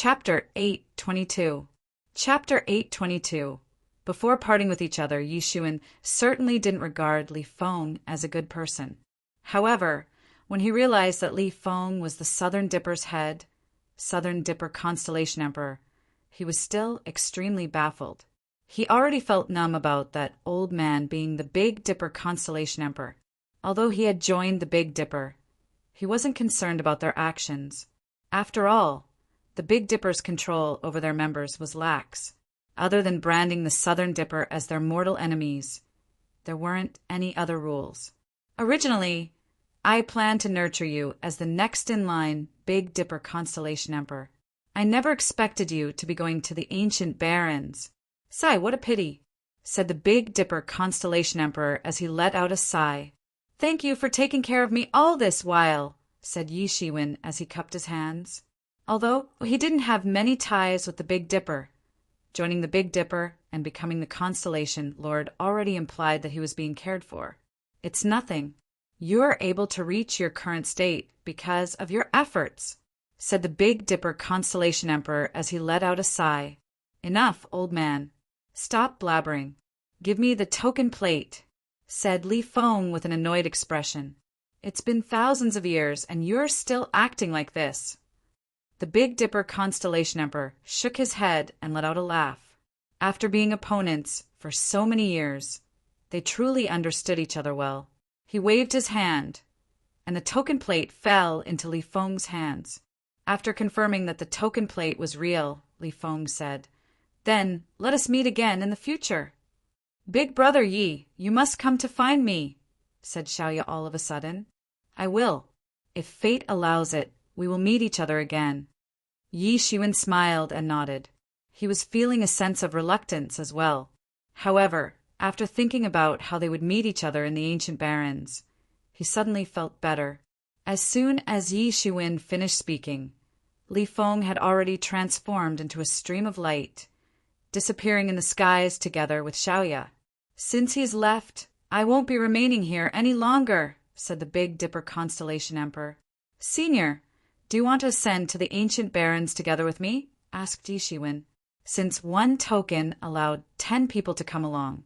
Chapter 8:22. Chapter 8:22. Before parting with each other, Yi Xuan certainly didn't regard Li Feng as a good person. However, when he realized that Li Feng was the Southern Dipper's head, Southern Dipper Constellation Emperor, he was still extremely baffled. He already felt numb about that old man being the Big Dipper Constellation Emperor. Although he had joined the Big Dipper, he wasn't concerned about their actions. After all, the Big Dipper's control over their members was lax. Other than branding the Southern Dipper as their mortal enemies, there weren't any other rules. Originally, I planned to nurture you as the next in line Big Dipper Constellation Emperor. I never expected you to be going to the ancient barons. Sigh, what a pity, said the Big Dipper Constellation Emperor as he let out a sigh. Thank you for taking care of me all this while, said Yi Xuan as he cupped his hands. Although he didn't have many ties with the Big Dipper, joining the Big Dipper and becoming the Constellation Lord already implied that he was being cared for. It's nothing. You are able to reach your current state because of your efforts, said the Big Dipper Constellation Emperor as he let out a sigh. Enough, old man. Stop blabbering. Give me the token plate, said Li Feng with an annoyed expression. It's been thousands of years and you're still acting like this. The Big Dipper Constellation Emperor shook his head and let out a laugh. After being opponents for so many years, they truly understood each other well. He waved his hand, and the token plate fell into Li Feng's hands. After confirming that the token plate was real, Li Feng said, "Then let us meet again in the future." "Big brother Yi, you must come to find me," said Xiaoya all of a sudden. "I will. If fate allows it, we will meet each other again." Yi Xuan smiled and nodded. He was feeling a sense of reluctance as well. However, after thinking about how they would meet each other in the ancient barrens, he suddenly felt better. As soon as Yi Xuan finished speaking, Li Feng had already transformed into a stream of light, disappearing in the skies together with Xiaoya. "Since he's left, I won't be remaining here any longer," said the Big Dipper Constellation Emperor. "Senior, do you want to ascend to the ancient barrens together with me?" asked Yi Xuan. Since one token allowed 10 people to come along,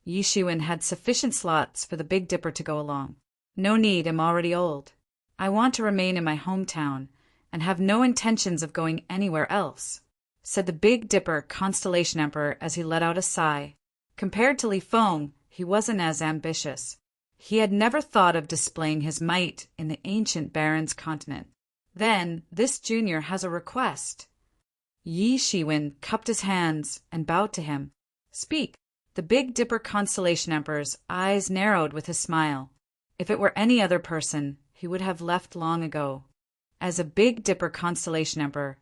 Yi Xuan had sufficient slots for the Big Dipper to go along. "No need, I'm already old. I want to remain in my hometown and have no intentions of going anywhere else," said the Big Dipper Constellation Emperor as he let out a sigh. Compared to Li Feng, he wasn't as ambitious. He had never thought of displaying his might in the ancient barons continent. "Then, this junior has a request." Yi Xuan cupped his hands and bowed to him. "Speak." The Big Dipper Constellation Emperor's eyes narrowed with his smile. If it were any other person, he would have left long ago. As a Big Dipper Constellation Emperor,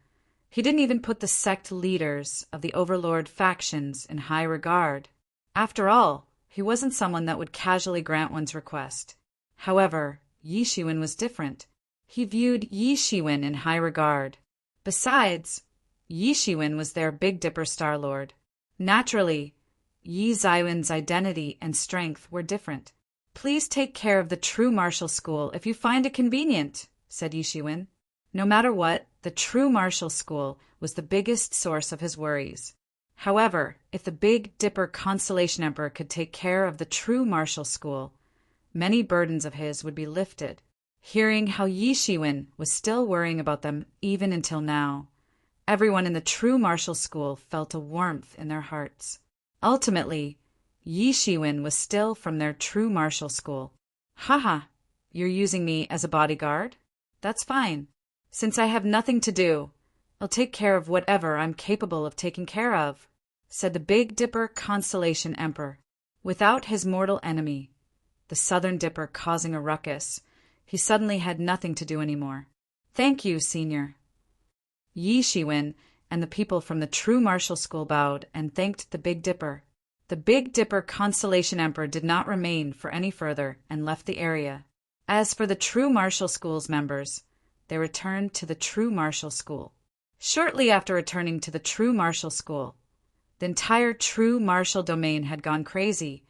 he didn't even put the sect leaders of the Overlord factions in high regard. After all, he wasn't someone that would casually grant one's request. However, Yi Xuan was different. He viewed Yi Xuan in high regard. Besides, Yi Xuan was their Big Dipper Star Lord. Naturally, Yi Xuan's identity and strength were different. "Please take care of the true martial school if you find it convenient," said Yi Xuan. No matter what, the true martial school was the biggest source of his worries. However, if the Big Dipper Constellation Emperor could take care of the true martial school, many burdens of his would be lifted. Hearing how Yi Xuan was still worrying about them even until now, everyone in the true martial school felt a warmth in their hearts. Ultimately, Yi Xuan was still from their true martial school. "Haha, you're using me as a bodyguard? That's fine. Since I have nothing to do, I'll take care of whatever I'm capable of taking care of," said the Big Dipper Constellation Emperor. Without his mortal enemy, the Southern Dipper, causing a ruckus, he suddenly had nothing to do anymore. "Thank you, Senior." Yi Xuan and the people from the true martial school bowed and thanked the Big Dipper. The Big Dipper Constellation Emperor did not remain for any further and left the area. As for the true martial school's members, they returned to the true martial school. Shortly after returning to the true martial school, the entire true martial domain had gone crazy,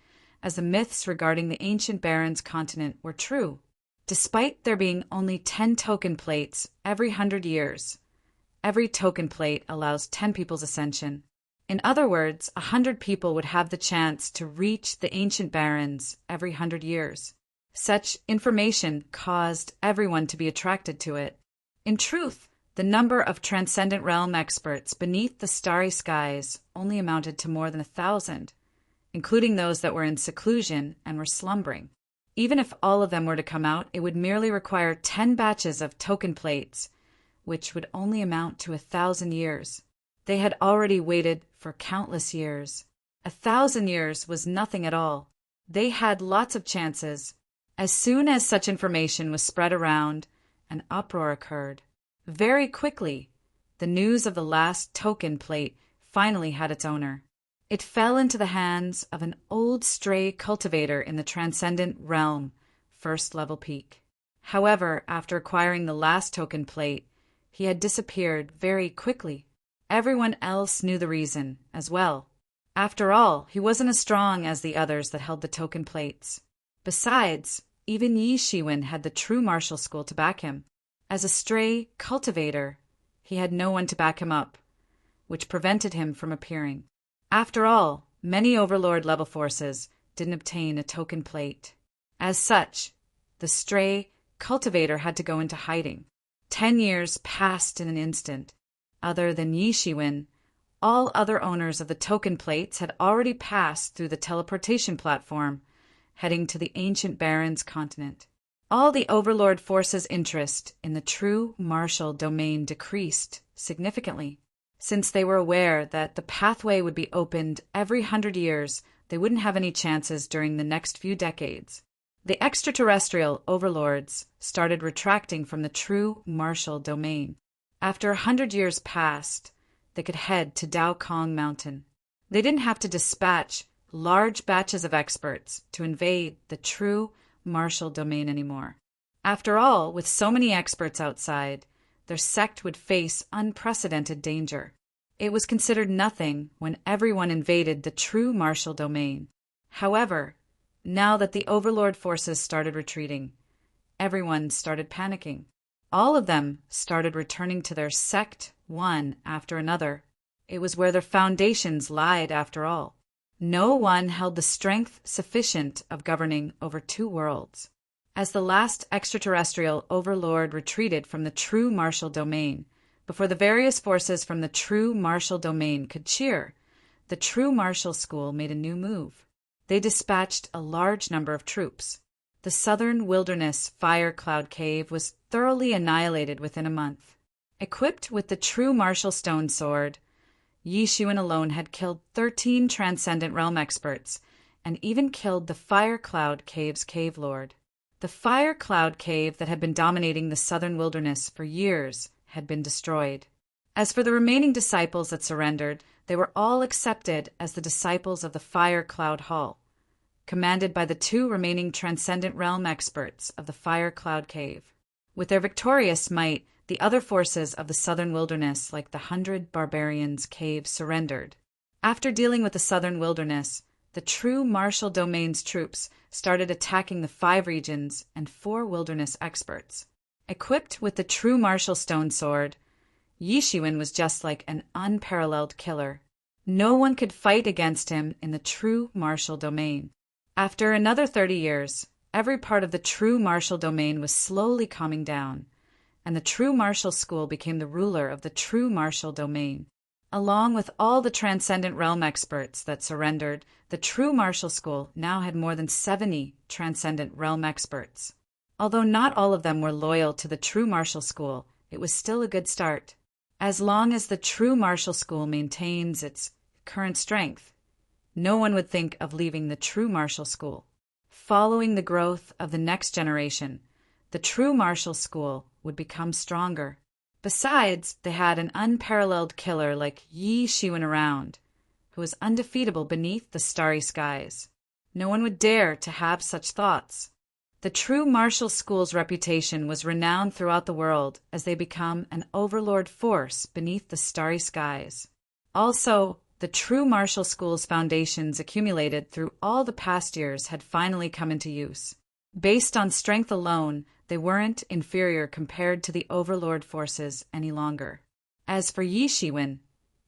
as the myths regarding the ancient barons continent were true. Despite there being only 10 token plates every 100 years, Every token plate allows 10 people's ascension. In other words, 100 people would have the chance to reach the ancient barons every 100 years. Such information caused everyone to be attracted to it. In truth, the number of transcendent realm experts beneath the starry skies only amounted to more than 1,000, including those that were in seclusion and were slumbering. Even if all of them were to come out, it would merely require 10 batches of token plates, which would only amount to 1,000 years. They had already waited for countless years. 1,000 years was nothing at all. They had lots of chances. As soon as such information was spread around, an uproar occurred. Very quickly, the news of the last token plate finally had its owner. It fell into the hands of an old stray cultivator in the Transcendent Realm, first level peak. However, after acquiring the last token plate, he had disappeared very quickly. Everyone else knew the reason, as well. After all, he wasn't as strong as the others that held the token plates. Besides, even Yi Shiwen had the true martial school to back him. As a stray cultivator, he had no one to back him up, which prevented him from appearing. After all, many Overlord level forces didn't obtain a token plate. As such, the stray cultivator had to go into hiding. 10 years passed in an instant. Other than Yi Shiwen, all other owners of the token plates had already passed through the teleportation platform, heading to the ancient Baron's continent. All the Overlord forces' interest in the true martial domain decreased significantly. Since they were aware that the pathway would be opened every 100 years, they wouldn't have any chances during the next few decades. The extraterrestrial overlords started retracting from the true martial domain. After 100 years passed, they could head to Dao Kong Mountain. They didn't have to dispatch large batches of experts to invade the true martial domain anymore. After all, with so many experts outside, their sect would face unprecedented danger. It was considered nothing when everyone invaded the true martial domain. However, now that the Overlord forces started retreating, everyone started panicking. All of them started returning to their sect, one after another. It was where their foundations lied after all. No one held the strength sufficient of governing over 2 worlds. As the last extraterrestrial overlord retreated from the true martial domain, before the various forces from the true martial domain could cheer, the true martial school made a new move. They dispatched a large number of troops. The southern wilderness fire cloud cave was thoroughly annihilated within a month. Equipped with the true martial stone sword, Yi Shiwen alone had killed 13 transcendent realm experts, and even killed the Fire Cloud Cave's cave lord. The Fire Cloud Cave that had been dominating the southern wilderness for years had been destroyed. As for the remaining disciples that surrendered, they were all accepted as the disciples of the Fire Cloud Hall, commanded by the 2 remaining transcendent realm experts of the Fire Cloud Cave. With their victorious might, the other forces of the southern wilderness, like the 100 Barbarians' Cave, surrendered. After dealing with the southern wilderness, the true martial domain's troops started attacking the 5 regions and 4 wilderness experts. Equipped with the true martial stone sword, Yi Shiwen was just like an unparalleled killer. No one could fight against him in the true martial domain. After another 30 years, every part of the true martial domain was slowly calming down, and the true martial school became the ruler of the true martial domain. Along with all the transcendent realm experts that surrendered, the true martial school now had more than 70 transcendent realm experts. Although not all of them were loyal to the true martial school, it was still a good start. As long as the true martial school maintains its current strength, no one would think of leaving the true martial school. Following the growth of the next generation, the true martial school would become stronger. Besides, they had an unparalleled killer like Yi Shiwen around, who was undefeatable beneath the starry skies. No one would dare to have such thoughts. The true martial school's reputation was renowned throughout the world as they become an overlord force beneath the starry skies. Also, the true martial school's foundations accumulated through all the past years had finally come into use. Based on strength alone, they weren't inferior compared to the overlord forces any longer. As for Yi Shiwen,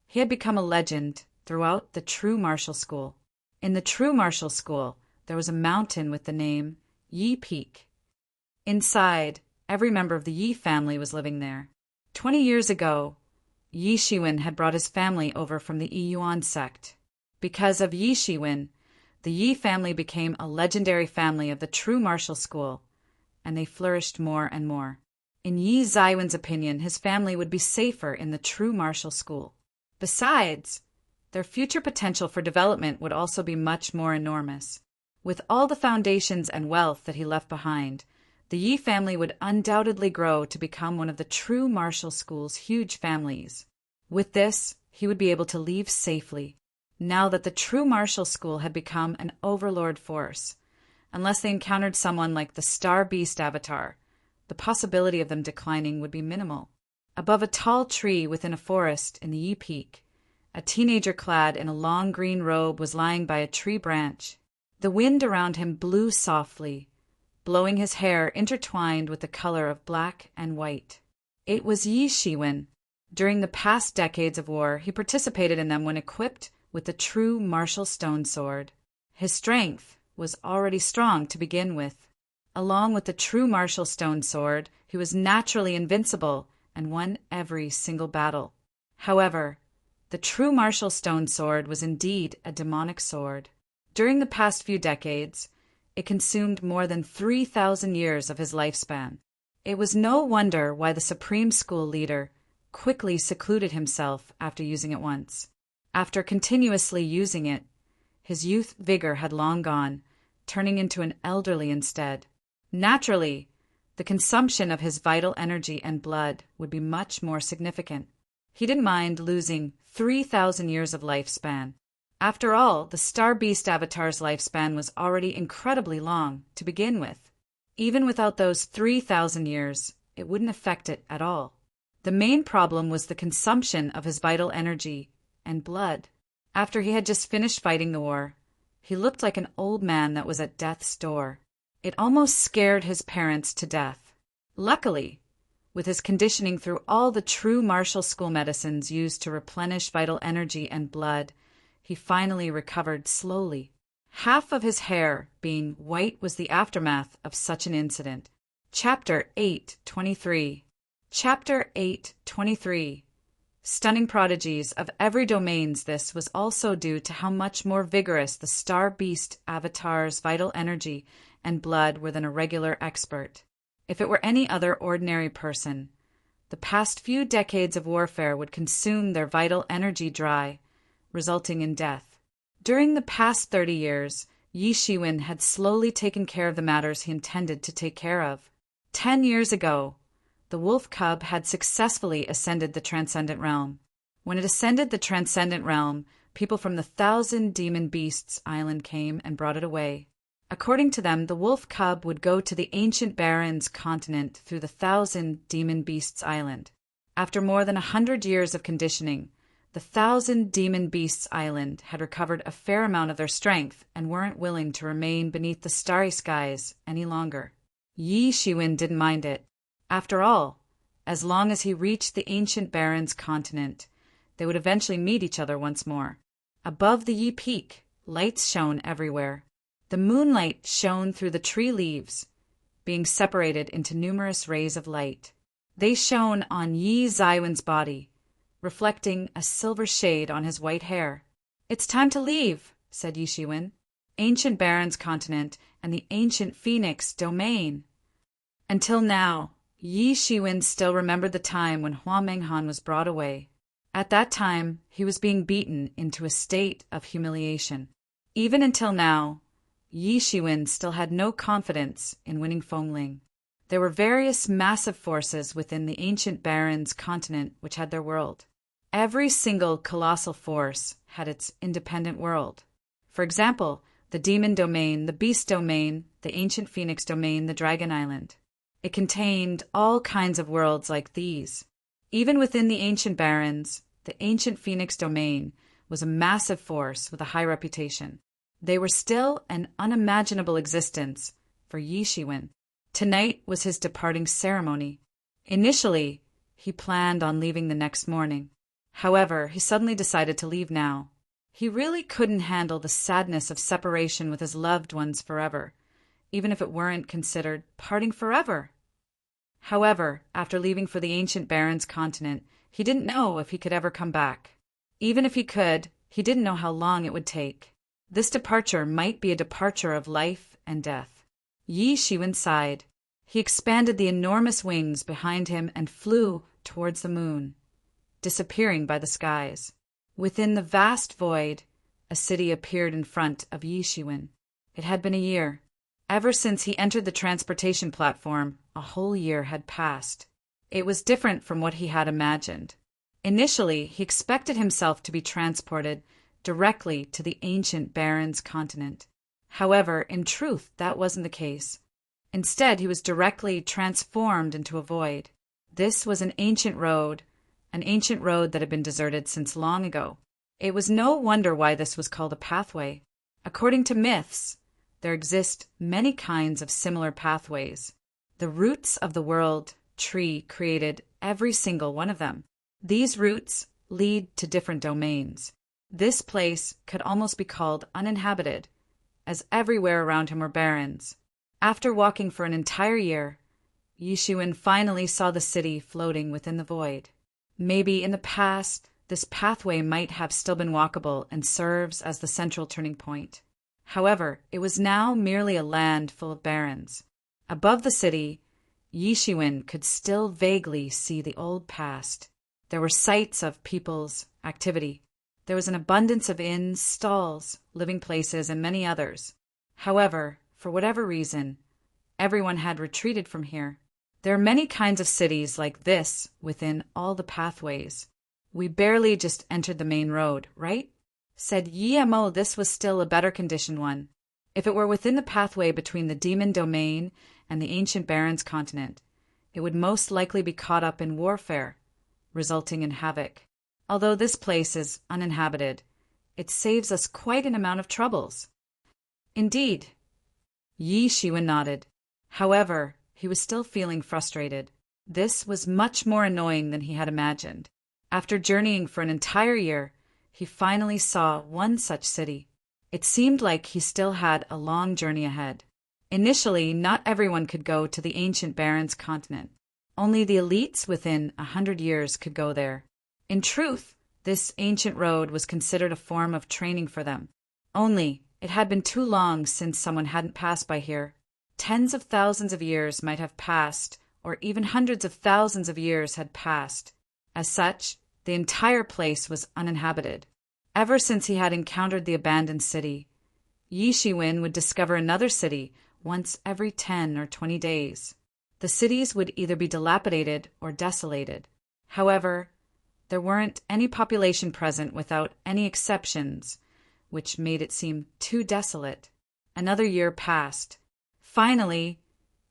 he had become a legend throughout the true martial school. In the true martial school, there was a mountain with the name Yi Peak. Inside, every member of the Yi family was living there. 20 years ago, Yi Shiwen had brought his family over from the Yuan sect. Because of Yi Shiwen, the Yi family became a legendary family of the true martial school, and they flourished more and more. In Yi Zaiwen's opinion, his family would be safer in the true martial school. Besides, their future potential for development would also be much more enormous. With all the foundations and wealth that he left behind, the Yi family would undoubtedly grow to become one of the true martial school's huge families. With this, he would be able to leave safely, now that the true martial school had become an overlord force. Unless they encountered someone like the Star Beast Avatar, the possibility of them declining would be minimal. Above a tall tree within a forest in the Yi Peak, a teenager clad in a long green robe was lying by a tree branch. The wind around him blew softly, blowing his hair intertwined with the color of black and white. It was Yi Shiwen. During the past decades of war, he participated in them when equipped with the true martial stone sword. His strength was already strong to begin with. Along with the true martial stone sword, he was naturally invincible and won every single battle. However, the true martial stone sword was indeed a demonic sword. During the past few decades, it consumed more than 3,000 years of his lifespan. It was no wonder why the Supreme School leader quickly secluded himself after using it once. After continuously using it, his youth vigor had long gone, turning into an elderly instead. Naturally, the consumption of his vital energy and blood would be much more significant. He didn't mind losing 3,000 years of lifespan. After all, the Star Beast Avatar's lifespan was already incredibly long to begin with. Even without those 3,000 years, it wouldn't affect it at all. The main problem was the consumption of his vital energy and blood. After he had just finished fighting the war, he looked like an old man that was at death's door. It almost scared his parents to death. Luckily, with his conditioning through all the true martial school medicines used to replenish vital energy and blood, he finally recovered slowly. Half of his hair being white was the aftermath of such an incident. Chapter 8:23. Chapter 8:23. Stunning prodigies of every domains. This was also due to how much more vigorous the Star Beast Avatar's vital energy and blood were than a regular expert. If it were any other ordinary person, the past few decades of warfare would consume their vital energy dry, resulting in death. During the past 30 years, Yi Shiwen had slowly taken care of the matters he intended to take care of. 10 years ago, the wolf cub had successfully ascended the Transcendent Realm. When it ascended the Transcendent Realm, people from the 1,000 Demon Beasts Island came and brought it away. According to them, the wolf cub would go to the Ancient Barrens continent through the 1,000 Demon Beasts Island. After more than 100 years of conditioning, the 1,000 Demon Beasts Island had recovered a fair amount of their strength and weren't willing to remain beneath the starry skies any longer. Yi Shiwen didn't mind it. After all, as long as he reached the Ancient Barrens continent, they would eventually meet each other once more. Above the Yi Peak, lights shone everywhere. The moonlight shone through the tree leaves, being separated into numerous rays of light. They shone on Yi Zaiwen's body, reflecting a silver shade on his white hair. "It's time to leave," said Yi Shiwen. "Ancient Barrens continent and the Ancient Phoenix domain." Until now, Yi Shiwen still remembered the time when Hua Menghan was brought away. At that time, he was being beaten into a state of humiliation. Even until now, Yi Shiwen still had no confidence in winning Fengling. There were various massive forces within the Ancient Barrens continent which had their world. Every single colossal force had its independent world. For example, the Demon Domain, the Beast Domain, the Ancient Phoenix Domain, the Dragon Island. It contained all kinds of worlds like these. Even within the Ancient Barrens, the Ancient Phoenix Domain was a massive force with a high reputation. They were still an unimaginable existence for Yi Shiwen. Tonight was his departing ceremony. Initially, he planned on leaving the next morning. However, he suddenly decided to leave now. He really couldn't handle the sadness of separation with his loved ones forever, even if it weren't considered parting forever. However, after leaving for the ancient Baron's continent, he didn't know if he could ever come back. Even if he could, he didn't know how long it would take. This departure might be a departure of life and death. Yi Shiwen sighed. He expanded the enormous wings behind him and flew towards the moon, disappearing by the skies. Within the vast void, a city appeared in front of Yi Shiwen. It had been a year. Ever since he entered the transportation platform, a whole year had passed. It was different from what he had imagined. Initially, he expected himself to be transported directly to the ancient Baron's continent. However, in truth, that wasn't the case. Instead, he was directly transformed into a void. This was an ancient road that had been deserted since long ago. It was no wonder why this was called a pathway. According to myths, there exist many kinds of similar pathways. The roots of the world tree created every single one of them. These roots lead to different domains. This place could almost be called uninhabited, as everywhere around him were barrens. After walking for an entire year, Yi Shiwen finally saw the city floating within the void. Maybe in the past, this pathway might have still been walkable and serves as the central turning point. However, it was now merely a land full of barrens. Above the city, Yi Shiwen could still vaguely see the old past. There were sites of people's activity. There was an abundance of inns, stalls, living places, and many others. However, for whatever reason, everyone had retreated from here. There are many kinds of cities like this within all the pathways. We barely just entered the main road, right? Said Yi-Mo. This was still a better conditioned one. If it were within the pathway between the demon domain and the ancient Baron's continent, it would most likely be caught up in warfare, resulting in havoc. Although this place is uninhabited, it saves us quite an amount of troubles. Indeed. Yi Shiwen nodded. However, he was still feeling frustrated. This was much more annoying than he had imagined. After journeying for an entire year, he finally saw one such city. It seemed like he still had a long journey ahead. Initially, not everyone could go to the ancient Baron's continent. Only the elites within 100 years could go there. In truth, this ancient road was considered a form of training for them. Only, it had been too long since someone hadn't passed by here. Tens of thousands of years might have passed, or even hundreds of thousands of years had passed. As such, the entire place was uninhabited. Ever since he had encountered the abandoned city, Yi Shiwen would discover another city once every 10 or 20 days. The cities would either be dilapidated or desolated. However, there weren't any population present without any exceptions, which made it seem too desolate. Another year passed. Finally,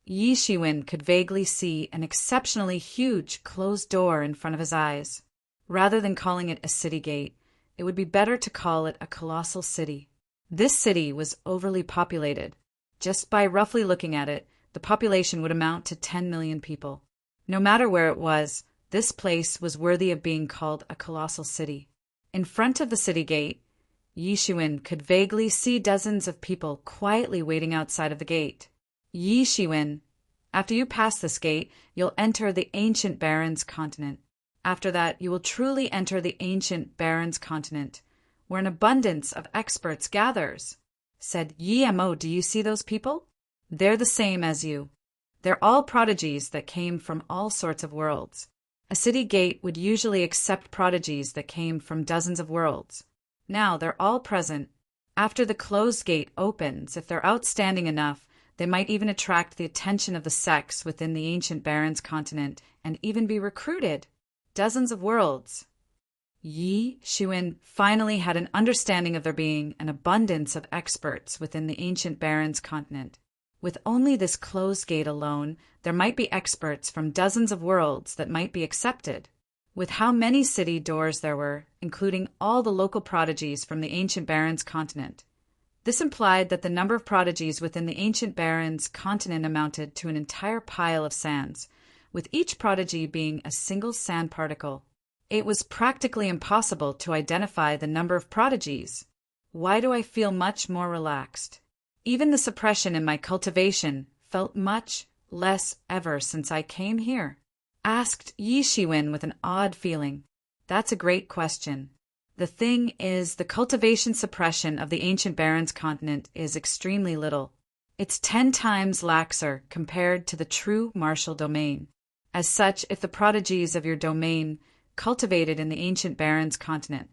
Yi Shiwen could vaguely see an exceptionally huge closed door in front of his eyes. Rather than calling it a city gate, it would be better to call it a colossal city. This city was overly populated. Just by roughly looking at it, the population would amount to 10 million people. No matter where it was, this place was worthy of being called a colossal city. In front of the city gate, Yi Shiwen could vaguely see dozens of people quietly waiting outside of the gate. Yi Shiwen, after you pass this gate, you'll enter the ancient Baron's continent. After that, you will truly enter the ancient Baron's continent, where an abundance of experts gathers. Said Yi-Mo. Do you see those people? They're the same as you. They're all prodigies that came from all sorts of worlds. A city gate would usually accept prodigies that came from dozens of worlds. Now they're all present. After the closed gate opens, if they're outstanding enough, they might even attract the attention of the sects within the ancient Baron's continent and even be recruited. Dozens of worlds. Yi Shiwen finally had an understanding of there being an abundance of experts within the ancient Baron's continent. With only this closed gate alone, there might be experts from dozens of worlds that might be accepted. With how many city doors there were, including all the local prodigies from the ancient Baron's continent. This implied that the number of prodigies within the ancient Baron's continent amounted to an entire pile of sands, with each prodigy being a single sand particle. It was practically impossible to identify the number of prodigies. Why do I feel much more relaxed? Even the suppression in my cultivation felt much less ever since I came here, asked Yi Shiwen with an odd feeling. That's a great question. The thing is, the cultivation suppression of the ancient Barrens continent is extremely little. It's 10 times laxer compared to the true martial domain. As such, if the prodigies of your domain cultivated in the ancient Barrens continent,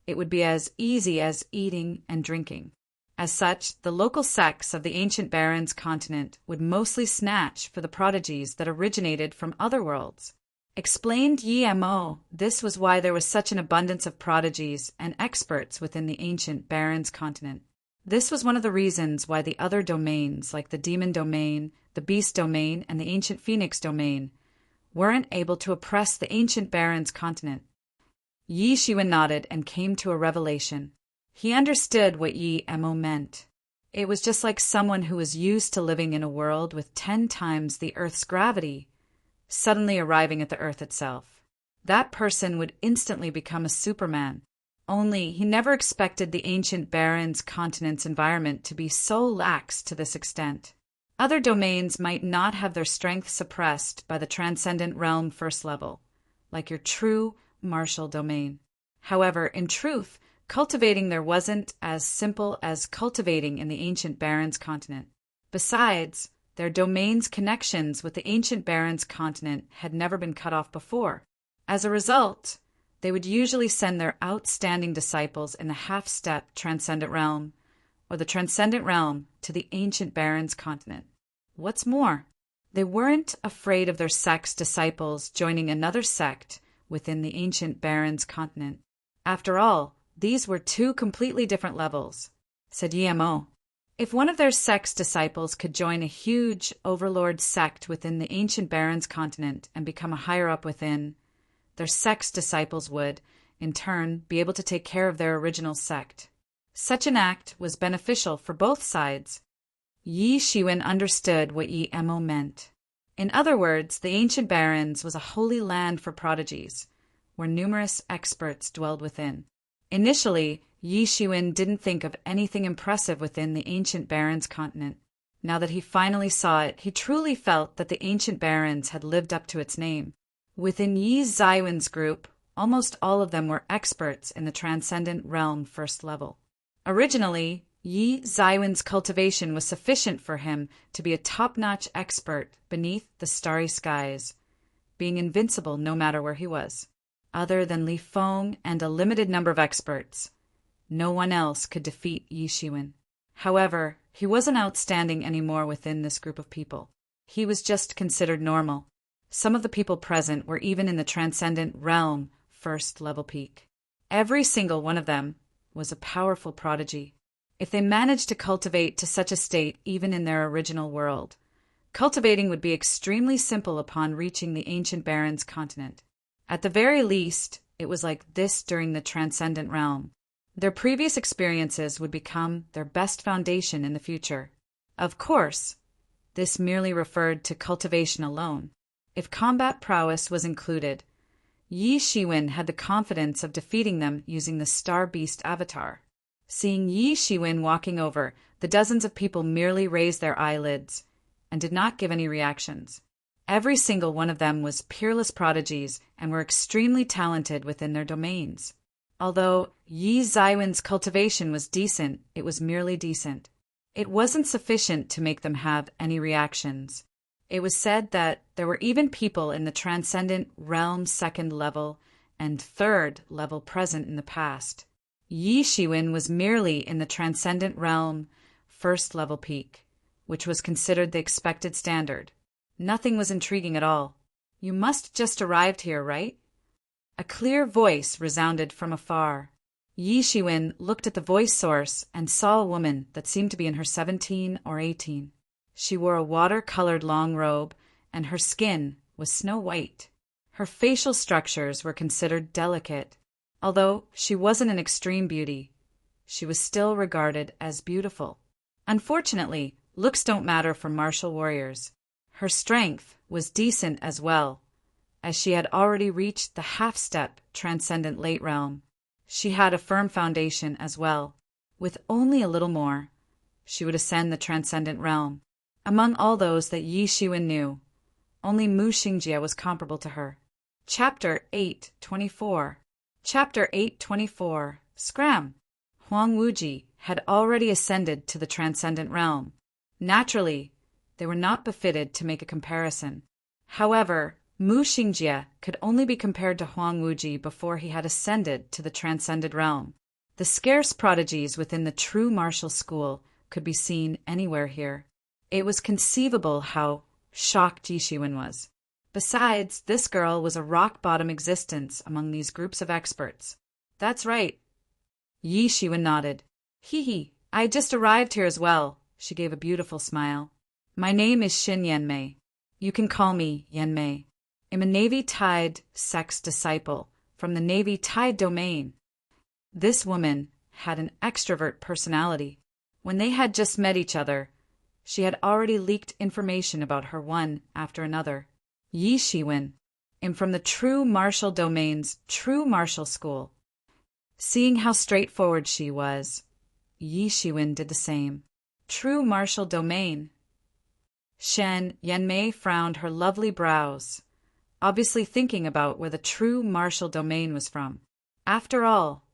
it would be as easy as eating and drinking. As such, the local sects of the ancient Barrens continent would mostly snatch for the prodigies that originated from other worlds. Explained Yi Mo, this was why there was such an abundance of prodigies and experts within the ancient Barrens continent. This was one of the reasons why the other domains, like the demon domain, the beast domain, and the ancient phoenix domain, weren't able to oppress the ancient Barrens continent. Yi Shiwen nodded and came to a revelation. He understood what Yi Mo meant. It was just like someone who was used to living in a world with 10 times the Earth's gravity, suddenly arriving at the Earth itself. That person would instantly become a Superman. Only he never expected the ancient Barrens continent's environment to be so lax to this extent. Other domains might not have their strength suppressed by the transcendent realm first level, like your true martial domain. However, in truth, cultivating there wasn't as simple as cultivating in the ancient Barrens continent. Besides, their domain's connections with the ancient Barrens continent had never been cut off before. As a result, they would usually send their outstanding disciples in the half-step transcendent realm, or the transcendent realm, to the ancient Barrens continent. What's more, they weren't afraid of their sect's disciples joining another sect within the ancient Barrens continent. After all, these were 2 completely different levels, said Yi Mo. If one of their sect's disciples could join a huge overlord sect within the ancient Barrens continent and become a higher-up within, their sect's disciples would, in turn, be able to take care of their original sect. Such an act was beneficial for both sides. Yi Shiwen understood what Yi Mo meant. In other words, the ancient Barrens was a holy land for prodigies, where numerous experts dwelled within. Initially, Yi Shiwen didn't think of anything impressive within the ancient Barrens continent. Now that he finally saw it, he truly felt that the ancient Barrens had lived up to its name. Within Yi Zaiwen's group, almost all of them were experts in the transcendent realm first level. Originally, Yi Zaiwen's cultivation was sufficient for him to be a top-notch expert beneath the starry skies, being invincible no matter where he was. Other than Li Feng and a limited number of experts, no one else could defeat Yi Shiwen. However, he wasn't outstanding anymore within this group of people. He was just considered normal. Some of the people present were even in the transcendent realm first level peak. Every single one of them was a powerful prodigy. If they managed to cultivate to such a state even in their original world, cultivating would be extremely simple upon reaching the ancient Barrens continent. At the very least, it was like this during the transcendent realm. Their previous experiences would become their best foundation in the future. Of course, this merely referred to cultivation alone. If combat prowess was included, Yi Shiwen had the confidence of defeating them using the Star Beast avatar. Seeing Yi Shiwen walking over, the dozens of people merely raised their eyelids and did not give any reactions. Every single one of them was peerless prodigies and were extremely talented within their domains. Although Yi Zaiwen's cultivation was decent, it was merely decent. It wasn't sufficient to make them have any reactions. It was said that there were even people in the transcendent realm second level and third level present in the past. Yi Shiwen was merely in the transcendent realm first level peak, which was considered the expected standard. Nothing was intriguing at all. You must just arrived here, right? A clear voice resounded from afar. Yi Shiwen looked at the voice source and saw a woman that seemed to be in her 17 or 18. She wore a water-colored long robe, and her skin was snow white. Her facial structures were considered delicate. Although she wasn't an extreme beauty, she was still regarded as beautiful. Unfortunately, looks don't matter for martial warriors. Her strength was decent as well, as she had already reached the half-step transcendent late realm. She had a firm foundation as well. With only a little more, she would ascend the transcendent realm. Among all those that Yi Shiwen knew, only Mu Xingjie was comparable to her. Chapter 8:24. Chapter 8:24. Scram! Huang Wuji had already ascended to the transcendent realm. Naturally, they were not befitted to make a comparison. However, Mu Xingjie could only be compared to Huang Wuji before he had ascended to the transcended realm. The scarce prodigies within the true martial school could be seen anywhere here. It was conceivable how shocked Yi Shiwen was. Besides, this girl was a rock-bottom existence among these groups of experts. That's right. Yi Shiwen nodded. Hee, I just arrived here as well. She gave a beautiful smile. My name is Xin Yanmei. You can call me Yanmei. I'm a Navy Tide sex disciple from the Navy Tide domain. This woman had an extrovert personality. When they had just met each other, she had already leaked information about her one after another. Yi Shiwen, I'm from the True Martial Domain's True Martial School. Seeing how straightforward she was, Yi Shiwen did the same. True Martial Domain. Shen Yanmei frowned her lovely brows, obviously thinking about where the true martial domain was from. After all,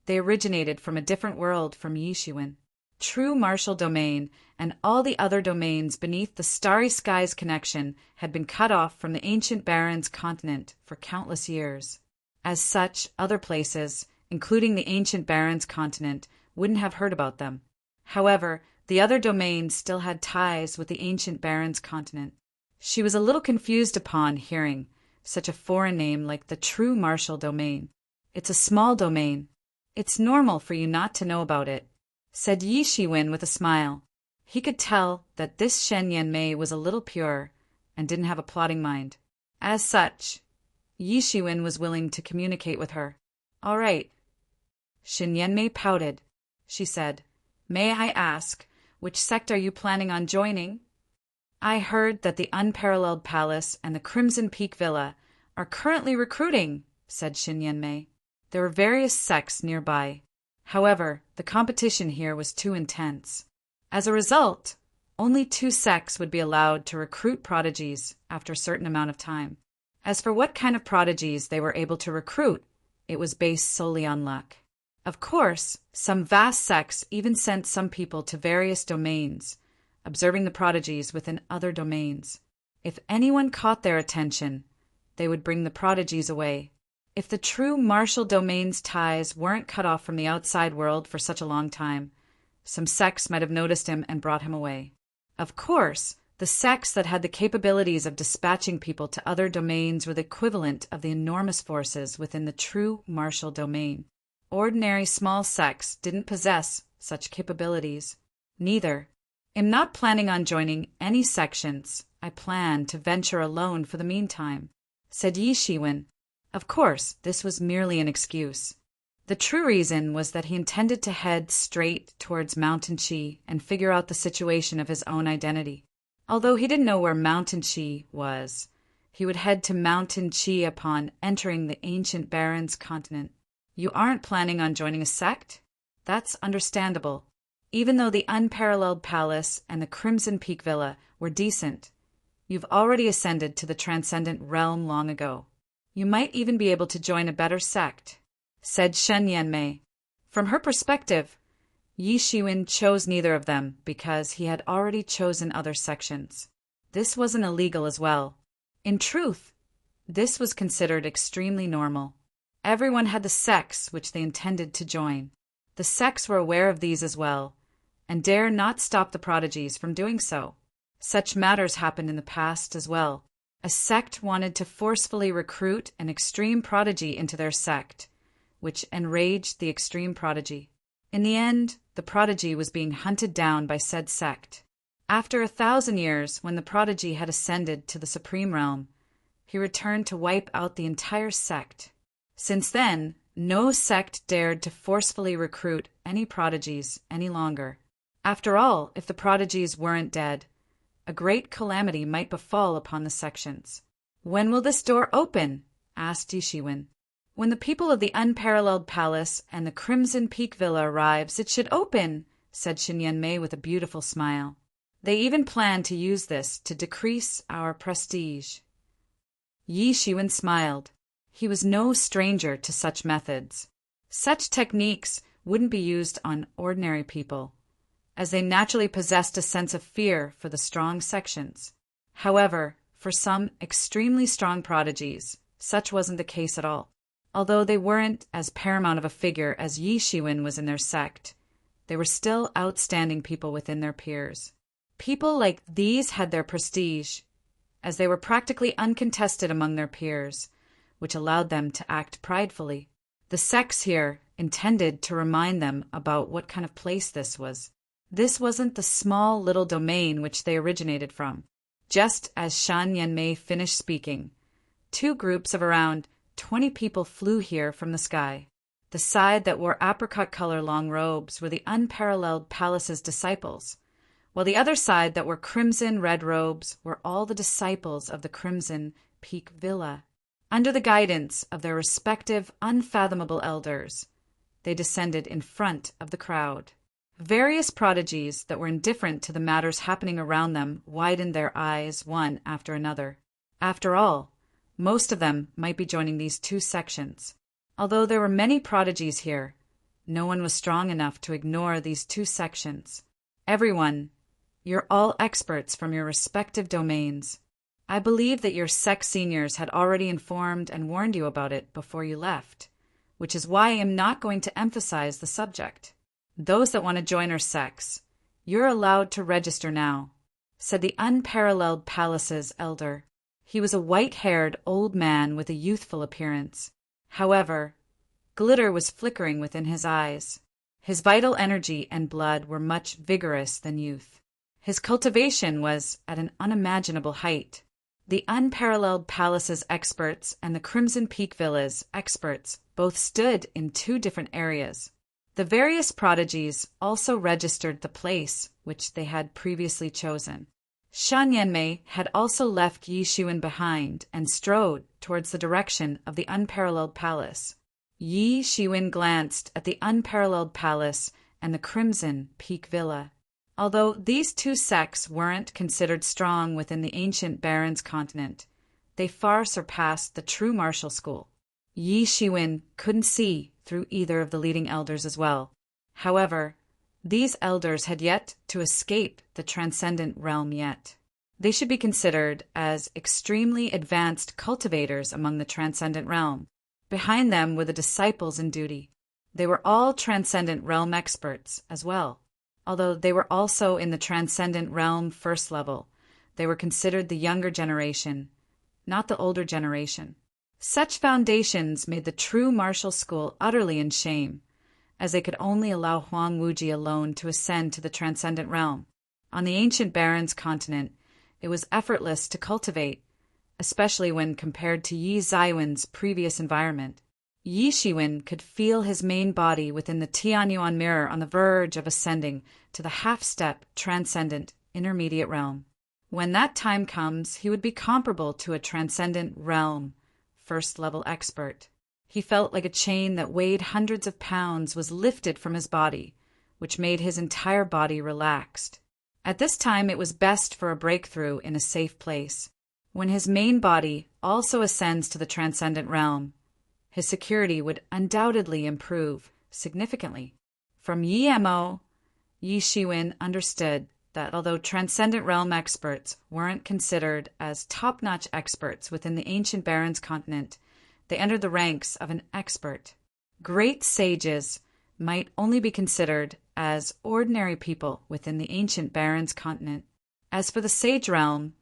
they originated from a different world from Yi Shiwen. True martial domain and all the other domains beneath the starry skies connection had been cut off from the ancient Barrens continent for countless years. As such, other places, including the ancient Barrens continent, wouldn't have heard about them. However, the other domains still had ties with the ancient Barrens continent. She was a little confused upon hearing such a foreign name like the True Martial Domain. It's a small domain. It's normal for you not to know about it, said Yi Shiwen with a smile. He could tell that this Shen Yanmei was a little pure and didn't have a plotting mind. As such, Yi Shiwen was willing to communicate with her. All right. Shen Yanmei pouted. She said, May I ask, which sect are you planning on joining? I heard that the Unparalleled Palace and the Crimson Peak Villa are currently recruiting, said Shen Yanmei. There were various sects nearby. However, the competition here was too intense. As a result, only 2 sects would be allowed to recruit prodigies after a certain amount of time. As for what kind of prodigies they were able to recruit, it was based solely on luck. Of course, some vast sects even sent some people to various domains, observing the prodigies within other domains. If anyone caught their attention, they would bring the prodigies away. If the true martial domain's ties weren't cut off from the outside world for such a long time, some sects might have noticed him and brought him away. Of course, the sects that had the capabilities of dispatching people to other domains were the equivalent of the enormous forces within the true martial domain. Ordinary small sects didn't possess such capabilities. Neither. I'm not planning on joining any sections. I plan to venture alone for the meantime, said Yi Shiwen. Of course, this was merely an excuse. The true reason was that he intended to head straight towards Mountain Chi and figure out the situation of his own identity. Although he didn't know where Mountain Chi was, he would head to Mountain Chi upon entering the ancient Barrens continent. You aren't planning on joining a sect? That's understandable. Even though the Unparalleled Palace and the Crimson Peak Villa were decent, you've already ascended to the transcendent realm long ago. You might even be able to join a better sect, said Shen Yanmei. From her perspective, Yi Shiwen chose neither of them because he had already chosen other sections. This wasn't illegal as well. In truth, this was considered extremely normal. Everyone had the sects which they intended to join. The sects were aware of these as well, and dare not stop the prodigies from doing so. Such matters happened in the past as well. A sect wanted to forcefully recruit an extreme prodigy into their sect, which enraged the extreme prodigy. In the end, the prodigy was being hunted down by said sect. After 1,000 years, when the prodigy had ascended to the supreme realm, he returned to wipe out the entire sect. Since then, no sect dared to forcefully recruit any prodigies any longer. After all, if the prodigies weren't dead, a great calamity might befall upon the sections. "When will this door open?" asked Yishiwen. "When the people of the Unparalleled Palace and the Crimson Peak Villa arrives, it should open," said Shinyanmei with a beautiful smile. "They even plan to use this to decrease our prestige." Yishiwen smiled. He was no stranger to such methods. Such techniques wouldn't be used on ordinary people, as they naturally possessed a sense of fear for the strong sections. However, for some extremely strong prodigies, such wasn't the case at all. Although they weren't as paramount of a figure as Yishiwen was in their sect, they were still outstanding people within their peers. People like these had their prestige, as they were practically uncontested among their peers, which allowed them to act pridefully. The sects here intended to remind them about what kind of place this was. This wasn't the small little domain which they originated from. Just as Shan Yanmei finished speaking, 2 groups of around 20 people flew here from the sky. The side that wore apricot-color long robes were the Unparalleled Palace's disciples, while the other side that wore crimson red robes were all the disciples of the Crimson Peak Villa. Under the guidance of their respective unfathomable elders, they descended in front of the crowd. Various prodigies that were indifferent to the matters happening around them widened their eyes one after another. After all, most of them might be joining these 2 sections. Although there were many prodigies here, no one was strong enough to ignore these 2 sections. Everyone, you're all experts from your respective domains. I believe that your sect seniors had already informed and warned you about it before you left, which is why I am not going to emphasize the subject. Those that want to join our sects, you're allowed to register now," said the Unparalleled Palace's elder. He was a white-haired old man with a youthful appearance. However, glitter was flickering within his eyes. His vital energy and blood were much vigorous than youth. His cultivation was at an unimaginable height. The Unparalleled Palace's experts and the Crimson Peak Villa's experts both stood in 2 different areas. The various prodigies also registered the place which they had previously chosen. Shan Yanmei had also left Yishiwen behind and strode towards the direction of the Unparalleled Palace. Yishiwen glanced at the Unparalleled Palace and the Crimson Peak Villa. Although these 2 sects weren't considered strong within the ancient Barons continent, they far surpassed the true martial school. Yishiwen couldn't see through either of the leading elders as well. However, these elders had yet to escape the transcendent realm yet. They should be considered as extremely advanced cultivators among the transcendent realm. Behind them were the disciples in duty. They were all transcendent realm experts as well. Although they were also in the transcendent realm first level, they were considered the younger generation, not the older generation. Such foundations made the true martial school utterly in shame, as they could only allow Huang Wuji alone to ascend to the transcendent realm. On the ancient Barons continent, it was effortless to cultivate, especially when compared to Yi Zaiwen's previous environment. Yishiwen could feel his main body within the Tianyuan mirror on the verge of ascending to the half-step transcendent intermediate realm. When that time comes, he would be comparable to a transcendent realm first-level expert. He felt like a chain that weighed hundreds of pounds was lifted from his body, which made his entire body relaxed. At this time, it was best for a breakthrough in a safe place. When his main body also ascends to the transcendent realm, his security would undoubtedly improve significantly. From Yi-Mo, Yishiwen understood that although transcendent realm experts weren't considered as top-notch experts within the ancient Barons continent, they entered the ranks of an expert. Great sages might only be considered as ordinary people within the ancient Barons continent. As for the sage realm,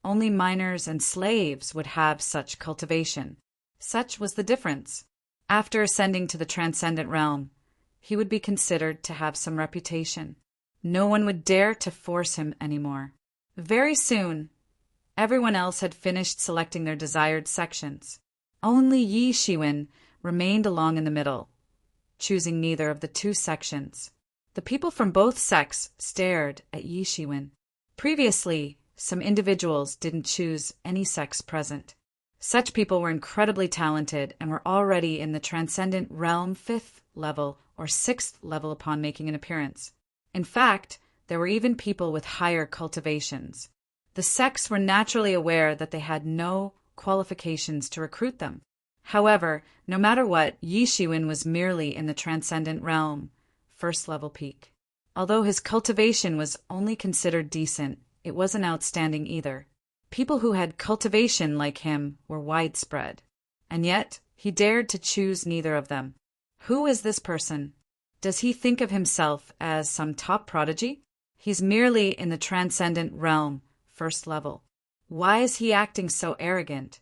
only miners and slaves would have such cultivation. Such was the difference. After ascending to the transcendent realm, he would be considered to have some reputation. No one would dare to force him anymore. Very soon, everyone else had finished selecting their desired sections. Only Yishiwen remained along in the middle, choosing neither of the 2 sections. The people from both sects stared at Yishiwen. Previously, some individuals didn't choose any sex present. Such people were incredibly talented and were already in the transcendent realm 5th level or 6th level upon making an appearance. In fact, there were even people with higher cultivations. The sects were naturally aware that they had no qualifications to recruit them. However, no matter what, Yi Shiwen was merely in the transcendent realm, 1st level peak. Although his cultivation was only considered decent, it wasn't outstanding either. People who had cultivation like him were widespread. And yet, he dared to choose neither of them. Who is this person? Does he think of himself as some top prodigy? He's merely in the transcendent realm, 1st level. Why is he acting so arrogant?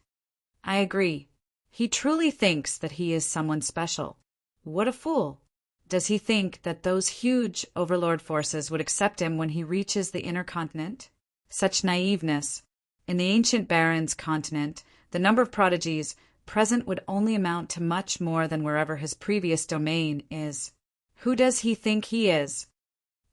I agree. He truly thinks that he is someone special. What a fool! Does he think that those huge overlord forces would accept him when he reaches the inner continent? Such naiveness. In the ancient barons continent, the number of prodigies present would only amount to much more than wherever his previous domain is. Who does he think he is?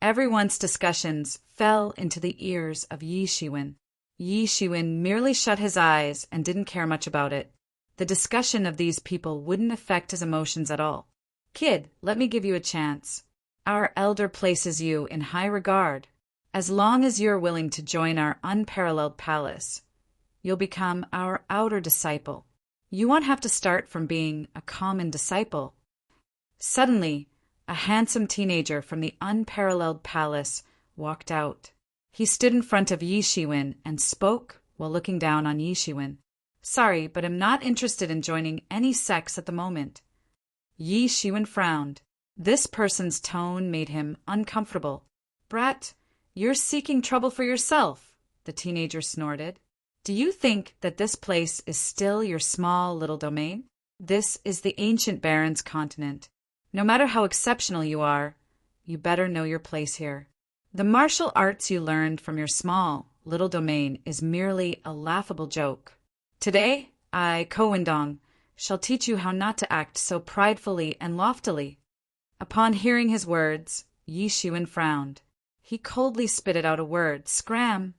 Everyone's discussions fell into the ears of Yi Shiwen. Yi Shiwen merely shut his eyes and didn't care much about it. The discussion of these people wouldn't affect his emotions at all. Kid, let me give you a chance. Our elder places you in high regard. As long as you're willing to join our unparalleled palace, you'll become our outer disciple. You won't have to start from being a common disciple. Suddenly, a handsome teenager from the unparalleled palace walked out. He stood in front of Yi Shiwen and spoke while looking down on Yi Shiwen. Sorry, but I'm not interested in joining any sects at the moment. Yi Shiwen frowned. This person's tone made him uncomfortable. Brat, you're seeking trouble for yourself, the teenager snorted. Do you think that this place is still your small little domain? This is the ancient barons' continent. No matter how exceptional you are, you better know your place here. The martial arts you learned from your small little domain is merely a laughable joke. Today, I, Ko Windong, shall teach you how not to act so pridefully and loftily. Upon hearing his words, Yi Shiwen frowned. He coldly spitted out a word, scram.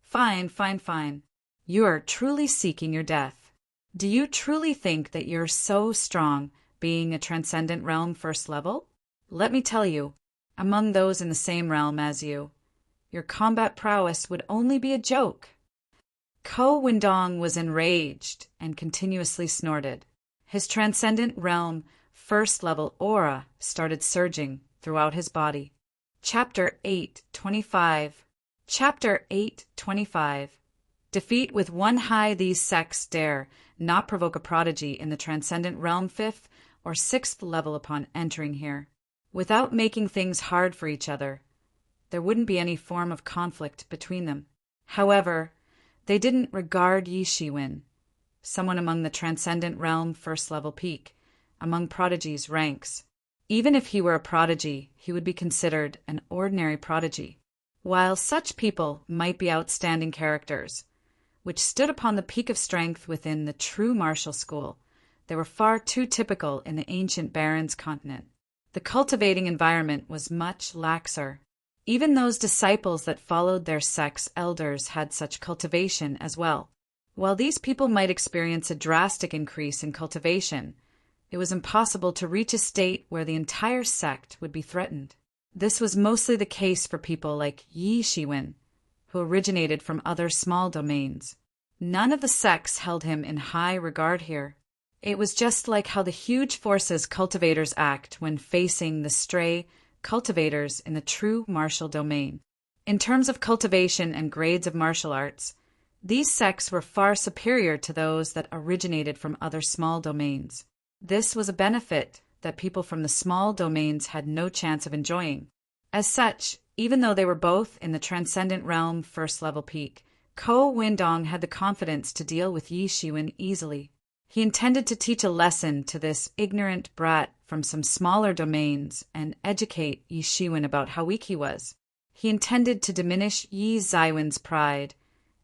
Fine, fine, fine. You are truly seeking your death. Do you truly think that you're so strong, being a transcendent realm 1st level? Let me tell you, among those in the same realm as you, your combat prowess would only be a joke. Ko Windong was enraged and continuously snorted. His transcendent realm 1st level aura started surging throughout his body. Chapter 8:25. Chapter 8:25. Defeat with one high. These sects dare not provoke a prodigy in the transcendent realm 5th or 6th level upon entering here. Without making things hard for each other, there wouldn't be any form of conflict between them. However, they didn't regard Yi Shiwen, someone among the transcendent realm 1st level peak, among prodigies' ranks. Even if he were a prodigy, he would be considered an ordinary prodigy. While such people might be outstanding characters, which stood upon the peak of strength within the true martial school, they were far too typical in the ancient barons' continent. The cultivating environment was much laxer. Even those disciples that followed their sect's elders had such cultivation as well. While these people might experience a drastic increase in cultivation, it was impossible to reach a state where the entire sect would be threatened. This was mostly the case for people like Yi Shiwen, who originated from other small domains. None of the sects held him in high regard here. It was just like how the huge forces cultivators act when facing the stray cultivators in the true martial domain. In terms of cultivation and grades of martial arts, these sects were far superior to those that originated from other small domains. This was a benefit that people from the small domains had no chance of enjoying. As such, even though they were both in the transcendent realm 1st level peak, Ko Windong had the confidence to deal with Yi Shiwen easily. He intended to teach a lesson to this ignorant brat from some smaller domains and educate Yi Shiwen about how weak he was. He intended to diminish Yi Zaiwen's pride,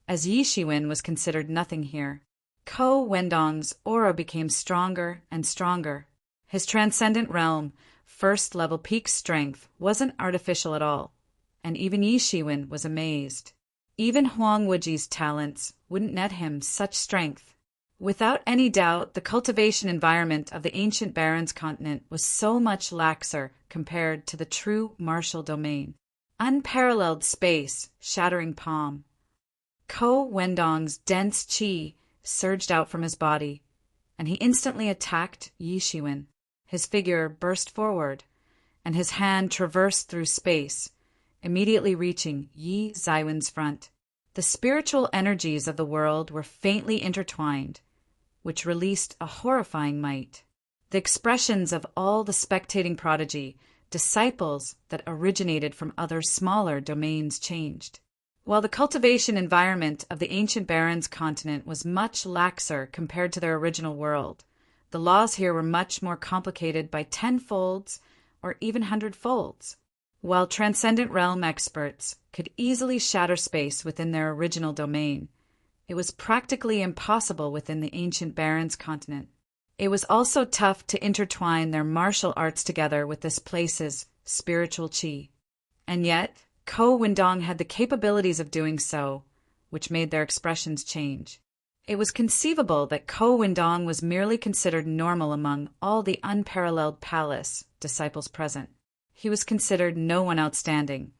as Yi Shiwen was considered nothing here. Ko Wendong's aura became stronger and stronger. His transcendent realm, 1st level peak strength wasn't artificial at all, and even Yi Shiwen was amazed. Even Huang Wuji's talents wouldn't net him such strength. Without any doubt, the cultivation environment of the ancient Barrens continent was so much laxer compared to the true martial domain. Unparalleled space, shattering palm. Ko Wendong's dense qi surged out from his body, and he instantly attacked Yi Shiwen. His figure burst forward, and his hand traversed through space, immediately reaching Yi Zaiwen's front. The spiritual energies of the world were faintly intertwined, which released a horrifying might. The expressions of all the spectating prodigy, disciples that originated from other smaller domains, changed. While the cultivation environment of the ancient Barrens continent was much laxer compared to their original world, the laws here were much more complicated by tenfolds or even hundredfolds. While Transcendent Realm experts could easily shatter space within their original domain, it was practically impossible within the ancient Barrens continent. It was also tough to intertwine their martial arts together with this place's spiritual qi. And yet, Ko Wendong had the capabilities of doing so, which made their expressions change. It was conceivable that Ko Wendong was merely considered normal among all the unparalleled palace disciples present. He was considered no one outstanding,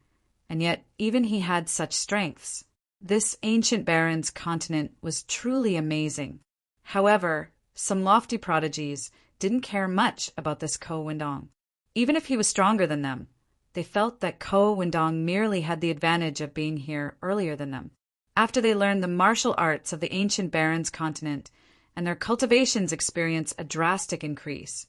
and yet even he had such strengths. This ancient Barrens continent was truly amazing. However, some lofty prodigies didn't care much about this Ko Wendong. Even if he was stronger than them, they felt that Ko Wendong merely had the advantage of being here earlier than them. After they learned the martial arts of the ancient Barrens continent, and their cultivations experienced a drastic increase,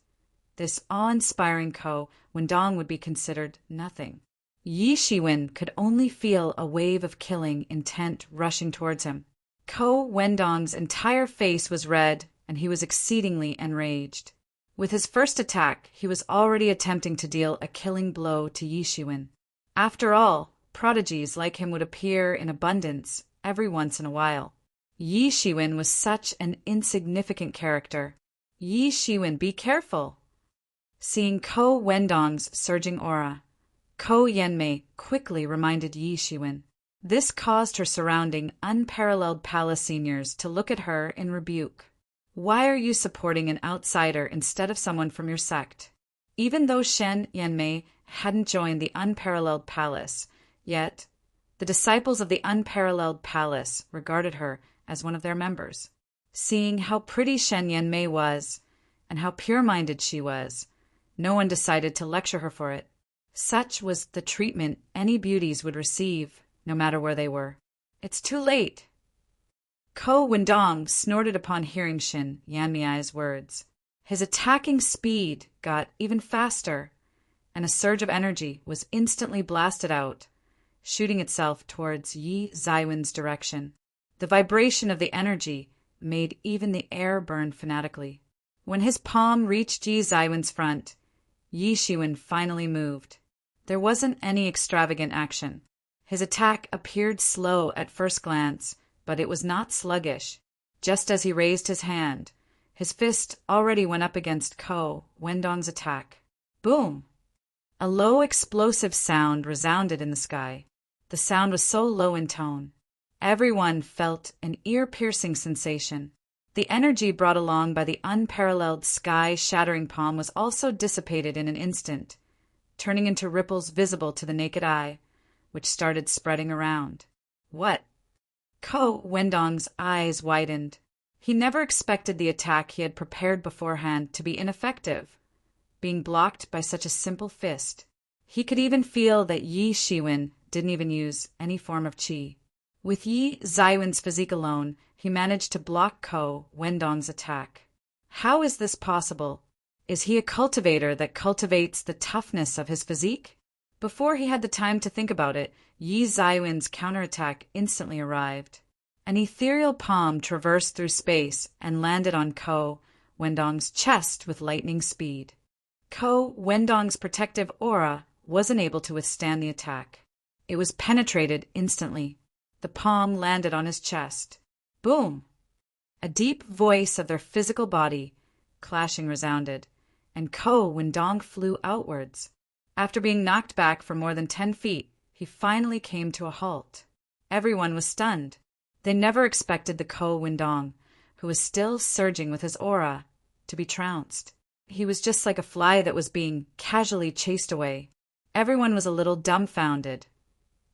this awe-inspiring Ko Wendong would be considered nothing. Yi Shiwen could only feel a wave of killing intent rushing towards him. Ko Wendong's entire face was red, and he was exceedingly enraged. With his first attack, he was already attempting to deal a killing blow to Yi Shiwen. After all, prodigies like him would appear in abundance every once in a while. Yi Shiwen was such an insignificant character. Yi Shiwen, be careful! Seeing Ko Wendong's surging aura, Ko Yanmei quickly reminded Yi Shiwen. This caused her surrounding unparalleled palace seniors to look at her in rebuke. Why are you supporting an outsider instead of someone from your sect? Even though Shen Yanmei hadn't joined the unparalleled palace, yet the disciples of the unparalleled palace regarded her as one of their members. Seeing how pretty Shen Yanmei was, and how pure-minded she was, no one decided to lecture her for it. Such was the treatment any beauties would receive, no matter where they were. It's too late. Ko Wendong snorted upon hearing Shen Yanmei's words. His attacking speed got even faster, and a surge of energy was instantly blasted out, shooting itself towards Yi Zaiwen's direction. The vibration of the energy made even the air burn fanatically. When his palm reached Yi Zaiwen's front, Yi Shiwen finally moved. There wasn't any extravagant action. His attack appeared slow at first glance, but it was not sluggish. Just as he raised his hand, his fist already went up against Ko Wendong's attack. Boom! A low explosive sound resounded in the sky. The sound was so low in tone. Everyone felt an ear-piercing sensation. The energy brought along by the unparalleled sky-shattering palm was also dissipated in an instant, turning into ripples visible to the naked eye, which started spreading around. What? Ko Wendong's eyes widened. He never expected the attack he had prepared beforehand to be ineffective, being blocked by such a simple fist. He could even feel that Yi Shiwen didn't even use any form of qi. With Yi Zaiwen's physique alone, he managed to block Ko Wendong's attack. How is this possible? Is he a cultivator that cultivates the toughness of his physique? Before he had the time to think about it, Yi Zaiwen's counterattack instantly arrived. An ethereal palm traversed through space and landed on Ko Wendong's chest with lightning speed. Ko Wendong's protective aura wasn't able to withstand the attack. It was penetrated instantly. The palm landed on his chest. Boom! A deep voice of their physical body clashing resounded, and Ko Wendong flew outwards. After being knocked back for more than 10 feet, he finally came to a halt. Everyone was stunned. They never expected the Ko Windong, who was still surging with his aura, to be trounced. He was just like a fly that was being casually chased away. Everyone was a little dumbfounded,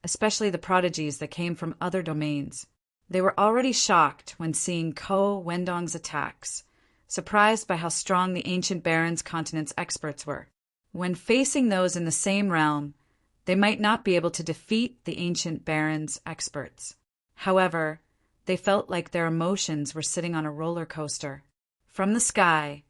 especially the prodigies that came from other domains. They were already shocked when seeing Ko Wendong's attacks, surprised by how strong the ancient Baron's continent's experts were. When facing those in the same realm, they might not be able to defeat the ancient Baron's experts. However, they felt like their emotions were sitting on a roller coaster. From the sky,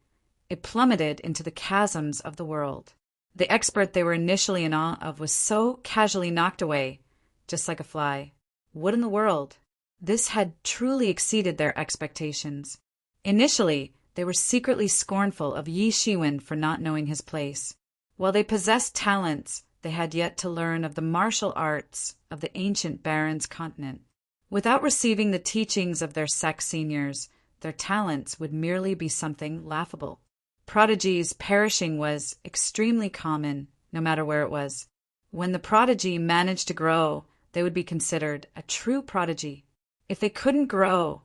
it plummeted into the chasms of the world. The expert they were initially in awe of was so casually knocked away, just like a fly. What in the world? This had truly exceeded their expectations. Initially, they were secretly scornful of Yi Shiwen for not knowing his place. While they possessed talents, they had yet to learn of the martial arts of the ancient Baron's continent. Without receiving the teachings of their sect seniors, their talents would merely be something laughable. Prodigies perishing was extremely common, no matter where it was. When the prodigy managed to grow, they would be considered a true prodigy. If they couldn't grow,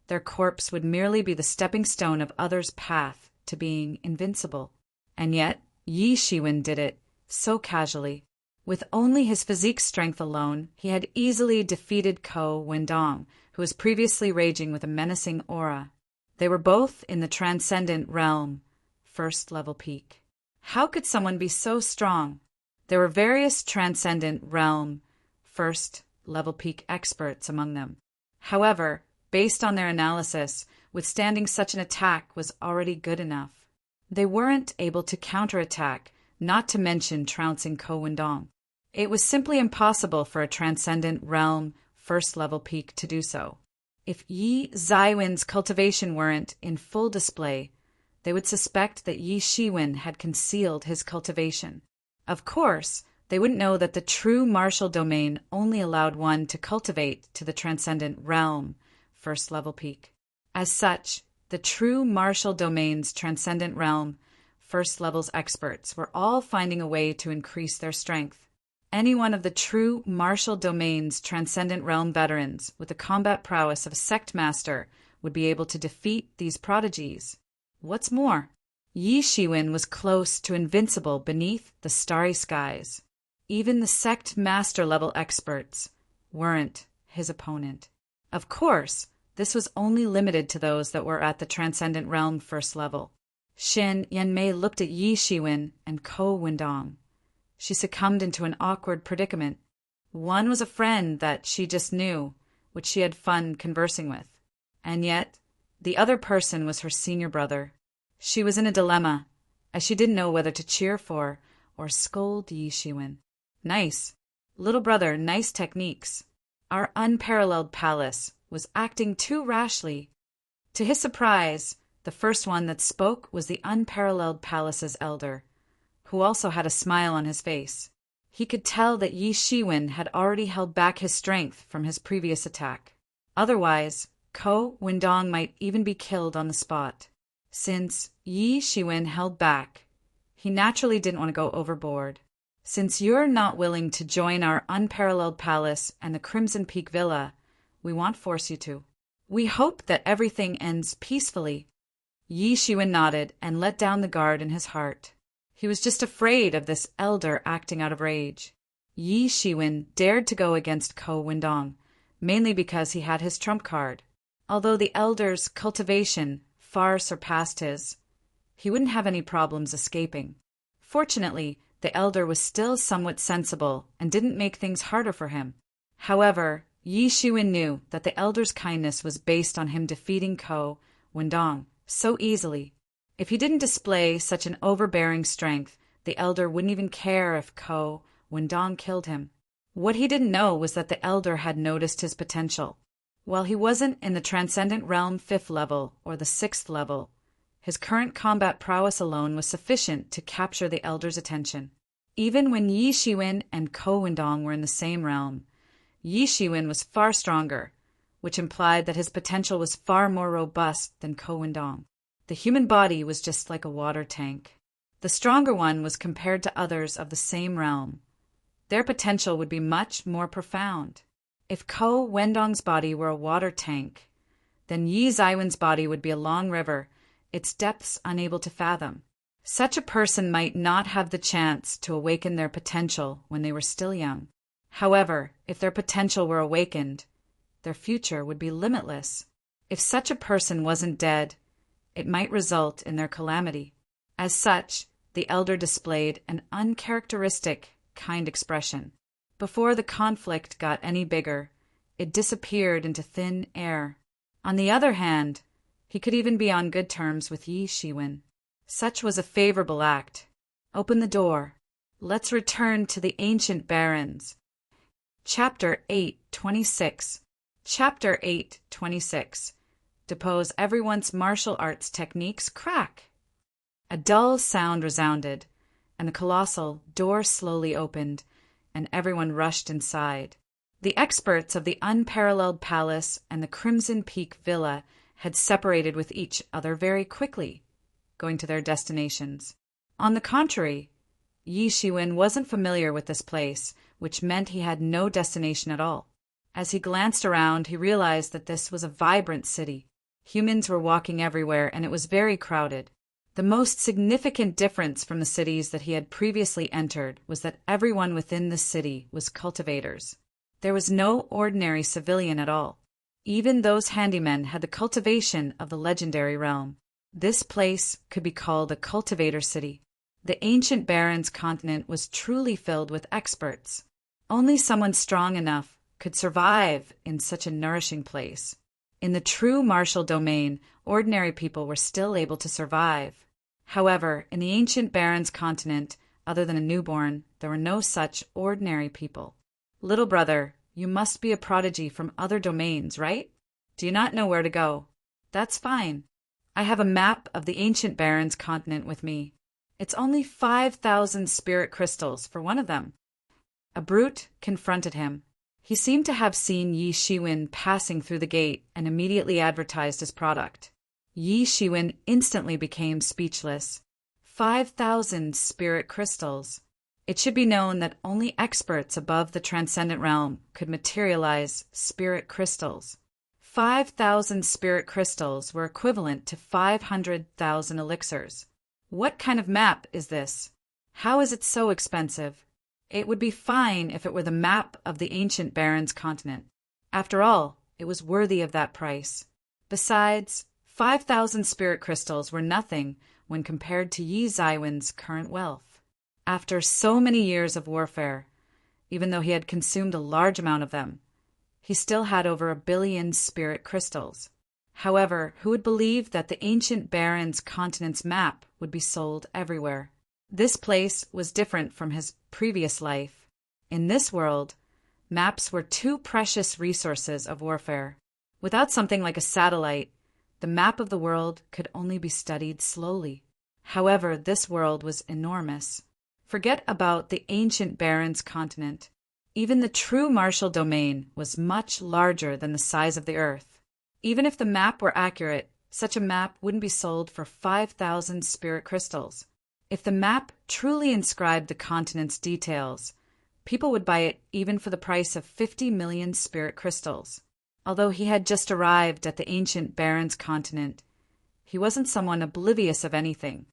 their corpse would merely be the stepping stone of others' path to being invincible. And yet, Yi Shiwen did it so casually. With only his physique strength alone, he had easily defeated Ko Wendong, who was previously raging with a menacing aura. They were both in the transcendent realm, first level peak. How could someone be so strong? There were various transcendent realm, first level peak experts among them. However, based on their analysis, withstanding such an attack was already good enough. They weren't able to counterattack, not to mention trouncing Ko Wendong. It was simply impossible for a transcendent realm, first level peak to do so. If Yi Zaiwen's cultivation weren't in full display, they would suspect that Yi Shiwen had concealed his cultivation. Of course, they wouldn't know that the true martial domain only allowed one to cultivate to the transcendent realm, first level peak. As such, the true martial domain's transcendent realm, first levels experts were all finding a way to increase their strength. Any one of the true martial domain's transcendent realm veterans with the combat prowess of a sect master would be able to defeat these prodigies. What's more, Yi Shiwen was close to invincible beneath the starry skies. Even the sect master level experts weren't his opponent. Of course, this was only limited to those that were at the transcendent realm first level. Shin Yanmei looked at Yi Shiwen and Ko Wendong. She succumbed into an awkward predicament. One was a friend that she just knew, which she had fun conversing with. And yet, the other person was her senior brother. She was in a dilemma, as she didn't know whether to cheer for or scold Yi Shiwen. Nice. Little brother, nice techniques. Our unparalleled palace was acting too rashly. To his surprise, the first one that spoke was the unparalleled palace's elder, who also had a smile on his face. He could tell that Yi Shiwen had already held back his strength from his previous attack. Otherwise, Ko Wendong might even be killed on the spot. Since Yi Shiwen held back, he naturally didn't want to go overboard. Since you're not willing to join our unparalleled palace and the Crimson Peak Villa, we won't force you to. We hope that everything ends peacefully. Yi Shiwen nodded and let down the guard in his heart. He was just afraid of this elder acting out of rage. Yi Shiwen dared to go against Ko Wendong, mainly because he had his trump card. Although the elder's cultivation far surpassed his, he wouldn't have any problems escaping. Fortunately, the elder was still somewhat sensible and didn't make things harder for him. However, Yi Shiwen knew that the elder's kindness was based on him defeating Ko Wendong so easily. If he didn't display such an overbearing strength, the elder wouldn't even care if Ko Wendong killed him. What he didn't know was that the elder had noticed his potential. While he wasn't in the Transcendent Realm 5th level or the 6th level, his current combat prowess alone was sufficient to capture the elder's attention. Even when Yi Shiwen and Ko Wendong were in the same realm, Yi Shiwen was far stronger, which implied that his potential was far more robust than Ko Wendong. The human body was just like a water tank. The stronger one was compared to others of the same realm. Their potential would be much more profound. If Ko Wendong's body were a water tank, then Yi Zaiwen's body would be a long river, its depths unable to fathom. Such a person might not have the chance to awaken their potential when they were still young. However, if their potential were awakened, their future would be limitless. If such a person wasn't dead, it might result in their calamity. As such, the elder displayed an uncharacteristic, kind expression. Before the conflict got any bigger, it disappeared into thin air. On the other hand, he could even be on good terms with Yi Shiwen. Such was a favorable act. Open the door. Let's return to the ancient barons. Chapter 8:26. Chapter 8:26. Depose everyone's martial arts techniques. Crack! A dull sound resounded, and the colossal door slowly opened, and everyone rushed inside. The experts of the Unparalleled Palace and the Crimson Peak Villa had separated with each other very quickly, going to their destinations. On the contrary, Yi Shiwen wasn't familiar with this place, which meant he had no destination at all. As he glanced around, he realized that this was a vibrant city. Humans were walking everywhere, and it was very crowded. The most significant difference from the cities that he had previously entered was that everyone within the city was cultivators. There was no ordinary civilian at all. Even those handymen had the cultivation of the legendary realm. This place could be called a cultivator city. The ancient barons' continent was truly filled with experts. Only someone strong enough could survive in such a nourishing place. In the true martial domain, ordinary people were still able to survive. However, in the ancient barons' continent, other than a newborn, there were no such ordinary people. Little brother, you must be a prodigy from other domains, right? Do you not know where to go? That's fine. I have a map of the ancient barons' continent with me. It's only 5,000 spirit crystals for one of them. A brute confronted him. He seemed to have seen Yi Shiwen passing through the gate and immediately advertised his product. Yi Shiwen instantly became speechless. 5,000 spirit crystals. It should be known that only experts above the transcendent realm could materialize spirit crystals. 5,000 spirit crystals were equivalent to 500,000 elixirs. What kind of map is this? How is it so expensive? It would be fine if it were the map of the ancient barons' continent. After all, it was worthy of that price. Besides, 5,000 spirit crystals were nothing when compared to Yi Zaiwen's current wealth. After so many years of warfare, even though he had consumed a large amount of them, he still had over 1 billion spirit crystals. However, who would believe that the ancient barons' continent's map would be sold everywhere? This place was different from his previous life. In this world, maps were two precious resources of warfare. Without something like a satellite, the map of the world could only be studied slowly. However, this world was enormous. Forget about the ancient barons' continent. Even the true martial domain was much larger than the size of the earth. Even if the map were accurate, such a map wouldn't be sold for 5,000 spirit crystals. If the map truly inscribed the continent's details, people would buy it even for the price of 50 million spirit crystals. Although he had just arrived at the ancient barons' continent, he wasn't someone oblivious of anything.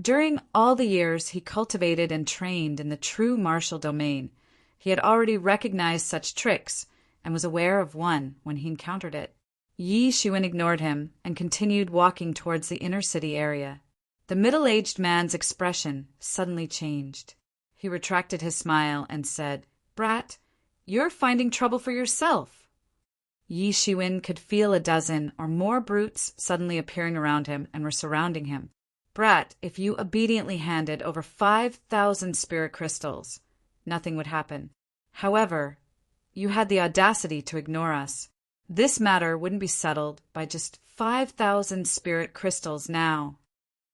During all the years he cultivated and trained in the true martial domain, he had already recognized such tricks and was aware of one when he encountered it. Yi Shiwen ignored him and continued walking towards the inner city area. The middle-aged man's expression suddenly changed. He retracted his smile and said, "Brat, you're finding trouble for yourself." Yi Shiwen could feel a dozen or more brutes suddenly appearing around him and were surrounding him. "Brat, if you obediently handed over 5,000 spirit crystals, nothing would happen. However, you had the audacity to ignore us. This matter wouldn't be settled by just 5,000 spirit crystals now."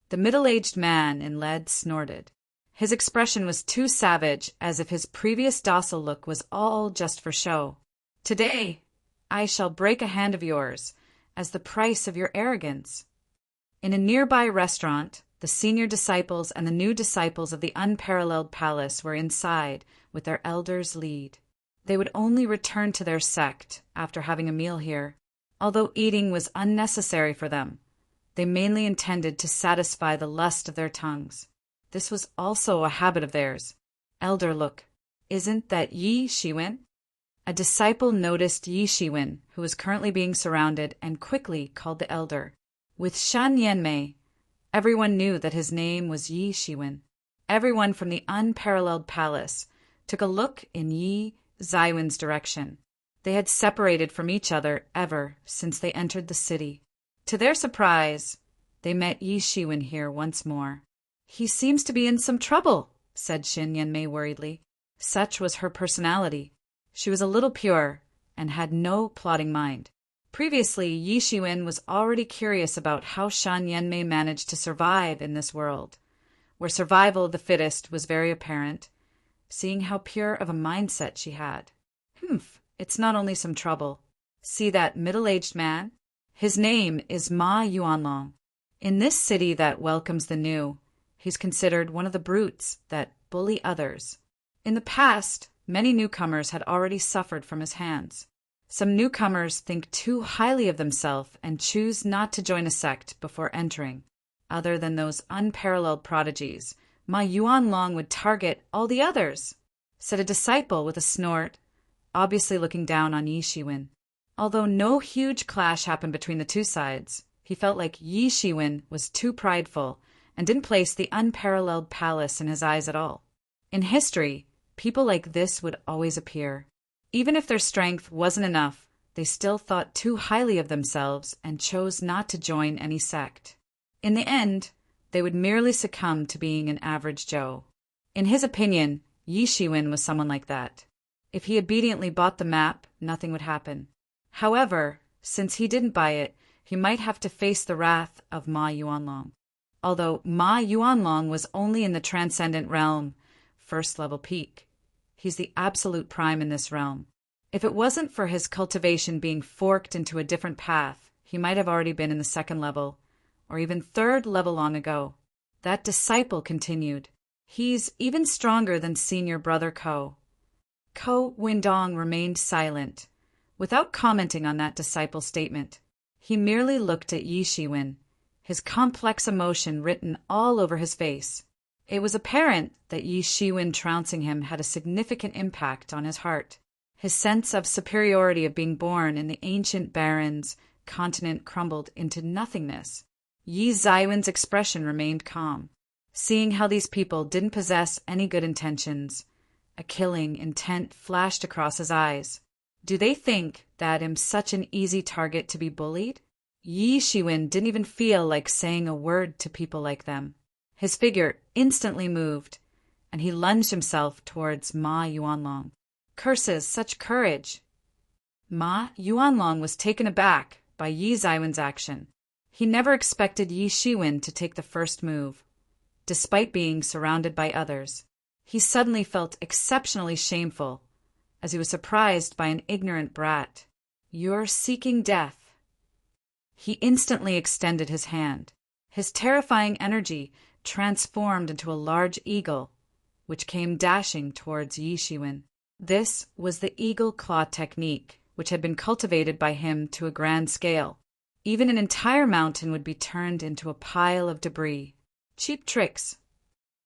The middle-aged man in lead snorted. His expression was too savage, as if his previous docile look was all just for show. "Today, I shall break a hand of yours as the price of your arrogance." In a nearby restaurant, the senior disciples and the new disciples of the Unparalleled Palace were inside with their elder's lead. They would only return to their sect after having a meal here. Although eating was unnecessary for them, they mainly intended to satisfy the lust of their tongues. This was also a habit of theirs. Elder, look, isn't that Yi Shiwen? A disciple noticed Yi Shiwen, who was currently being surrounded, and quickly called the elder. With Shan Yanmei, everyone knew that his name was Yi Shiwen. Everyone from the unparalleled palace took a look in Yi Zaiwen's direction. They had separated from each other ever since they entered the city. To their surprise, they met Yi Shiwen here once more. "He seems to be in some trouble," said Shin Yanmei worriedly. Such was her personality. She was a little pure and had no plotting mind. Previously, Yi Shiwen was already curious about how Shan Yanmei managed to survive in this world, where survival of the fittest was very apparent, seeing how pure of a mindset she had. It's not only some trouble. See that middle-aged man? His name is Ma Yuanlong. In this city that welcomes the new, he's considered one of the brutes that bully others. In the past, many newcomers had already suffered from his hands. Some newcomers think too highly of themselves and choose not to join a sect before entering. Other than those unparalleled prodigies, Ma Yuanlong would target all the others, said a disciple with a snort, obviously looking down on Yi Shiwen. Although no huge clash happened between the two sides, he felt like Yi Shiwen was too prideful and didn't place the unparalleled palace in his eyes at all. In history, people like this would always appear. Even if their strength wasn't enough, they still thought too highly of themselves and chose not to join any sect. In the end, they would merely succumb to being an average Joe. In his opinion, Yi Shiwen was someone like that. If he obediently bought the map, nothing would happen. However, since he didn't buy it, he might have to face the wrath of Ma Yuanlong. Although Ma Yuanlong was only in the transcendent realm, first level peak. He's the absolute prime in this realm. If it wasn't for his cultivation being forked into a different path, he might have already been in the second level, or even third level long ago. That disciple continued. He's even stronger than senior brother Ko. Ko Windong remained silent, without commenting on that disciple's statement. He merely looked at Yi Shiwen, his complex emotion written all over his face. It was apparent that Yi Shiwen trouncing him had a significant impact on his heart. His sense of superiority of being born in the ancient barrens continent crumbled into nothingness. Yi Zaiwen's expression remained calm. Seeing how these people didn't possess any good intentions, a killing intent flashed across his eyes. Do they think that I'm such an easy target to be bullied? Yi Shiwen didn't even feel like saying a word to people like them. His figure instantly moved, and he lunged himself towards Ma Yuanlong. Curses, such courage! Ma Yuanlong was taken aback by Yi Zaiwen's action. He never expected Yi Shiwen to take the first move, despite being surrounded by others. He suddenly felt exceptionally shameful, as he was surprised by an ignorant brat. "You're seeking death." He instantly extended his hand. His terrifying energy transformed into a large eagle, which came dashing towards Yi Shiwen. This was the eagle claw technique, which had been cultivated by him to a grand scale. Even an entire mountain would be turned into a pile of debris. Cheap tricks.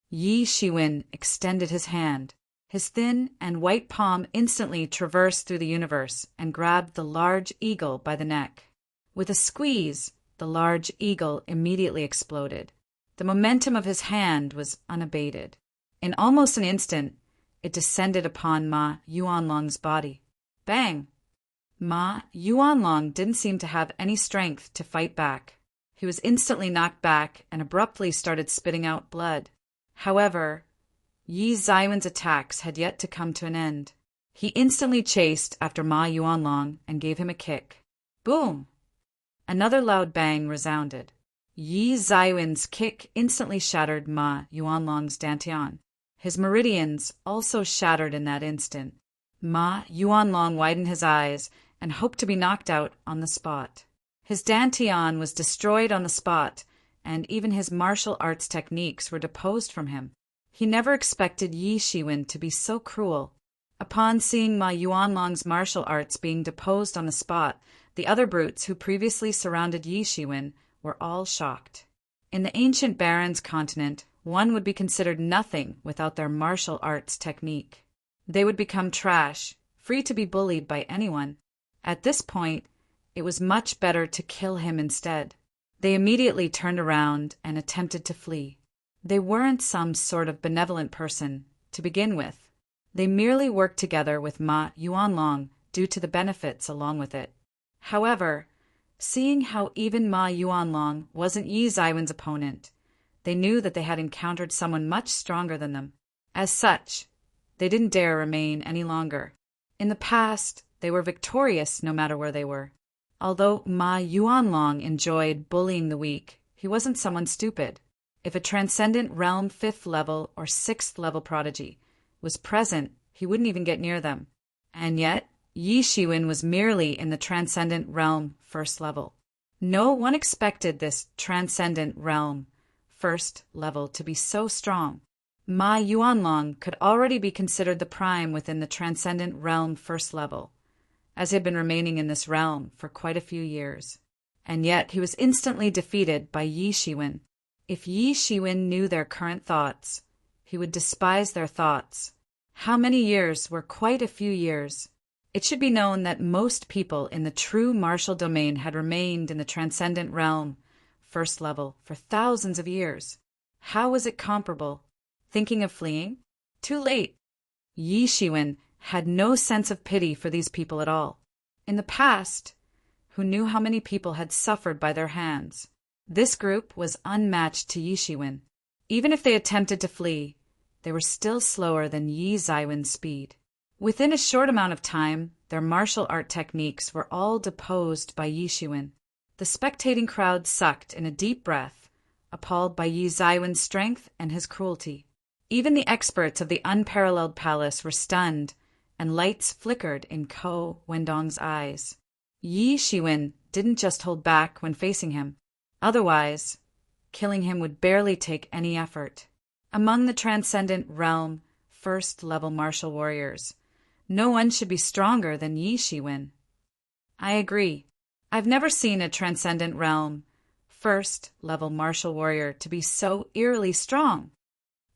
Yi Shiwen extended his hand. His thin and white palm instantly traversed through the universe and grabbed the large eagle by the neck. With a squeeze, the large eagle immediately exploded. The momentum of his hand was unabated. In almost an instant, it descended upon Ma Yuanlong's body. Bang! Ma Yuanlong didn't seem to have any strength to fight back. He was instantly knocked back and abruptly started spitting out blood. However, Yi Zaiwen's attacks had yet to come to an end. He instantly chased after Ma Yuanlong and gave him a kick. Boom! Another loud bang resounded. Yi Zaiwen's kick instantly shattered Ma Yuanlong's dantian. His meridians also shattered in that instant. Ma Yuanlong widened his eyes and hoped to be knocked out on the spot. His dantian was destroyed on the spot, and even his martial arts techniques were deposed from him. He never expected Yi Shiwen to be so cruel. Upon seeing Ma Yuanlong's martial arts being deposed on the spot, the other brutes who previously surrounded Yi Shiwen were all shocked. In the ancient barons continent, one would be considered nothing without their martial arts technique. They would become trash, free to be bullied by anyone. At this point, it was much better to kill him instead. They immediately turned around and attempted to flee. They weren't some sort of benevolent person, to begin with. They merely worked together with Ma Yuanlong due to the benefits along with it. However, seeing how even Ma Yuanlong wasn't Yi Zaiwen's opponent, they knew that they had encountered someone much stronger than them. As such, they didn't dare remain any longer. In the past, they were victorious no matter where they were. Although Ma Yuanlong enjoyed bullying the weak, he wasn't someone stupid. If a Transcendent Realm 5th level or 6th level prodigy was present, he wouldn't even get near them. And yet, Yi Shiwen was merely in the Transcendent Realm 1st level. No one expected this Transcendent Realm 1st level to be so strong. Ma Yuanlong could already be considered the prime within the Transcendent Realm 1st level, as he had been remaining in this realm for quite a few years. And yet he was instantly defeated by Yi Shiwen. If Yi Shiwen knew their current thoughts, he would despise their thoughts. How many years were quite a few years? It should be known that most people in the true martial domain had remained in the Transcendent Realm 1st level for thousands of years. How was it comparable? Thinking of fleeing? Too late. Yi Shiwen had no sense of pity for these people at all. In the past, who knew how many people had suffered by their hands? This group was unmatched to Yi Shiwen. Even if they attempted to flee, they were still slower than Yi Zaiwen's speed. Within a short amount of time, their martial art techniques were all deposed by Yi Shiwen. The spectating crowd sucked in a deep breath, appalled by Yi Zaiwen's strength and his cruelty. Even the experts of the unparalleled palace were stunned, and lights flickered in Ko Wendong's eyes. Yi Shiwen didn't just hold back when facing him. Otherwise, killing him would barely take any effort. Among the Transcendent Realm 1st level martial warriors, no one should be stronger than Yi Shiwen. I agree. I've never seen a Transcendent Realm 1st level martial warrior to be so eerily strong.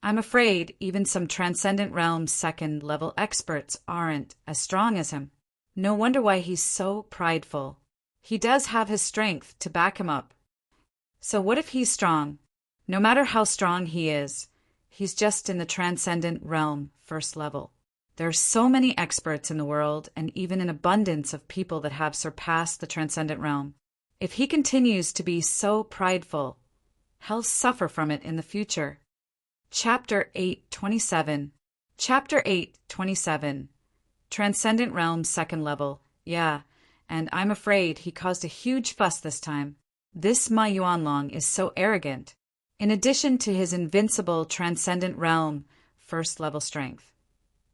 I'm afraid even some Transcendent Realm 2nd level experts aren't as strong as him. No wonder why he's so prideful. He does have his strength to back him up. So what if he's strong? No matter how strong he is, he's just in the Transcendent Realm 1st level. There are so many experts in the world and even an abundance of people that have surpassed the Transcendent Realm. If he continues to be so prideful, he'll suffer from it in the future. Chapter 8:27. Chapter 8:27. Transcendent Realm 2nd level. Yeah, and I'm afraid he caused a huge fuss this time. This Ma Yuanlong is so arrogant. In addition to his invincible Transcendent Realm 1st level strength,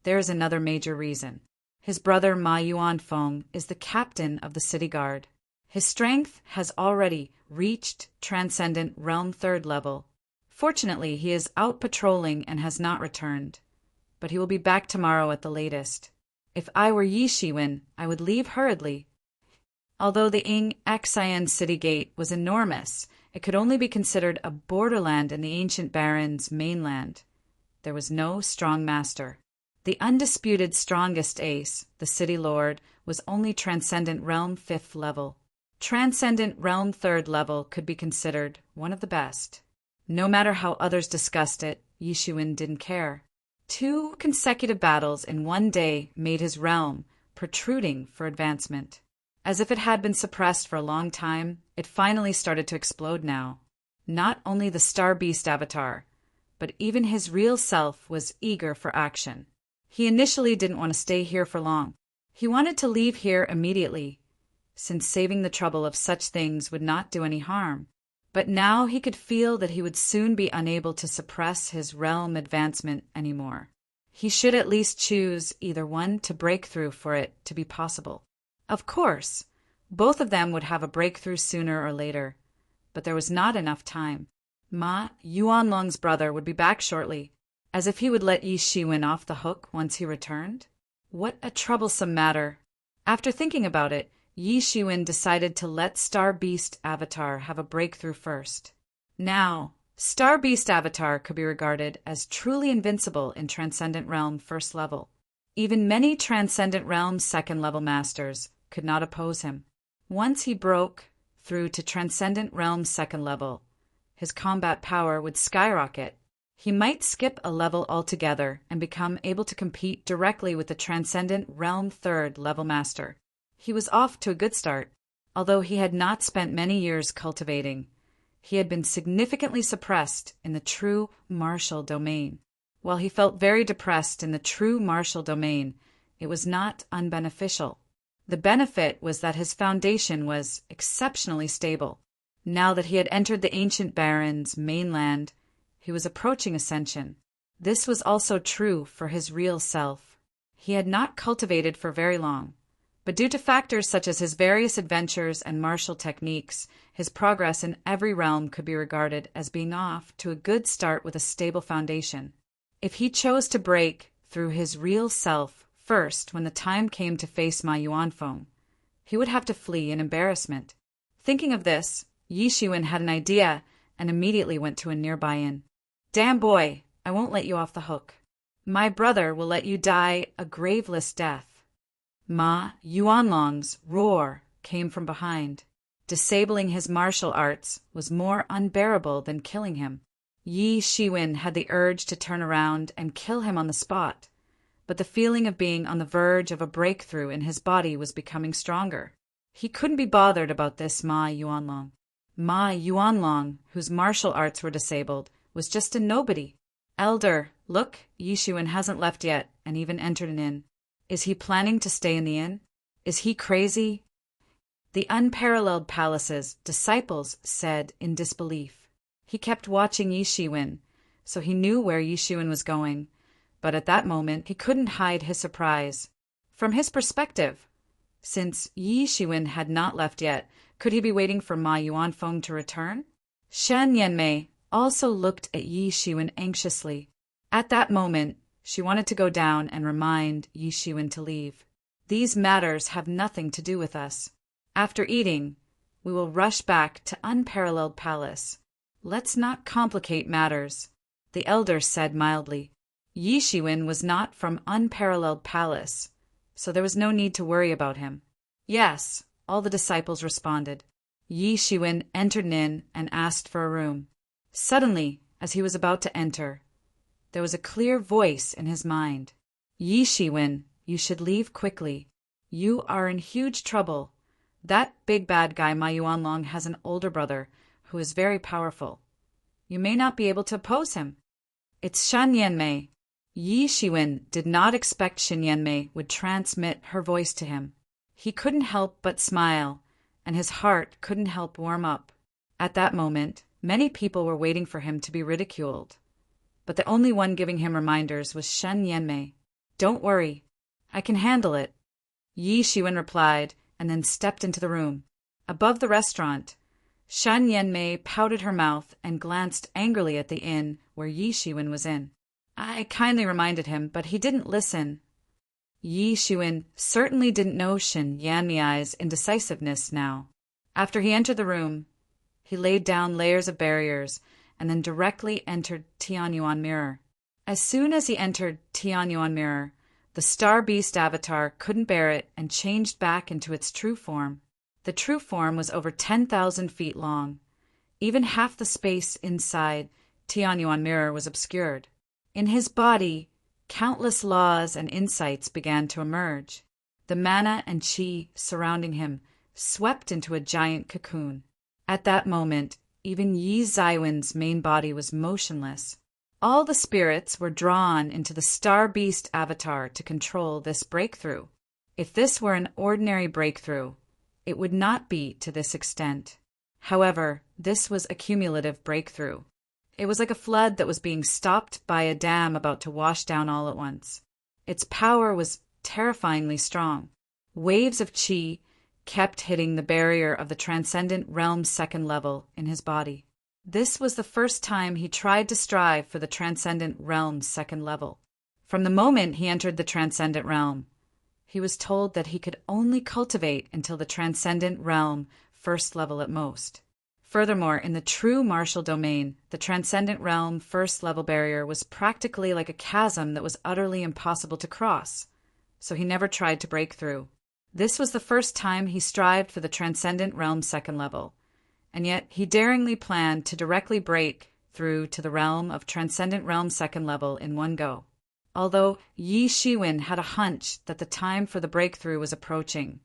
there is another major reason. His brother Ma Yuanfeng is the captain of the city guard. His strength has already reached Transcendent Realm 3rd level. Fortunately, he is out patrolling and has not returned, but he will be back tomorrow at the latest. If I were Yi Shiwen, I would leave hurriedly. Although the Ing Xian city gate was enormous, it could only be considered a borderland in the ancient baron's mainland. There was no strong master. The undisputed strongest ace, the city lord, was only Transcendent Realm 5th level. Transcendent Realm 3rd level could be considered one of the best. No matter how others discussed it, Yi Shiwen didn't care. 2 consecutive battles in one day made his realm protruding for advancement. As if it had been suppressed for a long time, it finally started to explode now. Not only the Star Beast avatar, but even his real self was eager for action. He initially didn't want to stay here for long. He wanted to leave here immediately, since saving the trouble of such things would not do any harm. But now he could feel that he would soon be unable to suppress his realm advancement anymore. He should at least choose either one to break through for it to be possible. Of course, both of them would have a breakthrough sooner or later, but there was not enough time. Ma Yuanlong's brother would be back shortly, as if he would let Yi Shiwen off the hook once he returned. What a troublesome matter. After thinking about it, Yi Shiwen decided to let Star Beast Avatar have a breakthrough first. Now, Star Beast Avatar could be regarded as truly invincible in Transcendent Realm First Level. Even many Transcendent Realm Second Level Masters could not oppose him. Once he broke through to Transcendent Realm Second Level, his combat power would skyrocket. He might skip a level altogether and become able to compete directly with the Transcendent Realm Third Level Master. He was off to a good start. Although he had not spent many years cultivating, he had been significantly suppressed in the true martial domain. While he felt very depressed in the true martial domain, it was not unbeneficial. The benefit was that his foundation was exceptionally stable. Now that he had entered the ancient Baron's mainland, he was approaching ascension. This was also true for his real self. He had not cultivated for very long, but due to factors such as his various adventures and martial techniques, his progress in every realm could be regarded as being off to a good start with a stable foundation. If he chose to break through his real self first when the time came to face Ma Yuanfeng, he would have to flee in embarrassment. Thinking of this, Yi Shiwen had an idea and immediately went to a nearby inn. "Damn boy, I won't let you off the hook. My brother will let you die a graveless death." Ma Yuanlong's roar came from behind. Disabling his martial arts was more unbearable than killing him. Yi Shiwen had the urge to turn around and kill him on the spot, but the feeling of being on the verge of a breakthrough in his body was becoming stronger. He couldn't be bothered about this Ma Yuanlong. Ma Yuanlong, whose martial arts were disabled, was just a nobody. "Elder, look, Yi Shiwen hasn't left yet and even entered an inn. Is he planning to stay in the inn? Is he crazy?" The Unparalleled Palace's disciples said in disbelief. He kept watching Yi Shiwen, so he knew where Yi Shiwen was going, but at that moment he couldn't hide his surprise. From his perspective, since Yi Shiwen had not left yet, could he be waiting for Ma Yuanfeng to return? Shen Yanmei also looked at Yi Shiwen anxiously. At that moment, she wanted to go down and remind Yi Shiwen to leave. "These matters have nothing to do with us. After eating, we will rush back to Unparalleled Palace. Let's not complicate matters," the elder said mildly. Yi Shiwen was not from Unparalleled Palace, so there was no need to worry about him. "Yes," all the disciples responded. Yi Shiwen entered an inn and asked for a room. Suddenly, as he was about to enter, there was a clear voice in his mind. "Yi Shiwen, you should leave quickly. You are in huge trouble. That big bad guy Ma Yuanlong has an older brother who is very powerful. You may not be able to oppose him." "It's Shen Yanmei." Yi Shiwen did not expect Shen Yanmei would transmit her voice to him. He couldn't help but smile, and his heart couldn't help warm up. At that moment, many people were waiting for him to be ridiculed, but the only one giving him reminders was Shen Yanmei. "Don't worry, I can handle it," Yi Shiwen replied, and then stepped into the room. Above the restaurant, Shen Yanmei pouted her mouth and glanced angrily at the inn where Yi Shiwen was in. I kindly reminded him, but he didn't listen. Yi Shiwen certainly didn't know Shen Yanmei's indecisiveness now. After he entered the room, he laid down layers of barriers and then directly entered Tianyuan Mirror. As soon as he entered Tianyuan Mirror, the Star Beast Avatar couldn't bear it and changed back into its true form. The true form was over 10,000 feet long. Even half the space inside Tianyuan Mirror was obscured. In his body, countless laws and insights began to emerge. The mana and chi surrounding him swept into a giant cocoon. At that moment, even Yi Zaiwen's main body was motionless. All the spirits were drawn into the Star Beast Avatar to control this breakthrough. If this were an ordinary breakthrough, it would not be to this extent. However, this was a cumulative breakthrough. It was like a flood that was being stopped by a dam about to wash down all at once. Its power was terrifyingly strong. Waves of chi kept hitting the barrier of the Transcendent Realm's second level in his body. This was the first time he tried to strive for the Transcendent Realm's second level. From the moment he entered the Transcendent Realm, He was told that he could only cultivate until the transcendent realm, first level at most. Furthermore, in the true martial domain, the transcendent realm first level barrier was practically like a chasm that was utterly impossible to cross, so he never tried to break through. This was the first time he strived for the transcendent realm second level, and yet he daringly planned to directly break through to the realm of transcendent realm second level in one go. Although Yi Shiwen had a hunch that the time for the breakthrough was approaching,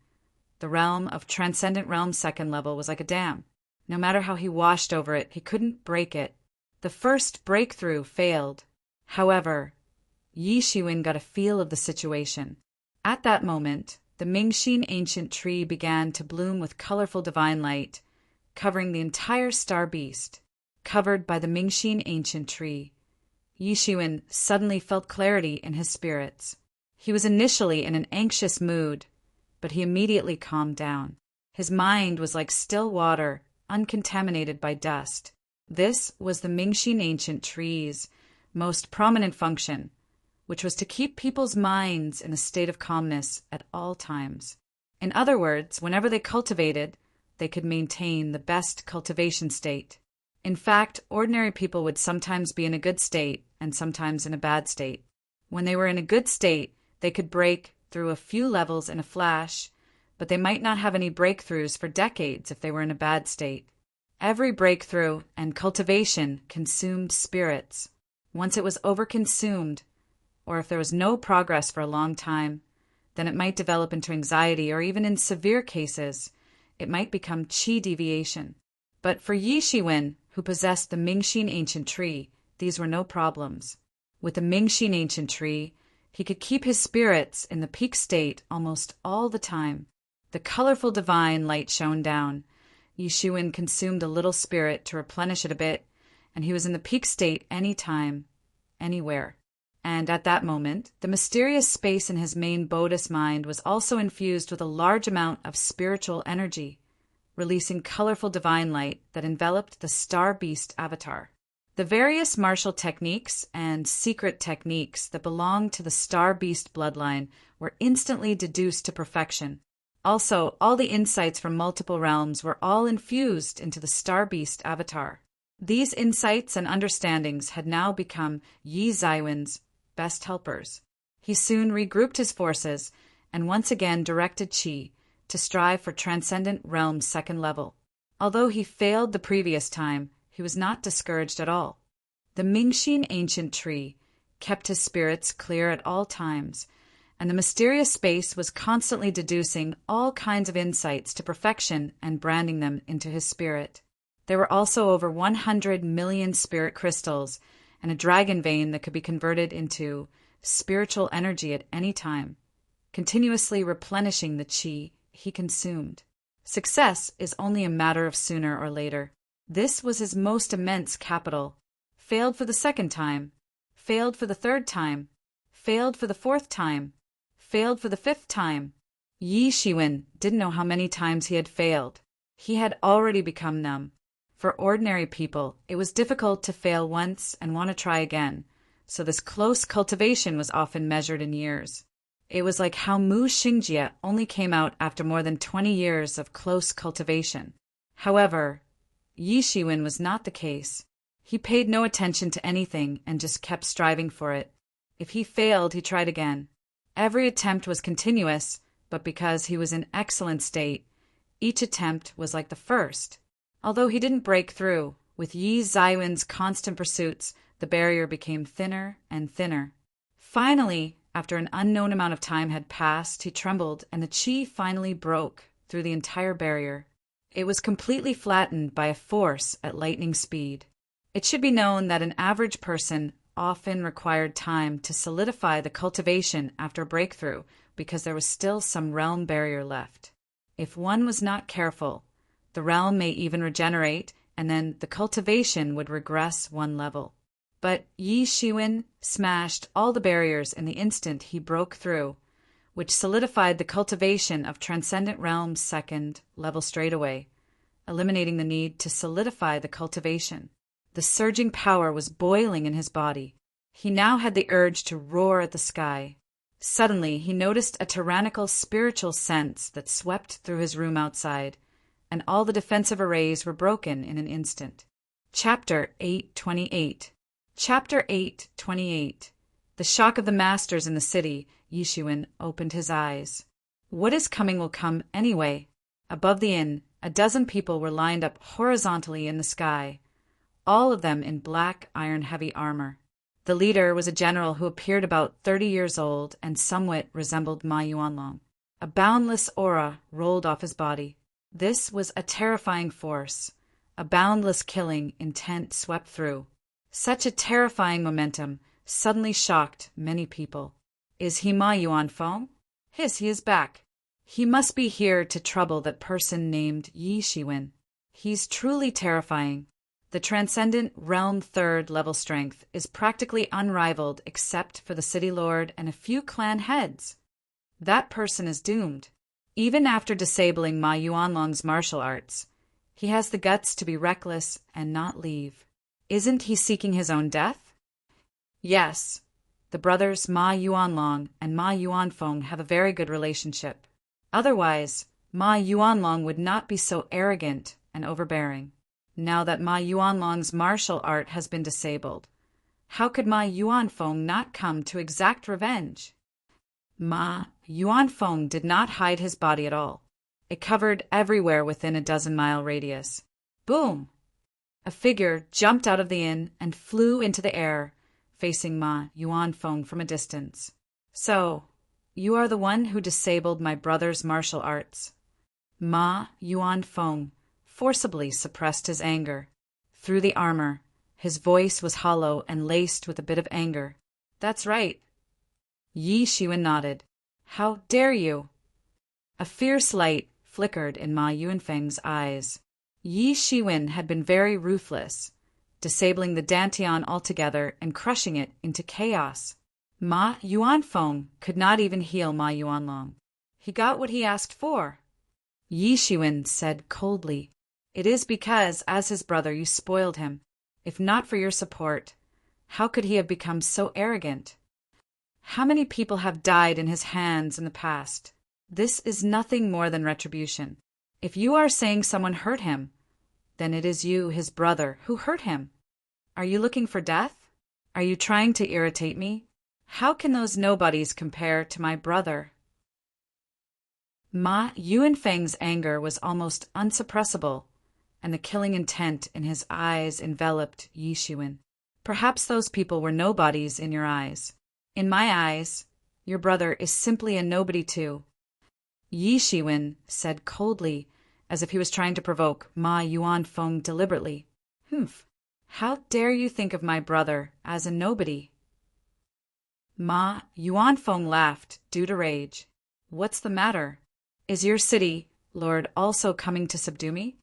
the realm of transcendent realm second level was like a dam. No matter how he washed over it, he couldn't break it. The first breakthrough failed. However, Yi Shiwen got a feel of the situation. At that moment, the Mingxin ancient tree began to bloom with colorful divine light, covering the entire star beast. Covered by the Mingxin ancient tree, Yi Shiwen suddenly felt clarity in his spirits. He was initially in an anxious mood, but he immediately calmed down. His mind was like still water, uncontaminated by dust. This was the Mingxin ancient tree's most prominent function, which was to keep people's minds in a state of calmness at all times. In other words, whenever they cultivated, they could maintain the best cultivation state. In fact, ordinary people would sometimes be in a good state and sometimes in a bad state. When they were in a good state, they could break through a few levels in a flash, but they might not have any breakthroughs for decades if they were in a bad state. Every breakthrough and cultivation consumed spirits. Once it was overconsumed, or if there was no progress for a long time, then it might develop into anxiety, or even in severe cases, it might become qi deviation. But for Yi Shiwen, who possessed the Mingxin ancient tree, these were no problems. With the Mingxin ancient tree, he could keep his spirits in the peak state almost all the time. The colorful divine light shone down. Yi Shiwen consumed a little spirit to replenish it a bit, and he was in the peak state any time, anywhere. And at that moment, the mysterious space in his main Bodhis mind was also infused with a large amount of spiritual energy, releasing colorful divine light that enveloped the Star Beast avatar. The various martial techniques and secret techniques that belonged to the Star Beast bloodline were instantly deduced to perfection. Also, all the insights from multiple realms were all infused into the Star Beast avatar. These insights and understandings had now become Yi Zaiwen's best helpers. He soon regrouped his forces and once again directed Qi to strive for Transcendent Realm's second level. Although he failed the previous time, he was not discouraged at all. The Mingxin ancient tree kept his spirits clear at all times, and the mysterious space was constantly deducing all kinds of insights to perfection and branding them into his spirit. There were also over 100 million spirit crystals and a dragon vein that could be converted into spiritual energy at any time, continuously replenishing the qi he consumed. Success is only a matter of sooner or later. This was his most immense capital. Failed for the second time, failed for the third time, failed for the fourth time, failed for the fifth time. Yi Shiwen didn't know how many times he had failed. He had already become numb. For ordinary people, it was difficult to fail once and want to try again, so this close cultivation was often measured in years. It was like how Mu Xingjie only came out after more than 20 years of close cultivation. However, Yi Shiwen was not the case. He paid no attention to anything and just kept striving for it. If he failed, he tried again. Every attempt was continuous, but because he was in excellent state, each attempt was like the first. Although he didn't break through, with Yi Zaiwen's constant pursuits, the barrier became thinner and thinner. Finally, after an unknown amount of time had passed, he trembled, and the qi finally broke through the entire barrier. It was completely flattened by a force at lightning speed. It should be known that an average person often required time to solidify the cultivation after a breakthrough because there was still some realm barrier left. If one was not careful, the realm may even regenerate, and then the cultivation would regress one level. But Yi Shiwen smashed all the barriers in the instant he broke through, which solidified the cultivation of Transcendent Realm's second level straightaway, eliminating the need to solidify the cultivation. The surging power was boiling in his body. He now had the urge to roar at the sky. Suddenly, he noticed a tyrannical spiritual sense that swept through his room outside, and all the defensive arrays were broken in an instant. Chapter 8:28. Chapter 8:28. The shock of the masters in the city. Yishuin opened his eyes. What is coming will come anyway. Above the inn, a dozen people were lined up horizontally in the sky, all of them in black iron-heavy armor. The leader was a general who appeared about 30 years old and somewhat resembled Ma Yuanlong. A boundless aura rolled off his body. This was a terrifying force. A boundless killing intent swept through. Such a terrifying momentum suddenly shocked many people. Is he Ma Yuanfeng? He is back. He must be here to trouble that person named Yi Shiwen. He's truly terrifying. The transcendent realm third level strength is practically unrivaled except for the city lord and a few clan heads. That person is doomed. Even after disabling Ma Yuanlong's martial arts, he has the guts to be reckless and not leave. Isn't he seeking his own death? Yes. The brothers Ma Yuanlong and Ma Yuanfeng have a very good relationship. Otherwise, Ma Yuanlong would not be so arrogant and overbearing. Now that Ma Yuanlong's martial art has been disabled, how could Ma Yuanfeng not come to exact revenge? Ma Yuanfeng did not hide his body at all. It covered everywhere within a dozen-mile radius. Boom! A figure jumped out of the inn and flew into the air, facing Ma Yuanfeng from a distance. So, you are the one who disabled my brother's martial arts. Ma Yuanfeng forcibly suppressed his anger. Through the armor, his voice was hollow and laced with a bit of anger. That's right. Yi Shiwen nodded. How dare you? A fierce light flickered in Ma Yuanfeng's eyes. Yi Shiwen had been very ruthless, disabling the Dantian altogether and crushing it into chaos. Ma Yuanfeng could not even heal Ma Yuanlong. He got what he asked for. Yi Shiwen said coldly, It is because, as his brother, you spoiled him. If not for your support, how could he have become so arrogant? How many people have died in his hands in the past? This is nothing more than retribution. If you are saying someone hurt him, then it is you, his brother, who hurt him. Are you looking for death? Are you trying to irritate me? How can those nobodies compare to my brother? Ma Yuanfeng's anger was almost unsuppressible, and the killing intent in his eyes enveloped Yi Shiwen. Perhaps those people were nobodies in your eyes. In my eyes, your brother is simply a nobody too. Yi Shiwen said coldly, as if he was trying to provoke Ma Yuanfeng deliberately. How dare you think of my brother as a nobody? Ma Yuanfeng laughed due to rage. What's the matter? Is your city lord also coming to subdue me?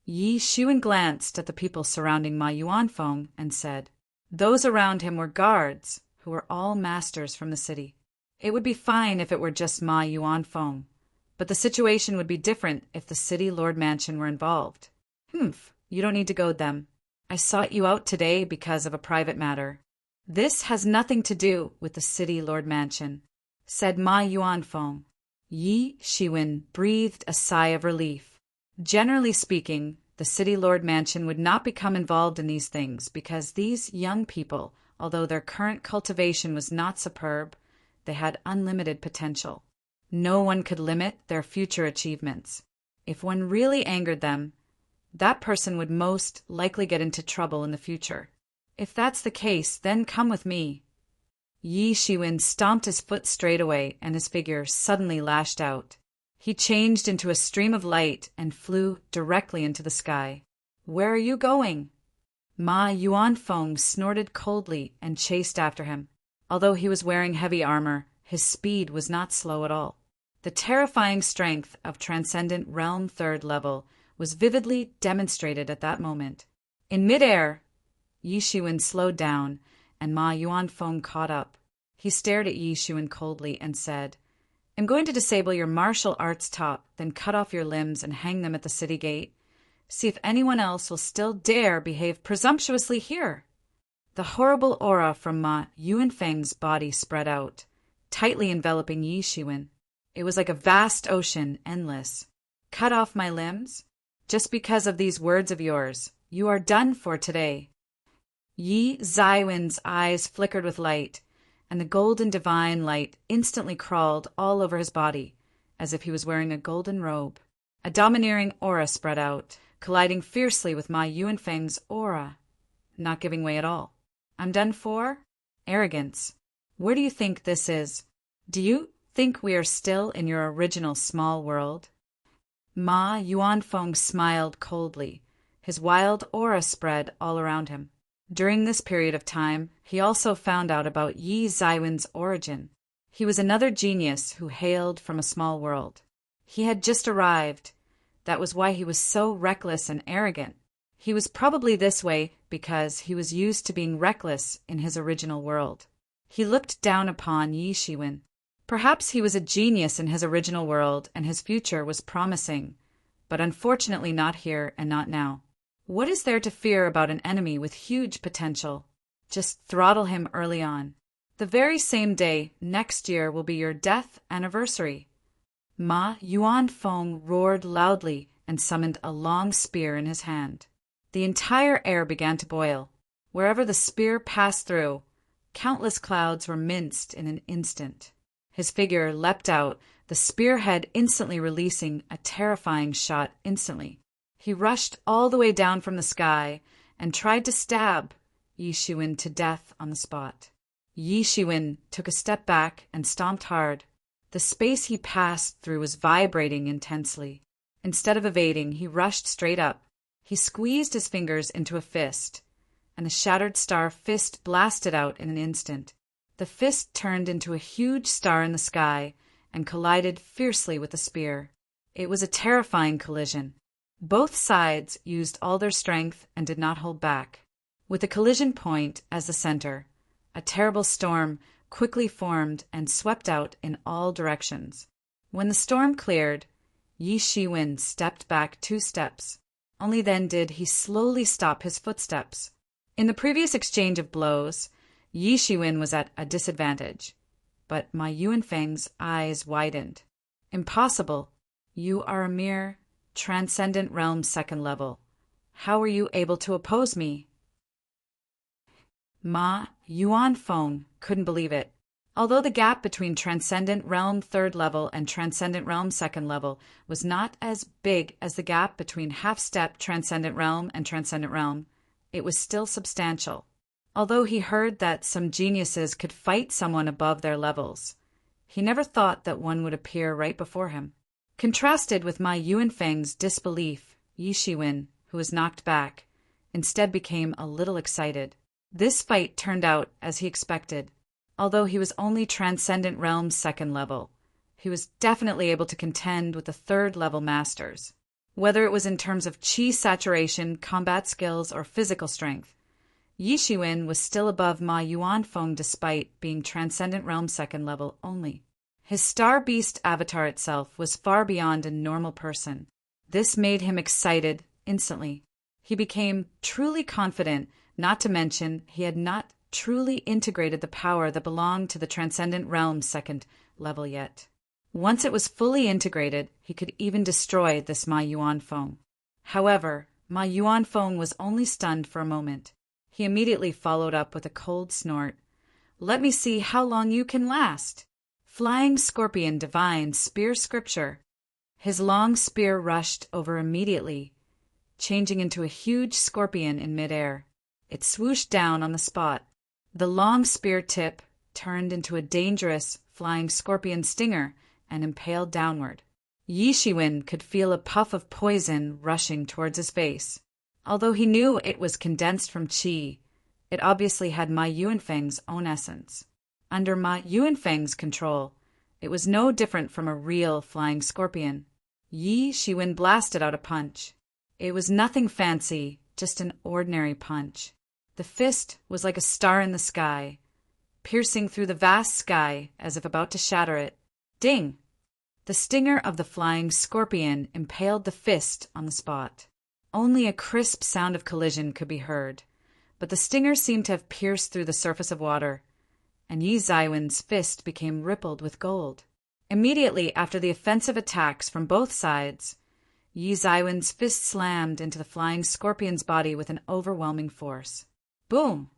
Yi Shiwen glanced at the people surrounding Ma Yuanfeng and said, Those around him were guards who were all masters from the city. It would be fine if it were just Ma Yuanfeng, but the situation would be different if the city lord mansion were involved. You don't need to goad them. I sought you out today because of a private matter. This has nothing to do with the city lord mansion, said Ma Yuanfeng. Yi Shiwen breathed a sigh of relief. Generally speaking, the city lord mansion would not become involved in these things because these young people, although their current cultivation was not superb, they had unlimited potential. No one could limit their future achievements. If one really angered them, that person would most likely get into trouble in the future. If that's the case, then come with me. Yi Shiwen stomped his foot straight away, and his figure suddenly lashed out. He changed into a stream of light and flew directly into the sky. Where are you going? Ma Yuanfeng snorted coldly and chased after him. Although he was wearing heavy armor, his speed was not slow at all. The terrifying strength of Transcendent Realm 3rd level was vividly demonstrated at that moment. In midair, Yi Shiwen slowed down, and Ma Yuanfeng caught up. He stared at Yi Shiwen coldly and said, I'm going to disable your martial arts top, then cut off your limbs and hang them at the city gate. See if anyone else will still dare behave presumptuously here. The horrible aura from Ma Yuanfeng's body spread out, tightly enveloping Yi Shiwen. It was like a vast ocean, endless. Cut off my limbs? Just because of these words of yours. You are done for today. Yi Zaiwen's eyes flickered with light, and the golden divine light instantly crawled all over his body, as if he was wearing a golden robe. A domineering aura spread out, colliding fiercely with Ma Yuanfeng's aura, not giving way at all. I'm done for? Arrogance. Where do you think this is? Do you think we are still in your original small world? Ma Yuanfeng smiled coldly. His wild aura spread all around him. During this period of time, he also found out about Yi Zaiwen's origin. He was another genius who hailed from a small world. He had just arrived. That was why he was so reckless and arrogant. He was probably this way because he was used to being reckless in his original world. He looked down upon Yi Shiwen. Perhaps he was a genius in his original world and his future was promising, but unfortunately not here and not now. What is there to fear about an enemy with huge potential? Just throttle him early on. The very same day next year will be your death anniversary. Ma Yuanfeng roared loudly and summoned a long spear in his hand. The entire air began to boil. Wherever the spear passed through, countless clouds were minced in an instant. His figure leapt out, the spearhead instantly releasing a terrifying shot instantly. He rushed all the way down from the sky and tried to stab Yi Shiwen to death on the spot. Yi Shiwen took a step back and stomped hard. The space he passed through was vibrating intensely. Instead of evading, he rushed straight up. He squeezed his fingers into a fist, and the shattered star fist blasted out in an instant. The fist turned into a huge star in the sky and collided fiercely with the spear. It was a terrifying collision. Both sides used all their strength and did not hold back. With the collision point as the center, a terrible storm quickly formed and swept out in all directions. When the storm cleared, Yi Shiwen stepped back 2 steps. Only then did he slowly stop his footsteps. In the previous exchange of blows, Yi Shiwen was at a disadvantage, but Ma Yuanfeng's eyes widened. Impossible. You are a mere transcendent realm 2nd level. How were you able to oppose me? Ma Yuanfeng couldn't believe it. Although the gap between Transcendent Realm 3rd level and Transcendent Realm 2nd level was not as big as the gap between half-step Transcendent Realm and Transcendent Realm, it was still substantial. Although he heard that some geniuses could fight someone above their levels, he never thought that one would appear right before him. Contrasted with Ma Yuanfeng's disbelief, Yi Shiwen, who was knocked back, instead became a little excited. This fight turned out as he expected. Although he was only Transcendent Realm's 2nd level, he was definitely able to contend with the 3rd level masters. Whether it was in terms of chi saturation, combat skills, or physical strength, Yi Shiwen was still above Ma Yuanfeng despite being Transcendent Realm 2nd level only. His Star Beast avatar itself was far beyond a normal person. This made him excited instantly. He became truly confident, not to mention he had not truly integrated the power that belonged to the Transcendent Realm 2nd level yet. Once it was fully integrated, he could even destroy this Ma Yuanfeng. However, Ma Yuanfeng was only stunned for a moment. He immediately followed up with a cold snort. Let me see how long you can last. Flying Scorpion Divine Spear Scripture. His long spear rushed over immediately, changing into a huge scorpion in midair. It swooshed down on the spot. The long spear tip turned into a dangerous flying scorpion stinger and impaled downward. Yi Shiwen could feel a puff of poison rushing towards his face. Although he knew it was condensed from qi, it obviously had Ma Yuanfeng's own essence. Under Ma Yuanfeng's control, it was no different from a real flying scorpion. Yi Shiwen blasted out a punch. It was nothing fancy, just an ordinary punch. The fist was like a star in the sky, piercing through the vast sky as if about to shatter it. Ding! The stinger of the flying scorpion impaled the fist on the spot. Only a crisp sound of collision could be heard, but the stinger seemed to have pierced through the surface of water, and Yi Zaiwen's fist became rippled with gold. Immediately after the offensive attacks from both sides, Yi Zaiwen's fist slammed into the flying scorpion's body with an overwhelming force. Boom!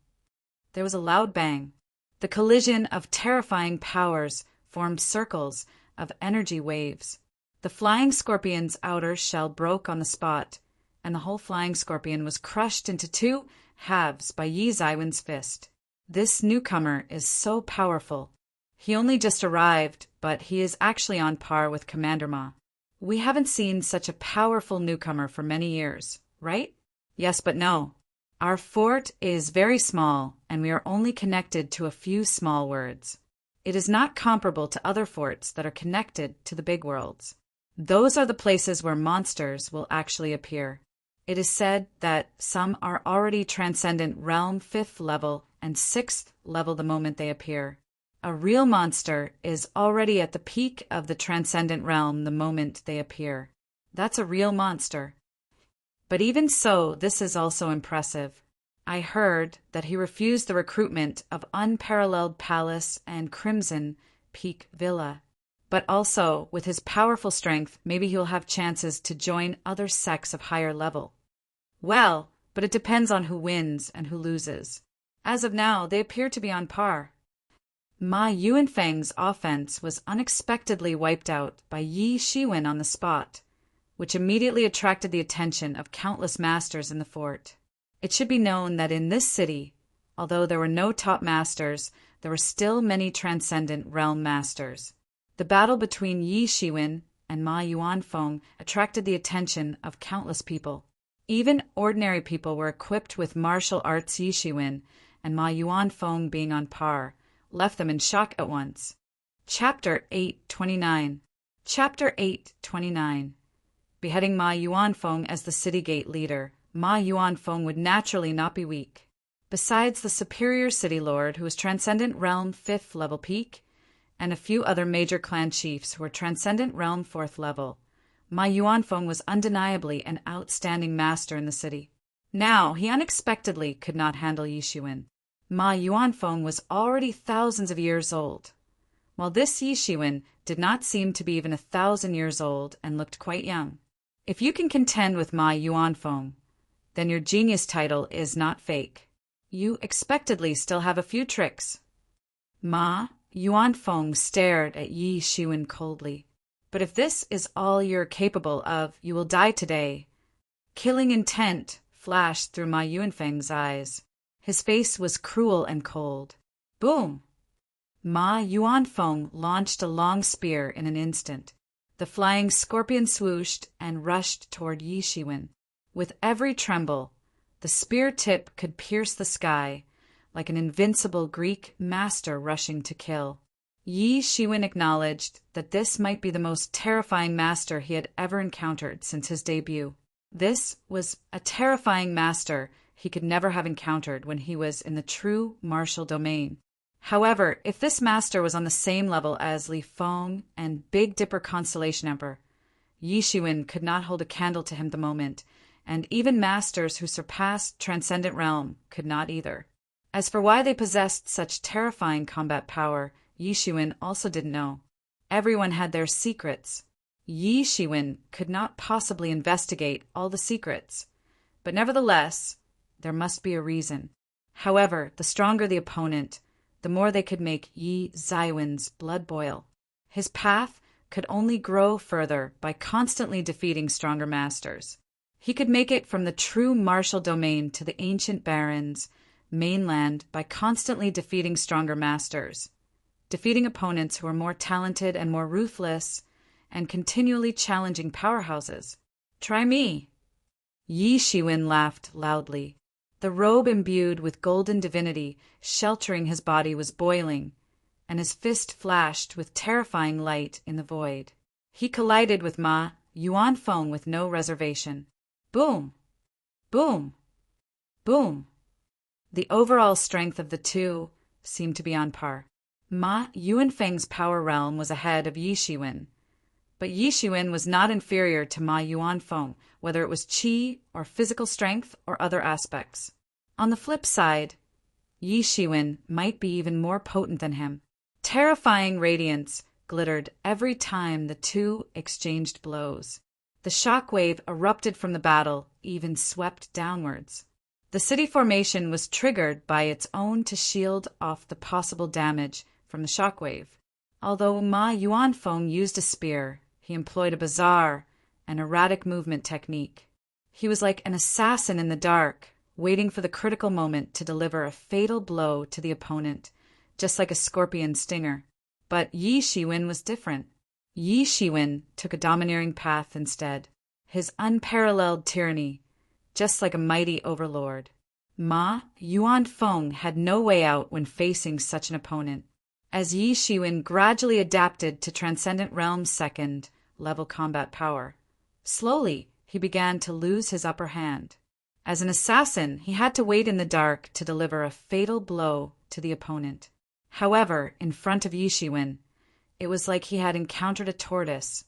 There was a loud bang. The collision of terrifying powers formed circles of energy waves. The flying scorpion's outer shell broke on the spot, and the whole flying scorpion was crushed into two halves by Yi Zaiwen's fist. This newcomer is so powerful. He only just arrived, but he is actually on par with Commander Ma. We haven't seen such a powerful newcomer for many years, right? Yes, but no. Our fort is very small, and we are only connected to a few small words. It is not comparable to other forts that are connected to the big worlds. Those are the places where monsters will actually appear. It is said that some are already transcendent realm 5th level and 6th level the moment they appear. A real monster is already at the peak of the transcendent realm the moment they appear. That's a real monster. But even so, this is also impressive. I heard that he refused the recruitment of Unparalleled Palace and Crimson Peak Villa. But also, with his powerful strength, maybe he'll have chances to join other sects of higher level. Well, but it depends on who wins and who loses. As of now, they appear to be on par. Ma Yuanfeng's offense was unexpectedly wiped out by Yi Shiwen on the spot, which immediately attracted the attention of countless masters in the fort. It should be known that in this city, although there were no top masters, there were still many transcendent realm masters. The battle between Yi Shiwen and Ma Yuanfeng attracted the attention of countless people. Even ordinary people were equipped with martial arts. Yi Shiwen and Ma Yuanfeng being on par left them in shock at once. Chapter 829. Chapter 829. Beheading Ma Yuanfeng as the city gate leader, Ma Yuanfeng would naturally not be weak. Besides the superior city lord who was transcendent realm 5th level peak, and a few other major clan chiefs who were transcendent realm 4th level, Ma Yuanfeng was undeniably an outstanding master in the city. Now, he unexpectedly could not handle Yi Shiwen. Ma Yuanfeng was already thousands of years old, while this Yi Shiwen did not seem to be even 1,000 years old and looked quite young. If you can contend with Ma Yuanfeng, then your genius title is not fake. You expectedly still have a few tricks. Ma Yuanfeng stared at Yi Shiwen coldly. But if this is all you're capable of, you will die today. Killing intent flashed through Ma Yuanfeng's eyes. His face was cruel and cold. Boom! Ma Yuanfeng launched a long spear in an instant. The flying scorpion swooshed and rushed toward Yi Shiwen. With every tremble, the spear tip could pierce the sky, like an invincible Greek master rushing to kill. Yi Shiwen acknowledged that this might be the most terrifying master he had ever encountered since his debut. This was a terrifying master he could never have encountered when he was in the true martial domain. However, if this master was on the same level as Li Feng and Big Dipper Constellation Emperor, Yi Shiwen could not hold a candle to him the moment, and even masters who surpassed Transcendent Realm could not either. As for why they possessed such terrifying combat power, Yi Shiwen also didn't know. Everyone had their secrets. Yi Shiwen could not possibly investigate all the secrets, but nevertheless, there must be a reason. However, the stronger the opponent, the more they could make Yi Zaiwen's blood boil. His path could only grow further by constantly defeating stronger masters. He could make it from the true martial domain to the ancient barons' mainland by constantly defeating stronger masters, defeating opponents who are more talented and more ruthless, and continually challenging powerhouses. Try me. Yi Shiwen laughed loudly. The robe imbued with golden divinity sheltering his body was boiling, and his fist flashed with terrifying light in the void. He collided with Ma Yuanfeng with no reservation. Boom! Boom! Boom! The overall strength of the two seemed to be on par. Ma Yuanfeng's power realm was ahead of Yi Shiwen, but Yi Shiwen was not inferior to Ma Yuanfeng, whether it was qi or physical strength or other aspects. On the flip side, Yi Shiwen might be even more potent than him. Terrifying radiance glittered every time the two exchanged blows. The shockwave erupted from the battle, even swept downwards. The city formation was triggered by its own to shield off the possible damage from the shockwave. Although Ma Yuanfeng used a spear, he employed a bizarre and erratic movement technique. He was like an assassin in the dark, waiting for the critical moment to deliver a fatal blow to the opponent, just like a scorpion stinger. But Yi Shiwen was different. Yi Shiwen took a domineering path instead, his unparalleled tyranny, just like a mighty overlord. Ma Yuanfeng had no way out when facing such an opponent. As Yi Shiwen gradually adapted to Transcendent Realm's second-level combat power, slowly he began to lose his upper hand. As an assassin, he had to wait in the dark to deliver a fatal blow to the opponent. However, in front of Yi Shiwen, it was like he had encountered a tortoise,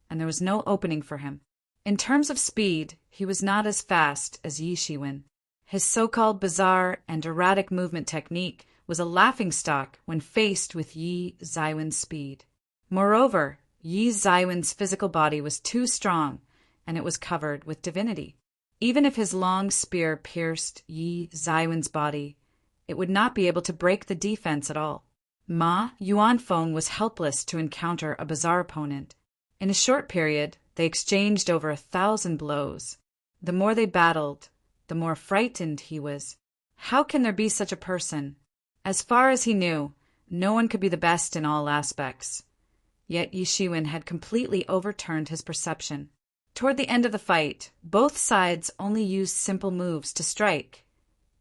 and there was no opening for him. In terms of speed, he was not as fast as Yi Shiwen. His so-called bizarre and erratic movement technique was a laughingstock when faced with Yi Zaiwen's speed. Moreover, Yi Zaiwen's physical body was too strong, and it was covered with divinity. Even if his long spear pierced Yi Zaiwen's body, it would not be able to break the defense at all. Ma Yuanfeng was helpless to encounter a bizarre opponent. In a short period, they exchanged over 1,000 blows. The more they battled, the more frightened he was. How can there be such a person? As far as he knew, no one could be the best in all aspects. Yet Yi Shiwen had completely overturned his perception. Toward the end of the fight, both sides only used simple moves to strike.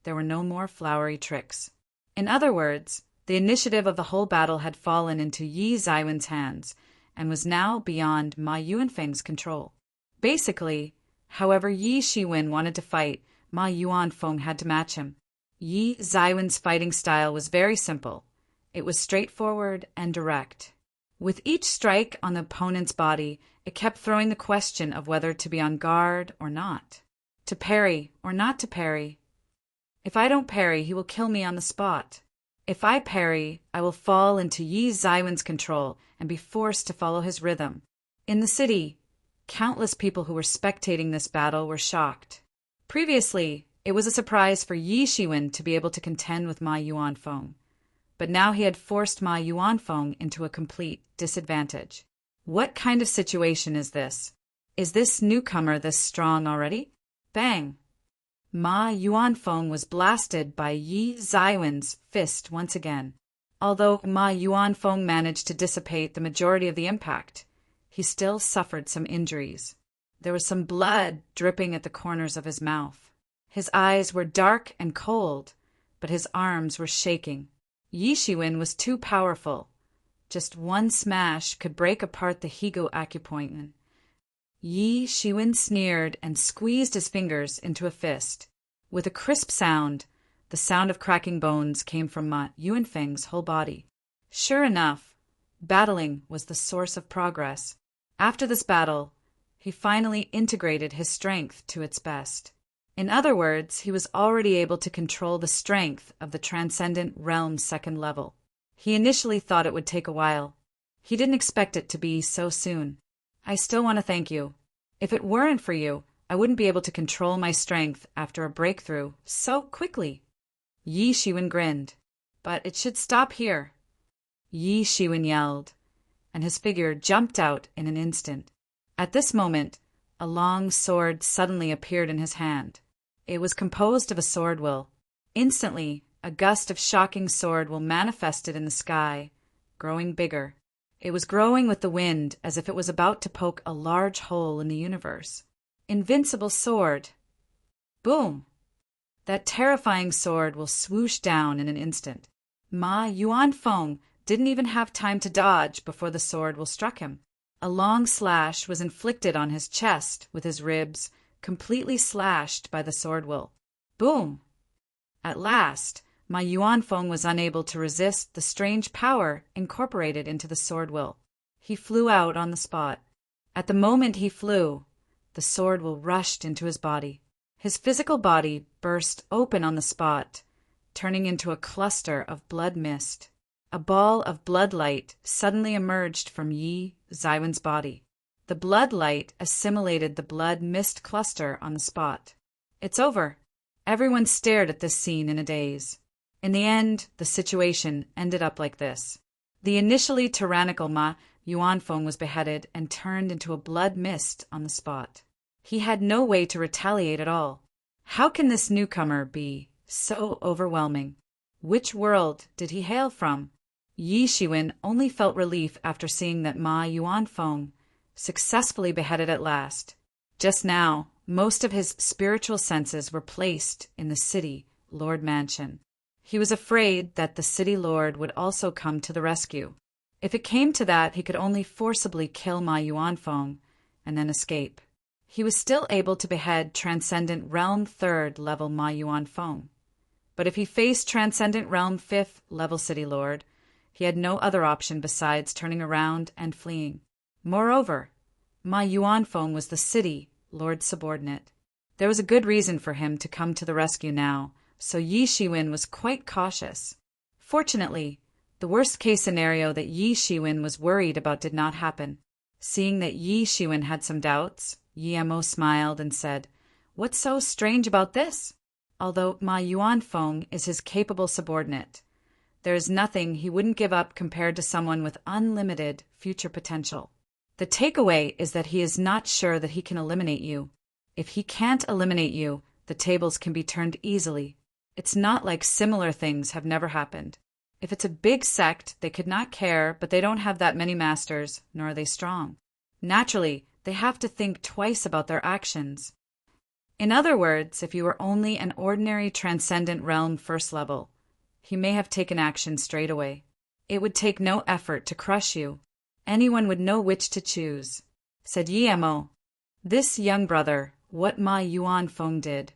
There were no more flowery tricks. In other words, the initiative of the whole battle had fallen into Yi Zaiwen's hands and was now beyond Ma Yuanfeng's control. Basically, however Yi Shiwen wanted to fight, Ma Yuanfeng had to match him. Yi Zaiwen's fighting style was very simple. It was straightforward and direct. With each strike on the opponent's body, it kept throwing the question of whether to be on guard or not, to parry or not to parry. If I don't parry, he will kill me on the spot. If I parry, I will fall into Yi Zaiwen's control and be forced to follow his rhythm. In the city, countless people who were spectating this battle were shocked. Previously, it was a surprise for Yi Shiwen to be able to contend with Ma Yuanfeng, but now he had forced Ma Yuanfeng into a complete disadvantage. What kind of situation is this? Is this newcomer this strong already? Bang! Ma Yuanfeng was blasted by Yi Zaiwen's fist once again. Although Ma Yuanfeng managed to dissipate the majority of the impact, he still suffered some injuries. There was some blood dripping at the corners of his mouth. His eyes were dark and cold, but his arms were shaking. Yi Shiwen was too powerful. Just one smash could break apart the Higo acupointment. Yi Shiwen sneered and squeezed his fingers into a fist. With a crisp sound, the sound of cracking bones came from Ma Yuanfeng's whole body. Sure enough, battling was the source of progress. After this battle, he finally integrated his strength to its best. In other words, he was already able to control the strength of the Transcendent Realm's second level. He initially thought it would take a while. He didn't expect it to be so soon. I still want to thank you. If it weren't for you, I wouldn't be able to control my strength after a breakthrough so quickly. Yi Shiwen grinned. But it should stop here. Yi Shiwen yelled, and his figure jumped out in an instant. At this moment, a long sword suddenly appeared in his hand. It was composed of a sword will. Instantly, a gust of shocking sword will manifested in the sky, growing bigger. It was growing with the wind as if it was about to poke a large hole in the universe. Invincible sword. Boom! That terrifying sword will swoosh down in an instant. Ma Yuanfeng didn't even have time to dodge before the sword will struck him. A long slash was inflicted on his chest with his ribs completely slashed by the sword will. Boom! At last, Ma Yuanfeng was unable to resist the strange power incorporated into the sword will. He flew out on the spot. At the moment he flew, the sword will rushed into his body. His physical body burst open on the spot, turning into a cluster of blood mist. A ball of blood light suddenly emerged from Yi Xiwen's body. The blood light assimilated the blood mist cluster on the spot. It's over. Everyone stared at this scene in a daze. In the end, the situation ended up like this. The initially tyrannical Ma Yuanfeng was beheaded and turned into a blood mist on the spot. He had no way to retaliate at all. How can this newcomer be so overwhelming? Which world did he hail from? Yi Shiwen only felt relief after seeing that Ma Yuanfeng successfully beheaded at last. Just now, most of his spiritual senses were placed in the city lord mansion. He was afraid that the city lord would also come to the rescue. If it came to that, he could only forcibly kill Ma Yuanfeng and then escape. He was still able to behead Transcendent Realm 3rd level Ma Yuanfeng. But if he faced Transcendent Realm 5th level City Lord, he had no other option besides turning around and fleeing. Moreover, Ma Yuanfeng was the City Lord's subordinate. There was a good reason for him to come to the rescue now, so Yi Shiwen was quite cautious. Fortunately, the worst-case scenario that Yi Shiwen was worried about did not happen. Seeing that Yi Shiwen had some doubts, Yi Mo smiled and said, "What's so strange about this? Although Ma Yuanfeng is his capable subordinate, there is nothing he wouldn't give up compared to someone with unlimited future potential. The takeaway is that he is not sure that he can eliminate you. If he can't eliminate you, the tables can be turned easily. It's not like similar things have never happened. If it's a big sect, they could not care, but they don't have that many masters, nor are they strong. Naturally, they have to think twice about their actions. In other words, if you were only an ordinary Transcendent Realm 1st level, he may have taken action straight away. It would take no effort to crush you. Anyone would know which to choose," said Yi Mo. This young brother, what Ma Yuanfeng did,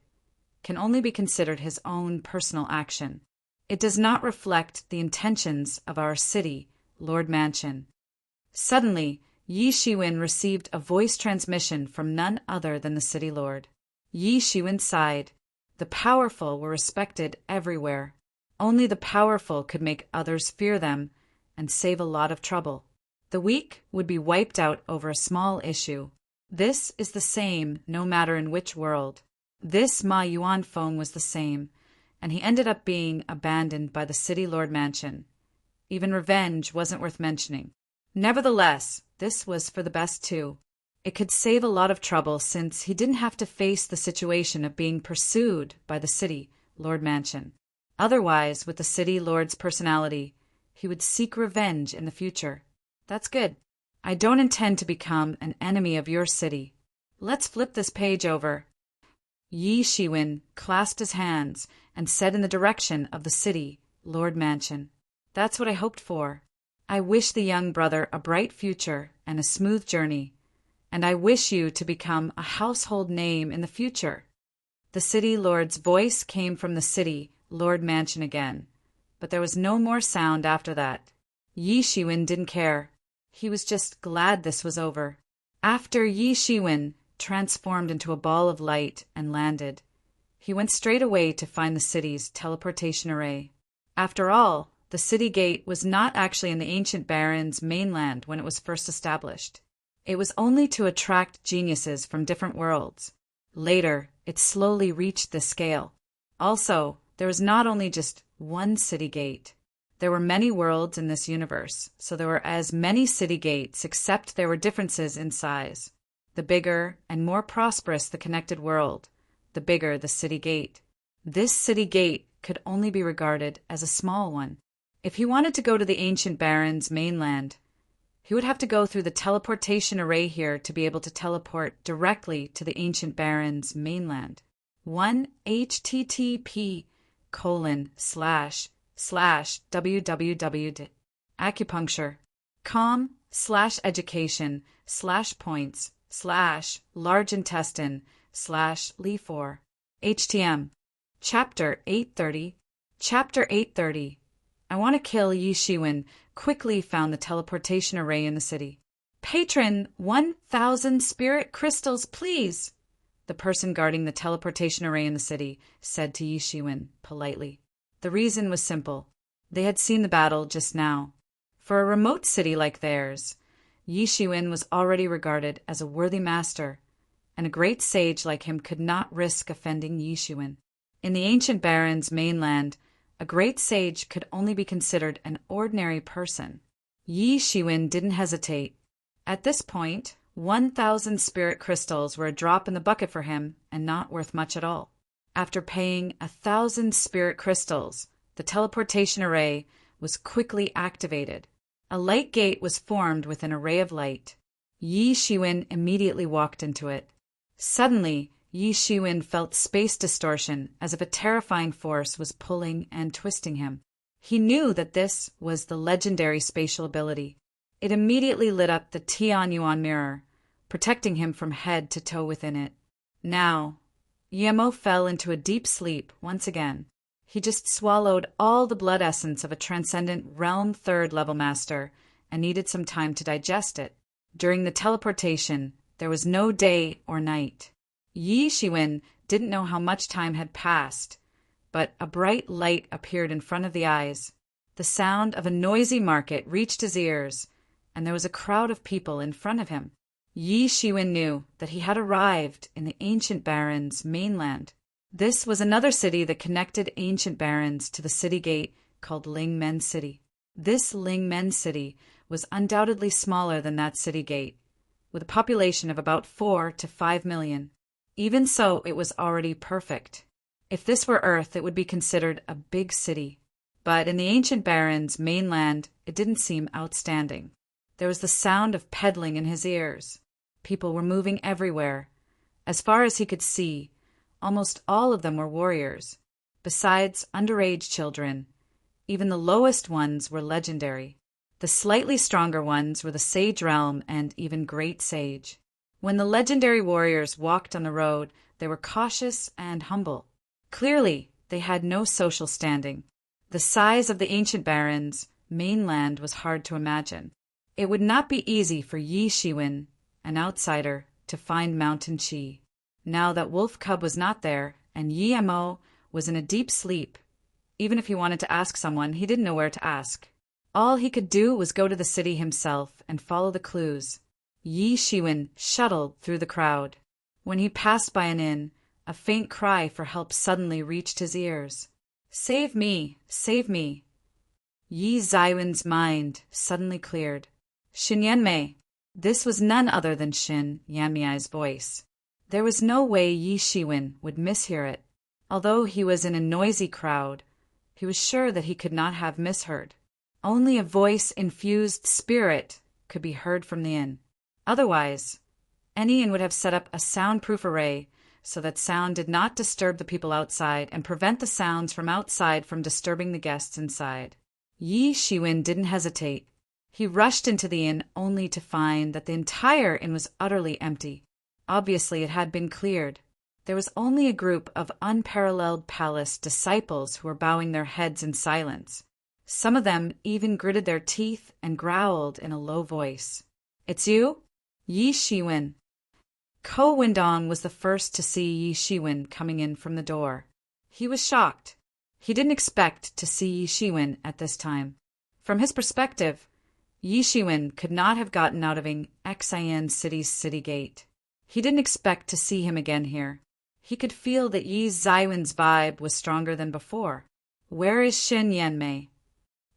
can only be considered his own personal action. It does not reflect the intentions of our city, Lord Mansion. Suddenly, Yi Shiwen received a voice transmission from none other than the city lord. Yi Shiwen sighed. The powerful were respected everywhere. Only the powerful could make others fear them and save a lot of trouble. The weak would be wiped out over a small issue. This is the same no matter in which world. This Ma Yuanfeng was the same, and he ended up being abandoned by the city lord mansion. Even revenge wasn't worth mentioning. Nevertheless, this was for the best too. It could save a lot of trouble since he didn't have to face the situation of being pursued by the city lord mansion. Otherwise, with the city lord's personality, he would seek revenge in the future. That's good. I don't intend to become an enemy of your city. Let's flip this page over. Yi Shiwen clasped his hands and said in the direction of the city lord mansion, "That's what I hoped for. I wish the young brother a bright future and a smooth journey, and I wish you to become a household name in the future." The city lord's voice came from the city lord mansion again, but there was no more sound after that. Yi Shiwen didn't care. He was just glad this was over. After Yi Shiwen transformed into a ball of light and landed, he went straight away to find the city's teleportation array. After all, the city gate was not actually in the ancient baron's mainland when it was first established. It was only to attract geniuses from different worlds. Later, it slowly reached this scale. Also, there was not only just one city gate. There were many worlds in this universe, so there were as many city gates except there were differences in size. The bigger and more prosperous the connected world, the bigger the city gate. This city gate could only be regarded as a small one. If he wanted to go to the ancient baron's mainland, he would have to go through the teleportation array here to be able to teleport directly to the ancient baron's mainland. 1http://www.acupuncture.com/education/points/large intestine/Li4 HTM Chapter 830 Chapter 830 I want to kill Yi Shiwen quickly found the teleportation array in the city. "Patron, 1,000 spirit crystals, please," the person guarding the teleportation array in the city said to Yi Shiwen politely. The reason was simple. They had seen the battle just now. For a remote city like theirs, Yi Shiwen was already regarded as a worthy master, and a great sage like him could not risk offending Yi Shiwen. In the ancient barons' mainland, a great sage could only be considered an ordinary person. Yi Shiwen didn't hesitate. At this point, 1,000 spirit crystals were a drop in the bucket for him and not worth much at all. After paying 1,000 spirit crystals, the teleportation array was quickly activated. A light gate was formed with an array of light. Yi Shiwen immediately walked into it. Suddenly, Yi Shiwen felt space distortion as if a terrifying force was pulling and twisting him. He knew that this was the legendary spatial ability. It immediately lit up the Tian Yuan mirror, protecting him from head to toe within it. Now, Yemo fell into a deep sleep once again. He just swallowed all the blood essence of a transcendent realm 3rd level master and needed some time to digest it. During the teleportation, there was no day or night. Yi Shiwen didn't know how much time had passed, but a bright light appeared in front of the eyes. The sound of a noisy market reached his ears, and there was a crowd of people in front of him. Yi Shiwen knew that he had arrived in the ancient barons' mainland. This was another city that connected ancient barons to the city gate called Lingmen City. This Lingmen City was undoubtedly smaller than that city gate, with a population of about 4 to 5 million. Even so, it was already perfect. If this were Earth, it would be considered a big city. But in the ancient barons' mainland, it didn't seem outstanding. There was the sound of peddling in his ears. People were moving everywhere. As far as he could see, almost all of them were warriors. Besides underage children, even the lowest ones were legendary. The slightly stronger ones were the Sage Realm and even Great Sage. When the legendary warriors walked on the road, they were cautious and humble. Clearly, they had no social standing. The size of the ancient barons' mainland was hard to imagine. It would not be easy for Yi Shiwen, an outsider, to find Mountain Chi. Now that Wolf Cub was not there, and Yi Mo was in a deep sleep, even if he wanted to ask someone, he didn't know where to ask. All he could do was go to the city himself and follow the clues. Yi Shiwen shuttled through the crowd. When he passed by an inn, a faint cry for help suddenly reached his ears. "Save me! Save me!" Yi Zaiwen's mind suddenly cleared. Xin Yanmei. This was none other than Xin Yanmei's voice. There was no way Yi Shiwen would mishear it. Although he was in a noisy crowd, he was sure that he could not have misheard. Only a voice-infused spirit could be heard from the inn. Otherwise, any inn would have set up a soundproof array so that sound did not disturb the people outside and prevent the sounds from outside from disturbing the guests inside. Yi Shiwen didn't hesitate. He rushed into the inn only to find that the entire inn was utterly empty. Obviously, it had been cleared. There was only a group of unparalleled palace disciples who were bowing their heads in silence. Some of them even gritted their teeth and growled in a low voice. "It's you?" "Yi Shiwen." Ko Windong was the first to see Yi Shiwen coming in from the door. He was shocked. He didn't expect to see Yi Shiwen at this time. From his perspective, Yi Shiwen could not have gotten out of Xian City's city gate. He didn't expect to see him again here. He could feel that Yi Zaiwen's vibe was stronger than before. "Where is Xin Yanmei?"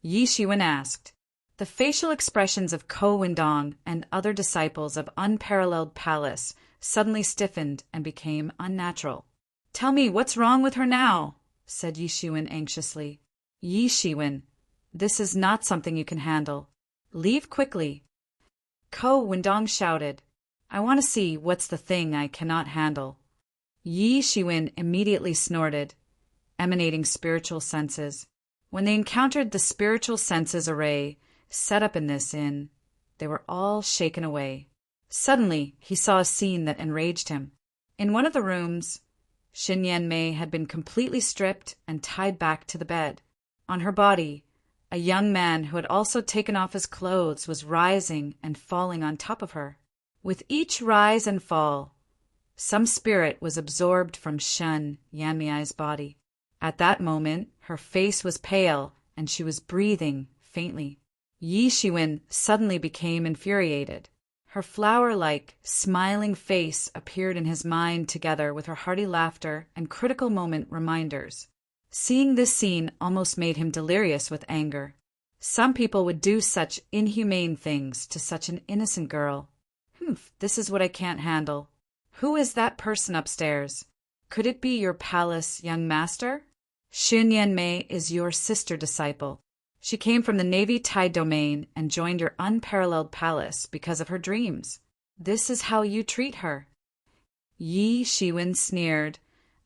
Yi Shiwen asked. The facial expressions of Ko Windong and other disciples of unparalleled palace suddenly stiffened and became unnatural. "Tell me, what's wrong with her now?" said Yi Shiwen anxiously. "Yi Shiwen, this is not something you can handle. Leave quickly." Ko Windong shouted, "I want to see what's the thing I cannot handle." Yi Shiwen immediately snorted, emanating spiritual senses. When they encountered the spiritual senses array set up in this inn, they were all shaken away. Suddenly, he saw a scene that enraged him. In one of the rooms, Xin Yanmei had been completely stripped and tied back to the bed. On her body, a young man who had also taken off his clothes was rising and falling on top of her. With each rise and fall, some spirit was absorbed from Xin Yanmei's body. At that moment, her face was pale, and she was breathing faintly. Yi Shiwen suddenly became infuriated. Her flower-like, smiling face appeared in his mind together with her hearty laughter and critical moment reminders. Seeing this scene almost made him delirious with anger. Some people would do such inhumane things to such an innocent girl. This is what I can't handle. Who is that person upstairs? Could it be your palace young master? Xin Yanmei is your sister disciple. She came from the Navy Tide domain and joined your unparalleled palace because of her dreams. This is how you treat her. Yi Shiwen sneered,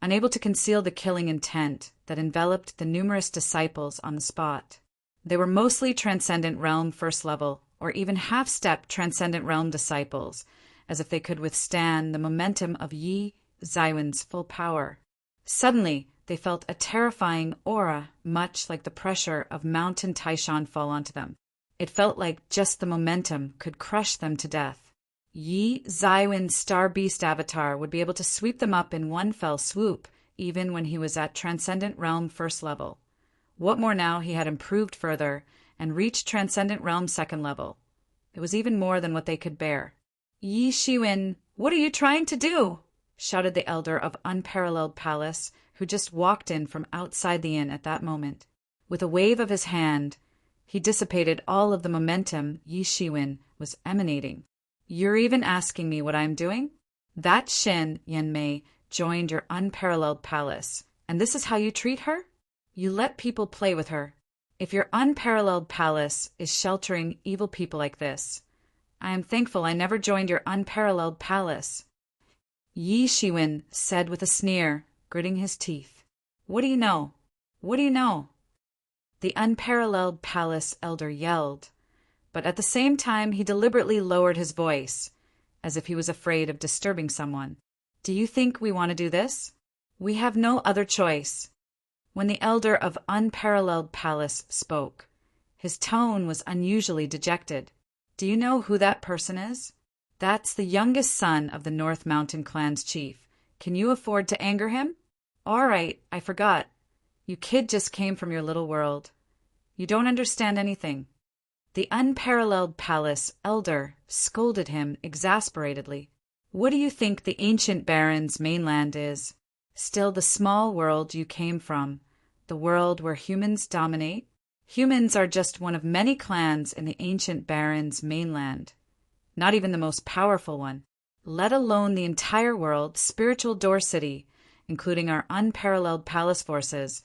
unable to conceal the killing intent that enveloped the numerous disciples on the spot. They were mostly Transcendent Realm First Level, or even half-step Transcendent Realm disciples, as if they could withstand the momentum of Yi Zaiwen's full power. Suddenly, they felt a terrifying aura, much like the pressure of Mountain Taishan fall onto them. It felt like just the momentum could crush them to death. Yi Zaiwen's Star Beast avatar would be able to sweep them up in one fell swoop, even when he was at Transcendent Realm First Level. What more now, he had improved further and reached Transcendent Realm Second Level. It was even more than what they could bear. Yi Shiwen, what are you trying to do? Shouted the elder of Unparalleled Palace, who just walked in from outside the inn at that moment. With a wave of his hand, he dissipated all of the momentum Yi Shiwen was emanating. You're even asking me what I'm doing? That Xin Yanmei joined your Unparalleled Palace, and this is how you treat her? You let people play with her. If your Unparalleled Palace is sheltering evil people like this, I am thankful I never joined your Unparalleled Palace. Yi Shiwen said with a sneer, gritting his teeth. What do you know? What do you know? The Unparalleled Palace elder yelled, but at the same time he deliberately lowered his voice, as if he was afraid of disturbing someone. Do you think we want to do this? We have no other choice. When the elder of Unparalleled Palace spoke, his tone was unusually dejected. Do you know who that person is? That's the youngest son of the North Mountain Clan's chief. Can you afford to anger him? All right, I forgot. You kid just came from your little world. You don't understand anything. The Unparalleled Palace elder scolded him exasperately. What do you think the ancient Baron's mainland is? Still the small world you came from, the world where humans dominate? Humans are just one of many clans in the ancient Baron's mainland. Not even the most powerful one, let alone the entire world, spiritual Door City, including our unparalleled palace forces,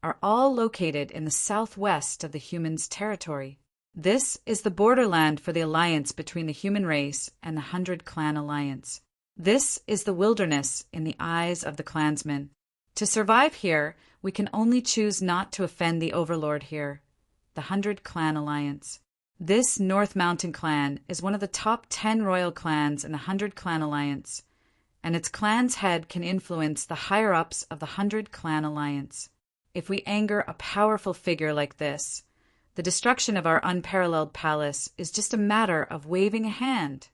are all located in the southwest of the humans' territory. This is the borderland for the alliance between the human race and the 100 Clan Alliance. This is the wilderness in the eyes of the clansmen. To survive here, we can only choose not to offend the overlord here, the 100 Clan Alliance. This North Mountain Clan is one of the top 10 royal clans in the 100 Clan Alliance, and its clan's head can influence the higher-ups of the 100 Clan Alliance. If we anger a powerful figure like this, the destruction of our unparalleled palace is just a matter of waving a hand.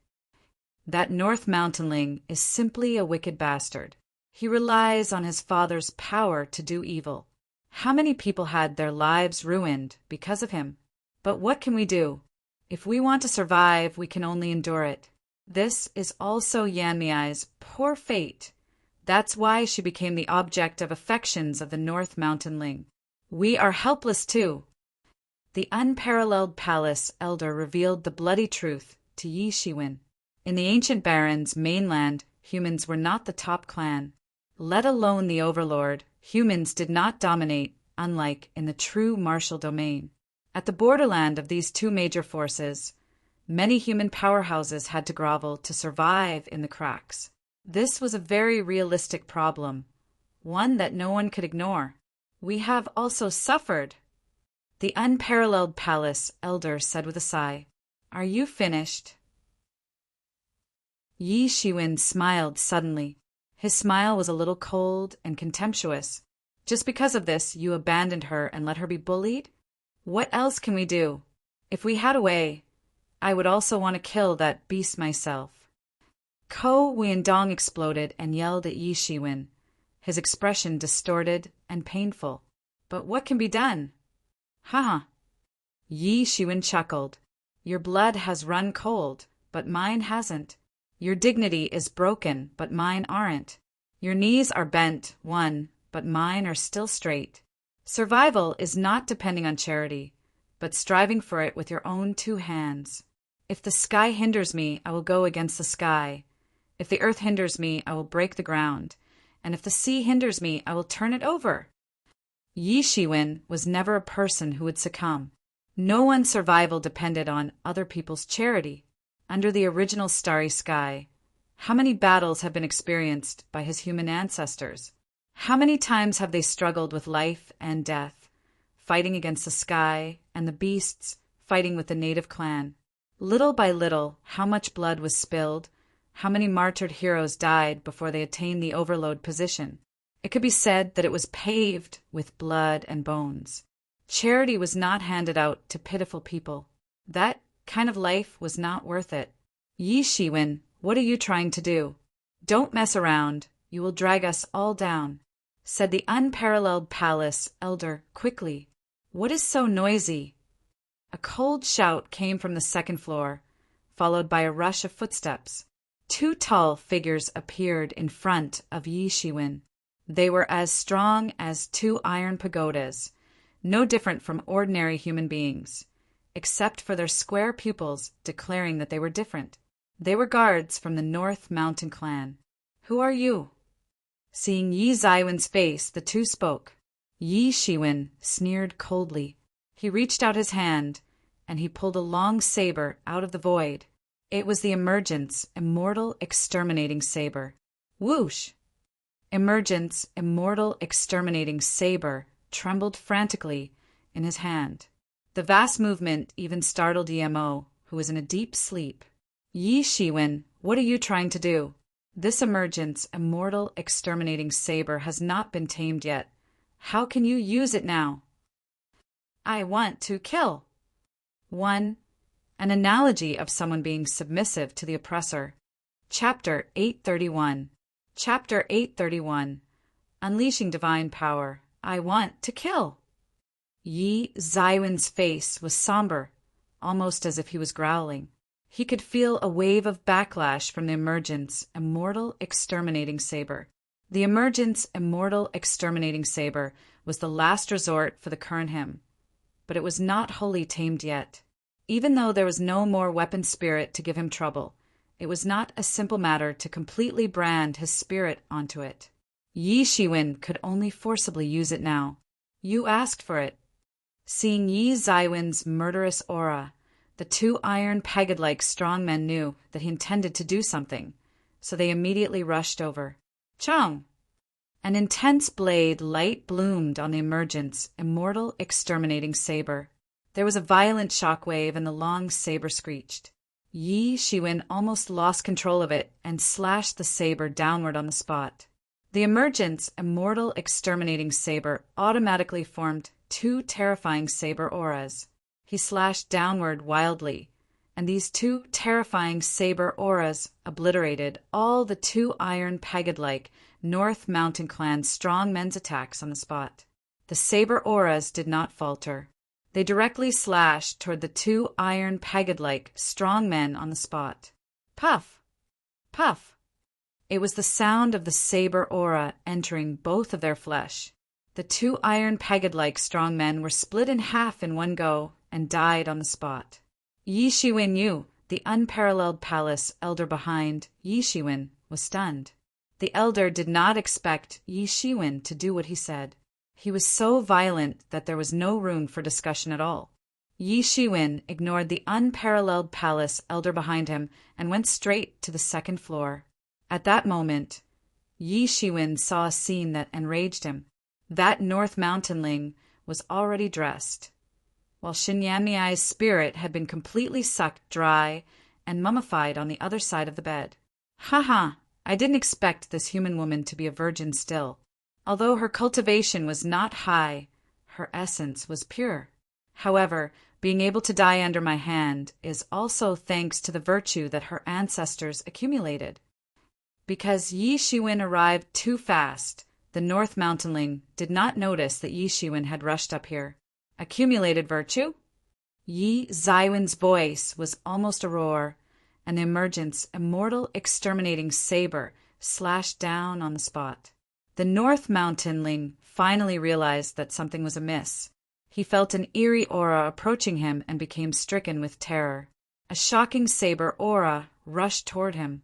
That North Mountainling is simply a wicked bastard. He relies on his father's power to do evil. How many people had their lives ruined because of him? But what can we do? If we want to survive, we can only endure it. This is also Yanmei's poor fate. That's why she became the object of affections of the North Mountainling. We are helpless too. The Unparalleled Palace elder revealed the bloody truth to Yi Shiwen. In the ancient Baron's mainland, humans were not the top clan. Let alone the overlord, humans did not dominate, unlike in the true martial domain. At the borderland of these two major forces, many human powerhouses had to grovel to survive in the cracks. This was a very realistic problem, one that no one could ignore. We have also suffered. The Unparalleled Palace elder said with a sigh, Are you finished? Yi Shiwen smiled suddenly. His smile was a little cold and contemptuous. Just because of this, you abandoned her and let her be bullied? What else can we do? If we had a way, I would also want to kill that beast myself. Ko Weindong exploded and yelled at Yi Shiwen, his expression distorted and painful. But what can be done? Ha! Yi Shiwen chuckled. Your blood has run cold, but mine hasn't. Your dignity is broken, but mine aren't. Your knees are bent, but mine are still straight. Survival is not depending on charity, but striving for it with your own 2 hands. If the sky hinders me, I will go against the sky. If the earth hinders me, I will break the ground. And if the sea hinders me, I will turn it over. Yi Shiwen was never a person who would succumb. No one's survival depended on other people's charity. Under the original starry sky, how many battles have been experienced by his human ancestors? How many times have they struggled with life and death, fighting against the sky and the beasts, fighting with the native clan? Little by little, how much blood was spilled, how many martyred heroes died before they attained the overload position. It could be said that it was paved with blood and bones. Charity was not handed out to pitiful people. That kind of life was not worth it. Yi Shiwen, what are you trying to do? Don't mess around. You will drag us all down, said the unparalleled palace elder quickly. What is so noisy? A cold shout came from the 2nd floor, followed by a rush of footsteps. 2 tall figures appeared in front of Yi Shiwen. They were as strong as 2 iron pagodas, no different from ordinary human beings, except for their square pupils declaring that they were different. They were guards from the North Mountain clan. Who are you? Seeing Yi Zaiwen's face, the 2 spoke. Yi Shiwen sneered coldly. He reached out his hand, and he pulled a long saber out of the void. It was the Emergence Immortal Exterminating Saber. Whoosh! Emergence Immortal Exterminating Saber trembled frantically in his hand. The vast movement even startled Yemo, who was in a deep sleep. Yi Shiwen, what are you trying to do? This Emergence Immortal Exterminating Saber has not been tamed yet. How can you use it now? I want to kill. 1. An analogy of someone being submissive to the oppressor. Chapter 831. Chapter 831. Unleashing Divine Power. I want to kill. Yi Zaiwen's face was somber, almost as if he was growling. He could feel a wave of backlash from the Emergence Immortal Exterminating Saber. The Emergence Immortal Exterminating Saber was the last resort for the current him, but it was not wholly tamed yet. Even though there was no more weapon spirit to give him trouble, it was not a simple matter to completely brand his spirit onto it. Yi Shiwen could only forcibly use it now. You asked for it. Seeing Yi Zaiwen's murderous aura, the 2 iron pegged-like strong men knew that he intended to do something, so they immediately rushed over. Chong! An intense blade light bloomed on the Emergence Immortal Exterminating Saber. There was a violent shockwave and the long saber screeched. Yi Shiwen almost lost control of it and slashed the saber downward on the spot. The Emergence Immortal Exterminating Saber automatically formed 2 terrifying saber auras. He slashed downward wildly, and these 2 terrifying saber auras obliterated all the 2 iron pegged-like North Mountain Clan strong men's attacks on the spot. The saber auras did not falter. They directly slashed toward the 2 iron pegged-like strong men on the spot. Puff! Puff! It was the sound of the saber aura entering both of their flesh. The 2 iron pegged-like strong men were split in half in one go and died on the spot. Yi Shiwen Yu, the unparalleled palace elder behind Yi Shiwen, was stunned. The elder did not expect Yi Shiwen to do what he said. He was so violent that there was no room for discussion at all. Yi Shiwen ignored the unparalleled palace elder behind him and went straight to the 2nd floor. At that moment, Yi Shiwen saw a scene that enraged him. That North Mountainling was already dressed, while Shinyamiai's spirit had been completely sucked dry and mummified on the other side of the bed. Ha! I didn't expect this human woman to be a virgin still. Although her cultivation was not high, her essence was pure. However, being able to die under my hand is also thanks to the virtue that her ancestors accumulated. Because Yi Shiwen arrived too fast, The North Mountainling did not notice that Yi Shiwen had rushed up here. Accumulated virtue? Yi Zaiwen's voice was almost a roar, and the emergence immortal exterminating saber slashed down on the spot. The North Mountainling finally realized that something was amiss. He felt an eerie aura approaching him and became stricken with terror. A shocking saber aura rushed toward him,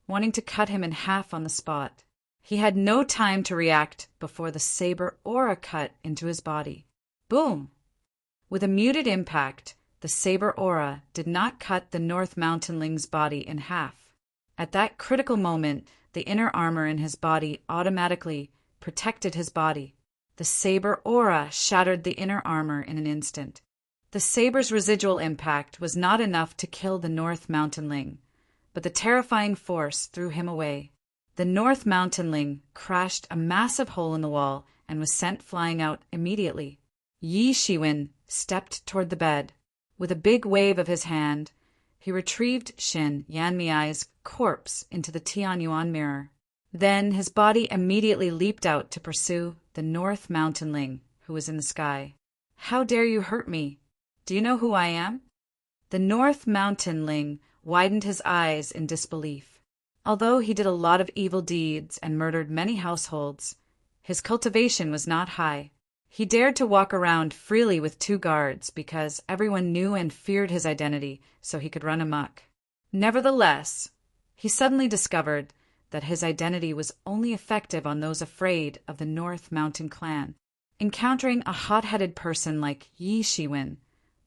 wanting to cut him in half on the spot. He had no time to react before the saber aura cut into his body. Boom! With a muted impact, the saber aura did not cut the North Mountainling's body in half. At that critical moment, the inner armor in his body automatically protected his body. The saber aura shattered the inner armor in an instant. The saber's residual impact was not enough to kill the North Mountainling, but the terrifying force threw him away. The North Mountainling crashed a massive hole in the wall and was sent flying out immediately. Yi Shiwen stepped toward the bed. With a big wave of his hand, he retrieved Shin Yanmiai's corpse into the Tianyuan mirror. Then his body immediately leaped out to pursue the North Mountainling, who was in the sky. "How dare you hurt me? Do you know who I am?" The North Mountainling widened his eyes in disbelief. Although he did a lot of evil deeds and murdered many households, his cultivation was not high. He dared to walk around freely with 2 guards because everyone knew and feared his identity, so he could run amok. Nevertheless, he suddenly discovered that his identity was only effective on those afraid of the North Mountain clan. Encountering a hot-headed person like Yi Shiwen,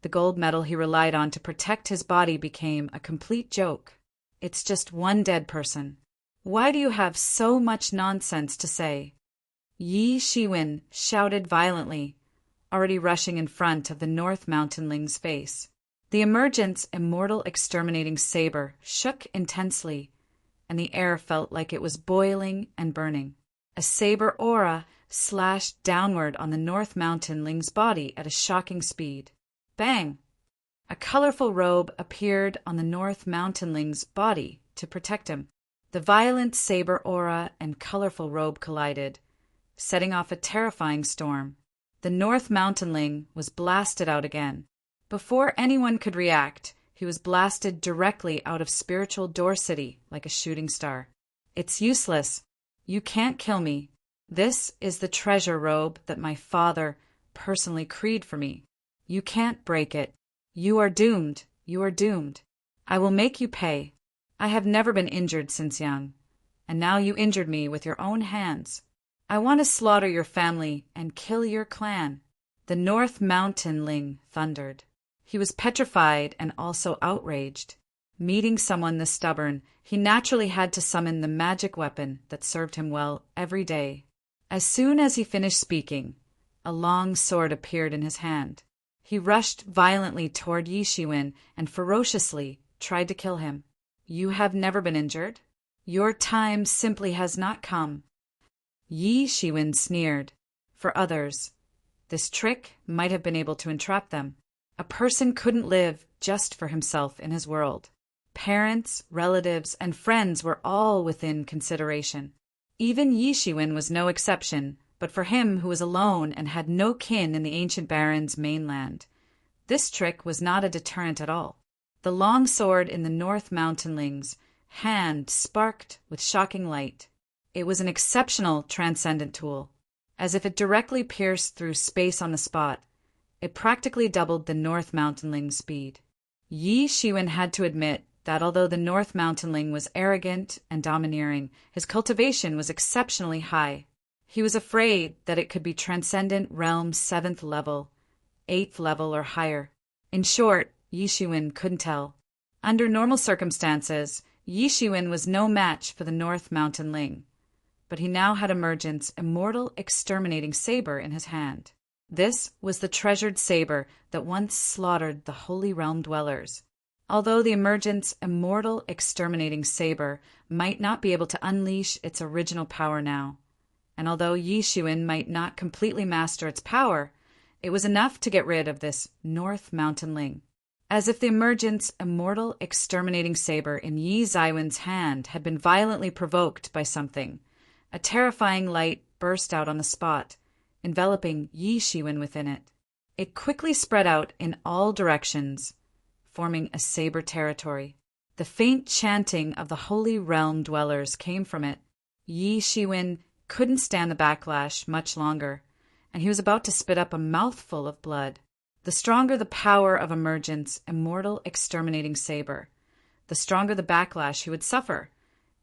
the gold medal he relied on to protect his body became a complete joke. It's just one dead person. Why do you have so much nonsense to say? Yi Shiwen shouted violently, already rushing in front of the North Mountainling's face. The emergent's immortal exterminating saber shook intensely, and the air felt like it was boiling and burning. A saber aura slashed downward on the North Mountainling's body at a shocking speed. Bang! A colorful robe appeared on the North Mountainling's body to protect him. The violent saber aura and colorful robe collided, setting off a terrifying storm. The North Mountainling was blasted out again. Before anyone could react, he was blasted directly out of spiritual Door City like a shooting star. "It's useless. You can't kill me. This is the treasure robe that my father personally creed for me. You can't break it. You are doomed. You are doomed. I will make you pay. I have never been injured since young, and now you injured me with your own hands. I want to slaughter your family and kill your clan." The North Mountainling thundered. He was petrified and also outraged. Meeting someone this stubborn, he naturally had to summon the magic weapon that served him well every day. As soon as he finished speaking, a long sword appeared in his hand. He rushed violently toward Yi Shiwen and ferociously tried to kill him. "You have never been injured. Your time simply has not come." Yi Shiwen sneered. For others, this trick might have been able to entrap them. A person couldn't live just for himself in his world. Parents, relatives, and friends were all within consideration. Even Yi Shiwen was no exception, but for him who was alone and had no kin in the ancient baron's mainland, this trick was not a deterrent at all. The long sword in the North Mountainling's hand sparked with shocking light. It was an exceptional transcendent tool. As if it directly pierced through space on the spot, it practically doubled the North Mountainling's speed. Yi Shiwen had to admit that although the North Mountainling was arrogant and domineering, his cultivation was exceptionally high. He was afraid that it could be Transcendent Realm 7th level, 8th level, or higher. In short, Yi Shiwen couldn't tell. Under normal circumstances, Yi Shiwen was no match for the North Mountainling, but he now had Emergent's immortal exterminating saber in his hand. This was the treasured saber that once slaughtered the Holy Realm dwellers. Although the Emergent's immortal exterminating saber might not be able to unleash its original power now, and although Yi Shiwen might not completely master its power, it was enough to get rid of this North Mountainling. As if the Emergent's immortal exterminating saber in Yi Zaiwen's hand had been violently provoked by something, a terrifying light burst out on the spot, enveloping Yi Shiwen within it. It quickly spread out in all directions, forming a saber territory. The faint chanting of the Holy Realm dwellers came from it. Yi Shiwen couldn't stand the backlash much longer, and he was about to spit up a mouthful of blood. The stronger the power of Emergent's immortal exterminating saber, the stronger the backlash he would suffer,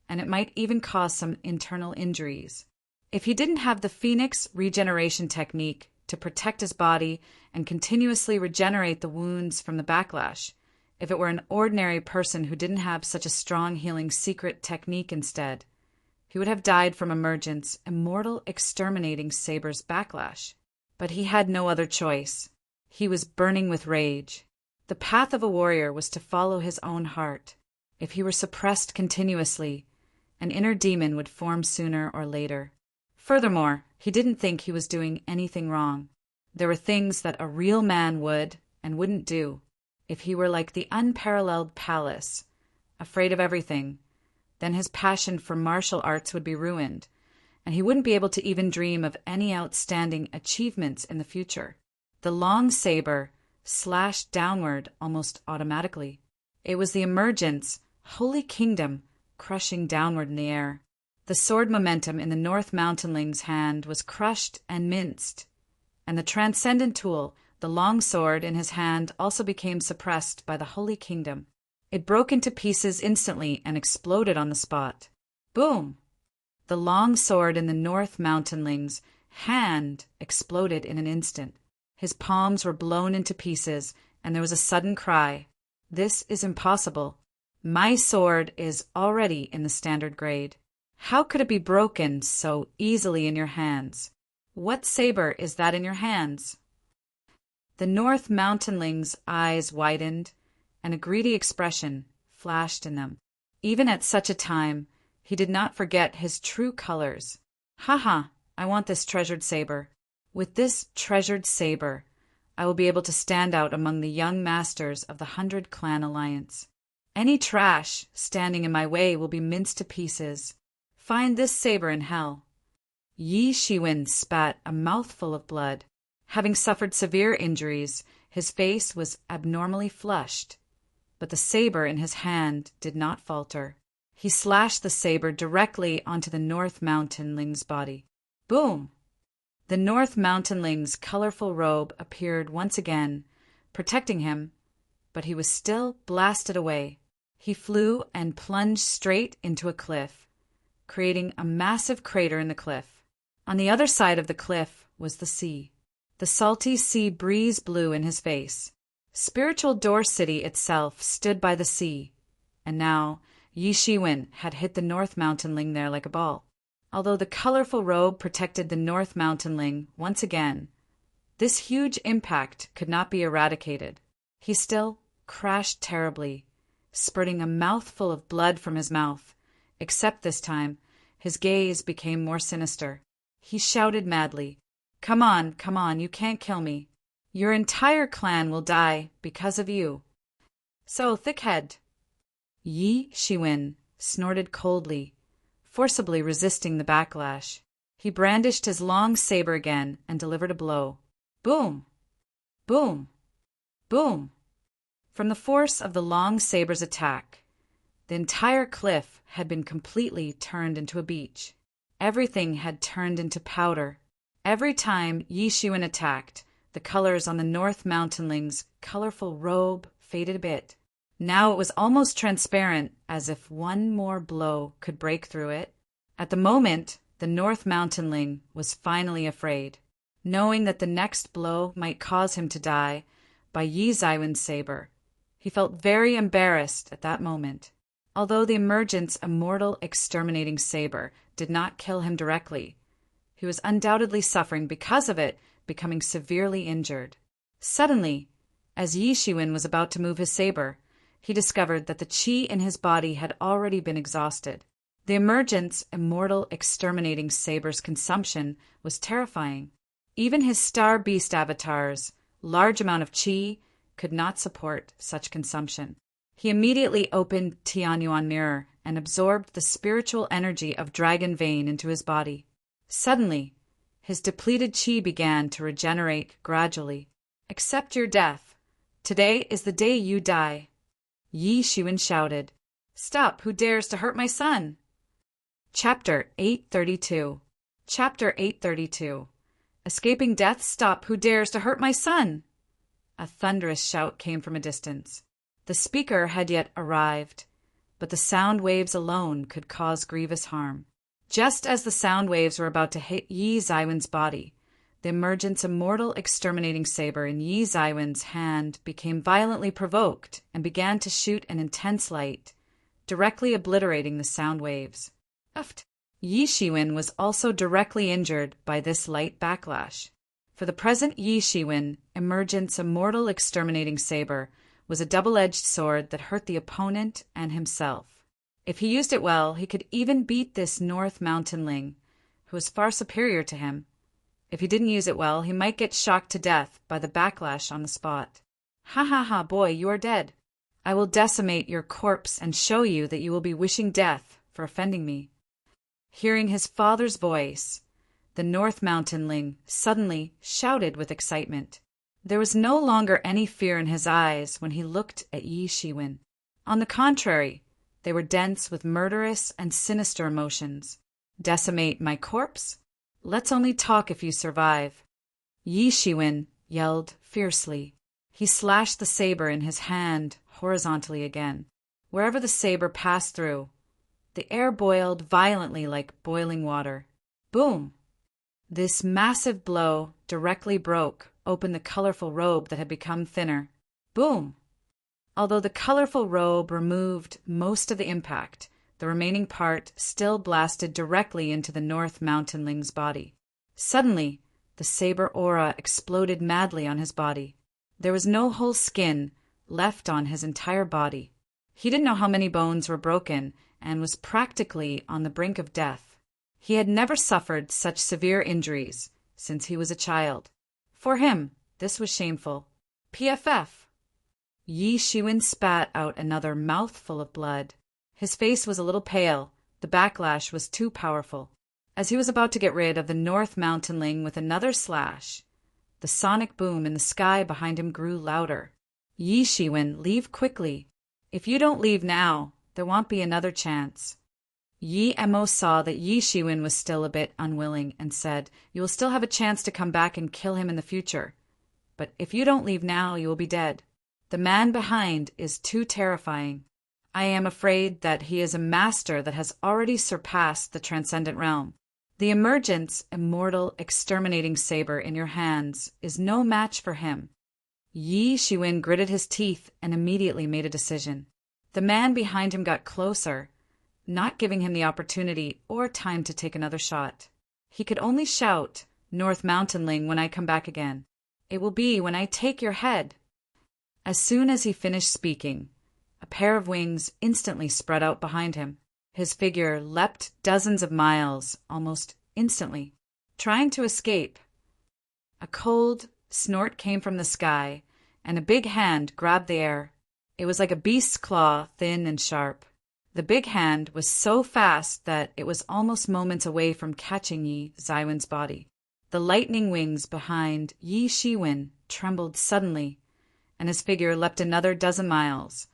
and it might even cause some internal injuries. If he didn't have the Phoenix regeneration technique to protect his body and continuously regenerate the wounds from the backlash, if it were an ordinary person who didn't have such a strong healing secret technique instead, he would have died from Emergent's immortal exterminating saber's backlash. But he had no other choice. He was burning with rage. The path of a warrior was to follow his own heart. If he were suppressed continuously, an inner demon would form sooner or later. Furthermore, he didn't think he was doing anything wrong. There were things that a real man would and wouldn't do. If he were like the unparalleled Pallas, afraid of everything, then his passion for martial arts would be ruined, and he wouldn't be able to even dream of any outstanding achievements in the future. The long saber slashed downward almost automatically. It was the Emergent's holy kingdom crushing downward in the air. The sword momentum in the North Mountainling's hand was crushed and minced, and the transcendent tool, the long sword in his hand, also became suppressed by the holy kingdom. It broke into pieces instantly and exploded on the spot. Boom! The long sword in the North Mountainling's hand exploded in an instant. His palms were blown into pieces, and there was a sudden cry. "This is impossible. My sword is already in the standard grade. How could it be broken so easily in your hands? What saber is that in your hands?" The North Mountainling's eyes widened, and a greedy expression flashed in them. Even at such a time, he did not forget his true colors. "Ha! I want this treasured saber. With this treasured saber, I will be able to stand out among the young masters of the 100-Clan Alliance. Any trash standing in my way will be minced to pieces. Find this saber in hell." Yi Shiwen spat a mouthful of blood. Having suffered severe injuries, his face was abnormally flushed, but the saber in his hand did not falter. He slashed the saber directly onto the North Mountainling's body. Boom! The North Mountainling's colorful robe appeared once again, protecting him, but he was still blasted away. He flew and plunged straight into a cliff, creating a massive crater in the cliff. On the other side of the cliff was the sea. The salty sea breeze blew in his face. Spiritual Door City itself stood by the sea, and now Yi Shiwen had hit the North Mountainling there like a ball. Although the colorful robe protected the North Mountainling once again, this huge impact could not be eradicated. He still crashed terribly, spurting a mouthful of blood from his mouth, except this time his gaze became more sinister. He shouted madly, come on, you can't kill me. Your entire clan will die because of you. So, thickhead." Yi Shiwen snorted coldly, forcibly resisting the backlash. He brandished his long saber again and delivered a blow. Boom! Boom! Boom! From the force of the long saber's attack, the entire cliff had been completely turned into a beach. Everything had turned into powder. Every time Yi Shiwen attacked, the colors on the North Mountainling's colorful robe faded a bit. Now it was almost transparent, as if one more blow could break through it. At the moment, the North Mountainling was finally afraid, knowing that the next blow might cause him to die by Yi Shiwen's saber. He felt very embarrassed at that moment. Although the Emergent's immortal exterminating saber did not kill him directly, he was undoubtedly suffering because of it, becoming severely injured. Suddenly, as Yi Shiwen was about to move his saber, he discovered that the qi in his body had already been exhausted. The Emergent's immortal exterminating saber's consumption was terrifying. Even his star beast avatar's large amount of qi could not support such consumption. He immediately opened Tianyuan Mirror and absorbed the spiritual energy of Dragon Vein into his body. Suddenly, his depleted chi began to regenerate gradually. Accept your death. Today is the day you die. Yi Shiwen shouted. Stop! Who dares to hurt my son? Chapter 832. Chapter 832. Escaping death, stop! Who dares to hurt my son? A thunderous shout came from a distance. The speaker had yet arrived, but the sound waves alone could cause grievous harm. Just as the sound waves were about to hit Yi Zaiwen's body, the emergence immortal exterminating saber in Yi Zaiwen's hand became violently provoked and began to shoot an intense light, directly obliterating the sound waves. Yi Shiwen was also directly injured by this light backlash. For the present Yi Shiwen, emergence immortal exterminating saber was a double-edged sword that hurt the opponent and himself. If he used it well, he could even beat this North Mountainling, who was far superior to him. If he didn't use it well, he might get shocked to death by the backlash on the spot. Ha ha ha, boy, you are dead. I will decimate your corpse and show you that you will be wishing death for offending me. Hearing his father's voice, the North Mountainling suddenly shouted with excitement. There was no longer any fear in his eyes when he looked at Yi Shiwen. On the contrary, they were dense with murderous and sinister emotions. Decimate my corpse? Let's only talk if you survive. Yi Shiwen yelled fiercely. He slashed the saber in his hand horizontally again. Wherever the saber passed through, the air boiled violently like boiling water. Boom! This massive blow directly broke open the colorful robe that had become thinner. Boom! Although the colorful robe removed most of the impact, the remaining part still blasted directly into the North Mountainling's body. Suddenly, the saber aura exploded madly on his body. There was no whole skin left on his entire body. He didn't know how many bones were broken and was practically on the brink of death. He had never suffered such severe injuries since he was a child. For him, this was shameful. PFF. Yi Shiwen spat out another mouthful of blood. His face was a little pale. The backlash was too powerful. As he was about to get rid of the North Mountainling with another slash, the sonic boom in the sky behind him grew louder. Yi Shiwen, leave quickly. If you don't leave now, there won't be another chance. Yi Mo saw that Yi Shiwen was still a bit unwilling and said, You will still have a chance to come back and kill him in the future. But if you don't leave now, you will be dead. The man behind is too terrifying. I am afraid that he is a master that has already surpassed the transcendent realm. The emergence, immortal, exterminating saber in your hands is no match for him. Yi Shiwen gritted his teeth and immediately made a decision. The man behind him got closer, not giving him the opportunity or time to take another shot. He could only shout, North Mountainling, when I come back again. It will be when I take your head. As soon as he finished speaking, a pair of wings instantly spread out behind him. His figure leapt dozens of miles almost instantly, trying to escape. A cold snort came from the sky, and a big hand grabbed the air. It was like a beast's claw, thin and sharp. The big hand was so fast that it was almost moments away from catching Yi Zaiwen's body. The lightning wings behind Yi Shiwen trembled suddenly, and his figure leapt another dozen miles,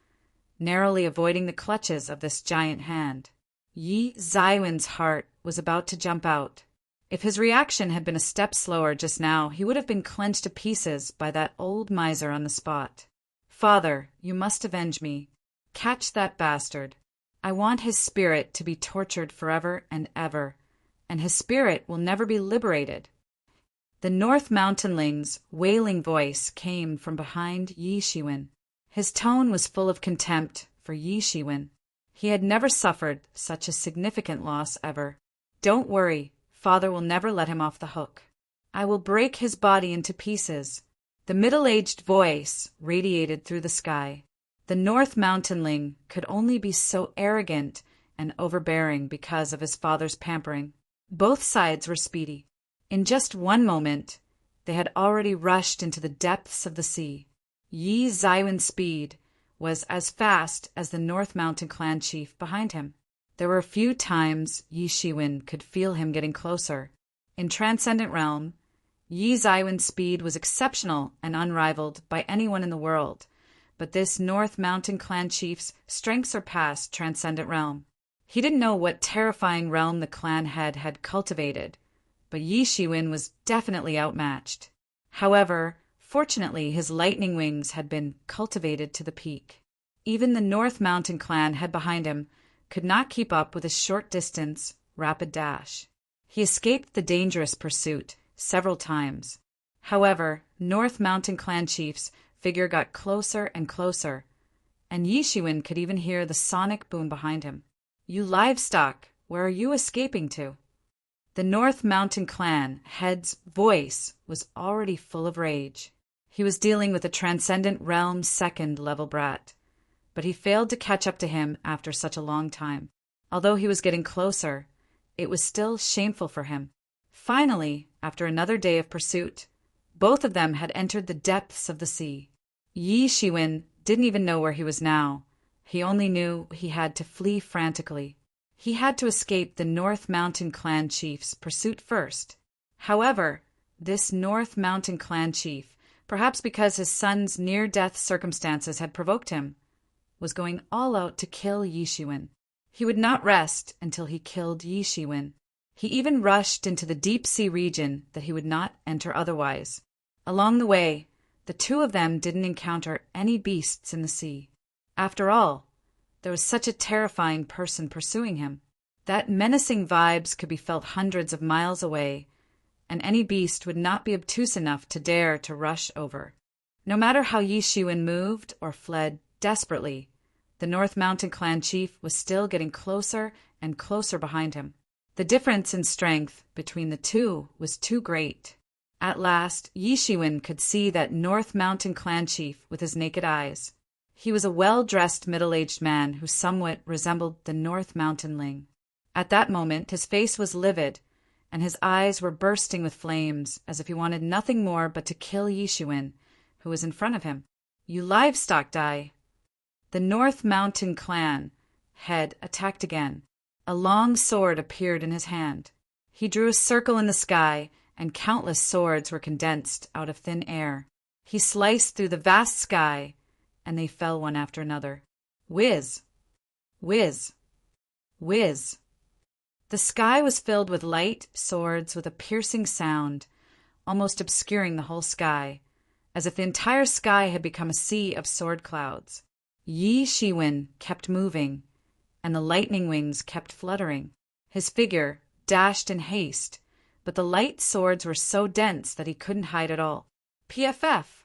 narrowly avoiding the clutches of this giant hand. Yi Zaiwen's heart was about to jump out. If his reaction had been a step slower just now, he would have been clenched to pieces by that old miser on the spot. Father, you must avenge me. Catch that bastard. I want his spirit to be tortured forever and ever, and his spirit will never be liberated. The North Mountainling's wailing voice came from behind Yi Shiwen. His tone was full of contempt for Yi Shiwen. He had never suffered such a significant loss ever. Don't worry, Father will never let him off the hook. I will break his body into pieces. The middle-aged voice radiated through the sky. The North Mountainling could only be so arrogant and overbearing because of his father's pampering. Both sides were speedy. In just one moment, they had already rushed into the depths of the sea. Yi Zaiwen's speed was as fast as the North Mountain clan chief behind him. There were a few times Yi Shiwen could feel him getting closer, In Transcendent Realm, Yi Zaiwen's speed was exceptional and unrivaled by anyone in the world, but this North Mountain clan chief's strength surpassed Transcendent Realm. He didn't know what terrifying realm the clan head had cultivated, but Yi Shiwen was definitely outmatched. However, fortunately his lightning wings had been cultivated to the peak. Even the North Mountain clan head behind him could not keep up with his short-distance, rapid dash. He escaped the dangerous pursuit several times. However, North Mountain clan chief's figure got closer and closer, and Yi Shiwen could even hear the sonic boom behind him. "You livestock, where are you escaping to?" The North Mountain clan head's voice was already full of rage. He was dealing with a Transcendent Realm second-level brat, but he failed to catch up to him after such a long time. Although he was getting closer, it was still shameful for him. Finally, after another day of pursuit, both of them had entered the depths of the sea. Yi Shiwen didn't even know where he was now. He only knew he had to flee frantically. He had to escape the North Mountain clan chief's pursuit first. However, this North Mountain clan chief, perhaps because his son's near-death circumstances had provoked him, was going all out to kill Yi Shiwen. He would not rest until he killed Yi Shiwen. He even rushed into the deep-sea region that he would not enter otherwise. Along the way, the two of them didn't encounter any beasts in the sea. After all, there was such a terrifying person pursuing him. That menacing vibes could be felt hundreds of miles away, and any beast would not be obtuse enough to dare to rush over. No matter how Yi Shiwen moved or fled desperately, the North Mountain clan chief was still getting closer and closer behind him. The difference in strength between the two was too great. At last, Yi Shiwen could see that North Mountain clan chief with his naked eyes. He was a well-dressed middle-aged man who somewhat resembled the North Mountain Ling. At that moment, his face was livid, and his eyes were bursting with flames, as if he wanted nothing more but to kill Yi Shiwen, who was in front of him. "You livestock die!" The North Mountain clan head attacked again. A long sword appeared in his hand. He drew a circle in the sky, and countless swords were condensed out of thin air. He sliced through the vast sky, and they fell one after another. Whiz! Whiz! Whiz! The sky was filled with light swords with a piercing sound, almost obscuring the whole sky, as if the entire sky had become a sea of sword clouds. Yi Shiwen kept moving, and the lightning wings kept fluttering. His figure dashed in haste, but the light swords were so dense that he couldn't hide at all. PFF!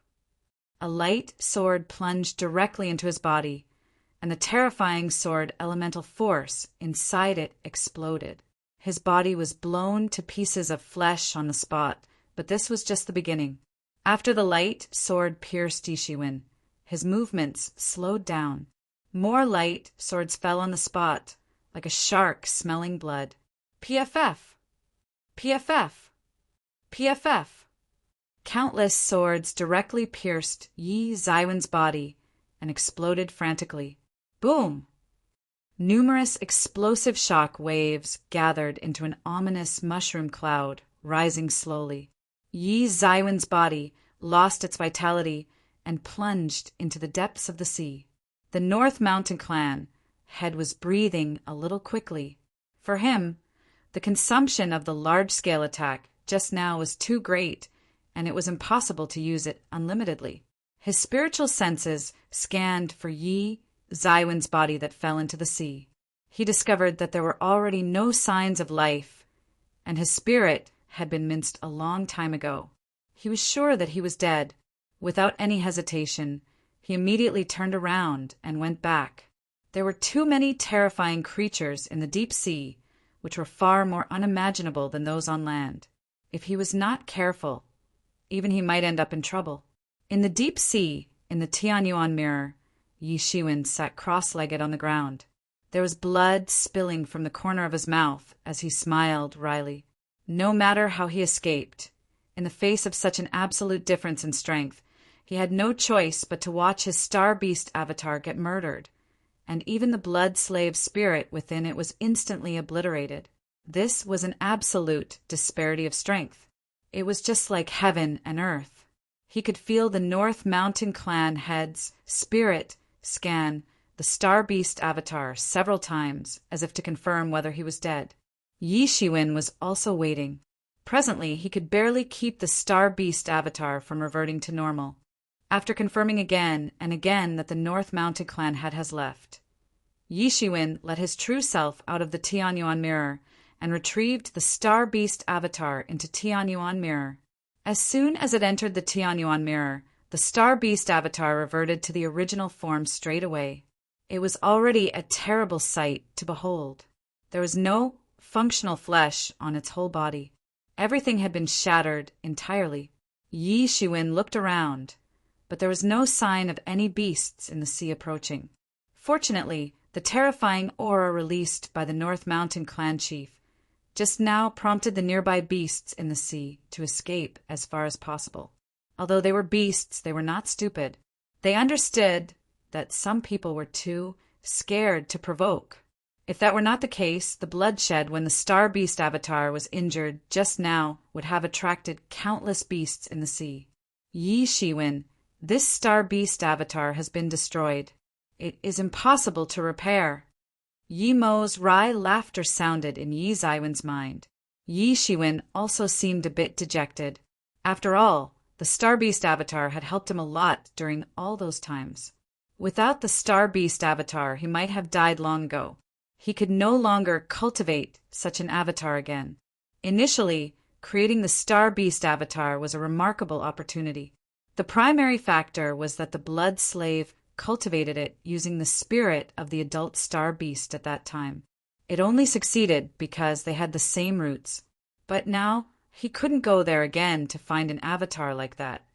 A light sword plunged directly into his body, and the terrifying sword elemental force inside it exploded. His body was blown to pieces of flesh on the spot, but this was just the beginning. After the light sword pierced Yi Shiwen, his movements slowed down. More light swords fell on the spot, like a shark smelling blood. PFF! PFF! PFF! Countless swords directly pierced Yi Zaiwen's body and exploded frantically. Boom! Numerous explosive shock waves gathered into an ominous mushroom cloud, rising slowly. Yi Zaiwen's body lost its vitality and plunged into the depths of the sea. The North Mountain clan head was breathing a little quickly. For him, the consumption of the large-scale attack just now was too great, and it was impossible to use it unlimitedly. His spiritual senses scanned for Yi Zaiwen's body that fell into the sea. He discovered that there were already no signs of life, and his spirit had been minced a long time ago. He was sure that he was dead. Without any hesitation, he immediately turned around and went back. There were too many terrifying creatures in the deep sea, which were far more unimaginable than those on land. If he was not careful, even he might end up in trouble. In the deep sea, in the Tianyuan mirror, Yi Shiwen sat cross-legged on the ground. There was blood spilling from the corner of his mouth as he smiled wryly. No matter how he escaped, in the face of such an absolute difference in strength, he had no choice but to watch his star beast avatar get murdered, and even the blood slave spirit within it was instantly obliterated. This was an absolute disparity of strength. It was just like heaven and earth. He could feel the North Mountain Clan head's spirit scan the Star Beast avatar several times, as if to confirm whether he was dead. Yi Shiwen was also waiting. Presently, he could barely keep the Star Beast avatar from reverting to normal. After confirming again and again that the North Mountain Clan head has left, Yi Shiwen let his true self out of the Tianyuan mirror and retrieved the Star Beast avatar into Tianyuan mirror. As soon as it entered the Tianyuan mirror, the Star Beast avatar reverted to the original form straight away. It was already a terrible sight to behold. There was no functional flesh on its whole body. Everything had been shattered entirely. Yi Shiwen looked around, but there was no sign of any beasts in the sea approaching. Fortunately, the terrifying aura released by the North Mountain Clan chief just now prompted the nearby beasts in the sea to escape as far as possible. Although they were beasts, they were not stupid. They understood that some people were too scared to provoke. If that were not the case, the bloodshed when the Star Beast avatar was injured just now would have attracted countless beasts in the sea. Yi Shiwen, this Star Beast avatar has been destroyed. It is impossible to repair. Yi Mo's wry laughter sounded in Yi Ziwen's mind. Yi Shiwen also seemed a bit dejected. After all, the Star Beast avatar had helped him a lot during all those times. Without the Star Beast avatar, he might have died long ago. He could no longer cultivate such an avatar again. Initially, creating the Star Beast avatar was a remarkable opportunity. The primary factor was that the blood slave cultivated it using the spirit of the adult Star Beast at that time. It only succeeded because they had the same roots. But now, he couldn't go there again to find an avatar like that.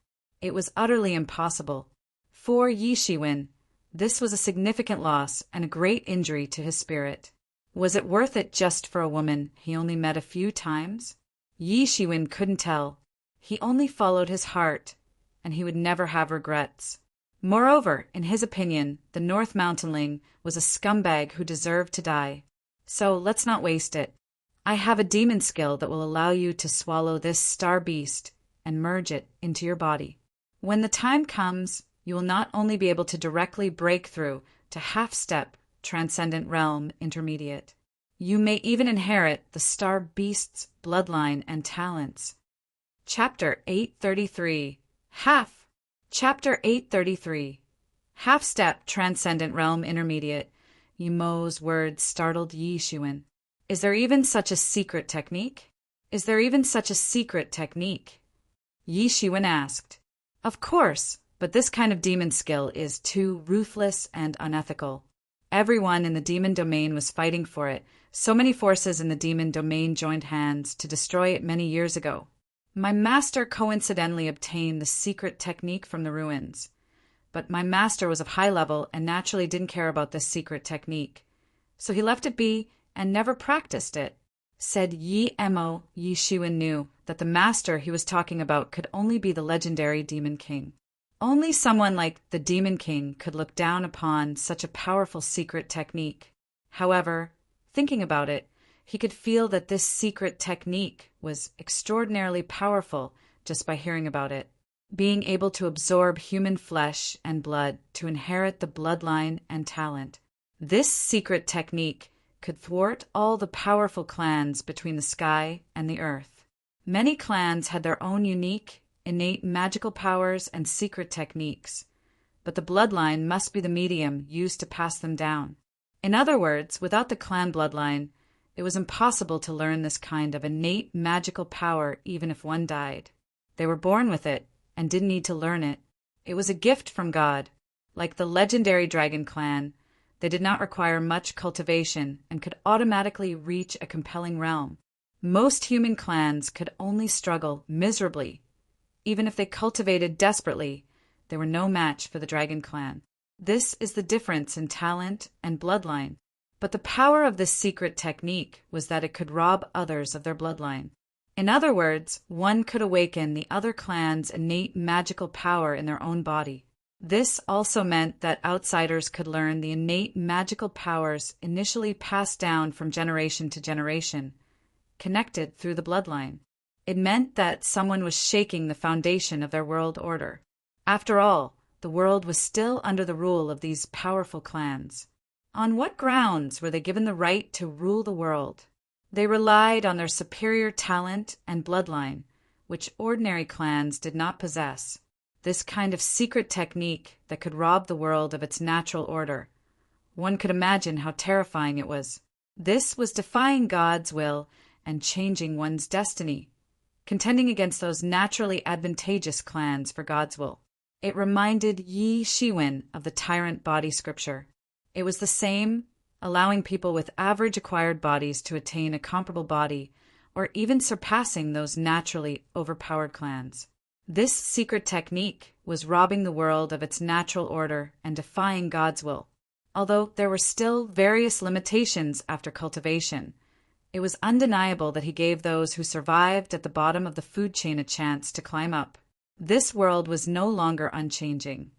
It was utterly impossible. For Yi Shiwen, this was a significant loss and a great injury to his spirit. Was it worth it just for a woman he only met a few times? Yi Shiwen couldn't tell. He only followed his heart, and he would never have regrets. Moreover, in his opinion, the North Mountainling was a scumbag who deserved to die. So let's not waste it. I have a demon skill that will allow you to swallow this Star Beast and merge it into your body. When the time comes, you will not only be able to directly break through to half-step Transcendent Realm Intermediate, you may even inherit the Star Beast's bloodline and talents. Chapter 833 Chapter 833 Half-step Transcendent Realm Intermediate. Yi Mo's words startled Yi Shiwen. Is there even such a secret technique? Is there even such a secret technique? Yi Shiwen asked. Of course, but this kind of demon skill is too ruthless and unethical. Everyone in the demon domain was fighting for it. So many forces in the demon domain joined hands to destroy it many years ago. My master coincidentally obtained the secret technique from the ruins. But my master was of high level and naturally didn't care about this secret technique. So he left it be and never practiced it. Said Yi Mo, Yi Shiwen knew that the master he was talking about could only be the legendary Demon King. Only someone like the Demon King could look down upon such a powerful secret technique. However, thinking about it, he could feel that this secret technique was extraordinarily powerful just by hearing about it. Being able to absorb human flesh and blood to inherit the bloodline and talent. This secret technique could thwart all the powerful clans between the sky and the earth. Many clans had their own unique, innate magical powers and secret techniques, but the bloodline must be the medium used to pass them down. In other words, without the clan bloodline, it was impossible to learn this kind of innate magical power even if one died. They were born with it and didn't need to learn it. It was a gift from God. Like the legendary dragon clan, they did not require much cultivation and could automatically reach a compelling realm. Most human clans could only struggle miserably. Even if they cultivated desperately, they were no match for the dragon clan. This is the difference in talent and bloodline. But the power of this secret technique was that it could rob others of their bloodline. In other words, one could awaken the other clan's innate magical power in their own body. This also meant that outsiders could learn the innate magical powers initially passed down from generation to generation, connected through the bloodline. It meant that someone was shaking the foundation of their world order. After all, the world was still under the rule of these powerful clans. On what grounds were they given the right to rule the world? They relied on their superior talent and bloodline, which ordinary clans did not possess. This kind of secret technique that could rob the world of its natural order. One could imagine how terrifying it was. This was defying God's will and changing one's destiny, contending against those naturally advantageous clans for God's will. It reminded Yi Shiwen of the tyrant body scripture. It was the same, allowing people with average acquired bodies to attain a comparable body, or even surpassing those naturally overpowered clans. This secret technique was robbing the world of its natural order and defying God's will. Although there were still various limitations after cultivation, it was undeniable that he gave those who survived at the bottom of the food chain a chance to climb up. This world was no longer unchanging.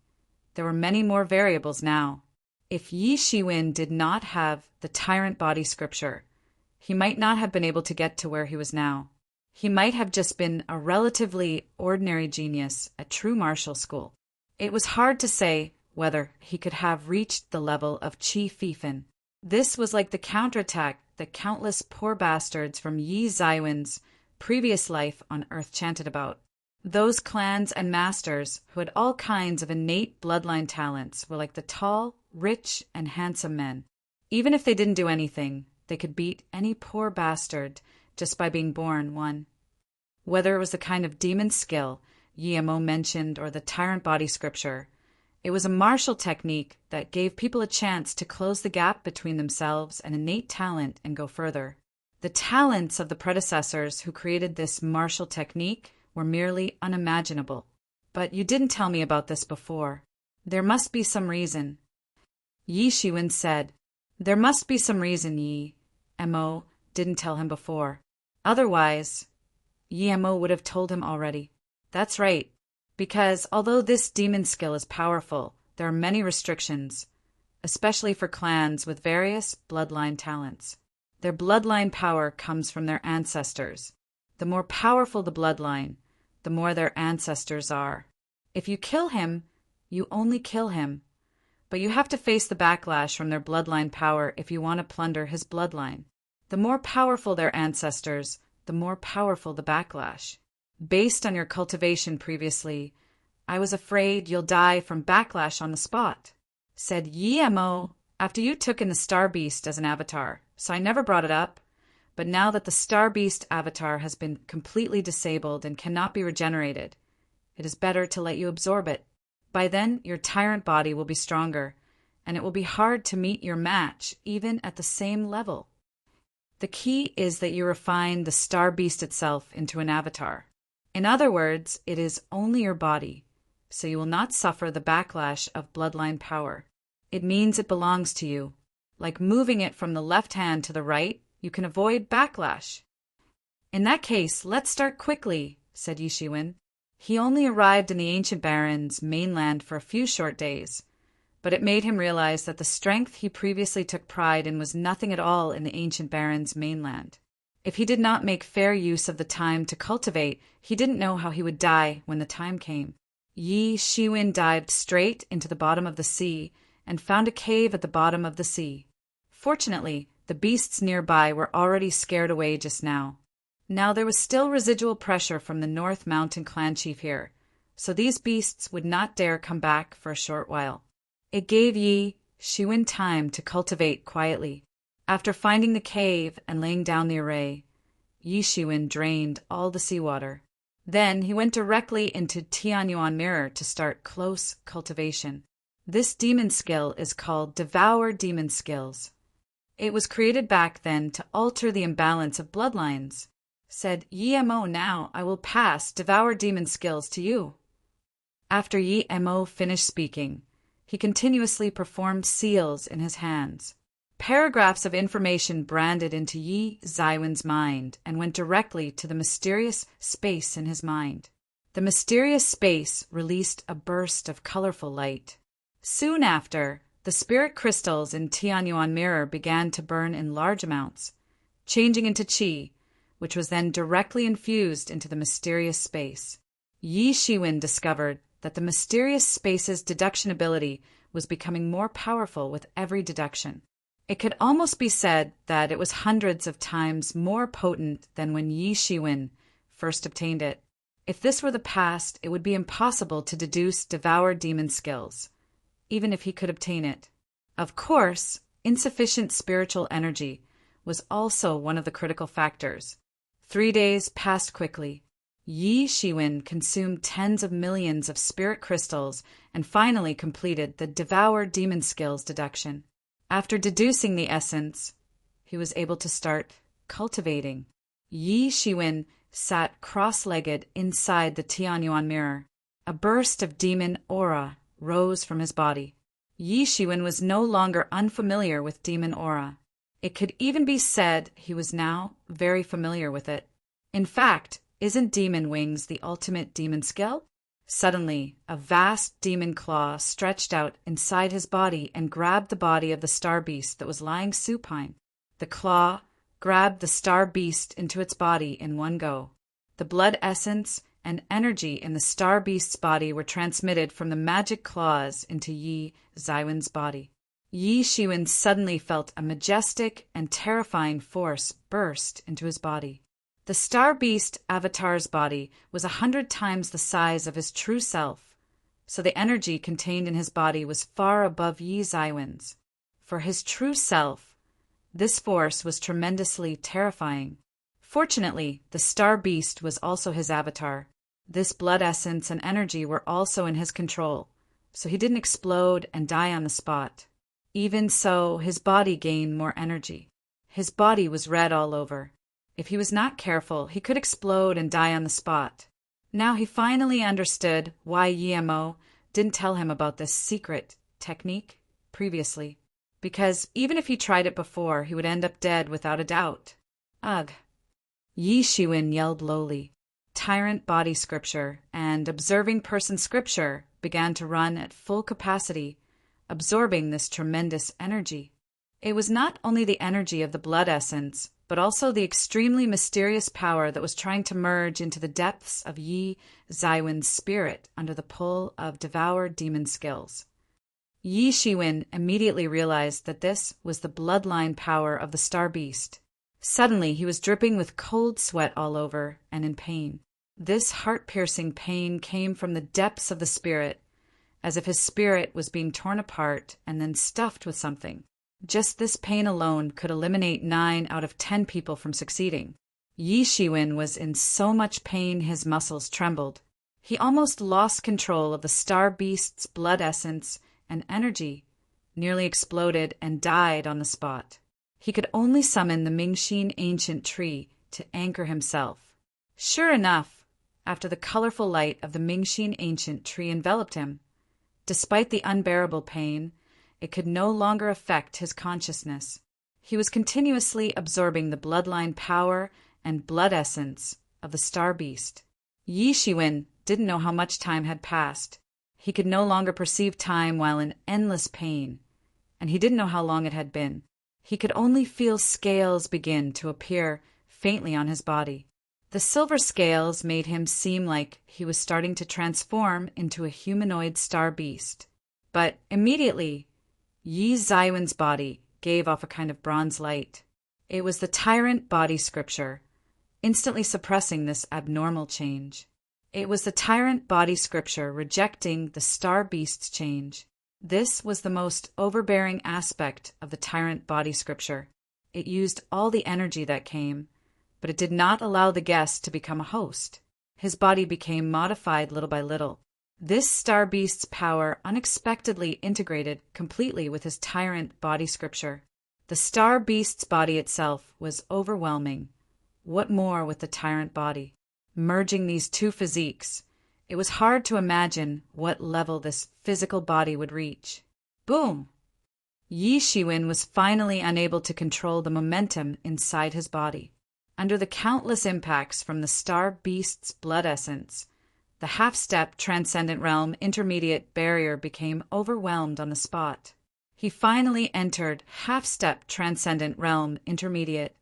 There were many more variables now. If Yi Shiwen did not have the tyrant body scripture, he might not have been able to get to where he was now. He might have just been a relatively ordinary genius at true martial school. It was hard to say whether he could have reached the level of Qi Fifan. This was like the counterattack that countless poor bastards from Yi Zaiwen's previous life on Earth chanted about. Those clans and masters who had all kinds of innate bloodline talents were like the tall, rich, and handsome men. Even if they didn't do anything, they could beat any poor bastard just by being born one. Whether it was the kind of demon skill Yi Mo mentioned or the tyrant body scripture, it was a martial technique that gave people a chance to close the gap between themselves and innate talent and go further. The talents of the predecessors who created this martial technique were merely unimaginable. But you didn't tell me about this before. There must be some reason. Yi Shiwen said, "There must be some reason Yi Mo didn't tell him before. Otherwise, Yi Mo would have told him already." That's right. Because although this demon skill is powerful, there are many restrictions, especially for clans with various bloodline talents. Their bloodline power comes from their ancestors. The more powerful the bloodline, the more their ancestors are. If you kill him, you only kill him. But you have to face the backlash from their bloodline power if you want to plunder his bloodline. The more powerful their ancestors, the more powerful the backlash. Based on your cultivation previously, I was afraid you'll die from backlash on the spot, said Yi Mo after you took in the Star Beast as an avatar, so I never brought it up. But now that the Star Beast avatar has been completely disabled and cannot be regenerated, it is better to let you absorb it. By then, your tyrant body will be stronger, and it will be hard to meet your match even at the same level. The key is that you refine the Star Beast itself into an avatar. In other words, it is only your body, so you will not suffer the backlash of bloodline power. It means it belongs to you. Like moving it from the left hand to the right, you can avoid backlash. In that case, let's start quickly, said Yi Shiwen. He only arrived in the ancient barons' mainland for a few short days, but it made him realize that the strength he previously took pride in was nothing at all in the ancient barons' mainland. If he did not make fair use of the time to cultivate, he didn't know how he would die when the time came. Yi Shiwen dived straight into the bottom of the sea and found a cave at the bottom of the sea. Fortunately, the beasts nearby were already scared away just now. Now there was still residual pressure from the North Mountain clan chief here, so these beasts would not dare come back for a short while. It gave Yi Shiwen time to cultivate quietly. After finding the cave and laying down the array, Yi Shiwen drained all the seawater. Then he went directly into Tianyuan Mirror to start close cultivation. This demon skill is called Devour Demon Skills. It was created back then to alter the imbalance of bloodlines. Said Yi Mo, now I will pass Devour Demon Skills to you. After Yi Mo finished speaking, he continuously performed seals in his hands. Paragraphs of information branded into Yi Zaiwen's mind and went directly to the mysterious space in his mind. The mysterious space released a burst of colorful light. Soon after, the spirit crystals in Tianyuan Mirror began to burn in large amounts, changing into qi, which was then directly infused into the mysterious space. Yi Shiwen discovered that the mysterious space's deduction ability was becoming more powerful with every deduction. It could almost be said that it was hundreds of times more potent than when Yi Shiwen first obtained it. If this were the past, it would be impossible to deduce Devour Demon skills, even if he could obtain it. Of course, insufficient spiritual energy was also one of the critical factors. 3 days passed quickly. Yi Shiwen consumed tens of millions of spirit crystals and finally completed the Devour Demon skills deduction. After deducing the essence, he was able to start cultivating. Yi Shiwen sat cross-legged inside the Tianyuan mirror. A burst of demon aura rose from his body. Yi Shiwen was no longer unfamiliar with demon aura. It could even be said he was now very familiar with it. In fact, isn't demon wings the ultimate demon skill? Suddenly, a vast demon claw stretched out inside his body and grabbed the body of the star beast that was lying supine. The claw grabbed the star beast into its body in one go. The blood essence and energy in the star beast's body were transmitted from the magic claws into Yi Zaiwen's body. Yi Shiwen suddenly felt a majestic and terrifying force burst into his body. The star beast avatar's body was 100 times the size of his true self, so the energy contained in his body was far above Yi Zaiwen's. For his true self, this force was tremendously terrifying. Fortunately, the star beast was also his avatar. This blood essence and energy were also in his control, so he didn't explode and die on the spot. Even so, his body gained more energy. His body was red all over. If he was not careful, he could explode and die on the spot. Now he finally understood why Yemo didn't tell him about this secret technique previously. Because even if he tried it before, he would end up dead without a doubt. Ugh. Yi Shiwen yelled lowly. Tyrant body scripture and observing person scripture began to run at full capacity, absorbing this tremendous energy. It was not only the energy of the blood essence, but also the extremely mysterious power that was trying to merge into the depths of Yi Zaiwen's spirit under the pull of Devour Demon skills. Yi Shiwen immediately realized that this was the bloodline power of the Star Beast. Suddenly, he was dripping with cold sweat all over and in pain. This heart-piercing pain came from the depths of the spirit, as if his spirit was being torn apart and then stuffed with something. Just this pain alone could eliminate 9 out of 10 people from succeeding. Yi Shiwen was in so much pain his muscles trembled. He almost lost control of the Star Beast's blood essence and energy, nearly exploded and died on the spot. He could only summon the Mingxin ancient tree to anchor himself. Sure enough, after the colorful light of the Mingxin ancient tree enveloped him, despite the unbearable pain, it could no longer affect his consciousness. He was continuously absorbing the bloodline power and blood essence of the Star Beast. Yi Shiwen didn't know how much time had passed. He could no longer perceive time while in endless pain, and he didn't know how long it had been. He could only feel scales begin to appear faintly on his body. The silver scales made him seem like he was starting to transform into a humanoid star beast. But immediately, Yi Zaiwen's body gave off a kind of bronze light. It was the tyrant body scripture, instantly suppressing this abnormal change. It was the tyrant body scripture rejecting the star beast's change. This was the most overbearing aspect of the tyrant body scripture. It used all the energy that came, but it did not allow the guest to become a host. His body became modified little by little. This star beast's power unexpectedly integrated completely with his tyrant body scripture. The star beast's body itself was overwhelming. What more with the tyrant body? Merging these two physiques, it was hard to imagine what level this physical body would reach. Boom! Yi Shiwen was finally unable to control the momentum inside his body. Under the countless impacts from the star beast's blood essence, the half-step transcendent realm intermediate barrier became overwhelmed on the spot. He finally entered half-step transcendent realm intermediate.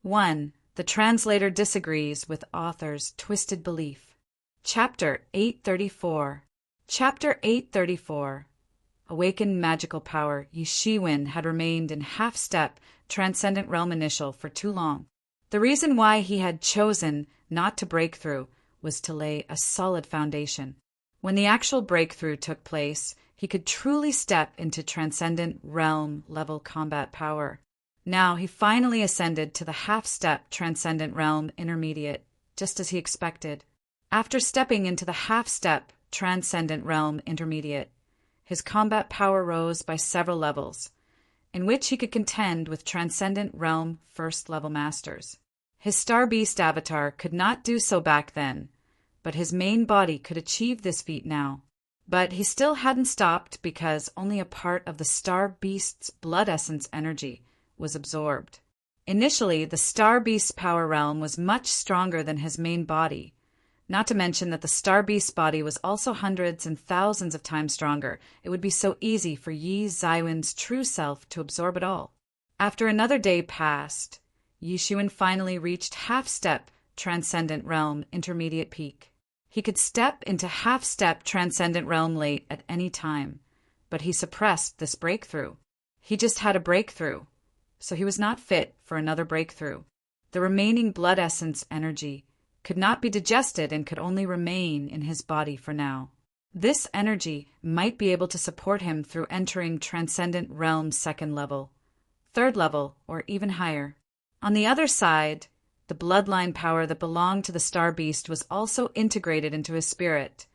1. The translator disagrees with author's twisted belief. Chapter 834. Chapter 834. Awakened magical power, Yi Shiwen had remained in half-step transcendent realm initial for too long. The reason why he had chosen not to break through was to lay a solid foundation. When the actual breakthrough took place, he could truly step into transcendent realm level combat power. Now he finally ascended to the half-step transcendent realm intermediate, just as he expected. After stepping into the half-step transcendent realm intermediate, his combat power rose by several levels, in which he could contend with transcendent realm first-level masters. His Star Beast avatar could not do so back then, but his main body could achieve this feat now. But he still hadn't stopped because only a part of the Star Beast's blood essence energy was absorbed. Initially, the Star Beast's power realm was much stronger than his main body, not to mention that the Star Beast's body was also hundreds and thousands of times stronger. It would be so easy for Yi Zaiwen's true self to absorb it all. After another day passed, Yi Shiwen finally reached half-step transcendent realm intermediate peak. He could step into half-step transcendent realm late at any time, but he suppressed this breakthrough. He just had a breakthrough, so he was not fit for another breakthrough. The remaining blood essence energy could not be digested and could only remain in his body for now. This energy might be able to support him through entering transcendent realm second level, third level, or even higher. On the other side, the bloodline power that belonged to the Star Beast was also integrated into his spirit,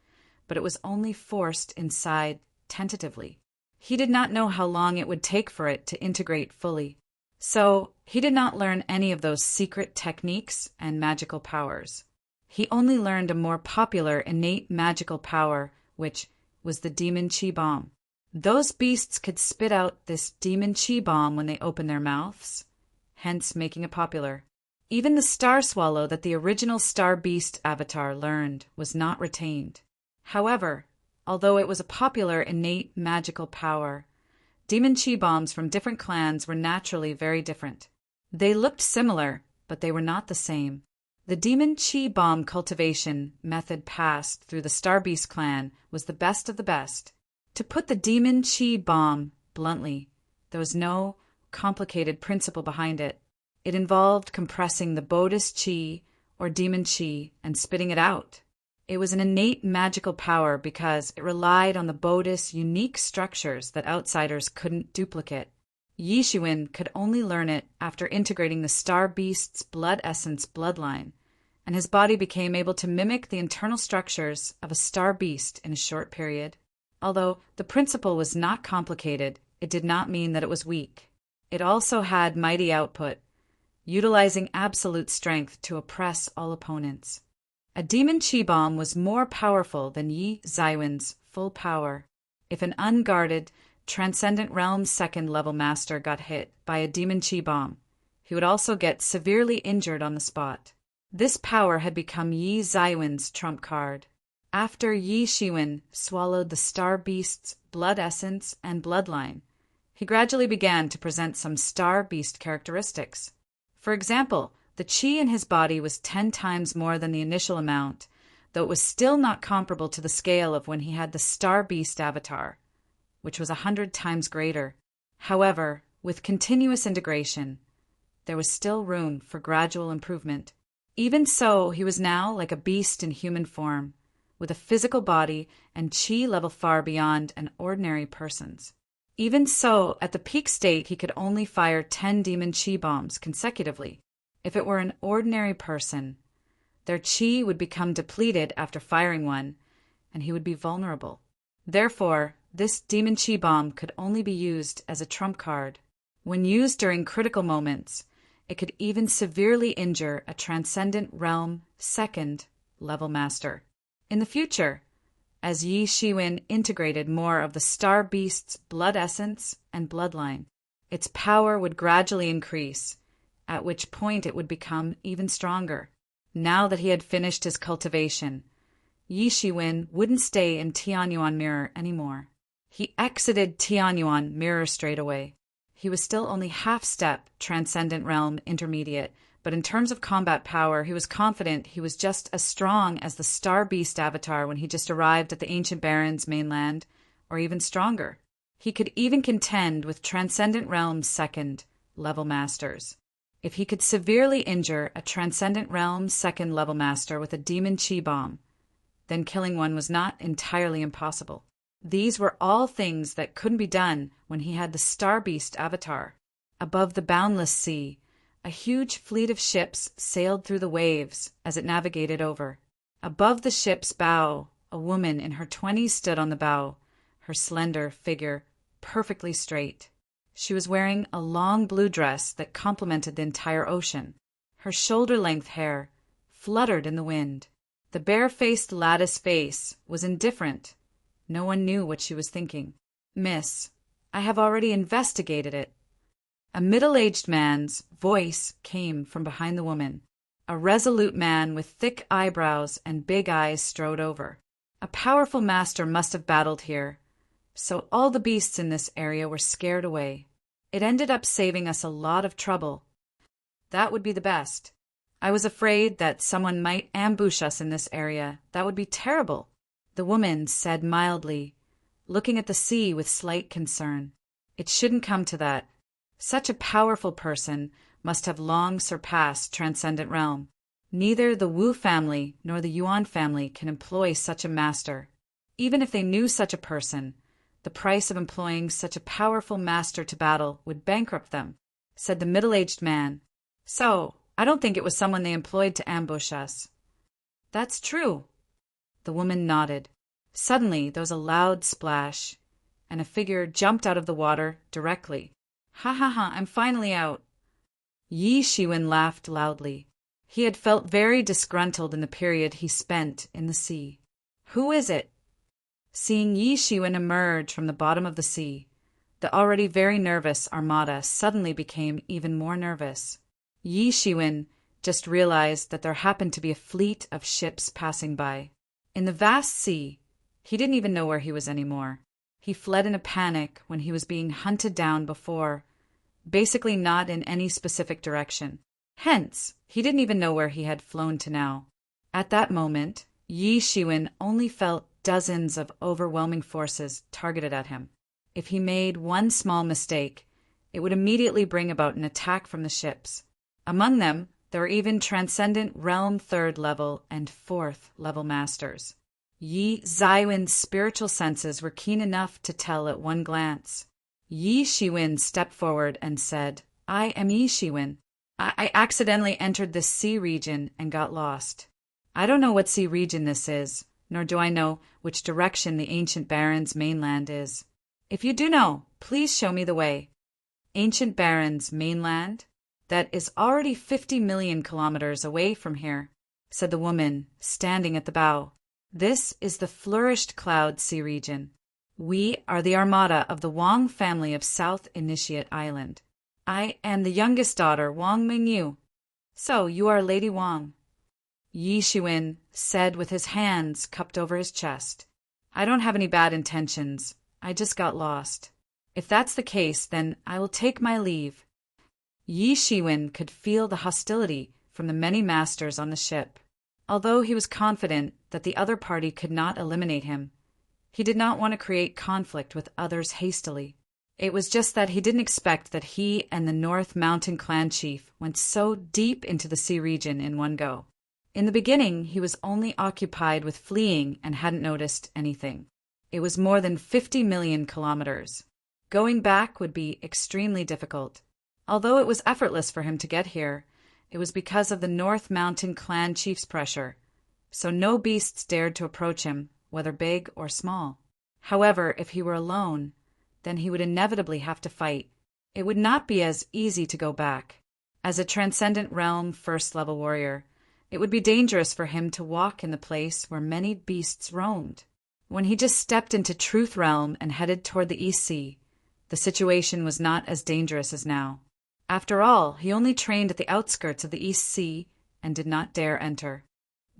but it was only forced inside tentatively. He did not know how long it would take for it to integrate fully, so he did not learn any of those secret techniques and magical powers. He only learned a more popular innate magical power, which was the Demon Chi Bomb. Those beasts could spit out this Demon Chi Bomb when they opened their mouths, hence making it popular. Even the Star Swallow that the original Star Beast avatar learned was not retained. However, although it was a popular innate magical power, Demon Chi Bombs from different clans were naturally very different. They looked similar, but they were not the same. The Demon Chi Bomb cultivation method passed through the Star Beast clan was the best of the best. To put the Demon Chi Bomb bluntly, there was no complicated principle behind it. It involved compressing the Bodhis Chi, or Demon Chi, and spitting it out. It was an innate magical power because it relied on the Bodhis' unique structures that outsiders couldn't duplicate. Yi Shiwen could only learn it after integrating the Star Beast's blood essence bloodline, and his body became able to mimic the internal structures of a Star Beast in a short period. Although the principle was not complicated, it did not mean that it was weak. It also had mighty output, utilizing absolute strength to oppress all opponents. A Demon Chi Bomb was more powerful than Yi Zaiwen's full power. If an unguarded, transcendent realm second-level master got hit by a Demon Chi Bomb, he would also get severely injured on the spot. This power had become Yi Zaiwen's trump card. After Yi Shiwen swallowed the Star Beast's blood essence and bloodline, he gradually began to present some Star Beast characteristics. For example, the chi in his body was 10 times more than the initial amount, though it was still not comparable to the scale of when he had the Star Beast avatar, which was 100 times greater. However, with continuous integration, there was still room for gradual improvement. Even so, he was now like a beast in human form, with a physical body and chi level far beyond an ordinary person's. Even so, at the peak state, he could only fire 10 Demon Chi Bombs consecutively. If it were an ordinary person, their chi would become depleted after firing one, and he would be vulnerable. Therefore, this Demon Chi Bomb could only be used as a trump card. When used during critical moments, it could even severely injure a transcendent realm second-level master. In the future, as Yi Shiwen integrated more of the Star Beast's blood essence and bloodline, its power would gradually increase, at which point it would become even stronger. Now that he had finished his cultivation, Yi Shiwen wouldn't stay in Tianyuan Mirror anymore. He exited Tianyuan Mirror straight away. He was still only half-step Transcendent Realm Intermediate, but in terms of combat power, he was confident he was just as strong as the Star Beast avatar when he just arrived at the Ancient Barrens mainland, or even stronger. He could even contend with Transcendent Realm's second-level masters. If he could severely injure a Transcendent Realm's second-level master with a Demon Chi Bomb, then killing one was not entirely impossible. These were all things that couldn't be done when he had the Star Beast avatar. Above the boundless sea, a huge fleet of ships sailed through the waves as it navigated over. Above the ship's bow, a woman in her 20s stood on the bow, her slender figure perfectly straight. She was wearing a long blue dress that complemented the entire ocean. Her shoulder-length hair fluttered in the wind. The bare-faced lattice face was indifferent. No one knew what she was thinking. "Miss, I have already investigated it." A middle-aged man's voice came from behind the woman. A resolute man with thick eyebrows and big eyes strode over. A powerful master must have battled here, so all the beasts in this area were scared away. It ended up saving us a lot of trouble. That would be the best. I was afraid that someone might ambush us in this area. That would be terrible, the woman said mildly, looking at the sea with slight concern. It shouldn't come to that. Such a powerful person must have long surpassed Transcendent Realm. Neither the Wu family nor the Yuan family can employ such a master. Even if they knew such a person, the price of employing such a powerful master to battle would bankrupt them, said the middle-aged man. So, I don't think it was someone they employed to ambush us. That's true. The woman nodded. Suddenly, there was a loud splash, and a figure jumped out of the water directly. "Ha ha ha, I'm finally out." Yi Shiwen laughed loudly. He had felt very disgruntled in the period he spent in the sea. "Who is it?" Seeing Yi Shiwen emerge from the bottom of the sea, the already very nervous Armada suddenly became even more nervous. Yi Shiwen just realized that there happened to be a fleet of ships passing by. In the vast sea, he didn't even know where he was anymore. He fled in a panic when he was being hunted down before, basically not in any specific direction. Hence, he didn't even know where he had flown to now. At that moment, Yi Shiwen only felt dozens of overwhelming forces targeted at him. If he made one small mistake, it would immediately bring about an attack from the ships. Among them, there were even Transcendent Realm 3rd level and 4th level masters. Yi Zaiwen's spiritual senses were keen enough to tell at one glance. Yi Shiwen stepped forward and said, "I am Yi Shiwen. I accidentally entered this sea region and got lost. I don't know what sea region this is, nor do I know which direction the Ancient Barrens mainland is. If you do know, please show me the way." Ancient Barrens mainland? That is already 50 million kilometers away from here, said the woman, standing at the bow. This is the Flourished Cloud Sea region. We are the Armada of the Wang family of South Initiate Island. I am the youngest daughter, Wang Mingyu. So you are Lady Wang, Yi Shiwen said with his hands cupped over his chest. I don't have any bad intentions. I just got lost. If that's the case, then I will take my leave. Yi Shiwen could feel the hostility from the many masters on the ship. Although he was confident that the other party could not eliminate him, he did not want to create conflict with others hastily. It was just that he didn't expect that he and the North Mountain clan chief went so deep into the sea region in one go. In the beginning, he was only occupied with fleeing and hadn't noticed anything. It was more than 50 million kilometers. Going back would be extremely difficult. Although it was effortless for him to get here, it was because of the North Mountain clan chief's pressure, so no beasts dared to approach him, whether big or small. However, if he were alone, then he would inevitably have to fight. It would not be as easy to go back. As a Transcendent Realm first-level warrior, it would be dangerous for him to walk in the place where many beasts roamed. When he just stepped into Truth Realm and headed toward the East Sea, the situation was not as dangerous as now. After all, he only trained at the outskirts of the East Sea and did not dare enter.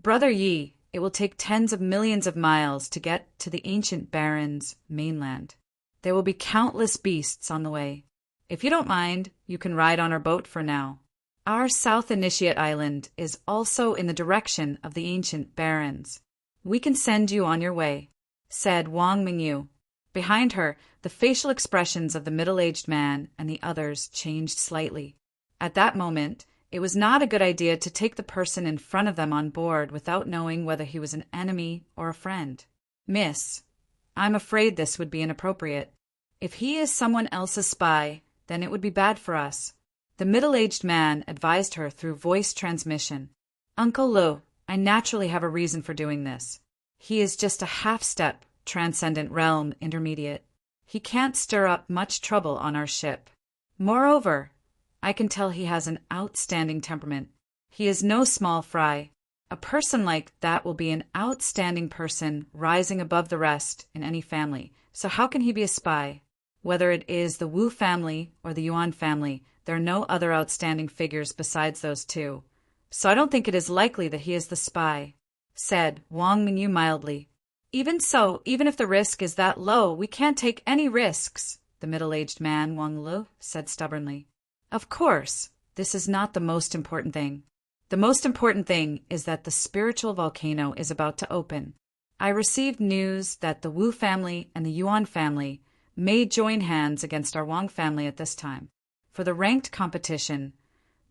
Brother Yi, it will take tens of millions of miles to get to the Ancient Barrens mainland. There will be countless beasts on the way. If you don't mind, you can ride on our boat for now. Our South Initiate Island is also in the direction of the ancient barons. We can send you on your way," said Wang Mingyu. Behind her, the facial expressions of the middle-aged man and the others changed slightly. At that moment, it was not a good idea to take the person in front of them on board without knowing whether he was an enemy or a friend. "Miss, I'm afraid this would be inappropriate. If he is someone else's spy, then it would be bad for us," the middle-aged man advised her through voice transmission. "Uncle Lu, I naturally have a reason for doing this. He is just a half-step transcendent realm intermediate. He can't stir up much trouble on our ship. Moreover, I can tell he has an outstanding temperament. He is no small fry. A person like that will be an outstanding person rising above the rest in any family. So how can he be a spy? Whether it is the Wu family or the Yuan family, there are no other outstanding figures besides those two. So I don't think it is likely that he is the spy," said Wang Mingyu mildly. "Even so, even if the risk is that low, we can't take any risks," the middle-aged man, Wang Lu, said stubbornly. "Of course, this is not the most important thing. The most important thing is that the spiritual volcano is about to open. I received news that the Wu family and the Yuan family may join hands against our Wang family at this time. For the ranked competition,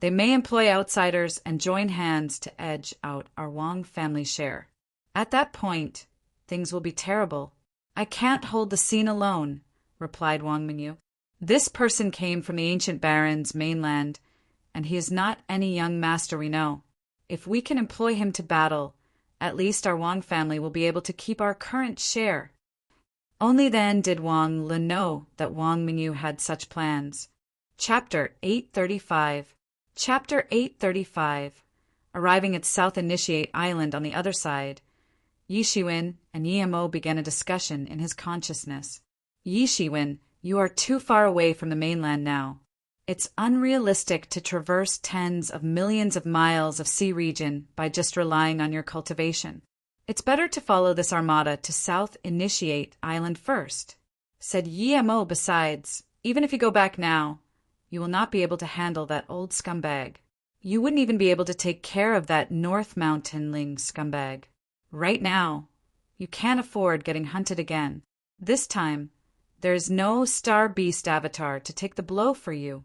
they may employ outsiders and join hands to edge out our Wang family share. At that point, things will be terrible. I can't hold the scene alone," replied Wang Mingyu. "This person came from the ancient barons' mainland, and he is not any young master we know. If we can employ him to battle, at least our Wang family will be able to keep our current share." Only then did Wang Lu know that Wang Mingyu had such plans. Chapter 835. Chapter 835. Arriving at South Initiate Island on the other side, Yi Shiwen and Yi Mo began a discussion in his consciousness. "Yi Shiwen, you are too far away from the mainland now. It's unrealistic to traverse tens of millions of miles of sea region by just relying on your cultivation. It's better to follow this armada to South Initiate Island first," said Yi Mo. "Besides, even if you go back now, you will not be able to handle that old scumbag. You wouldn't even be able to take care of that North Mountainling scumbag. Right now, you can't afford getting hunted again. This time, there is no star beast avatar to take the blow for you."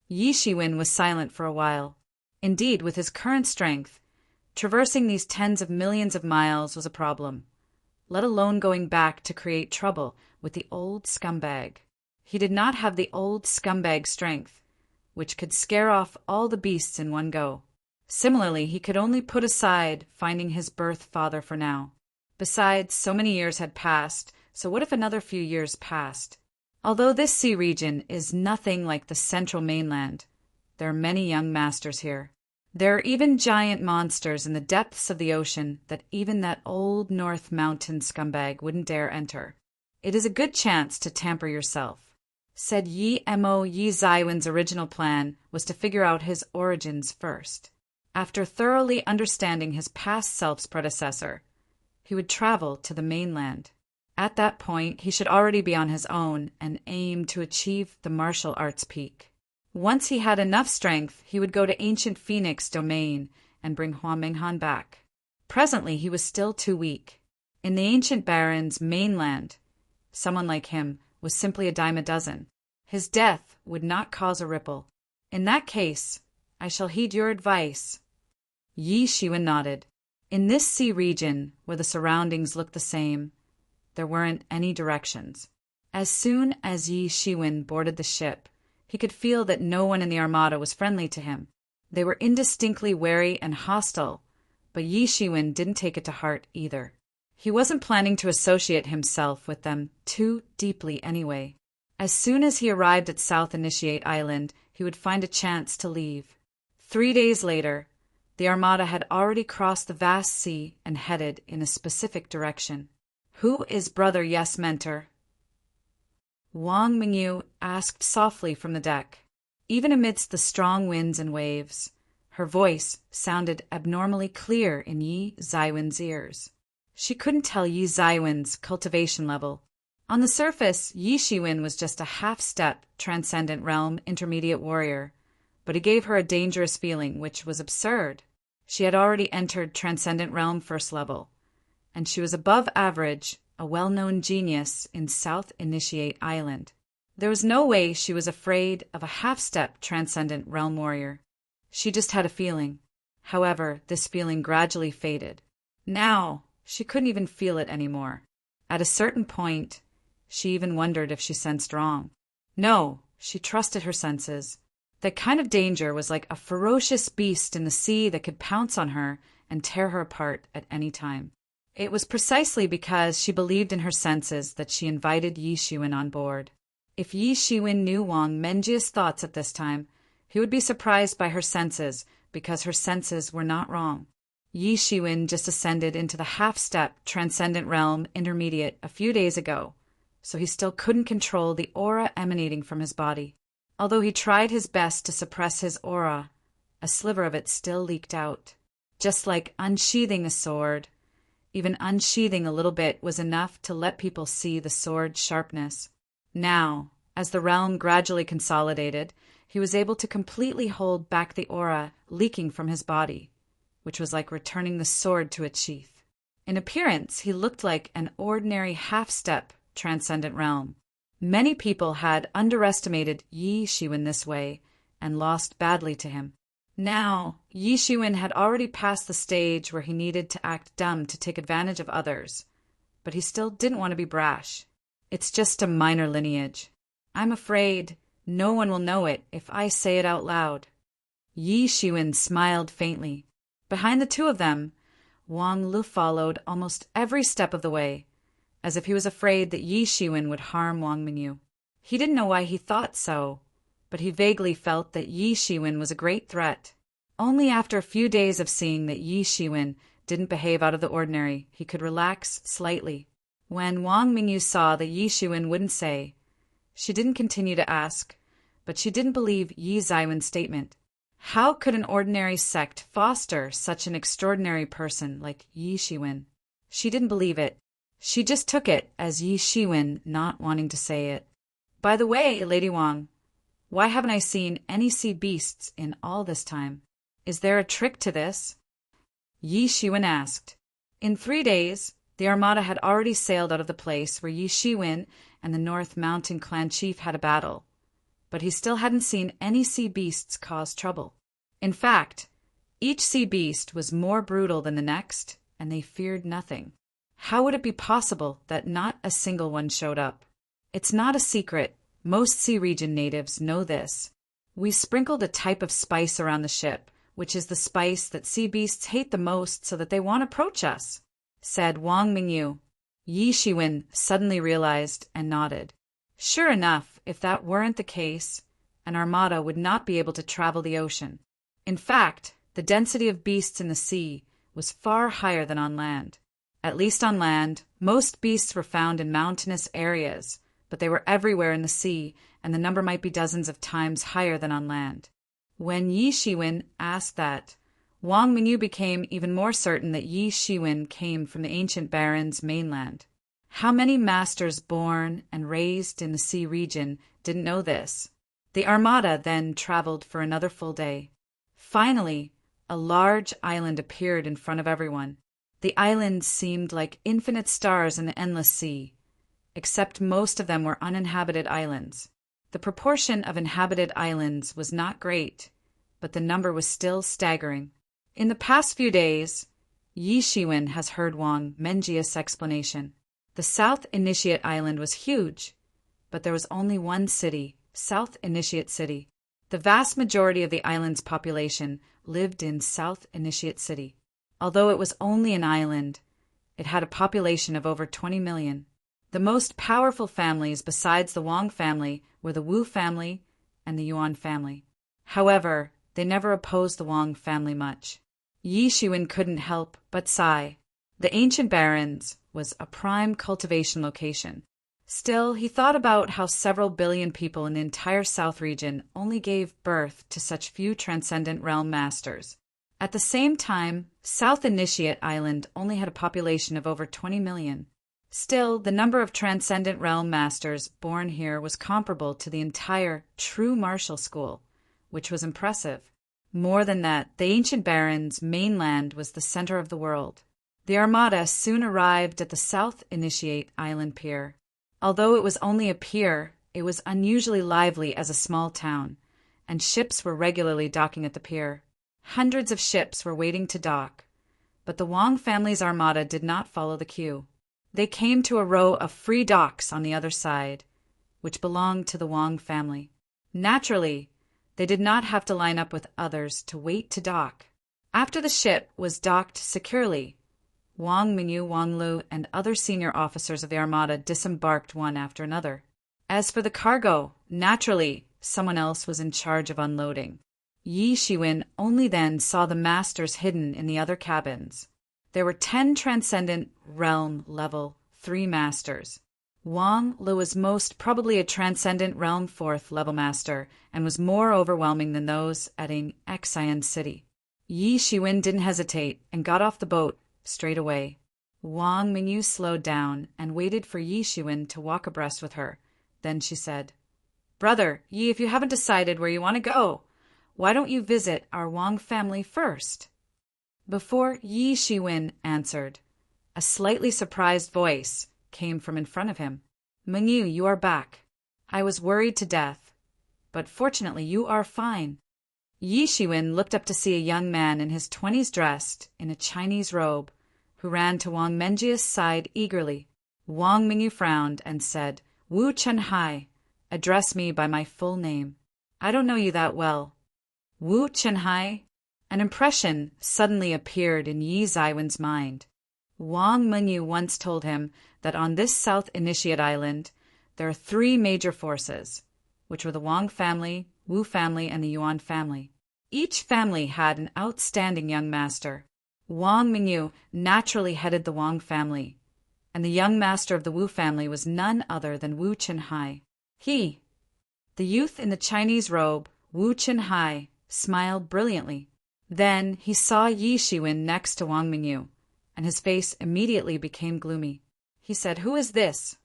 Yi Shiwen was silent for a while. Indeed, with his current strength, traversing these tens of millions of miles was a problem, let alone going back to create trouble with the old scumbag. He did not have the old scumbag strength, which could scare off all the beasts in one go. Similarly, he could only put aside finding his birth father for now. Besides, so many years had passed, so what if another few years passed? Although this sea region is nothing like the central mainland, there are many young masters here. There are even giant monsters in the depths of the ocean that even that old North Mountain scumbag wouldn't dare enter. It is a good chance to tamper yourself," said Yi Mo. Yi Zaiwen's original plan was to figure out his origins first. After thoroughly understanding his past self's predecessor, he would travel to the mainland. At that point, he should already be on his own and aim to achieve the martial arts peak. Once he had enough strength, he would go to ancient Phoenix domain and bring Hua Minghan back. Presently, he was still too weak. In the ancient baron's mainland, someone like him was simply a dime a dozen. His death would not cause a ripple. In that case, I shall heed your advice. Yi Shiwen nodded. In this sea region, where the surroundings looked the same, there weren't any directions. As soon as Yi Shiwen boarded the ship, he could feel that no one in the armada was friendly to him. They were indistinctly wary and hostile, but Yi Shiwen didn't take it to heart either. He wasn't planning to associate himself with them too deeply anyway. As soon as he arrived at South Initiate Island, he would find a chance to leave. 3 days later, the armada had already crossed the vast sea and headed in a specific direction. "Who is Brother Yes Mentor?" Wang Mingyu asked softly from the deck. Even amidst the strong winds and waves, her voice sounded abnormally clear in Yi Zaiwen's ears. She couldn't tell Yi Zaiwen's cultivation level. On the surface, Yi Shiwen was just a half-step transcendent realm intermediate warrior, but he gave her a dangerous feeling, which was absurd. She had already entered Transcendent Realm First Level, and she was above average, a well-known genius in South Initiate Island. There was no way she was afraid of a half-step Transcendent Realm Warrior. She just had a feeling. However, this feeling gradually faded. Now, she couldn't even feel it anymore. At a certain point, she even wondered if she sensed wrong. No, she trusted her senses. That kind of danger was like a ferocious beast in the sea that could pounce on her and tear her apart at any time. It was precisely because she believed in her senses that she invited Yi Shiwen on board. If Yi Shiwen knew Wang Menjia's thoughts at this time, he would be surprised by her senses because her senses were not wrong. Yi Shiwen just ascended into the half-step Transcendent Realm Intermediate a few days ago, so he still couldn't control the aura emanating from his body. Although he tried his best to suppress his aura, a sliver of it still leaked out. Just like unsheathing a sword, even unsheathing a little bit was enough to let people see the sword's sharpness. Now, as the realm gradually consolidated, he was able to completely hold back the aura leaking from his body, which was like returning the sword to its sheath. In appearance, he looked like an ordinary half-step Transcendent Realm. Many people had underestimated Yi Shiwen this way and lost badly to him. Now, Yi Shiwen had already passed the stage where he needed to act dumb to take advantage of others, but he still didn't want to be brash. It's just a minor lineage. I'm afraid no one will know it if I say it out loud. Yi Shiwen smiled faintly. Behind the two of them, Wang Lu followed almost every step of the way, as if he was afraid that Yi Shiwen would harm Wang Mingyu. He didn't know why he thought so, but he vaguely felt that Yi Shiwen was a great threat. Only after a few days of seeing that Yi Shiwen didn't behave out of the ordinary, he could relax slightly. When Wang Mingyu saw that Yi Shiwen wouldn't say, she didn't continue to ask, but she didn't believe Yi Zaiwen's statement. How could an ordinary sect foster such an extraordinary person like Yi Shiwen? She didn't believe it. She just took it as Yi Shiwen not wanting to say it. By the way, Lady Wang, why haven't I seen any sea beasts in all this time? Is there a trick to this? Yi Shiwen asked. In 3 days, the Armada had already sailed out of the place where Yi Shiwen and the North Mountain clan chief had a battle, but he still hadn't seen any sea beasts cause trouble. In fact, each sea beast was more brutal than the next, and they feared nothing. How would it be possible that not a single one showed up? It's not a secret. Most sea region natives know this. We sprinkled a type of spice around the ship, which is the spice that sea beasts hate the most so that they won't approach us, said Wang Mingyu. Yi Shiwen suddenly realized and nodded. Sure enough, if that weren't the case, an armada would not be able to travel the ocean. In fact, the density of beasts in the sea was far higher than on land. At least on land, most beasts were found in mountainous areas, but they were everywhere in the sea, and the number might be dozens of times higher than on land. When Yi Shiwen asked that, Wang Mingyu became even more certain that Yi Shiwen came from the ancient barons' mainland. How many masters born and raised in the sea region didn't know this? The Armada then traveled for another full day. Finally, a large island appeared in front of everyone. The islands seemed like infinite stars in the endless sea, except most of them were uninhabited islands. The proportion of inhabited islands was not great, but the number was still staggering. In the past few days, Yi Shiwen has heard Wang Menjia's explanation. The South Initiate Island was huge, but there was only one city, South Initiate City. The vast majority of the island's population lived in South Initiate City. Although it was only an island, it had a population of over 20 million. The most powerful families besides the Wang family were the Wu family and the Yuan family. However, they never opposed the Wang family much. Yi Shiwen couldn't help but sigh. The ancient barrens was a prime cultivation location. Still, he thought about how several billion people in the entire South region only gave birth to such few Transcendent Realm Masters. At the same time, South Initiate Island only had a population of over 20 million. Still, the number of Transcendent Realm Masters born here was comparable to the entire True Martial School, which was impressive. More than that, the ancient baron's mainland was the center of the world. The Armada soon arrived at the South Initiate Island Pier. Although it was only a pier, it was unusually lively as a small town, and ships were regularly docking at the pier. Hundreds of ships were waiting to dock, but the Wang family's Armada did not follow the queue. They came to a row of free docks on the other side, which belonged to the Wang family. Naturally, they did not have to line up with others to wait to dock. After the ship was docked securely, Wang Mingyu, Wang Lu, and other senior officers of the Armada disembarked one after another. As for the cargo, naturally, someone else was in charge of unloading. Yi Shiwen only then saw the masters hidden in the other cabins. There were 10 Transcendent Realm Level 3 masters. Wang Lu was most probably a Transcendent Realm 4th level master and was more overwhelming than those at Xian City. Yi Shiwen didn't hesitate and got off the boat straight away. Wang Mingyu slowed down and waited for Yi Shiwen to walk abreast with her. Then she said, "Brother, Yi, if you haven't decided where you want to go, why don't you visit our Wang family first?" Before Yi Shiwen answered, a slightly surprised voice came from in front of him. "Mingyu, you are back. I was worried to death, but fortunately you are fine." Yi Shiwen looked up to see a young man in his 20s dressed in a Chinese robe, who ran to Wang Menjia's side eagerly. Wang Mingyu frowned and said, "Wu Chenhai, address me by my full name. I don't know you that well." Wu Chenhai? An impression suddenly appeared in Yi Zaiwen's mind. Wang Mingyu once told him that on this South Initiate Island, there are 3 major forces, which were the Wang family, Wu family, and the Yuan family. Each family had an outstanding young master. Wang Mingyu naturally headed the Wang family, and the young master of the Wu family was none other than Wu Chenhai. He, the youth in the Chinese robe, Wu Chenhai, smiled brilliantly. Then he saw Yi Shiwen next to Wang Mingyu, and his face immediately became gloomy. He said, "Who is this?"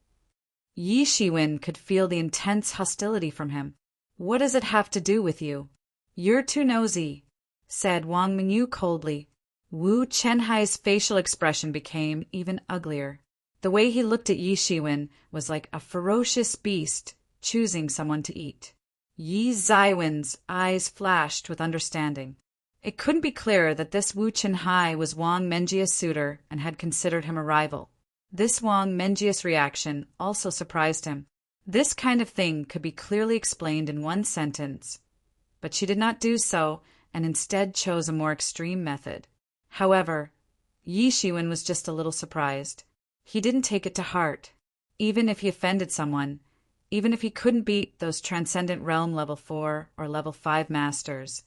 Yi Shiwen could feel the intense hostility from him. "What does it have to do with you?" "You're too nosy," said Wang Mingyu coldly. Wu Chenhai's facial expression became even uglier. The way he looked at Yi Shiwen was like a ferocious beast choosing someone to eat. Yi Zaiwen's eyes flashed with understanding. It couldn't be clearer that this Wu Chenhai was Wang Menjia's suitor and had considered him a rival. This Wang Menjia's reaction also surprised him. This kind of thing could be clearly explained in one sentence, but she did not do so and instead chose a more extreme method. However, Yi Shiwen was just a little surprised. He didn't take it to heart. Even if he offended someone, even if he couldn't beat those Transcendent Realm Level 4 or Level 5 masters,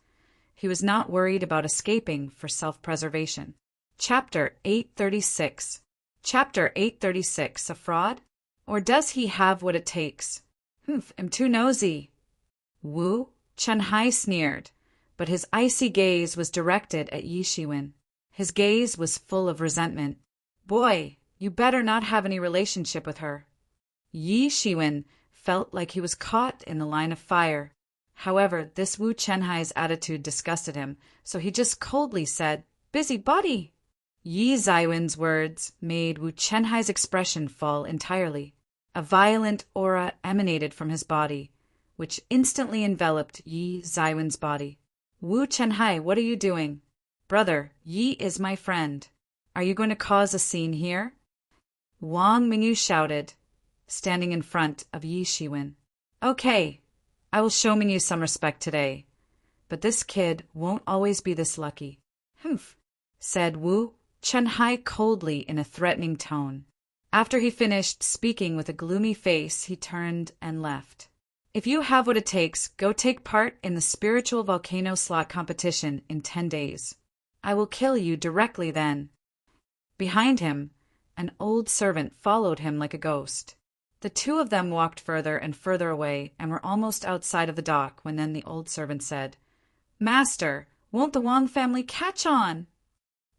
he was not worried about escaping for self-preservation. Chapter 836. Chapter 836, a fraud? Or does he have what it takes? I'm too nosy. Wu Chenhai sneered, but his icy gaze was directed at Yi Shiwen. His gaze was full of resentment. "Boy, you better not have any relationship with her." Yi Shiwen felt like he was caught in the line of fire. However, this Wu Chenhai's attitude disgusted him, so he just coldly said, "Busybody." Yi Zaiwen's words made Wu Chenhai's expression fall entirely. A violent aura emanated from his body, which instantly enveloped Yi Zaiwen's body. "Wu Chenhai, what are you doing?" "Brother, Yi is my friend. Are you going to cause a scene here?" Wang Mingyu shouted, standing in front of Yi Shiwen. "Okay, I will show Mingyu some respect today, but this kid won't always be this lucky." "Humph," said Wu Chenhai coldly in a threatening tone. After he finished speaking with a gloomy face, he turned and left. "If you have what it takes, go take part in the spiritual volcano slot competition in 10 days. I will kill you directly then." Behind him, an old servant followed him like a ghost. The 2 of them walked further and further away and were almost outside of the dock when then the old servant said, "Master, won't the Wang family catch on?"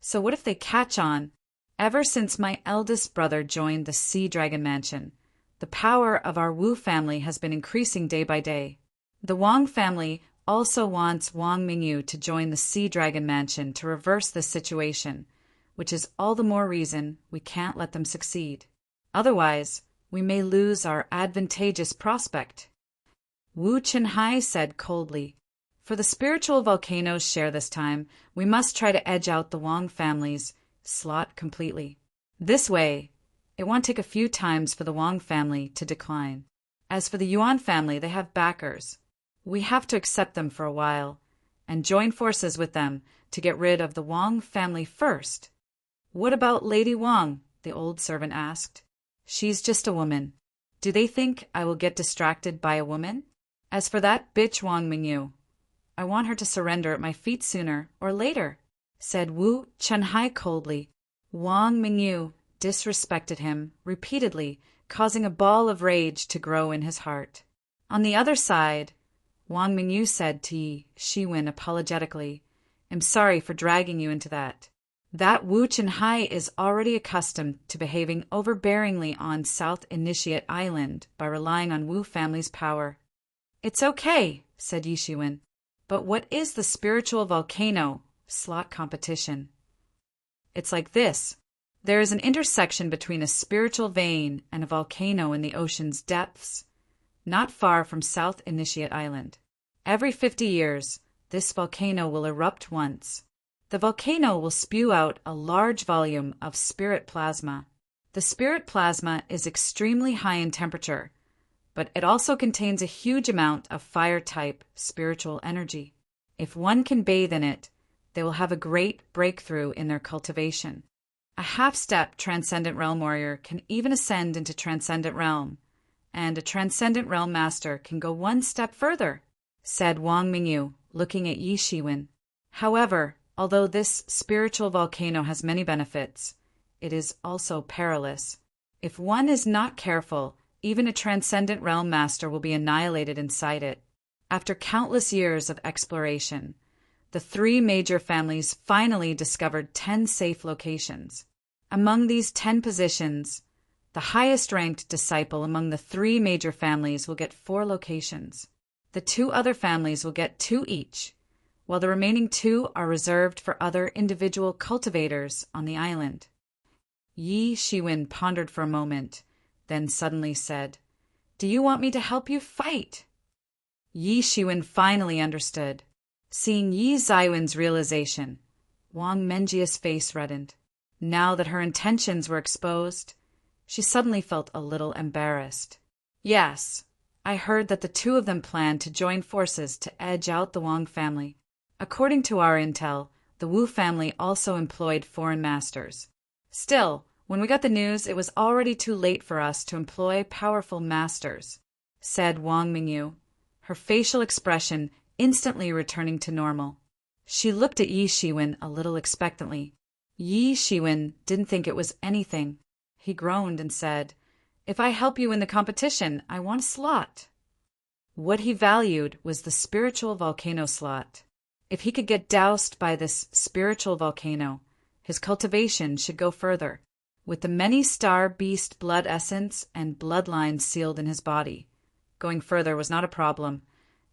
"So what if they catch on? Ever since my eldest brother joined the Sea Dragon Mansion, the power of our Wu family has been increasing day by day. The Wang family also wants Wang Mingyu to join the Sea Dragon Mansion to reverse this situation, which is all the more reason we can't let them succeed. Otherwise, we may lose our advantageous prospect. Wu Chenhai said coldly, "For the spiritual volcano's share this time, we must try to edge out the Wang family's slot completely. This way, it won't take a few times for the Wang family to decline. As for the Yuan family, they have backers. We have to accept them for a while, and join forces with them to get rid of the Wang family first." "What about Lady Wang?" the old servant asked. "She's just a woman. Do they think I will get distracted by a woman? As for that bitch Wang Mingyu, I want her to surrender at my feet sooner or later," said Wu Chenhai coldly. Wang Mingyu disrespected him repeatedly, causing a ball of rage to grow in his heart. On the other side, Wang Mingyu said to Yi Shiwen apologetically, "I'm sorry for dragging you into that. That Wu Chenhai is already accustomed to behaving overbearingly on South Initiate Island by relying on Wu family's power." "It's okay," said Yi Shiwen. "But what is the spiritual volcano slot competition?" "It's like this. There is an intersection between a spiritual vein and a volcano in the ocean's depths, not far from South Initiate Island. Every 50 years, this volcano will erupt once. The volcano will spew out a large volume of spirit plasma. The spirit plasma is extremely high in temperature, but it also contains a huge amount of fire-type spiritual energy. If one can bathe in it, they will have a great breakthrough in their cultivation. A half-step Transcendent Realm warrior can even ascend into Transcendent Realm, and a Transcendent Realm master can go one step further," said Wang Mingyu, looking at Yi Shiwen. "However, although this spiritual volcano has many benefits, it is also perilous. If one is not careful, even a Transcendent Realm master will be annihilated inside it." After countless years of exploration, the 3 major families finally discovered 10 safe locations. Among these 10 positions, the highest-ranked disciple among the 3 major families will get 4 locations. The 2 other families will get 2 each, while the remaining 2 are reserved for other individual cultivators on the island. Yi Shiwen pondered for a moment, then suddenly said, "Do you want me to help you fight?" Yi Shiwen finally understood. Seeing Yi Zaiwen's realization, Wang Menjia's face reddened. Now that her intentions were exposed, she suddenly felt a little embarrassed. "Yes, I heard that the 2 of them planned to join forces to edge out the Wang family. According to our intel, the Wu family also employed foreign masters. Still, when we got the news, it was already too late for us to employ powerful masters," said Wang Mingyu, her facial expression instantly returning to normal. She looked at Yi Shiwen a little expectantly. Yi Shiwen didn't think it was anything. He groaned and said, "If I help you in the competition, I want a slot." What he valued was the spiritual volcano slot. If he could get doused by this spiritual volcano, his cultivation should go further. With the many star beast blood essence and bloodlines sealed in his body, going further was not a problem,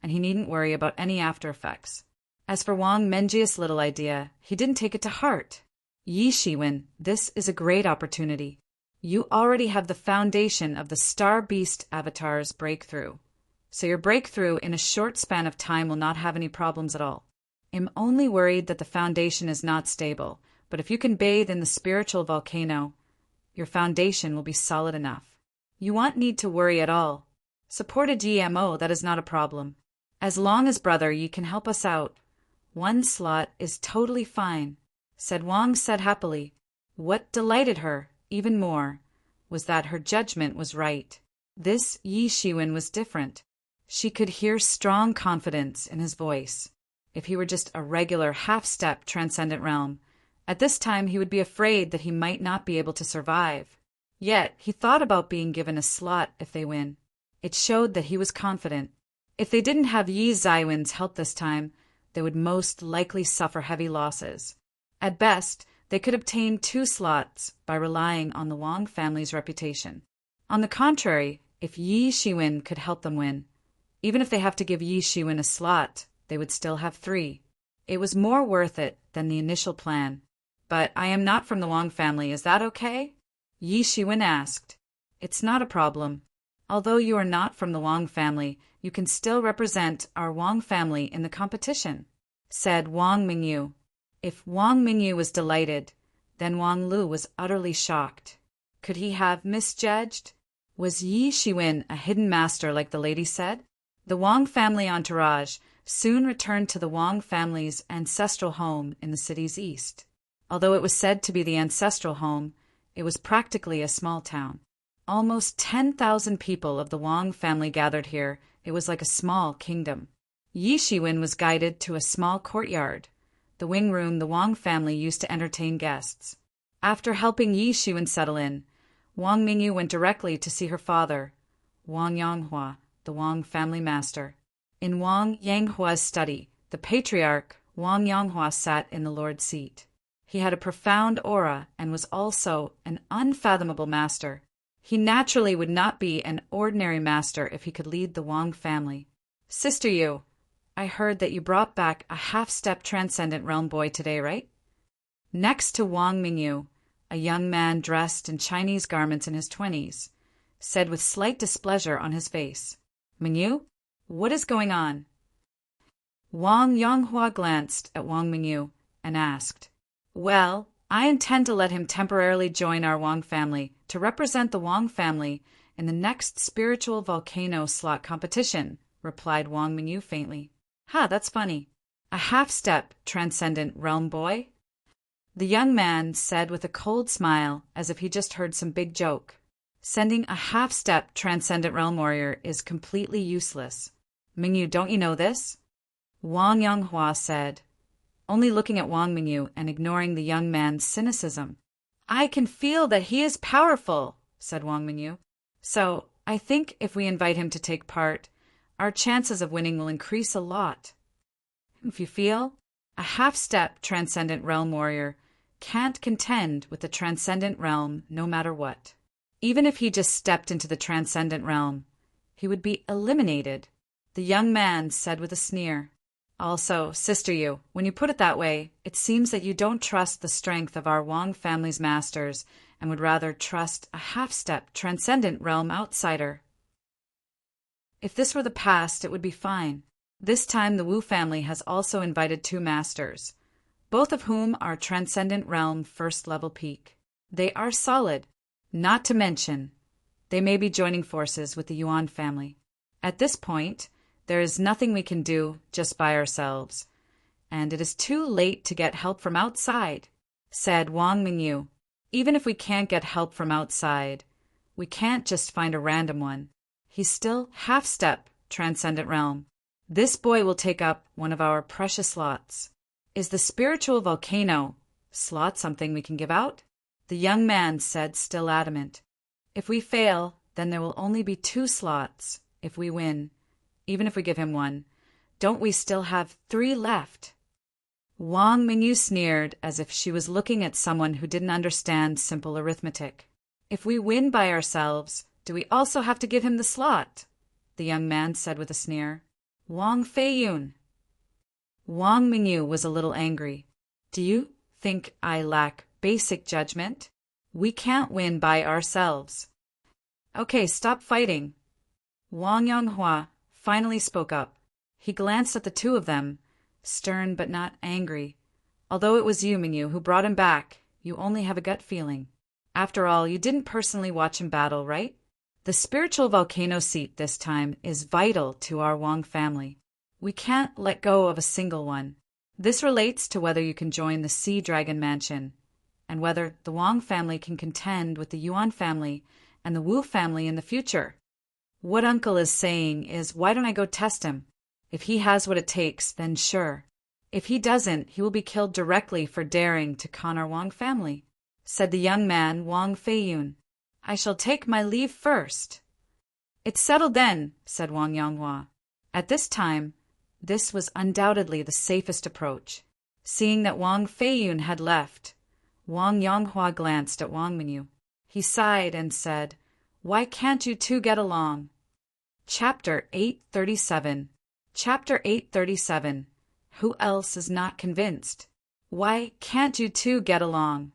and he needn't worry about any after effects. As for Wang Menjia's little idea, he didn't take it to heart. "Yi Shiwen, this is a great opportunity. You already have the foundation of the Star Beast Avatar's breakthrough, so your breakthrough in a short span of time will not have any problems at all. I'm only worried that the foundation is not stable, but if you can bathe in the spiritual volcano, your foundation will be solid enough. You won't need to worry at all. Supported GMO, that is not a problem. As long as, brother, you can help us out, 1 slot is totally fine," said Wang said happily. What delighted her, even more, was that her judgment was right. This Yi Shiwen was different. She could hear strong confidence in his voice. If he were just a regular half-step Transcendent Realm, at this time he would be afraid that he might not be able to survive. Yet he thought about being given a slot if they win. It showed that he was confident. If they didn't have Yi Zaiwen's help this time, they would most likely suffer heavy losses. At best, they could obtain 2 slots by relying on the Wang family's reputation. On the contrary, if Yi Shiwen could help them win, even if they have to give Yi Shiwen a slot, they would still have 3. It was more worth it than the initial plan. But I am not from the Wang family, is that okay? Yi Shiwen asked. It's not a problem. Although you are not from the Wang family, you can still represent our Wang family in the competition, said Wang Mingyu. If Wang Mingyu was delighted, then Wang Lu was utterly shocked. Could he have misjudged? Was Yi Shiwen a hidden master like the lady said? The Wang family entourage soon returned to the Wang family's ancestral home in the city's east. Although it was said to be the ancestral home, it was practically a small town. Almost 10,000 people of the Wang family gathered here. It was like a small kingdom. Yi Shiwen was guided to a small courtyard, the wing room the Wang family used to entertain guests. After helping Yi Shiwen settle in, Wang Mingyu went directly to see her father, Wang Yanghua, the Wang family master. In Wang Yanghua's study, the patriarch Wang Yanghua sat in the Lord's seat. He had a profound aura and was also an unfathomable master. He naturally would not be an ordinary master if he could lead the Wang family. Sister Yu, I heard that you brought back a half-step transcendent realm boy today, right? Next to Wang Mingyu, a young man dressed in Chinese garments in his 20s, said with slight displeasure on his face, Mingyu, what is going on? Wang Yanghua glanced at Wang Mingyu and asked, Well, I intend to let him temporarily join our Wang family to represent the Wang family in the next spiritual volcano slot competition, replied Wang Mingyu faintly. That's funny. A half-step transcendent realm boy? The young man said with a cold smile as if he just heard some big joke. Sending a half-step transcendent realm warrior is completely useless. Mingyu, don't you know this? Wang Yanghua said, only looking at Wang Mingyu and ignoring the young man's cynicism. I can feel that he is powerful, said Wang Mingyu. So, I think if we invite him to take part, our chances of winning will increase a lot. If you feel, a half-step transcendent realm warrior can't contend with the transcendent realm no matter what. Even if he just stepped into the transcendent realm, he would be eliminated, the young man said with a sneer. Also, Sister Yu, when you put it that way, it seems that you don't trust the strength of our Wang family's masters and would rather trust a half-step transcendent realm outsider. If this were the past, it would be fine. This time the Wu family has also invited 2 masters, both of whom are transcendent realm first-level peak. They are solid, not to mention, they may be joining forces with the Yuan family. At this point, there is nothing we can do just by ourselves, and it is too late to get help from outside, said Wang Mingyu. Even if we can't get help from outside, we can't just find a random one. He's still half-step transcendent realm. This boy will take up one of our precious slots. Is the spiritual volcano slot something we can give out? The young man said, still adamant. If we fail, then there will only be 2 slots. If we win, even if we give him 1, don't we still have 3 left? Wang Mingyu sneered as if she was looking at someone who didn't understand simple arithmetic. If we win by ourselves, do we also have to give him the slot? The young man said with a sneer. Wang Feiyun. Wang Mingyu was a little angry. Do you think I lack basic judgment? We can't win by ourselves. Okay, stop fighting. Wang Yanghua finally spoke up. He glanced at the 2 of them, stern but not angry. Although it was you, Mingyu, who brought him back, you only have a gut feeling. After all, you didn't personally watch him battle, right? The spiritual volcano seat this time is vital to our Wang family. We can't let go of a single one. This relates to whether you can join the Sea Dragon Mansion, and whether the Wang family can contend with the Yuan family and the Wu family in the future. What Uncle is saying is, why don't I go test him? If he has what it takes, then sure. If he doesn't, he will be killed directly for daring to con our Wang family, said the young man Wang Feiyun. I shall take my leave first. It's settled then, said Wang Yanghua. At this time, this was undoubtedly the safest approach. Seeing that Wang Feiyun had left, Wang Yanghua glanced at Wang Mingyu. He sighed and said, Why can't you 2 get along? Chapter 837. Chapter 837. Who else is not convinced? Why can't you two get along?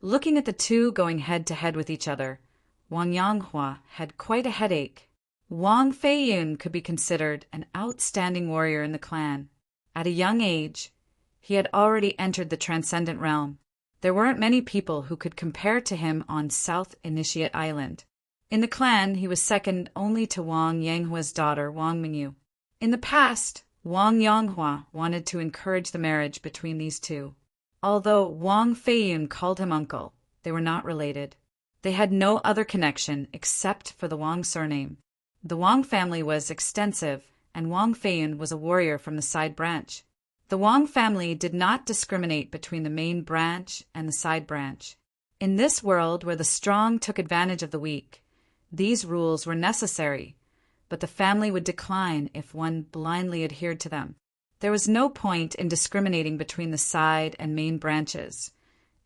Looking at the two going head to head with each other, Wang Yanghua had quite a headache. Wang Feiyun could be considered an outstanding warrior in the clan. At a young age, he had already entered the transcendent realm. There weren't many people who could compare to him on South Initiate Island. In the clan, he was second only to Wang Yanghua's daughter, Wang Mingyu. In the past, Wang Yanghua wanted to encourage the marriage between these two. Although Wang Feiyun called him uncle, they were not related. They had no other connection except for the Wang surname. The Wang family was extensive, and Wang Feiyun was a warrior from the side branch. The Wang family did not discriminate between the main branch and the side branch. In this world where the strong took advantage of the weak, these rules were necessary, but the family would decline if one blindly adhered to them. There was no point in discriminating between the side and main branches.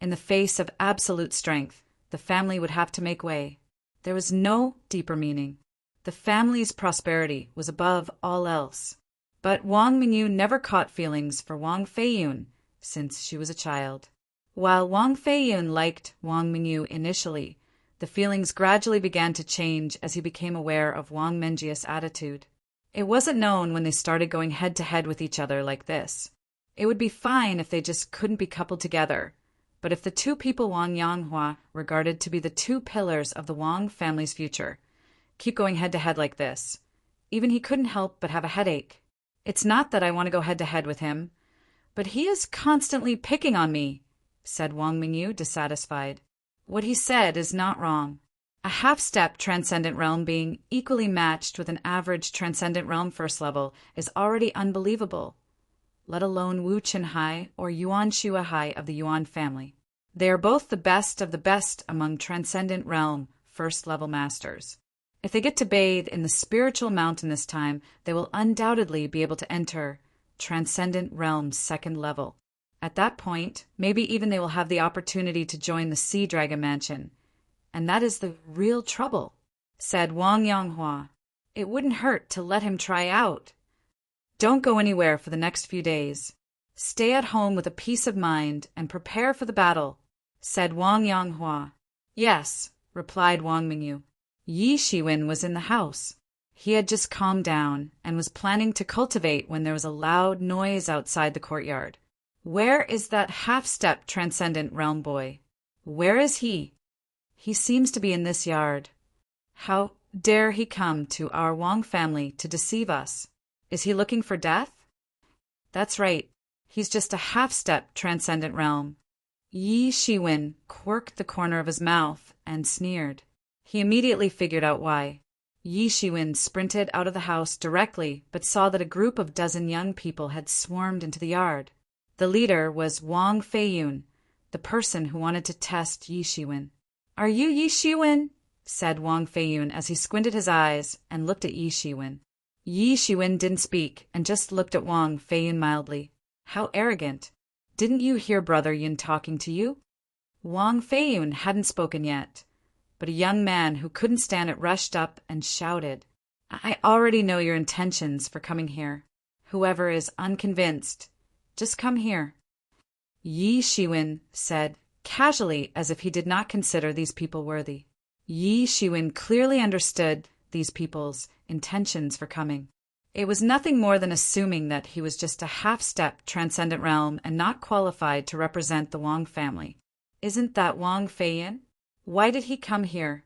In the face of absolute strength, the family would have to make way. There was no deeper meaning. The family's prosperity was above all else. But Wang Mingyu never caught feelings for Wang Feiyun since she was a child. While Wang Feiyun liked Wang Mingyu initially, the feelings gradually began to change as he became aware of Wang Menjia's attitude. It wasn't known when they started going head to head with each other like this. It would be fine if they just couldn't be coupled together, but if the two people Wang Yanghua regarded to be the two pillars of the Wang family's future keep going head to head like this, even he couldn't help but have a headache. It's not that I want to go head to head with him, but he is constantly picking on me, said Wang Mingyu, dissatisfied. What he said is not wrong. A half-step transcendent realm being equally matched with an average transcendent realm first level is already unbelievable, let alone Wu Qinhai or Yuan Shuahai of the Yuan family. They are both the best of the best among transcendent realm first level masters. If they get to bathe in the spiritual mountain this time, they will undoubtedly be able to enter transcendent realm's second level. At that point, maybe even they will have the opportunity to join the Sea Dragon Mansion. And that is the real trouble, said Wang Yanghua. It wouldn't hurt to let him try out. Don't go anywhere for the next few days. Stay at home with a peace of mind and prepare for the battle, said Wang Yanghua. Yes, replied Wang Mingyu. Yi Shiwen was in the house. He had just calmed down and was planning to cultivate when there was a loud noise outside the courtyard. Where is that half-step transcendent realm boy? Where is he? He seems to be in this yard. How dare he come to our Wang family to deceive us? Is he looking for death? That's right. He's just a half-step transcendent realm. Yi Shiwen quirked the corner of his mouth and sneered. He immediately figured out why. Yi Shiwen sprinted out of the house directly, but saw that a group of dozen young people had swarmed into the yard. The leader was Wang Feiyun, the person who wanted to test Yi Shiwen. Are you Yi Shiwen? Said Wang Feiyun as he squinted his eyes and looked at Yi Shiwen. Yi Shiwen didn't speak and just looked at Wang Feiyun mildly. How arrogant. Didn't you hear Brother Yun talking to you? Wang Feiyun hadn't spoken yet, but a young man who couldn't stand it rushed up and shouted, I already know your intentions for coming here. Whoever is unconvinced, just come here. Yi Shiwen said, casually as if he did not consider these people worthy. Yi Shiwen clearly understood these people's intentions for coming. It was nothing more than assuming that he was just a half-step transcendent realm and not qualified to represent the Wang family. Isn't that Wang Feiyun? Why did he come here?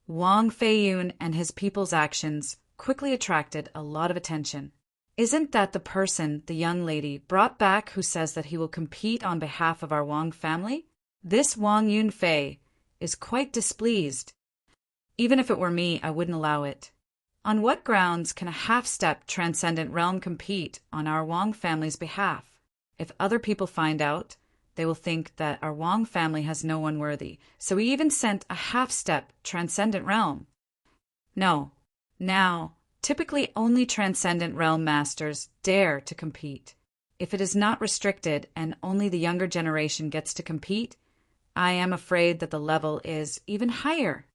Wang Feiyun and his people's actions quickly attracted a lot of attention. Isn't that the person the young lady brought back who says that he will compete on behalf of our Wang family? This Wang Yunfei is quite displeased. Even if it were me, I wouldn't allow it. On what grounds can a half-step transcendent realm compete on our Wang family's behalf? If other people find out, they will think that our Wang family has no one worthy, so he even sent a half-step transcendent realm. No. Now, typically only transcendent realm masters dare to compete. If it is not restricted and only the younger generation gets to compete, I am afraid that the level is even higher.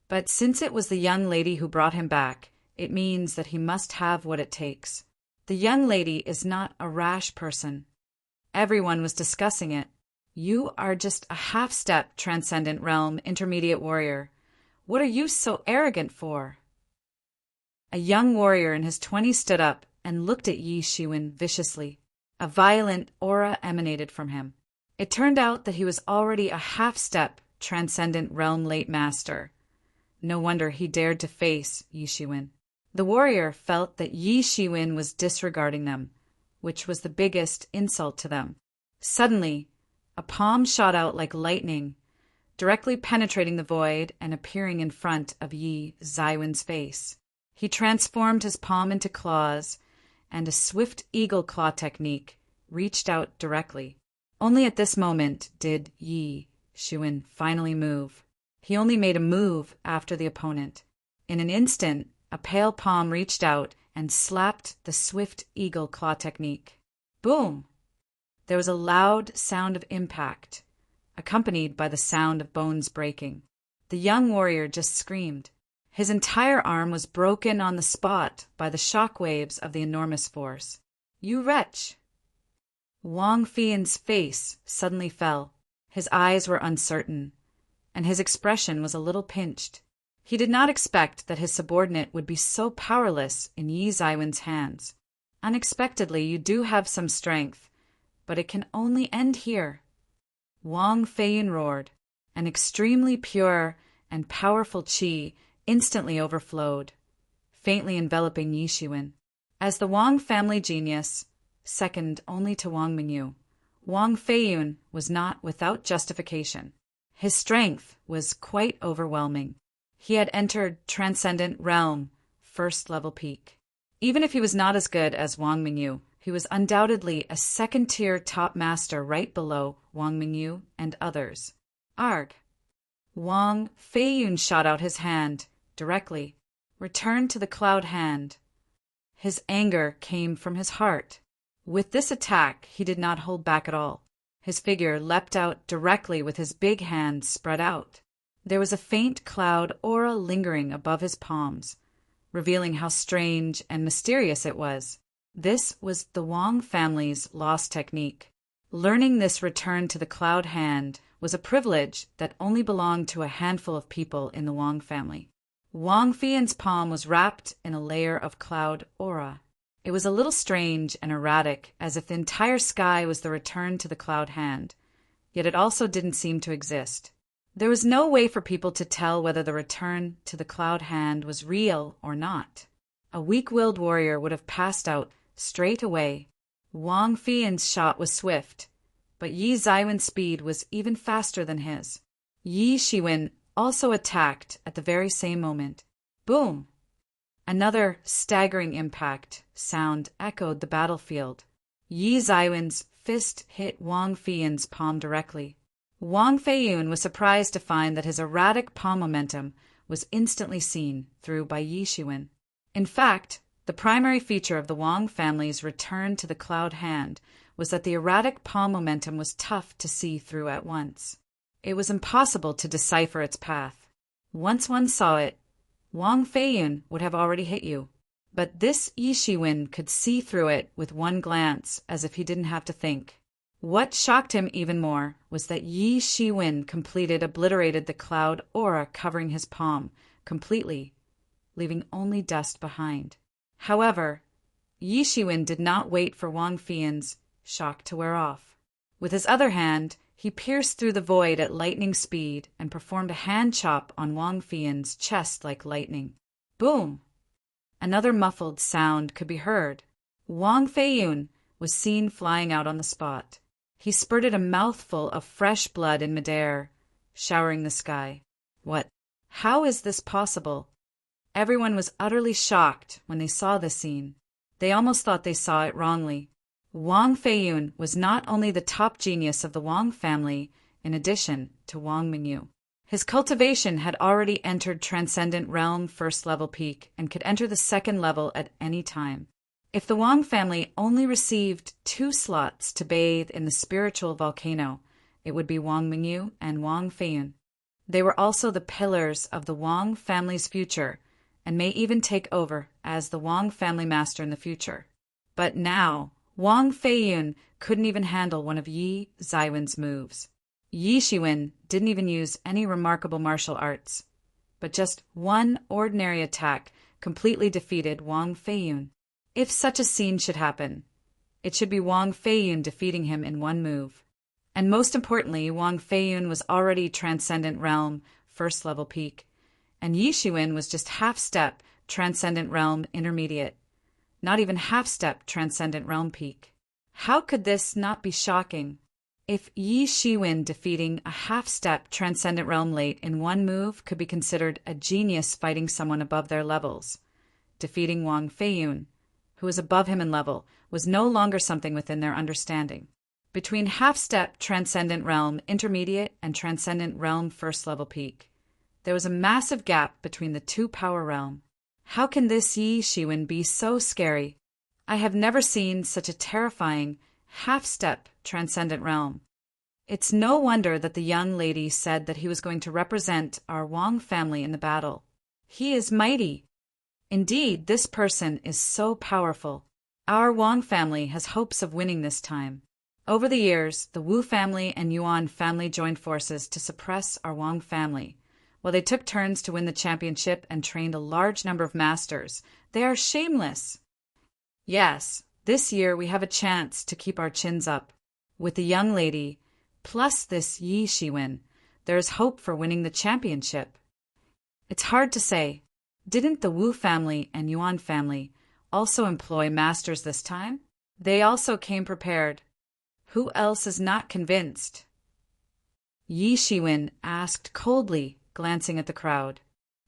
But since it was the young lady who brought him back, it means that he must have what it takes. The young lady is not a rash person. Everyone was discussing it. You are just a half-step transcendent realm intermediate warrior. What are you so arrogant for? A young warrior in his 20s stood up and looked at Yi Shiwen viciously. A violent aura emanated from him. It turned out that he was already a half-step transcendent realm late master. No wonder he dared to face Yi Shiwen. The warrior felt that Yi Shiwen was disregarding them, which was the biggest insult to them. Suddenly, a palm shot out like lightning, directly penetrating the void and appearing in front of Yi Zaiwen's face. He transformed his palm into claws, and a swift eagle claw technique reached out directly. Only at this moment did Yi Shiwen finally move. He only made a move after the opponent. In an instant, a pale palm reached out and slapped the swift eagle claw technique. Boom! There was a loud sound of impact, accompanied by the sound of bones breaking. The young warrior just screamed. His entire arm was broken on the spot by the shock waves of the enormous force. You wretch! Wang Fian's face suddenly fell. His eyes were uncertain, and his expression was a little pinched. He did not expect that his subordinate would be so powerless in Yi Zaiwen's hands. Unexpectedly, you do have some strength, but it can only end here. Wang Feiyun roared. An extremely pure and powerful qi instantly overflowed, faintly enveloping Yi Shiwen. As the Wang family genius, second only to Wang Mingyu, Wang Feiyun was not without justification. His strength was quite overwhelming. He had entered Transcendent Realm, first level peak. Even if he was not as good as Wang Mingyu, he was undoubtedly a second-tier top master right below Wang Mingyu and others. Arg! Wang Feiyun shot out his hand, directly, returned to the cloud hand. His anger came from his heart. With this attack, he did not hold back at all. His figure leapt out directly with his big hand spread out. There was a faint cloud aura lingering above his palms, revealing how strange and mysterious it was. This was the Wang family's lost technique. Learning this return to the cloud hand was a privilege that only belonged to a handful of people in the Wang family. Wang Fian's palm was wrapped in a layer of cloud aura. It was a little strange and erratic, as if the entire sky was the return to the cloud hand, yet it also didn't seem to exist. There was no way for people to tell whether the return to the cloud hand was real or not. A weak-willed warrior would have passed out straight away. Wang Fian's shot was swift, but Yi Zaiwen's speed was even faster than his. Yi Shiwen also attacked at the very same moment. Boom! Another staggering impact sound echoed the battlefield. Yi Zaiwen's fist hit Wang Fian's palm directly. Wang Feiyun was surprised to find that his erratic palm momentum was instantly seen through by Yi Shiwen. In fact, the primary feature of the Wang family's return to the cloud hand was that the erratic palm momentum was tough to see through at once. It was impossible to decipher its path. Once one saw it, Wang Feiyun would have already hit you. But this Yi Shiwen could see through it with one glance, as if he didn't have to think. What shocked him even more was that Yi Shiwen obliterated the cloud aura covering his palm completely, leaving only dust behind. However, Yi Shiwen did not wait for Wang Fian's shock to wear off. With his other hand, he pierced through the void at lightning speed and performed a hand chop on Wang Fian's chest like lightning. Boom! Another muffled sound could be heard. Wang Feiyun was seen flying out on the spot. He spurted a mouthful of fresh blood in midair, showering the sky. What? How is this possible? Everyone was utterly shocked when they saw this scene. They almost thought they saw it wrongly. Wang Feiyun was not only the top genius of the Wang family, in addition to Wang Mingyu. His cultivation had already entered Transcendent Realm first level peak and could enter the second level at any time. If the Wang family only received 2 slots to bathe in the spiritual volcano, it would be Wang Mingyu and Wang Feiyun. They were also the pillars of the Wang family's future, and may even take over as the Wang family master in the future. But now, Wang Feiyun couldn't even handle one of Yi Zaiwen's moves. Yi Shiwen didn't even use any remarkable martial arts, but just one ordinary attack completely defeated Wang Feiyun. If such a scene should happen, it should be Wang Feiyun defeating him in one move. And most importantly, Wang Feiyun was already Transcendent Realm first level peak, and Yi Shiwen was just half-step Transcendent Realm intermediate, not even half-step Transcendent Realm peak. How could this not be shocking? If Yi Shiwen defeating a half-step Transcendent Realm late in one move could be considered a genius fighting someone above their levels, defeating Wang Feiyun, who was above him in level, was no longer something within their understanding. Between half-step Transcendent Realm Intermediate and Transcendent Realm First Level Peak, there was a massive gap between the two power realm. How can this Yi Shiwen be so scary? I have never seen such a terrifying half-step Transcendent Realm. It's no wonder that the young lady said that he was going to represent our Wang family in the battle. He is mighty. Indeed, this person is so powerful. Our Wang family has hopes of winning this time. Over the years, the Wu family and Yuan family joined forces to suppress our Wang family. While they took turns to win the championship and trained a large number of masters, they are shameless. Yes, this year we have a chance to keep our chins up. With the young lady, plus this Yi Shiwen, there is hope for winning the championship. It's hard to say. Didn't the Wu family and Yuan family also employ masters this time? They also came prepared. Who else is not convinced? Yi Shiwen asked coldly, glancing at the crowd.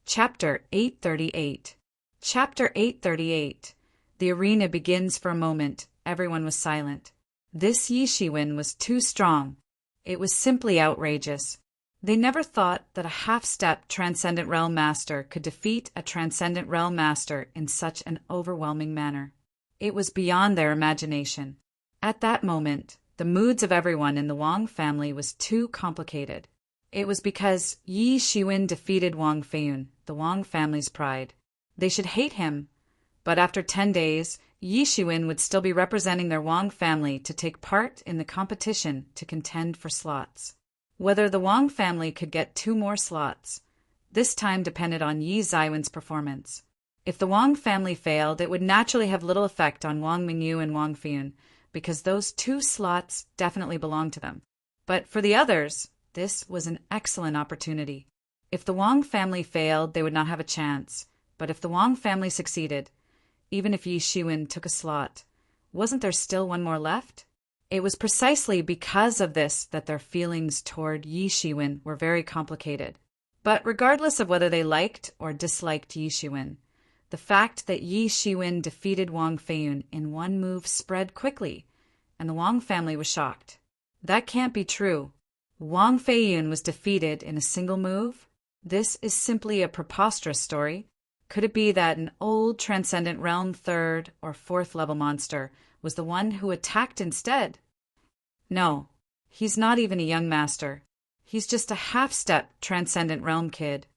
Chapter 838. Chapter 838. The arena begins for a moment. Everyone was silent. This Yi Shiwen was too strong. It was simply outrageous. They never thought that a half-step Transcendent Realm Master could defeat a Transcendent Realm Master in such an overwhelming manner. It was beyond their imagination. At that moment, the moods of everyone in the Wang family was too complicated. It was because Yi Shiwen defeated Wang Feiyun, the Wang family's pride. They should hate him, but after 10 days, Yi Shiwen would still be representing their Wang family to take part in the competition to contend for slots. Whether the Wang family could get 2 more slots, this time depended on Yi Zaiwen's performance. If the Wang family failed, it would naturally have little effect on Wang Mingyu and Wang Feiyun, because those 2 slots definitely belonged to them. But for the others, this was an excellent opportunity. If the Wang family failed, they would not have a chance. But if the Wang family succeeded, even if Yi Shiwen took a slot, wasn't there still one more left? It was precisely because of this that their feelings toward Yi Shiwen were very complicated. But regardless of whether they liked or disliked Yi Shiwen, the fact that Yi Shiwen defeated Wang Feiyun in one move spread quickly, and the Wang family was shocked. That can't be true. Wang Feiyun was defeated in a single move? This is simply a preposterous story. Could it be that an old Transcendent Realm 3rd or 4th level monster was the one who attacked instead? No, he's not even a young master. He's just a half-step Transcendent Realm kid.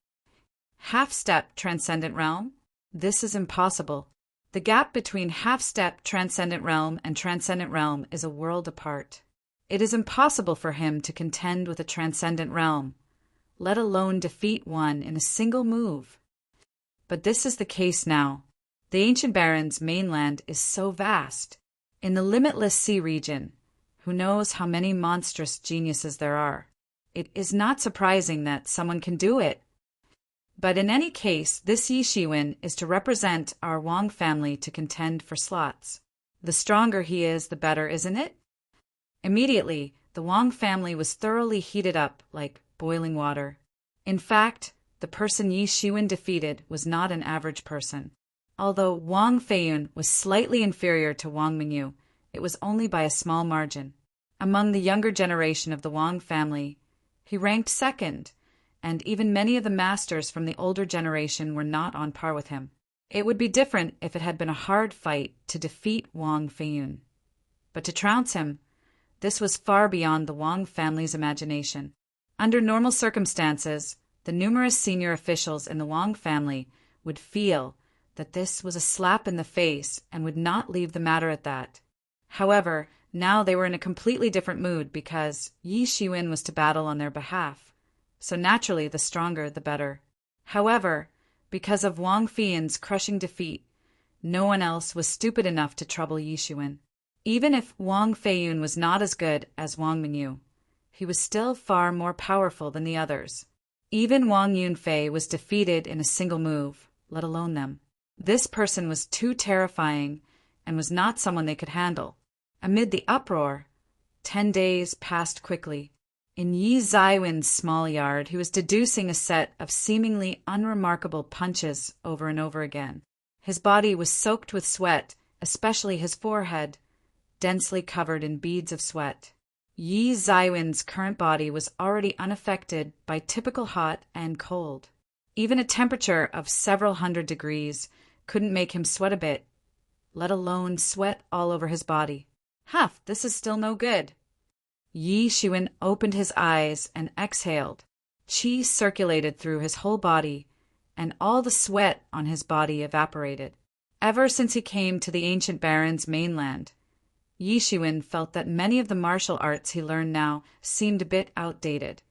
Half-step Transcendent Realm? This is impossible. The gap between half-step Transcendent Realm and Transcendent Realm is a world apart. It is impossible for him to contend with a Transcendent Realm, let alone defeat one in a single move. But this is the case now. The Ancient Baron's mainland is so vast. In the limitless sea region, who knows how many monstrous geniuses there are? It is not surprising that someone can do it. But in any case, this Yi Shiwen is to represent our Wang family to contend for slots. The stronger he is, the better, isn't it? Immediately, the Wang family was thoroughly heated up like boiling water. In fact, the person Yi Shiwen defeated was not an average person. Although Wang Feiyun was slightly inferior to Wang Mingyu, it was only by a small margin. Among the younger generation of the Wang family, he ranked second, and even many of the masters from the older generation were not on par with him. It would be different if it had been a hard fight to defeat Wang Feiyun. But to trounce him, this was far beyond the Wang family's imagination. Under normal circumstances, the numerous senior officials in the Wang family would feel that this was a slap in the face and would not leave the matter at that. However, now they were in a completely different mood because Yi Shiwen was to battle on their behalf. So naturally, the stronger, the better. However, because of Wang Feiyun's crushing defeat, no one else was stupid enough to trouble Yi Shiwen. Even if Wang Feiyun was not as good as Wang Mingyu, he was still far more powerful than the others. Even Wang Yunfei was defeated in a single move, let alone them. This person was too terrifying and was not someone they could handle. Amid the uproar, 10 days passed quickly. In Yi Zaiwen's small yard, he was deducing a set of seemingly unremarkable punches over and over again. His body was soaked with sweat, especially his forehead, densely covered in beads of sweat. Yi Zaiwen's current body was already unaffected by typical hot and cold. Even a temperature of several hundred degrees couldn't make him sweat a bit, let alone sweat all over his body. Huff, this is still no good. Yi Shiwen opened his eyes and exhaled. Qi circulated through his whole body, and all the sweat on his body evaporated. Ever since he came to the ancient baron's mainland, Yi Shiwen felt that many of the martial arts he learned now seemed a bit outdated,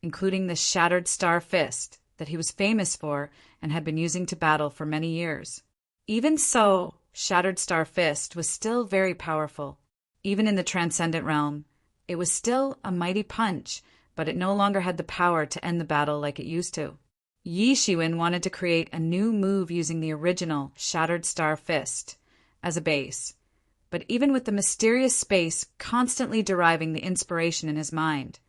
including the shattered star fist that he was famous for and had been using to battle for many years. Even so, shattered star fist was still very powerful. Even in the transcendent realm, it was still a mighty punch, but it no longer had the power to end the battle like it used to. Yi Shiwen wanted to create a new move using the original shattered star fist as a base. But even with the mysterious space constantly deriving the inspiration in his mind,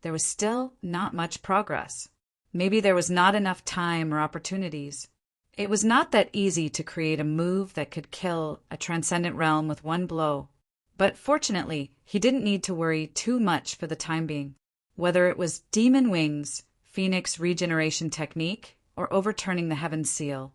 there was still not much progress. Maybe there was not enough time or opportunities. It was not that easy to create a move that could kill a transcendent realm with one blow. But fortunately, he didn't need to worry too much for the time being. Whether it was Demon Wings, Phoenix regeneration technique, or overturning the Heaven's Seal,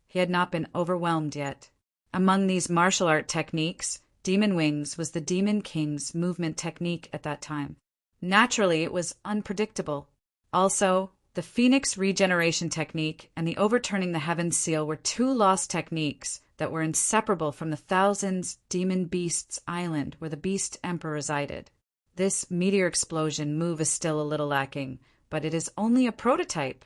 he had not been overwhelmed yet. Among these martial art techniques, Demon Wings was the Demon King's movement technique at that time. Naturally, it was unpredictable. Also, the Phoenix regeneration technique and the overturning the Heaven's Seal were two lost techniques that were inseparable from the Thousands Demon Beasts Island where the Beast Emperor resided. This meteor explosion move is still a little lacking, but it is only a prototype.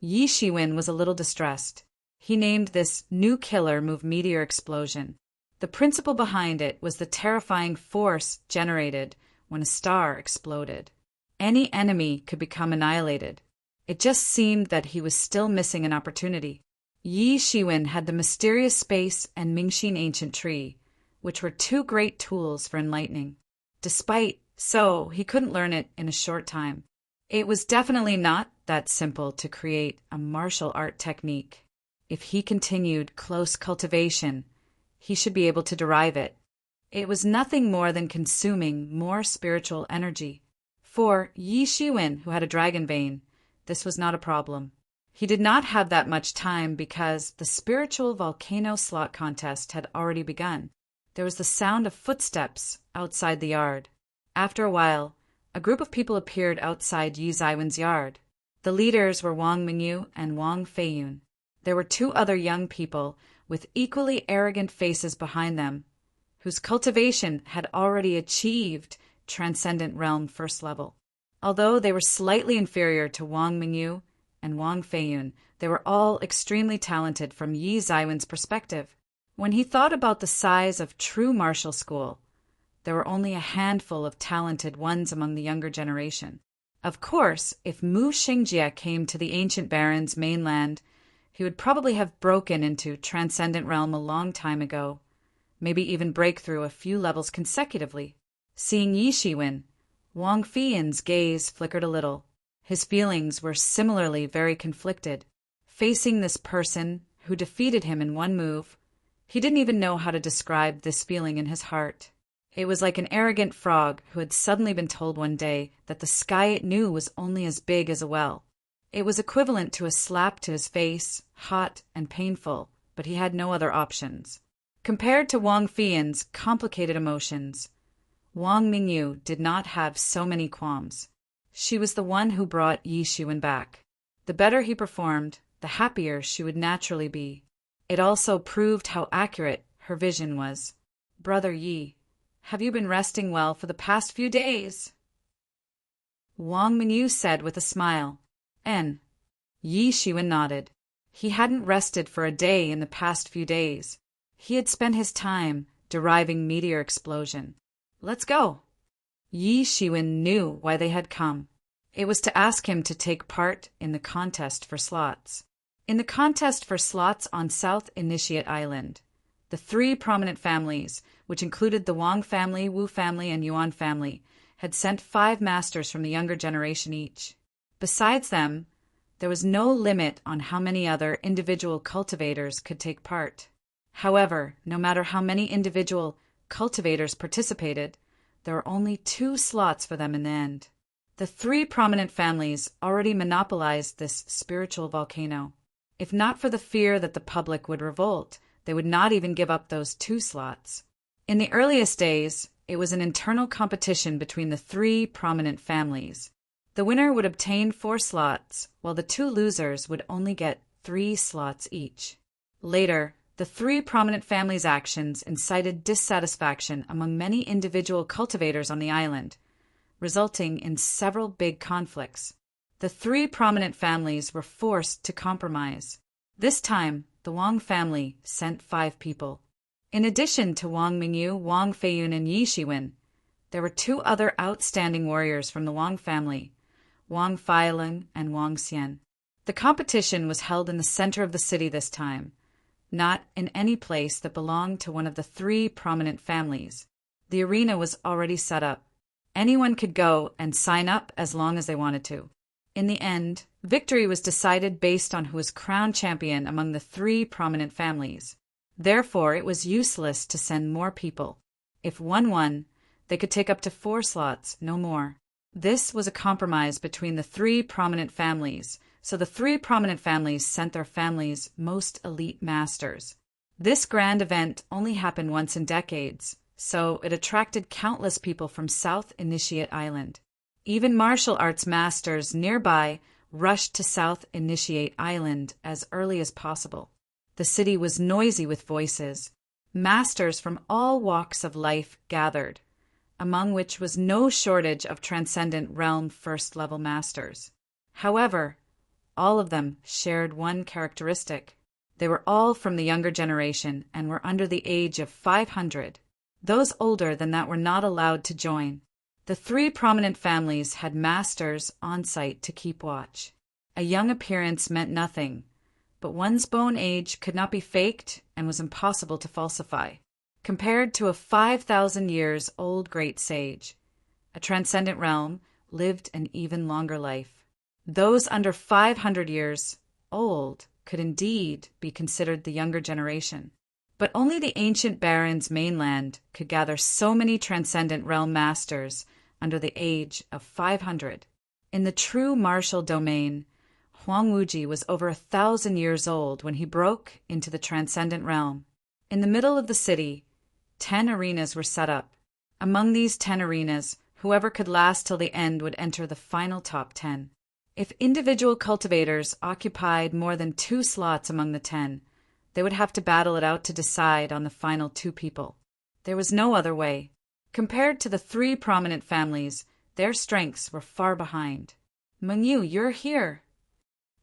Yi Shiwen was a little distressed. He named this new killer move Meteor Explosion. The principle behind it was the terrifying force generated when a star exploded. Any enemy could become annihilated. It just seemed that he was still missing an opportunity. Yi Shiwen had the mysterious space and Mingxin ancient tree, which were two great tools for enlightening. Despite so, he couldn't learn it in a short time. It was definitely not that simple to create a martial art technique. If he continued close cultivation, he should be able to derive it. It was nothing more than consuming more spiritual energy. For Yi Shiwen, who had a dragon vein, this was not a problem. He did not have that much time because the spiritual volcano slot contest had already begun. There was the sound of footsteps outside the yard. After a while, a group of people appeared outside Yi Zaiwen's yard. The leaders were Wang Mingyu and Wang Feiyun. There were two other young people with equally arrogant faces behind them, whose cultivation had already achieved Transcendent Realm First Level. Although they were slightly inferior to Wang Mingyu and Wang Feiyun, they were all extremely talented from Yi Zaiwen's perspective. When he thought about the size of true martial school, there were only a handful of talented ones among the younger generation. Of course, if Mu Xingjie came to the ancient baron's mainland, he would probably have broken into Transcendent Realm a long time ago, maybe even break through a few levels consecutively. Seeing Yi Shiwen, Wang Feiyun's gaze flickered a little. His feelings were similarly very conflicted. Facing this person who defeated him in one move, he didn't even know how to describe this feeling in his heart. It was like an arrogant frog who had suddenly been told one day that the sky it knew was only as big as a well. It was equivalent to a slap to his face, hot and painful, but he had no other options. Compared to Wang Feiyun's complicated emotions, Wang Mingyu did not have so many qualms. She was the one who brought Yi Shiwen back. The better he performed, the happier she would naturally be. It also proved how accurate her vision was. "Brother Yi, have you been resting well for the past few days?" Wang Mingyu said with a smile. Yi Shiwen nodded. He hadn't rested for a day in the past few days. He had spent his time deriving meteor explosion. "Let's go." Yi Shiwen knew why they had come. It was to ask him to take part in the contest for slots. In the contest for slots on South Initiate Island, the three prominent families, which included the Wang family, Wu family, and Yuan family, had sent 5 masters from the younger generation each. Besides them, there was no limit on how many other individual cultivators could take part. However, no matter how many individual cultivators participated, there were only 2 slots for them in the end. The 3 prominent families already monopolized this spiritual volcano. If not for the fear that the public would revolt, they would not even give up those 2 slots. In the earliest days, it was an internal competition between the 3 prominent families. The winner would obtain 4 slots, while the 2 losers would only get 3 slots each. Later, the 3 prominent families' actions incited dissatisfaction among many individual cultivators on the island, resulting in several big conflicts. The 3 prominent families were forced to compromise. This time, the Wang family sent 5 people. In addition to Wang Mingyu, Wang Feiyun, and Yi Shiwen, there were 2 other outstanding warriors from the Wang family, Wang Feiling and Wang Xian. The competition was held in the center of the city this time, not in any place that belonged to one of the 3 prominent families. The arena was already set up. Anyone could go and sign up as long as they wanted to. In the end, victory was decided based on who was crowned champion among the 3 prominent families. Therefore, it was useless to send more people. If one won, they could take up to 4 slots, no more. This was a compromise between the 3 prominent families, so the 3 prominent families sent their families' most elite masters. This grand event only happened once in decades, so it attracted countless people from South Initiate Island. Even martial arts masters nearby rushed to South Initiate Island as early as possible. The city was noisy with voices. Masters from all walks of life gathered, among which was no shortage of Transcendent Realm first-level masters. However, all of them shared one characteristic. They were all from the younger generation and were under the age of 500. Those older than that were not allowed to join. The 3 prominent families had masters on site to keep watch. A young appearance meant nothing, but one's bone age could not be faked and was impossible to falsify. Compared to a 5,000 years old great sage, a transcendent realm lived an even longer life. Those under 500 years old could indeed be considered the younger generation. But only the ancient barons' mainland could gather so many transcendent realm masters under the age of 500. In the true martial domain, Huang Wuji was over 1,000 years old when he broke into the transcendent realm. In the middle of the city, 10 arenas were set up. Among these 10 arenas, whoever could last till the end would enter the final top 10. If individual cultivators occupied more than 2 slots among the 10, they would have to battle it out to decide on the final 2 people. There was no other way. Compared to the 3 prominent families, their strengths were far behind. "Mingyu, you're here."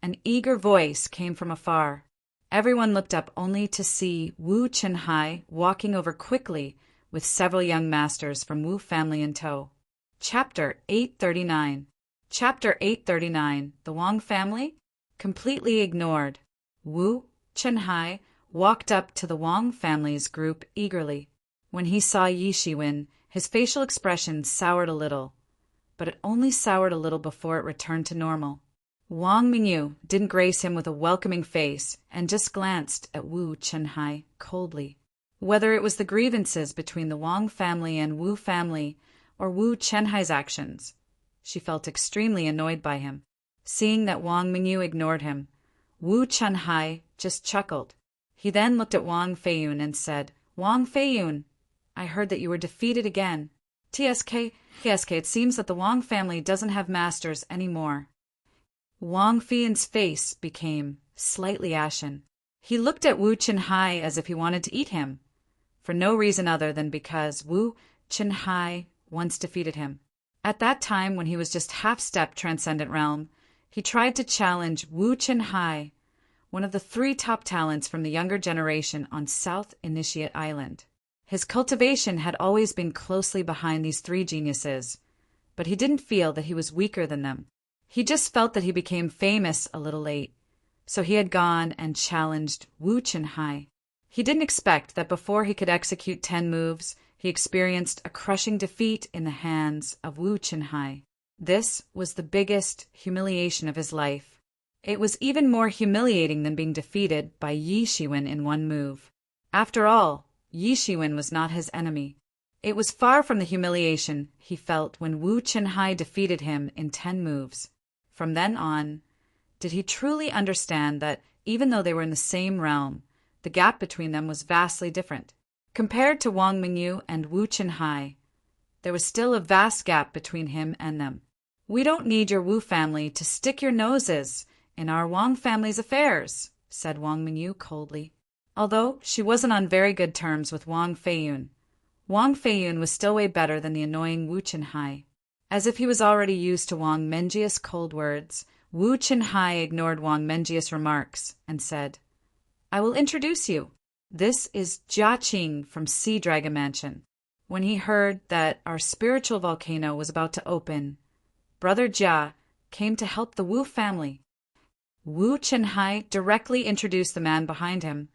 An eager voice came from afar. Everyone looked up only to see Wu Chenhai walking over quickly with several young masters from Wu family in tow. Chapter 839. Chapter 839. The Wang family? Completely ignored. Wu Chenhai walked up to the Wang family's group eagerly. When he saw Yi Shiwen, his facial expression soured a little, but it only soured a little before it returned to normal. Wang Mingyu didn't grace him with a welcoming face and just glanced at Wu Chenhai coldly. Whether it was the grievances between the Wang family and Wu family or Wu Chenhai's actions, she felt extremely annoyed by him. Seeing that Wang Mingyu ignored him, Wu Chenhai just chuckled. He then looked at Wang Feiyun and said, "Wang Feiyun, I heard that you were defeated again. TSK, it seems that the Wang family doesn't have masters anymore." Wang Feiyun's face became slightly ashen. He looked at Wu Chenhai as if he wanted to eat him, for no reason other than because Wu Chenhai once defeated him. At that time, when he was just half-step Transcendent Realm, he tried to challenge Wu Chenhai, one of the 3 top talents from the younger generation on South Initiate Island. His cultivation had always been closely behind these 3 geniuses, but he didn't feel that he was weaker than them. He just felt that he became famous a little late, so he had gone and challenged Wu Chenhai. He didn't expect that before he could execute 10 moves, he experienced a crushing defeat in the hands of Wu Chenhai. This was the biggest humiliation of his life. It was even more humiliating than being defeated by Yi Shiwen in 1 move. After all, Yi Shiwen was not his enemy. It was far from the humiliation he felt when Wu Chenhai defeated him in 10 moves. From then on, did he truly understand that even though they were in the same realm, the gap between them was vastly different. Compared to Wang Mingyu and Wu Chenhai, there was still a vast gap between him and them. "We don't need your Wu family to stick your noses in our Wang family's affairs," said Wang Mingyu coldly. Although she wasn't on very good terms with Wang Feiyun was still way better than the annoying Wu Chenhai. As if he was already used to Wang Menjius' cold words, Wu Chenhai ignored Wang Menjius' remarks and said, "I will introduce you. This is Jia Qing from Sea Dragon Mansion." When he heard that our spiritual volcano was about to open, Brother Jia came to help the Wu family. Wu Chenhai directly introduced the man behind him,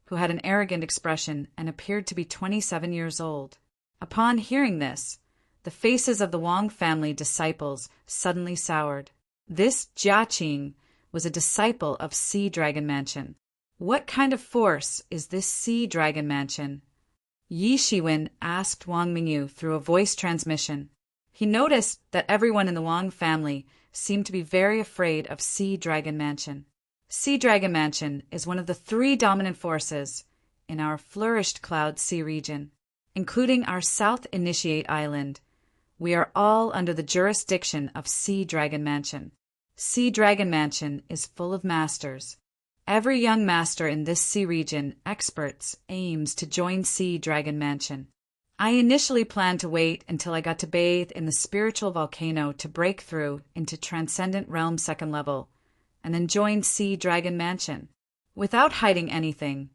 who had an arrogant expression and appeared to be 27 years old. Upon hearing this, the faces of the Wang family disciples suddenly soured. This Jia Qing was a disciple of Sea Dragon Mansion. "What kind of force is this Sea Dragon Mansion?" Yi Shiwen asked Wang Mingyu through a voice transmission. He noticed that everyone in the Wang family seemed to be very afraid of Sea Dragon Mansion. Sea Dragon Mansion is one of the 3 dominant forces in our flourished Cloud Sea region, including our South Initiate Island. We are all under the jurisdiction of Sea Dragon Mansion. Sea Dragon Mansion is full of masters. Every young master in this sea region, experts, aims to join Sea Dragon Mansion. I initially planned to wait until I got to bathe in the spiritual volcano to break through into Transcendent Realm 2nd level, and then join Sea Dragon Mansion. Without hiding anything,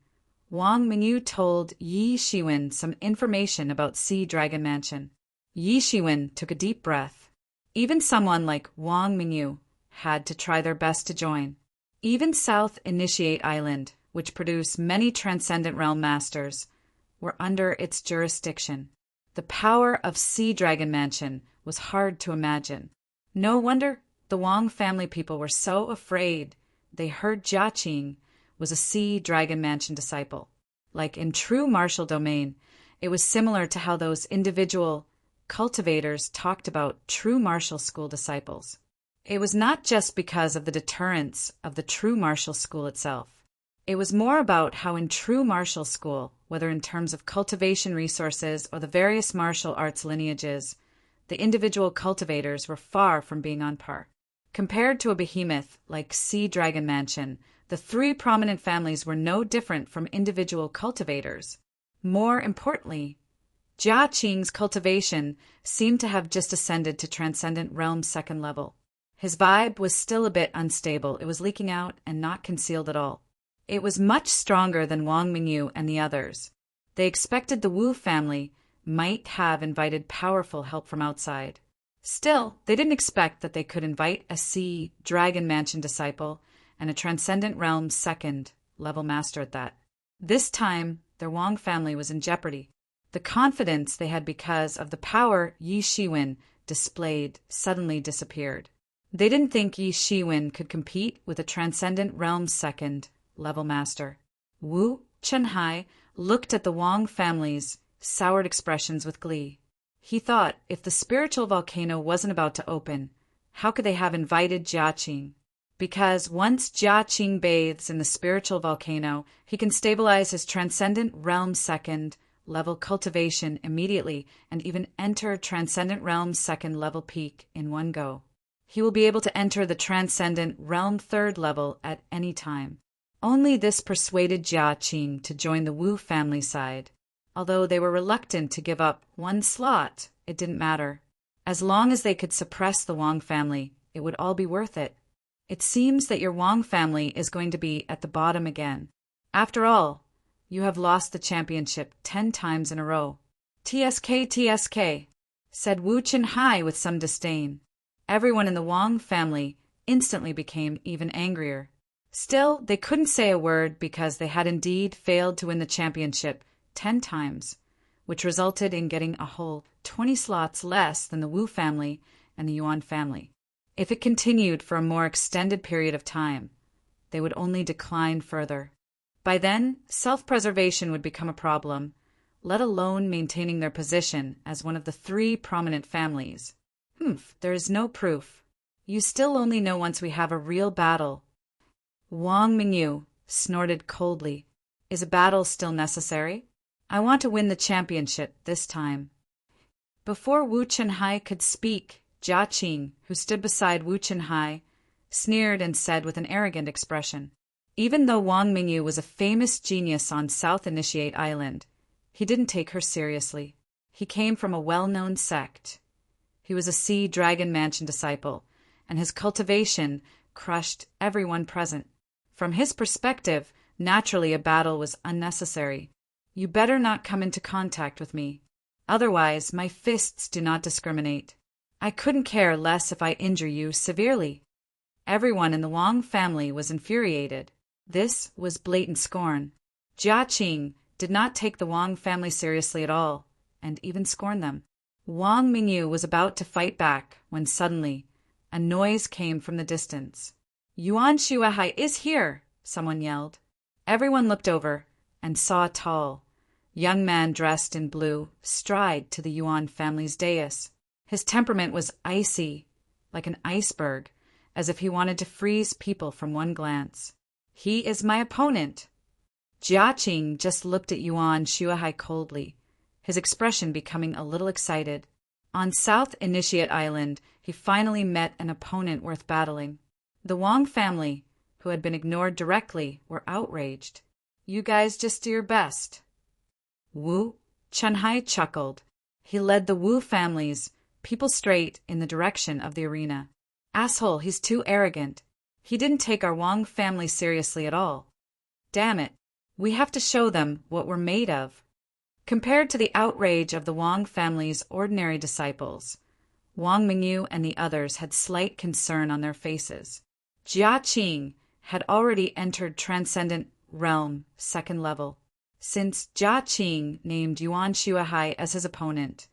Wang Mingyu told Yi Shiwen some information about Sea Dragon Mansion. Yi Shiwen took a deep breath. Even someone like Wang Mingyu had to try their best to join. Even South Initiate Island, which produced many Transcendent Realm Masters, were under its jurisdiction. The power of Sea Dragon Mansion was hard to imagine. No wonder the Wang family people were so afraid they heard Jia Qing was a Sea Dragon Mansion disciple. Like in true martial domain, it was similar to how those individual cultivators talked about true martial school disciples. It was not just because of the deterrence of the true martial school itself. It was more about how in true martial school, whether in terms of cultivation resources or the various martial arts lineages, the individual cultivators were far from being on par. Compared to a behemoth like Sea Dragon Mansion, the 3 prominent families were no different from individual cultivators. More importantly, Jia Qing's cultivation seemed to have just ascended to Transcendent Realm 2nd level. His vibe was still a bit unstable. It was leaking out and not concealed at all. It was much stronger than Wang Mingyu and the others. They expected the Wu family might have invited powerful help from outside. Still, they didn't expect that they could invite a Sea Dragon Mansion disciple and a Transcendent Realm 2nd level master at that. This time, their Wang family was in jeopardy. The confidence they had because of the power Yi Shiwen displayed suddenly disappeared. They didn't think Yi Shiwen could compete with a Transcendent Realm 2nd level master. Wu Chenhai looked at the Wang family's soured expressions with glee. He thought if the spiritual volcano wasn't about to open, how could they have invited Jia Qing? Because once Jia Qing bathes in the spiritual volcano, he can stabilize his Transcendent Realm 2nd level cultivation immediately and even enter Transcendent Realm 2nd level peak in one go. He will be able to enter the Transcendent Realm 3rd level at any time. Only this persuaded Jia Qing to join the Wu family side. Although they were reluctant to give up one slot, it didn't matter. As long as they could suppress the Wang family, it would all be worth it. It seems that your Wang family is going to be at the bottom again. After all, you have lost the championship 10 times in a row. TSK, said Wu Chenhai with some disdain. Everyone in the Wang family instantly became even angrier. Still, they couldn't say a word because they had indeed failed to win the championship 10 times, which resulted in getting a whole 20 slots less than the Wu family and the Yuan family. If it continued for a more extended period of time, they would only decline further. By then, self-preservation would become a problem, let alone maintaining their position as one of the 3 prominent families. There is no proof. You still only know once we have a real battle. Wang Mingyu snorted coldly. Is a battle still necessary? I want to win the championship this time. Before Wu Chenhai could speak, Jia Qing, who stood beside Wu Chenhai, sneered and said with an arrogant expression, even though Wang Mingyu was a famous genius on South Initiate Island, he didn't take her seriously. He came from a well-known sect. He was a Sea Dragon Mansion disciple, and his cultivation crushed everyone present. From his perspective, naturally a battle was unnecessary. You better not come into contact with me. Otherwise, my fists do not discriminate. I couldn't care less if I injure you severely. Everyone in the Wang family was infuriated. This was blatant scorn. Jia Qing did not take the Wang family seriously at all, and even scorned them. Wang Mingyu was about to fight back when suddenly a noise came from the distance. Yuan Shuahai is here, someone yelled. Everyone looked over and saw a tall, young man dressed in blue stride to the Yuan family's dais. His temperament was icy, like an iceberg, as if he wanted to freeze people from one glance. He is my opponent. Jia Qing just looked at Yuan Shuahai coldly, his expression becoming a little excited. On South Initiate Island, he finally met an opponent worth battling. The Wang family, who had been ignored directly, were outraged. You guys just do your best. Wu Chenhai chuckled. He led the Wu family's people straight in the direction of the arena. Asshole, he's too arrogant. He didn't take our Wang family seriously at all. Damn it, we have to show them what we're made of. Compared to the outrage of the Wang family's ordinary disciples, Wang Mingyu and the others had slight concern on their faces. Jia Qing had already entered Transcendent Realm 2nd level. Since Jia Qing named Yuan Shuahai as his opponent,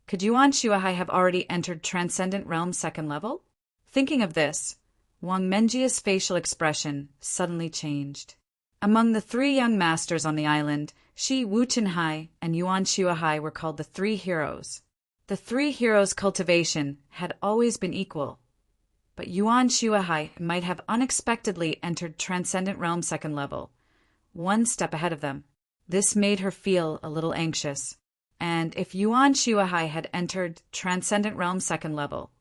could Yuan Shuahai have already entered Transcendent Realm 2nd level? Thinking of this, Wang Menjia's facial expression suddenly changed. Among the 3 young masters on the island, she, Wu Chenhai, and Yuan Shuahai were called the 3 heroes. The 3 heroes' cultivation had always been equal, but Yuan Shuahai might have unexpectedly entered Transcendent Realm 2nd level, one step ahead of them. This made her feel a little anxious, and if Yuan Shuahai had entered Transcendent Realm 2nd level,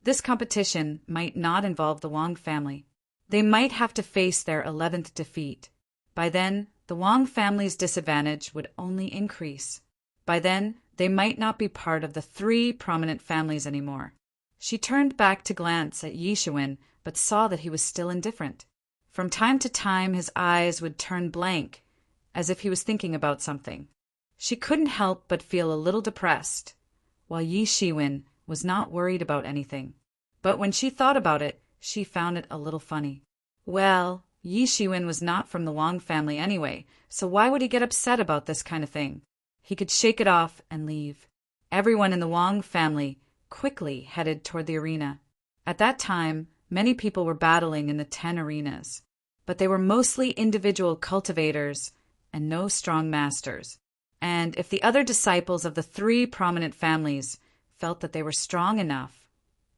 this competition might not involve the Wang family. They might have to face their 11th defeat. By then, the Wang family's disadvantage would only increase. By then, they might not be part of the 3 prominent families anymore. She turned back to glance at Yishuan, but saw that he was still indifferent. From time to time, his eyes would turn blank, as if he was thinking about something. She couldn't help but feel a little depressed, while Yishuan was not worried about anything. But when she thought about it, she found it a little funny. Well, Yishuan was not from the Wang family anyway, so why would he get upset about this kind of thing? He could shake it off and leave. Everyone in the Wang family quickly headed toward the arena. At that time, many people were battling in the 10 arenas, but they were mostly individual cultivators and no strong masters. And if the other disciples of the 3 prominent families felt that they were strong enough,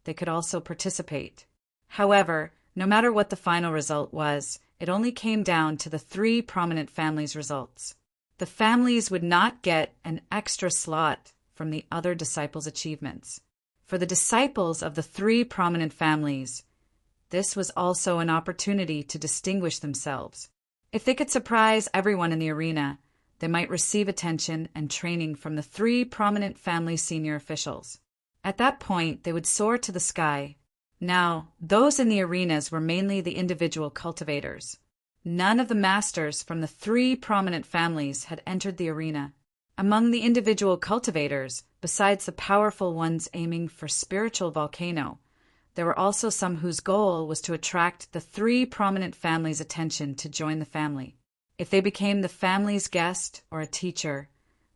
they could also participate. However, no matter what the final result was, it only came down to the 3 prominent families' results. The families would not get an extra slot from the other disciples' achievements. For the disciples of the three prominent families, this was also an opportunity to distinguish themselves. If they could surprise everyone in the arena, they might receive attention and training from the three prominent family senior officials. At that point, they would soar to the sky. Now, those in the arenas were mainly the individual cultivators. None of the masters from the three prominent families had entered the arena. Among the individual cultivators, besides the powerful ones aiming for spiritual volcano, there were also some whose goal was to attract the three prominent families' attention to join the family. If they became the family's guest or a teacher,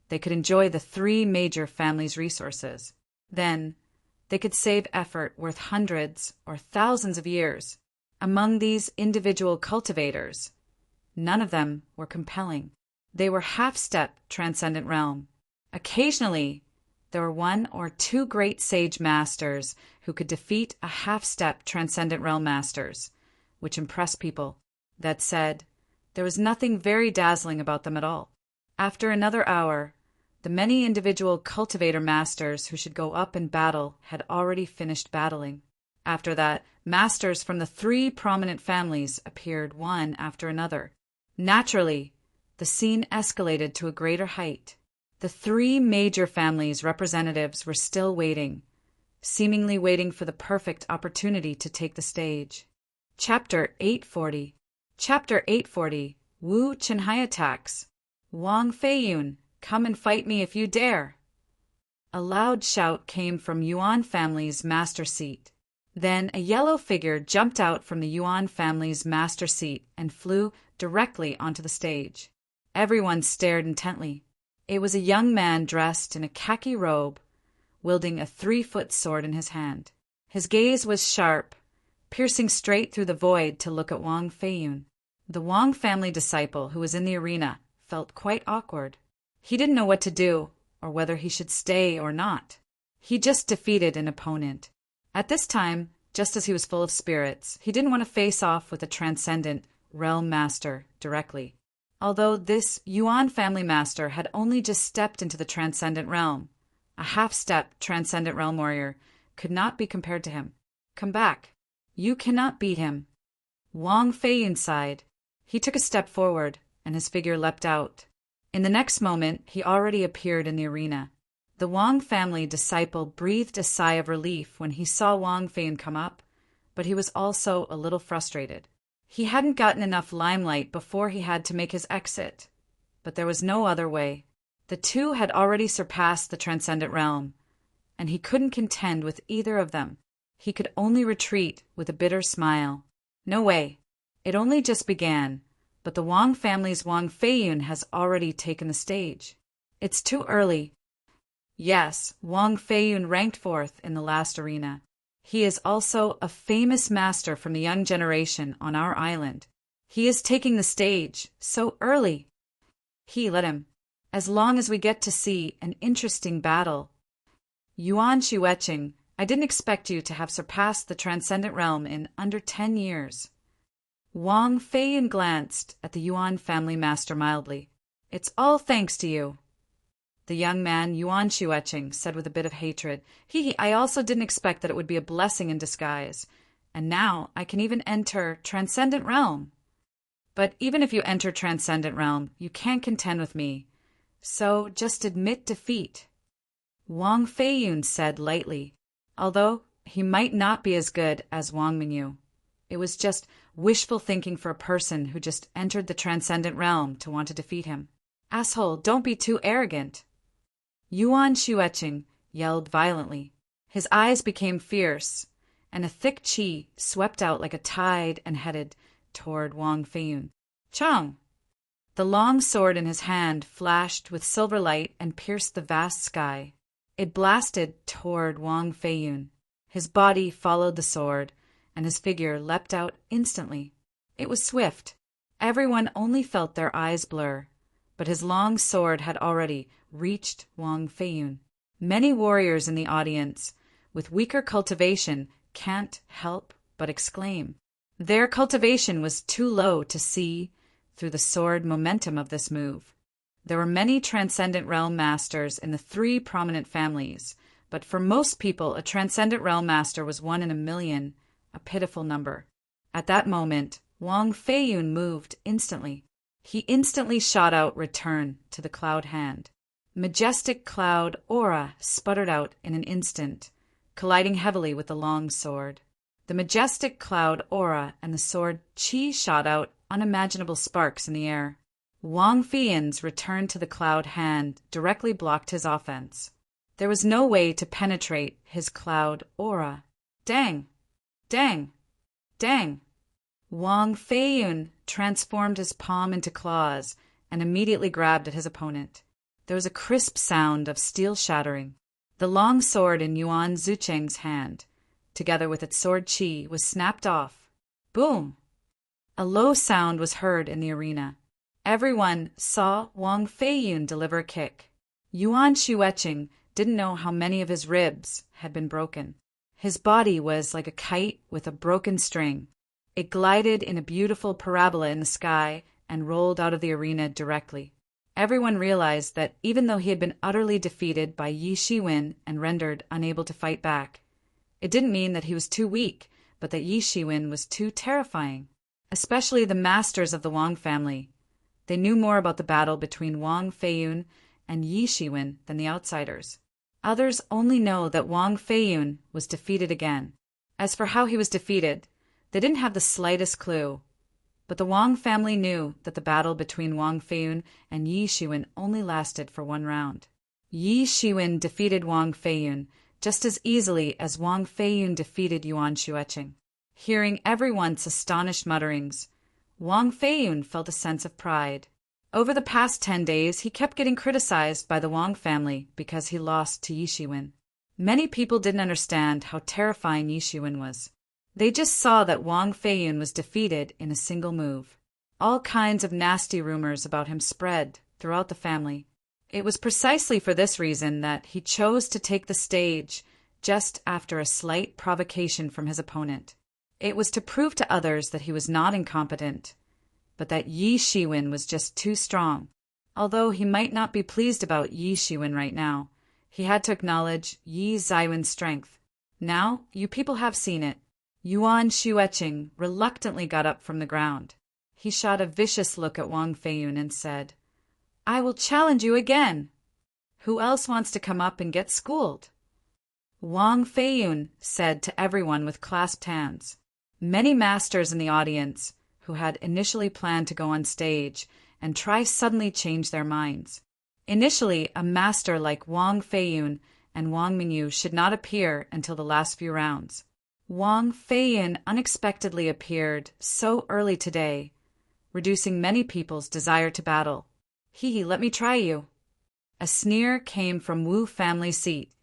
they could enjoy the three major families' resources. Then, they could save effort worth hundreds or thousands of years. Among these individual cultivators, none of them were compelling. They were half-step transcendent realm. Occasionally, there were one or two great sage masters who could defeat a half-step transcendent realm masters, which impressed people. That said, there was nothing very dazzling about them at all. After another hour, the many individual cultivator masters who should go up in battle had already finished battling. After that, masters from the three prominent families appeared one after another. Naturally, the scene escalated to a greater height. The three major families' representatives were still waiting, seemingly waiting for the perfect opportunity to take the stage. Chapter 840. Chapter 840. Wu Chenhai attacks. Wang Feiyun, come and fight me if you dare. A loud shout came from Yuan family's master seat. Then a yellow figure jumped out from the Yuan family's master seat and flew directly onto the stage. Everyone stared intently. It was a young man dressed in a khaki robe, wielding a 3-foot sword in his hand. His gaze was sharp, piercing straight through the void to look at Wang Feiyun. The Wang family disciple who was in the arena felt quite awkward. He didn't know what to do, or whether he should stay or not. He just defeated an opponent. At this time, just as he was full of spirits, he didn't want to face off with a transcendent realm master directly. Although this Yuan family master had only just stepped into the transcendent realm, a half-step transcendent realm warrior could not be compared to him. Come back. You cannot beat him. Wang Feiyun sighed. He took a step forward, and his figure leapt out. In the next moment, he already appeared in the arena. The Wang family disciple breathed a sigh of relief when he saw Wang Feiyun come up, but he was also a little frustrated. He hadn't gotten enough limelight before he had to make his exit, but there was no other way. The two had already surpassed the transcendent realm, and he couldn't contend with either of them. He could only retreat with a bitter smile. No way. It only just began, but the Wang family's Wang Feiyun has already taken the stage. It's too early. Yes, Wang Feiyun ranked fourth in the last arena. He is also a famous master from the young generation on our island. He is taking the stage so early. Let him. As long as we get to see an interesting battle. Yuan Xueqing, I didn't expect you to have surpassed the transcendent realm in under 10 years. Wang Feiyun glanced at the Yuan family master mildly. It's all thanks to you. The young man, Yuan Xueqing, said with a bit of hatred. I also didn't expect that it would be a blessing in disguise. And now I can even enter Transcendent Realm. But even if you enter Transcendent Realm, you can't contend with me. So just admit defeat. Wang Feiyun said lightly, although he might not be as good as Wang Mingyu. It was just wishful thinking for a person who just entered the Transcendent Realm to want to defeat him. Asshole, don't be too arrogant. Yuan Xueqing yelled violently. His eyes became fierce, and a thick qi swept out like a tide and headed toward Wang Feiyun. Chang! The long sword in his hand flashed with silver light and pierced the vast sky. It blasted toward Wang Feiyun. His body followed the sword, and his figure leapt out instantly. It was swift. Everyone only felt their eyes blur, but his long sword had already reached Wang Feiyun. Many warriors in the audience, with weaker cultivation, can't help but exclaim. Their cultivation was too low to see through the sword momentum of this move. There were many transcendent realm masters in the three prominent families, But for most people, a transcendent realm master was 1 in a million, a pitiful number. At that moment, Wang Feiyun moved instantly. He instantly shot out return to the cloud hand. Majestic cloud aura sputtered out in an instant, colliding heavily with the long sword. The majestic cloud aura and the sword qi shot out unimaginable sparks in the air. Wang Feiyun's return to the cloud hand directly blocked his offense. There was no way to penetrate his cloud aura. Dang! Dang! Dang! Wang Feiyun transformed his palm into claws and immediately grabbed at his opponent. There was a crisp sound of steel shattering. The long sword in Yuan Zucheng's hand, together with its sword qi, was snapped off. Boom! A low sound was heard in the arena. Everyone saw Wang Feiyun deliver a kick. Yuan Shuecheng didn't know how many of his ribs had been broken. His body was like a kite with a broken string. It glided in a beautiful parabola in the sky and rolled out of the arena directly. Everyone realized that even though he had been utterly defeated by Yi Shiwen and rendered unable to fight back, it didn't mean that he was too weak, but that Yi Shiwen was too terrifying. Especially the masters of the Wang family. They knew more about the battle between Wang Feiyun and Yi Shiwen than the outsiders. Others only know that Wang Feiyun was defeated again. As for how he was defeated, they didn't have the slightest clue. But the Wang family knew that the battle between Wang Feiyun and Yi Shiwen only lasted for 1 round. Yi Shiwen defeated Wang Feiyun just as easily as Wang Feiyun defeated Yuan Shuecheng. Hearing everyone's astonished mutterings, Wang Feiyun felt a sense of pride. Over the past 10 days, he kept getting criticized by the Wang family because he lost to Yi Shiwen. Many people didn't understand how terrifying Yi Shiwen was. They just saw that Wang Feiyun was defeated in a single move. All kinds of nasty rumors about him spread throughout the family. It was precisely for this reason that he chose to take the stage just after a slight provocation from his opponent. It was to prove to others that he was not incompetent, but that Yi Shiwen was just too strong. Although he might not be pleased about Yi Shiwen right now, he had to acknowledge Yi Zaiwen's strength. Now, you people have seen it. Yuan Shuecheng reluctantly got up from the ground. He shot a vicious look at Wang Feiyun and said, "I will challenge you again. Who else wants to come up and get schooled?" Wang Feiyun said to everyone with clasped hands. Many masters in the audience, who had initially planned to go on stage and try suddenly changed their minds. Initially, a master like Wang Feiyun and Wang Mingyu should not appear until the last few rounds. Wang Feiyun unexpectedly appeared so early today, reducing many people's desire to battle. Let me try you." A sneer came from Wu family's seat,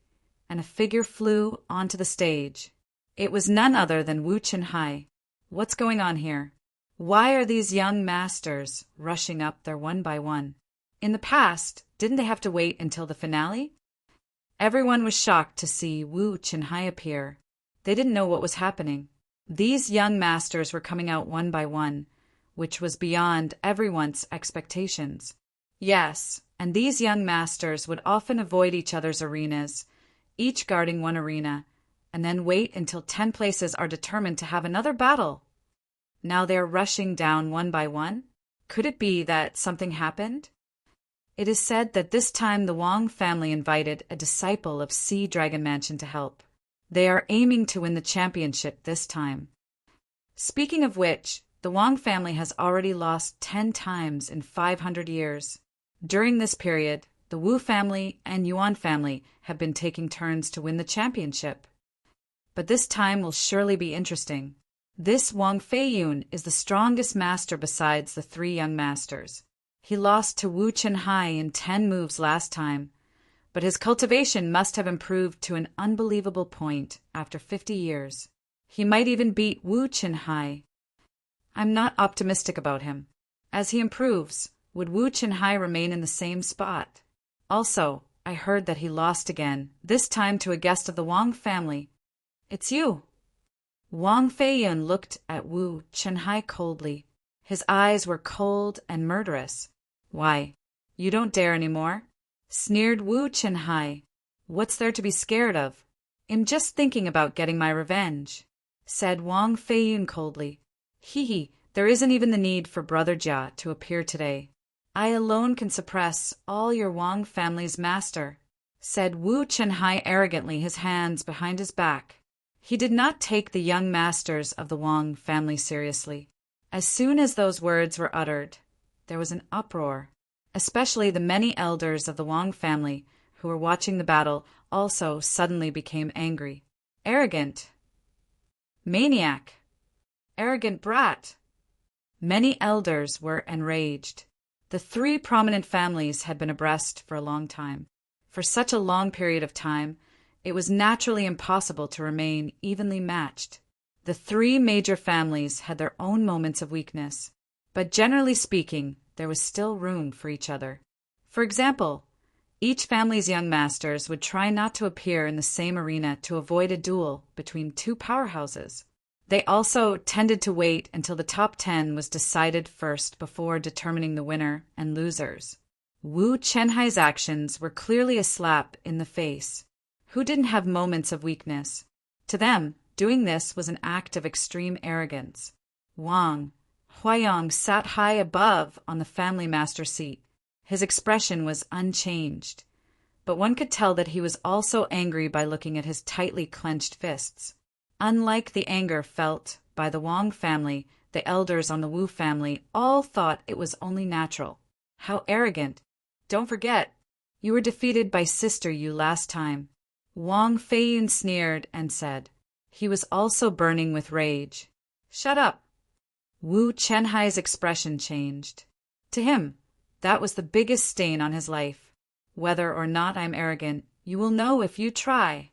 and a figure flew onto the stage. It was none other than Wu Chenhai. What's going on here? Why are these young masters rushing up there one by one? In the past, didn't they have to wait until the finale? Everyone was shocked to see Wu Chenhai appear. They didn't know what was happening. These young masters were coming out one by one, which was beyond everyone's expectations. Yes, and these young masters would often avoid each other's arenas, each guarding one arena, and then wait until 10 places are determined to have another battle. Now they are rushing down one by one? Could it be that something happened? It is said that this time the Wang family invited a disciple of Sea Dragon Mansion to help. They are aiming to win the championship this time. Speaking of which, the Wang family has already lost 10 times in 500 years. During this period, the Wu family and Yuan family have been taking turns to win the championship. But this time will surely be interesting. This Wang Feiyun is the strongest master besides the 3 young masters. He lost to Wu Chenhai in 10 moves last time, but his cultivation must have improved to an unbelievable point after 50 years. He might even beat Wu Chenhai. I'm not optimistic about him. As he improves, would Wu Chenhai remain in the same spot? Also, I heard that he lost again, this time to a guest of the Wang family. It's you. Wang Feiyun looked at Wu Chenhai coldly. His eyes were cold and murderous. Why, you don't dare anymore? Sneered Wu Chenhai. What's there to be scared of? I'm just thinking about getting my revenge, said Wang Feiyun coldly. Hee, there isn't even the need for Brother Jia to appear today. I alone can suppress all your Wang family's master, said Wu Chenhai arrogantly, his hands behind his back. He did not take the young masters of the Wang family seriously. As soon as those words were uttered, there was an uproar. Especially the many elders of the Wang family who were watching the battle also suddenly became angry. Arrogant. Maniac. Arrogant brat. Many elders were enraged. The three prominent families had been abreast for a long time. For such a long period of time, it was naturally impossible to remain evenly matched. The three major families had their own moments of weakness, but generally speaking, there was still room for each other. For example, each family's young masters would try not to appear in the same arena to avoid a duel between two powerhouses. They also tended to wait until the top 10 was decided first before determining the winner and losers. Wu Chenhai's actions were clearly a slap in the face. Who didn't have moments of weakness? To them, doing this was an act of extreme arrogance. Wang Huayong sat high above on the family master seat. His expression was unchanged, but one could tell that he was also angry by looking at his tightly clenched fists. Unlike the anger felt by the Wang family, the elders on the Wu family all thought it was only natural. How arrogant! Don't forget, you were defeated by Sister Yu last time. Wang Feiyun sneered and said. He was also burning with rage. Shut up! Wu Chenhai's expression changed. To him, that was the biggest stain on his life. Whether or not I'm arrogant, you will know if you try.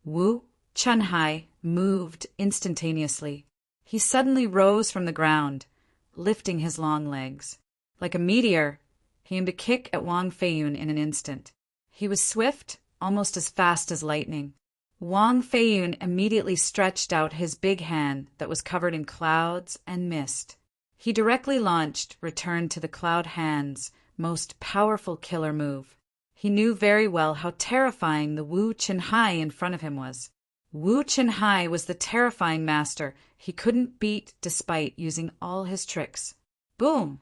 Wu Chenhai moved instantaneously. He suddenly rose from the ground, lifting his long legs. Like a meteor, he aimed a kick at Wang Feiyun in an instant. He was swift, almost as fast as lightning. Wang Feiyun immediately stretched out his big hand that was covered in clouds and mist. He directly launched, returned to the cloud hand's most powerful killer move. He knew very well how terrifying the Wu Chenhai in front of him was. Wu Chenhai was the terrifying master he couldn't beat despite using all his tricks. Boom!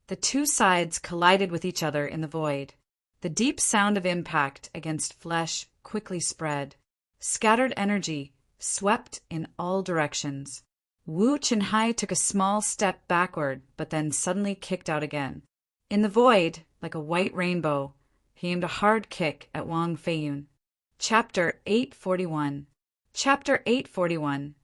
The two sides collided with each other in the void. The deep sound of impact against flesh quickly spread. Scattered energy swept in all directions. Wu Chenhai took a small step backward, but then suddenly kicked out again. In the void, like a white rainbow, he aimed a hard kick at Wang Feiyun. Chapter 841. Chapter 841.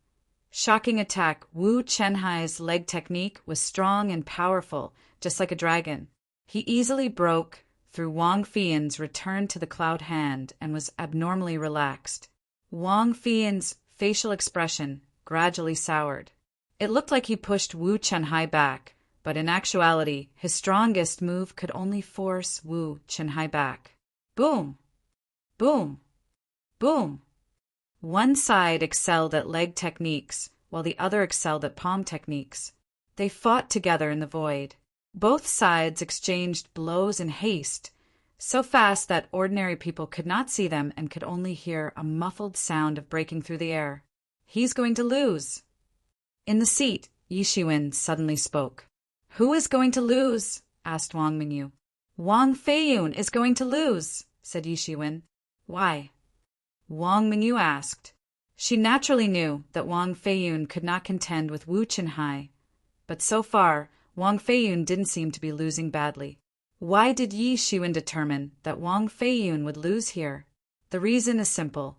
Shocking attack. Wu Chenhai's leg technique was strong and powerful, just like a dragon. He easily broke through Wang Feiyun's return to the cloud hand and was abnormally relaxed. Wang Feiyun's facial expression gradually soured. It looked like he pushed Wu Chenhai back, but in actuality, his strongest move could only force Wu Chenhai back. Boom! Boom! Boom! One side excelled at leg techniques, while the other excelled at palm techniques. They fought together in the void. Both sides exchanged blows in haste, so fast that ordinary people could not see them and could only hear a muffled sound of breaking through the air. He's going to lose. In the seat, Yi Shiwen suddenly spoke. Who is going to lose? Asked Wang Mingyu. Wang Feiyun is going to lose, said Yi Shiwen. Why? Wang Mingyu asked. She naturally knew that Wang Feiyun could not contend with Wu Chenhai, but so far, Wang Feiyun didn't seem to be losing badly. Why did Yi Shiwen determine that Wang Feiyun would lose here? The reason is simple.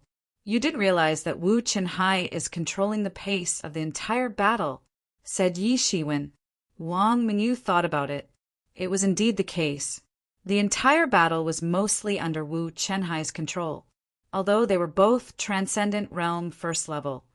You didn't realize that Wu Chenhai is controlling the pace of the entire battle, said Yi Shiwen. Wang Mingyu thought about it. It was indeed the case. The entire battle was mostly under Wu Chenhai's control. Although they were both Transcendent Realm First Level,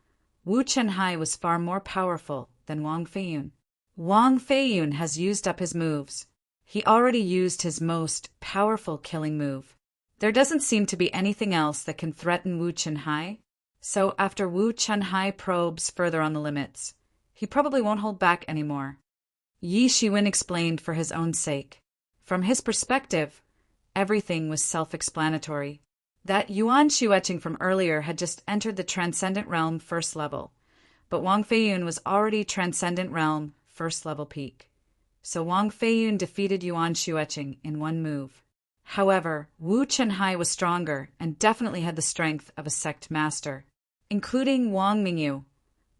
Wu Chenhai was far more powerful than Wang Feiyun. Wang Feiyun has used up his moves. He already used his most powerful killing move. There doesn't seem to be anything else that can threaten Wu Chenhai, so after Wu Chenhai probes further on the limits, he probably won't hold back anymore. Yi Shiwen explained for his own sake. From his perspective, everything was self-explanatory. That Yuan Shu etching from earlier had just entered the Transcendent Realm First Level, but Wang Feiyun was already Transcendent Realm First Level Peak. So Wang Feiyun defeated Yuan Shu etching in one move. However, Wu Chenhai was stronger and definitely had the strength of a sect master, including Wang Mingyu.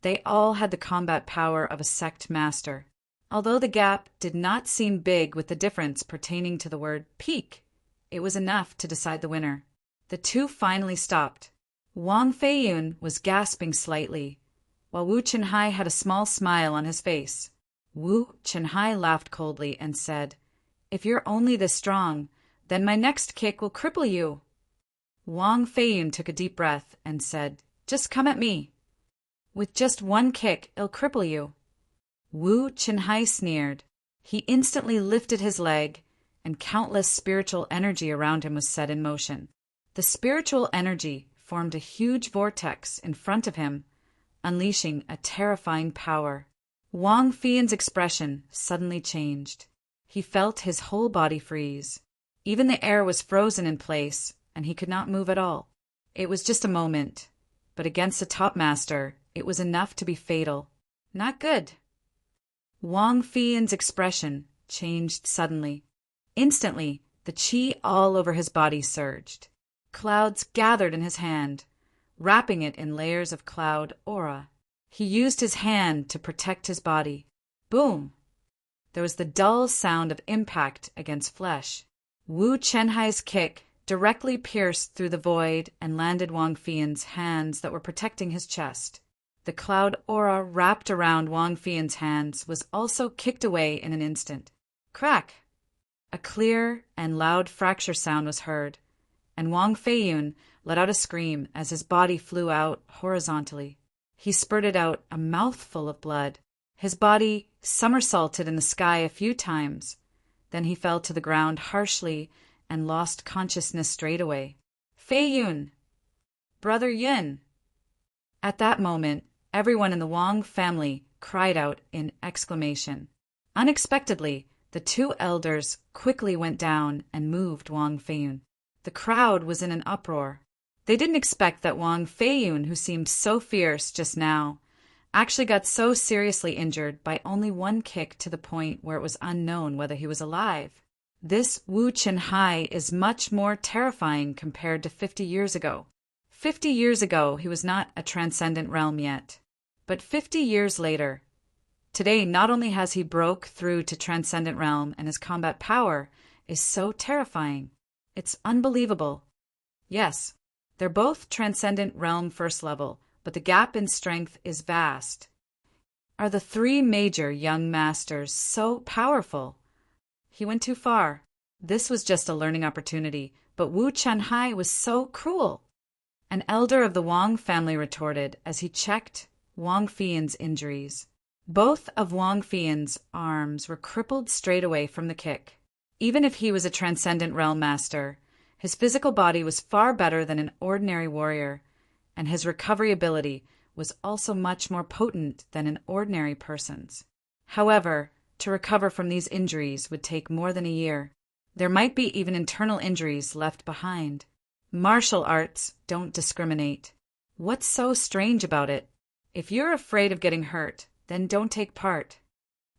They all had the combat power of a sect master. Although the gap did not seem big with the difference pertaining to the word peak, it was enough to decide the winner. The two finally stopped. Wang Feiyun was gasping slightly, while Wu Chenhai had a small smile on his face. Wu Chenhai laughed coldly and said, "If you're only this strong, then my next kick will cripple you." Wang Feiyun took a deep breath and said, "Just come at me. With just one kick, it'll cripple you." Wu Chenhai sneered. He instantly lifted his leg, and countless spiritual energy around him was set in motion. The spiritual energy formed a huge vortex in front of him, unleashing a terrifying power. Wang Feiyun's expression suddenly changed. He felt his whole body freeze. Even the air was frozen in place, and he could not move at all. It was just a moment, but against the top master, it was enough to be fatal. Not good. Wang Feiyun's expression changed suddenly. Instantly, the qi all over his body surged. Clouds gathered in his hand, wrapping it in layers of cloud aura. He used his hand to protect his body. Boom! There was the dull sound of impact against flesh. Wu Chenhai's kick directly pierced through the void and landed Wang Feiyun's hands that were protecting his chest. The cloud aura wrapped around Wang Feiyun's hands was also kicked away in an instant. Crack! A clear and loud fracture sound was heard, and Wang Feiyun let out a scream as his body flew out horizontally. He spurted out a mouthful of blood. His body somersaulted in the sky a few times. Then he fell to the ground harshly and lost consciousness straight away. "Feiyun! Brother Yun!" At that moment, everyone in the Wang family cried out in exclamation. Unexpectedly, the two elders quickly went down and moved Wang Feiyun. The crowd was in an uproar. They didn't expect that Wang Feiyun, who seemed so fierce just now, actually got so seriously injured by only one kick to the point where it was unknown whether he was alive. This Wu Chenhai is much more terrifying compared to 50 years ago. 50 years ago, he was not a transcendent realm yet. But 50 years later, today not only has he broke through to transcendent realm and his combat power is so terrifying. It's unbelievable. Yes, they're both transcendent realm first level, but the gap in strength is vast. Are the three major young masters so powerful? He went too far. This was just a learning opportunity, but Wu Chenhai was so cruel. An elder of the Wang family retorted as he checked Wang Feiyun's injuries. Both of Wang Feiyun's arms were crippled straight away from the kick. Even if he was a transcendent realm master, his physical body was far better than an ordinary warrior, and his recovery ability was also much more potent than an ordinary person's. However, to recover from these injuries would take more than a year. There might be even internal injuries left behind. Martial arts don't discriminate. What's so strange about it? If you're afraid of getting hurt, then don't take part.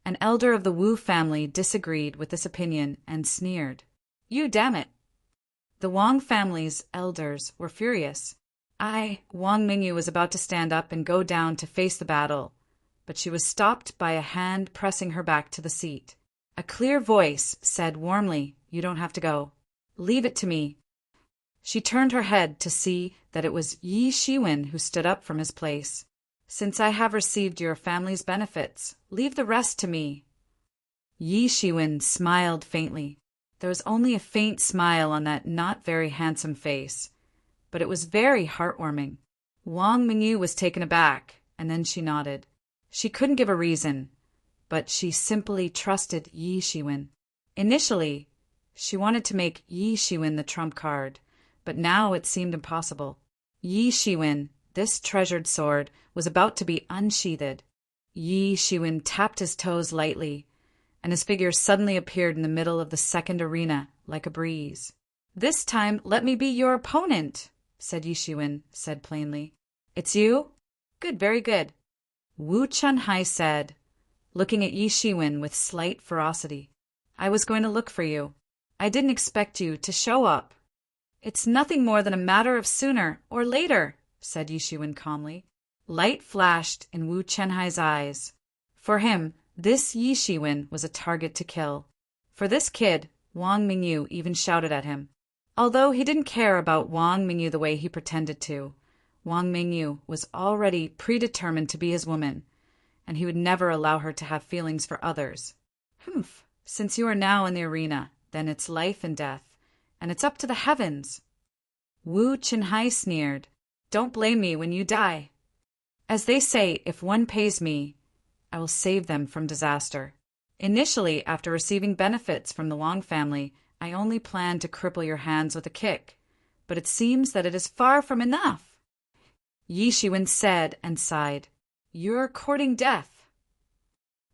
An elder of the Wu family disagreed with this opinion and sneered. You damn it! The Wang family's elders were furious. Wang Mingyu was about to stand up and go down to face the battle, but she was stopped by a hand pressing her back to the seat. A clear voice said warmly, "You don't have to go. Leave it to me." She turned her head to see that it was Yi Shiwen who stood up from his place. "Since I have received your family's benefits, leave the rest to me." Yi Shiwen smiled faintly. There was only a faint smile on that not very handsome face, but it was very heartwarming. Wang Mingyu was taken aback, and then she nodded. She couldn't give a reason, but she simply trusted Yi Shiwen. Initially, she wanted to make Yi Shiwen the trump card, but now it seemed impossible. Yi Shiwen, this treasured sword, was about to be unsheathed. Yi Shiwen tapped his toes lightly, and his figure suddenly appeared in the middle of the second arena like a breeze. "This time let me be your opponent," said Yishuin, said plainly. "It's you? Good, very good," Wu Chunhai said, looking at Yishuin with slight ferocity. "I was going to look for you. I didn't expect you to show up." "It's nothing more than a matter of sooner or later," said Yishuin calmly. Light flashed in Wu Chenhai's eyes. For him, this Yishuin was a target to kill. For this kid, Wang Mingyu even shouted at him. Although he didn't care about Wang Mingyu the way he pretended to, Wang Mingyu was already predetermined to be his woman, and he would never allow her to have feelings for others. "Humph, since you are now in the arena, then it's life and death, and it's up to the heavens." Wu Chenhai sneered. "Don't blame me when you die. As they say, if one pays me, I will save them from disaster. Initially, after receiving benefits from the Wang family, I only planned to cripple your hands with a kick, but it seems that it is far from enough." Yishuin said and sighed. "You're courting death."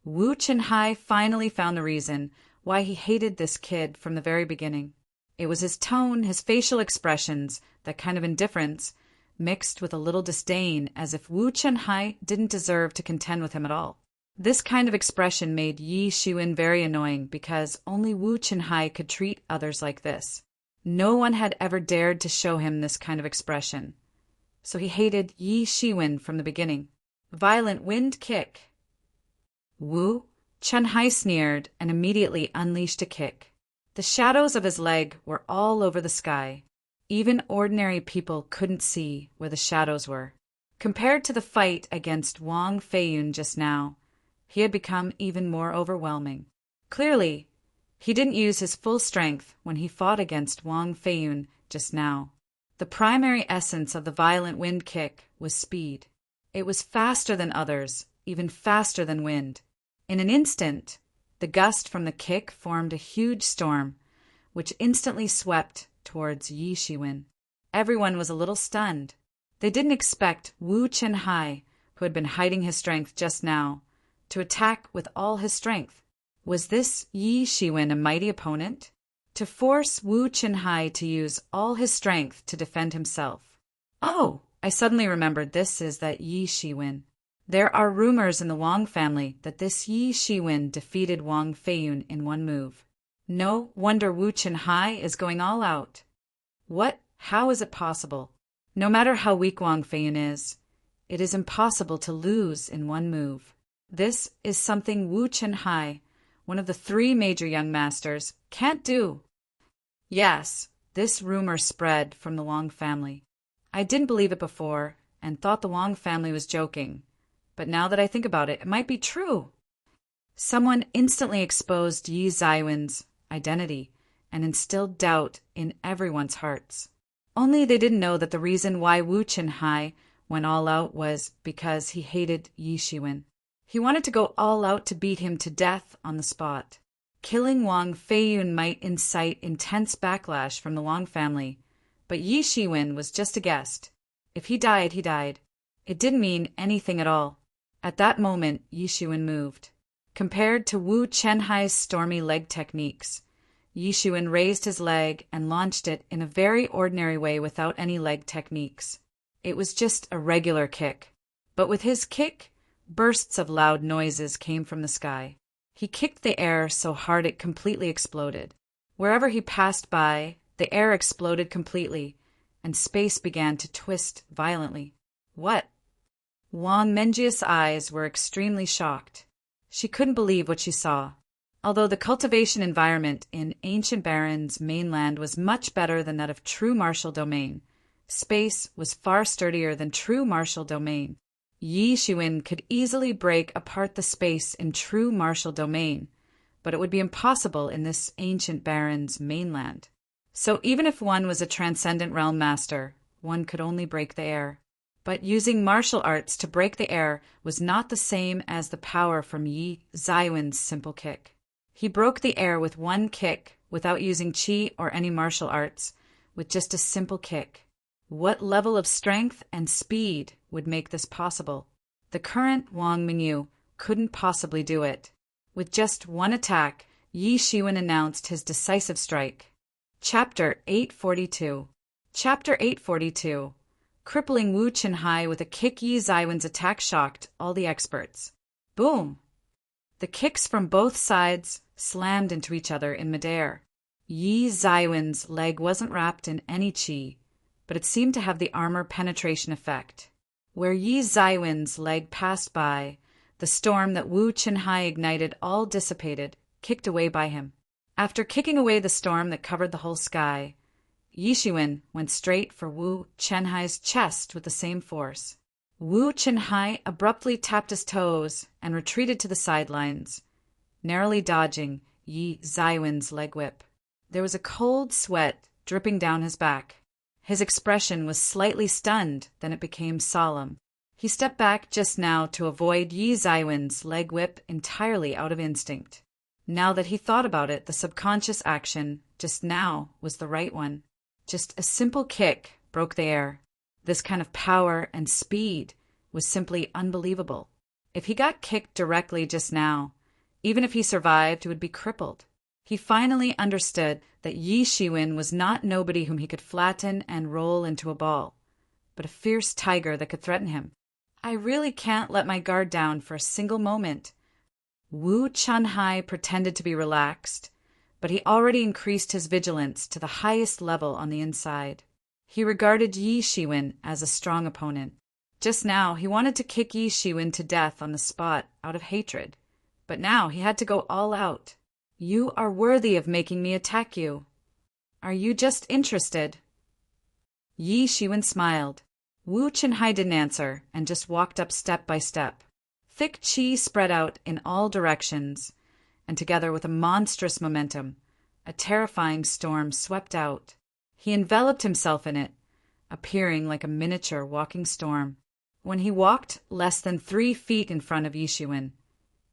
Wu Chenhai finally found the reason why he hated this kid from the very beginning. It was his tone, his facial expressions, that kind of indifference, mixed with a little disdain, as if Wu Chenhai didn't deserve to contend with him at all. This kind of expression made Yishuin very annoying because only Wu Chenhai could treat others like this. No one had ever dared to show him this kind of expression. So he hated Yishuin from the beginning. Violent wind kick. Wu Chenhai sneered and immediately unleashed a kick. The shadows of his leg were all over the sky. Even ordinary people couldn't see where the shadows were. Compared to the fight against Wang Feiyun just now, he had become even more overwhelming. Clearly, he didn't use his full strength when he fought against Wang Feiyun just now. The primary essence of the violent wind kick was speed. It was faster than others, even faster than wind. In an instant, the gust from the kick formed a huge storm, which instantly swept towards Yishuin. Everyone was a little stunned. They didn't expect Wu Chenhai, who had been hiding his strength just now, to attack with all his strength. Was this Yishuin a mighty opponent? To force Wu Chenhai to use all his strength to defend himself. Oh, I suddenly remembered this is that Yishuin. There are rumors in the Wang family that this Yishuin defeated Wang Feiyun in one move. No wonder Wu Chenhai is going all out. What? How is it possible? No matter how weak Wang Feiyun is, it is impossible to lose in one move. This is something Wu Chenhai, one of the 3 major young masters, can't do. Yes, this rumor spread from the Wang family. I didn't believe it before and thought the Wang family was joking, but now that I think about it, it might be true. Someone instantly exposed Yi Zaiwen's identity and instilled doubt in everyone's hearts. Only they didn't know that the reason why Wu Chenhai went all out was because he hated Yishuin. He wanted to go all out to beat him to death on the spot. Killing Wang Feiyun might incite intense backlash from the Wang family, but Yishuin was just a guest. If he died, he died. It didn't mean anything at all. At that moment, Yishuin moved. Compared to Wu Chenhai's stormy leg techniques, Yishuin raised his leg and launched it in a very ordinary way without any leg techniques. It was just a regular kick. But with his kick, bursts of loud noises came from the sky. He kicked the air so hard it completely exploded. Wherever he passed by, the air exploded completely, and space began to twist violently. What? Wang Menjia's eyes were extremely shocked. She couldn't believe what she saw. Although the cultivation environment in ancient Baron's mainland was much better than that of true martial domain, space was far sturdier than true martial domain. Yishuin could easily break apart the space in true martial domain, but it would be impossible in this ancient Baron's mainland. So even if one was a transcendent realm master, one could only break the air. But using martial arts to break the air was not the same as the power from Yi Zaiwen's simple kick. He broke the air with one kick without using qi or any martial arts, with just a simple kick. What level of strength and speed would make this possible? The current Wang Mingyu couldn't possibly do it. With just one attack, Yishuin announced his decisive strike. Chapter 842. Chapter 842. Crippling Wu Chenhai with a kick. Yi Zaiwen's attack shocked all the experts. Boom! The kicks from both sides slammed into each other in midair. Yi Zaiwen's leg wasn't wrapped in any qi, but it seemed to have the armor penetration effect. Where Yi Zaiwen's leg passed by, the storm that Wu Chenhai ignited all dissipated, kicked away by him. After kicking away the storm that covered the whole sky, Yi Shiwen went straight for Wu Chenhai's chest with the same force. Wu Chenhai abruptly tapped his toes and retreated to the sidelines, narrowly dodging Yi Zaiwen's leg whip. There was a cold sweat dripping down his back. His expression was slightly stunned, then it became solemn. He stepped back just now to avoid Yi Zaiwen's leg whip entirely out of instinct. Now that he thought about it, the subconscious action just now was the right one. Just a simple kick broke the air. This kind of power and speed was simply unbelievable. If he got kicked directly just now, even if he survived, he would be crippled. He finally understood that Yi Shiwen was not nobody whom he could flatten and roll into a ball, but a fierce tiger that could threaten him. I really can't let my guard down for a single moment. Wu Chenhai pretended to be relaxed, but he already increased his vigilance to the highest level on the inside. He regarded Yi Shiwen as a strong opponent. Just now, he wanted to kick Yi Shiwen to death on the spot out of hatred, but now he had to go all out. You are worthy of making me attack you. Are you just interested? Yi Shiwen smiled. Wu Chenhai didn't answer and just walked up step by step. Thick qi spread out in all directions, and together with a monstrous momentum, a terrifying storm swept out. He enveloped himself in it, appearing like a miniature walking storm. When he walked less than 3 feet in front of Yi Shiwen,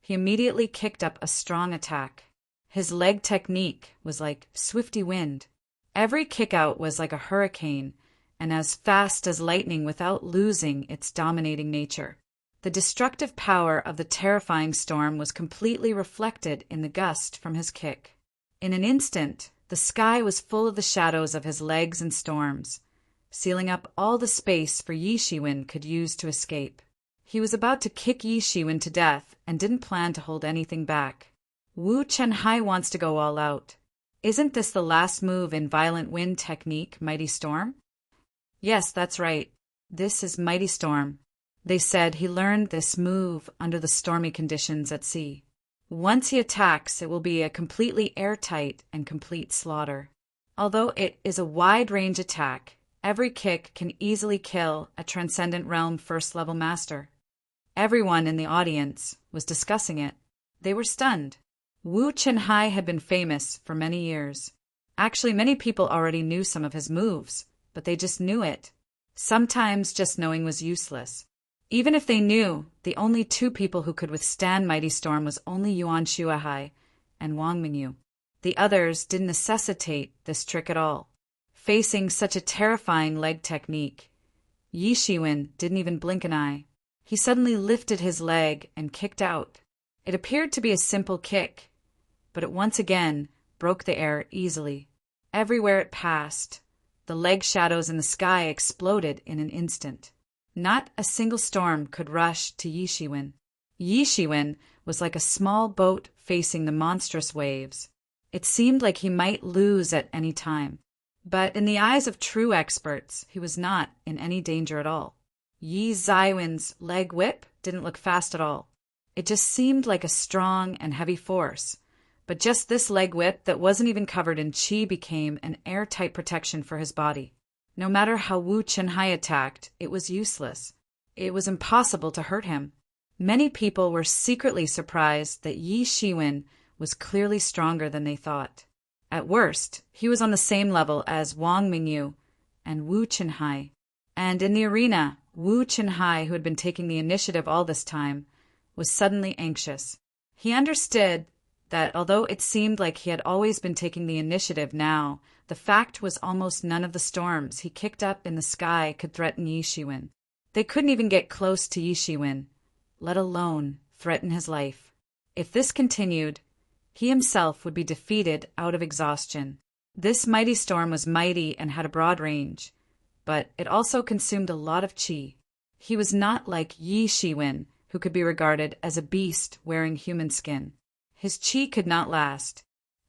he immediately kicked up a strong attack. His leg technique was like swifty wind. Every kick-out was like a hurricane, and as fast as lightning without losing its dominating nature. The destructive power of the terrifying storm was completely reflected in the gust from his kick. In an instant, the sky was full of the shadows of his legs and storms, sealing up all the space for Yi Shiwen could use to escape. He was about to kick Yi Shiwen to death and didn't plan to hold anything back. Wu Chenhai wants to go all out. Isn't this the last move in Violent Wind technique, Mighty Storm? Yes, that's right. This is Mighty Storm. They said he learned this move under the stormy conditions at sea. Once he attacks, it will be a completely airtight and complete slaughter. Although it is a wide-range attack, every kick can easily kill a Transcendent Realm first-level master. Everyone in the audience was discussing it. They were stunned. Wu Chenhai had been famous for many years. Actually, many people already knew some of his moves, but they just knew it. Sometimes just knowing was useless. Even if they knew, the only 2 people who could withstand Mighty Storm was only Yuan Shuahai and Wang Mingyu. The others didn't necessitate this trick at all. Facing such a terrifying leg technique, Yi Shiwen didn't even blink an eye. He suddenly lifted his leg and kicked out. It appeared to be a simple kick, but it once again broke the air easily. Everywhere it passed, the leg shadows in the sky exploded in an instant. Not a single storm could rush to Yi Shiwen. Yi Shiwen was like a small boat facing the monstrous waves. It seemed like he might lose at any time. But in the eyes of true experts, he was not in any danger at all. Yi Zaiwen's leg whip didn't look fast at all. It just seemed like a strong and heavy force. But just this leg whip that wasn't even covered in qi became an airtight protection for his body. No matter how Wu Chenhai attacked, it was useless. It was impossible to hurt him. Many people were secretly surprised that Yi Shiwen was clearly stronger than they thought. At worst, he was on the same level as Wang Mingyu and Wu Chenhai. And in the arena, Wu Chenhai, who had been taking the initiative all this time, was suddenly anxious. He understood that although it seemed like he had always been taking the initiative now, the fact was almost none of the storms he kicked up in the sky could threaten Yi Shiwen. They couldn't even get close to Yi Shiwen, let alone threaten his life. If this continued, he himself would be defeated out of exhaustion. This mighty storm was mighty and had a broad range, but it also consumed a lot of qi. He was not like Yi Shiwen, who could be regarded as a beast wearing human skin. His qi could not last,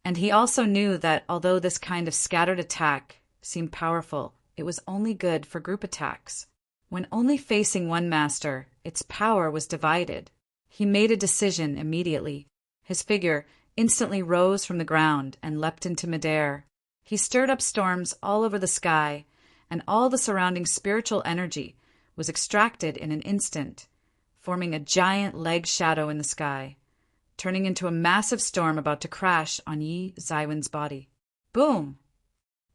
and he also knew that although this kind of scattered attack seemed powerful, it was only good for group attacks. When only facing one master, its power was divided. He made a decision immediately. His figure instantly rose from the ground and leapt into midair. He stirred up storms all over the sky, and all the surrounding spiritual energy was extracted in an instant, forming a giant leg shadow in the sky, turning into a massive storm about to crash on Yi Zaiwen's body. Boom!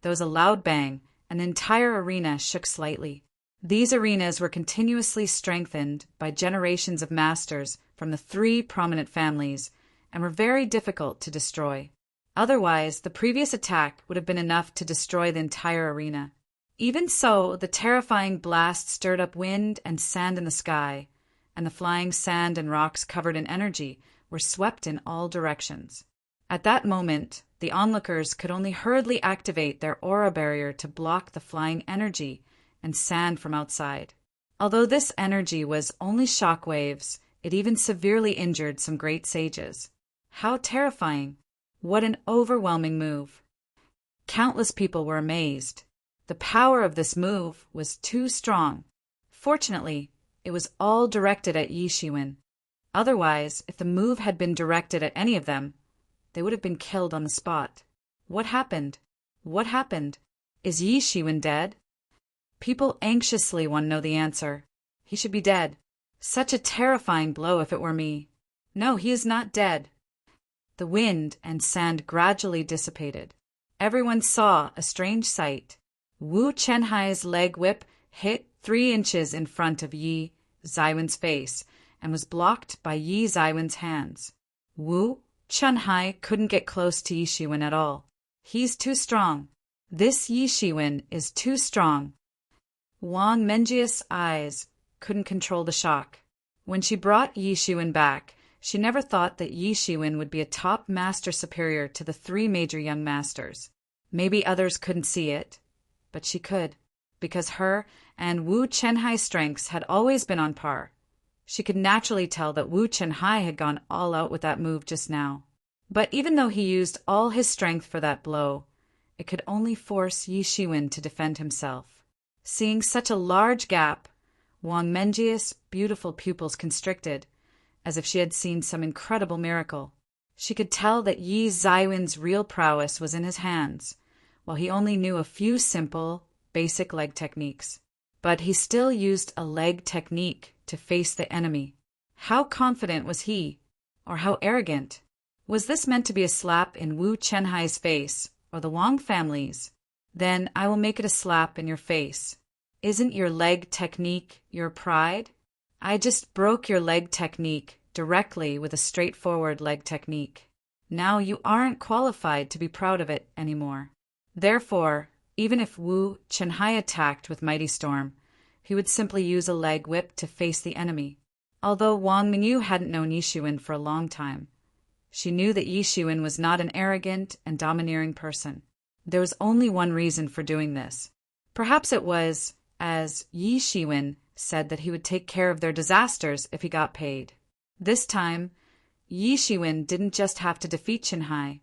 There was a loud bang, and the entire arena shook slightly. These arenas were continuously strengthened by generations of masters from the 3 prominent families and were very difficult to destroy. Otherwise, the previous attack would have been enough to destroy the entire arena. Even so, the terrifying blast stirred up wind and sand in the sky, and the flying sand and rocks covered in energy were swept in all directions. At that moment, the onlookers could only hurriedly activate their aura barrier to block the flying energy and sand from outside. Although this energy was only shock waves, it even severely injured some great sages. How terrifying! What an overwhelming move! Countless people were amazed. The power of this move was too strong. Fortunately, it was all directed at Yi Shiwen. Otherwise, if the move had been directed at any of them, they would have been killed on the spot. What happened? What happened? Is Yi Shiwen dead? People anxiously want to know the answer. He should be dead. Such a terrifying blow if it were me. No, he is not dead. The wind and sand gradually dissipated. Everyone saw a strange sight. Wu Chenhai's leg whip hit 3 inches in front of Yi Zaiwen's face and was blocked by Yi Zaiwen's hands. Wu Chenhai couldn't get close to Yi Shiwen at all. He's too strong. This Yi Shiwen is too strong. Wang Menjia's eyes couldn't control the shock. When she brought Yi Shiwen back, she never thought that Yi Shiwen would be a top master superior to the 3 major young masters. Maybe others couldn't see it, but she could, because her and Wu Chenhai's strengths had always been on par. She could naturally tell that Wu Chenhai had gone all out with that move just now. But even though he used all his strength for that blow, it could only force Yi Shiwen to defend himself. Seeing such a large gap, Wang Menjia's beautiful pupils constricted, as if she had seen some incredible miracle. She could tell that Yi Zaiwen's real prowess was in his hands, while he only knew a few simple, basic leg techniques. But he still used a leg technique to face the enemy. How confident was he? Or how arrogant? Was this meant to be a slap in Wu Chenhai's face, or the Wang family's? Then I will make it a slap in your face. Isn't your leg technique your pride? I just broke your leg technique directly with a straightforward leg technique. Now you aren't qualified to be proud of it anymore. Therefore, even if Wu Chenhai attacked with Mighty Storm, he would simply use a leg whip to face the enemy. Although Wang Mingyu hadn't known Yi Shiwen for a long time, she knew that Yi Shiwen was not an arrogant and domineering person. There was only one reason for doing this. Perhaps it was, as Yi Shiwen said, that he would take care of their disasters if he got paid. This time, Yi Shiwen didn't just have to defeat Chenhai,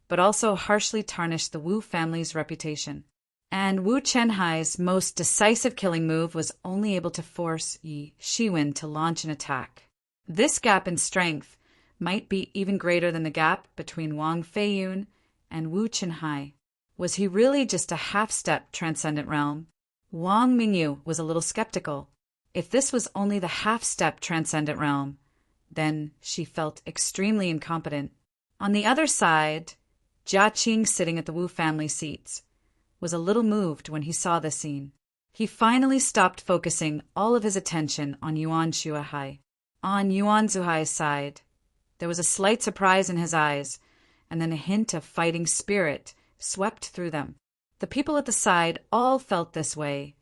but also harshly tarnish the Wu family's reputation. And Wu Chenhai's most decisive killing move was only able to force Yi Shiwen to launch an attack. This gap in strength might be even greater than the gap between Wang Feiyun and Wu Chenhai. Was he really just a half-step transcendent realm? Wang Mingyu was a little skeptical. If this was only the half-step transcendent realm, then she felt extremely incompetent. On the other side, Jia Qing, sitting at the Wu family seats, was a little moved when he saw this scene. He finally stopped focusing all of his attention on Yuan Shuahai. On Yuan Zuhai's side, there was a slight surprise in his eyes, and then a hint of fighting spirit swept through them. The people at the side all felt this way,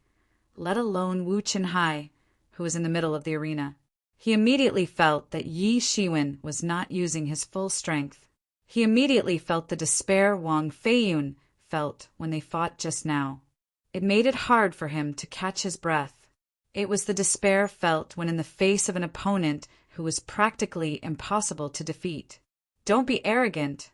let alone Wu Chenhai, who was in the middle of the arena. He immediately felt that Yi Shiwen was not using his full strength. He immediately felt the despair Wang Feiyun felt when they fought just now. It made it hard for him to catch his breath. It was the despair felt when in the face of an opponent who was practically impossible to defeat. "Don't be arrogant!"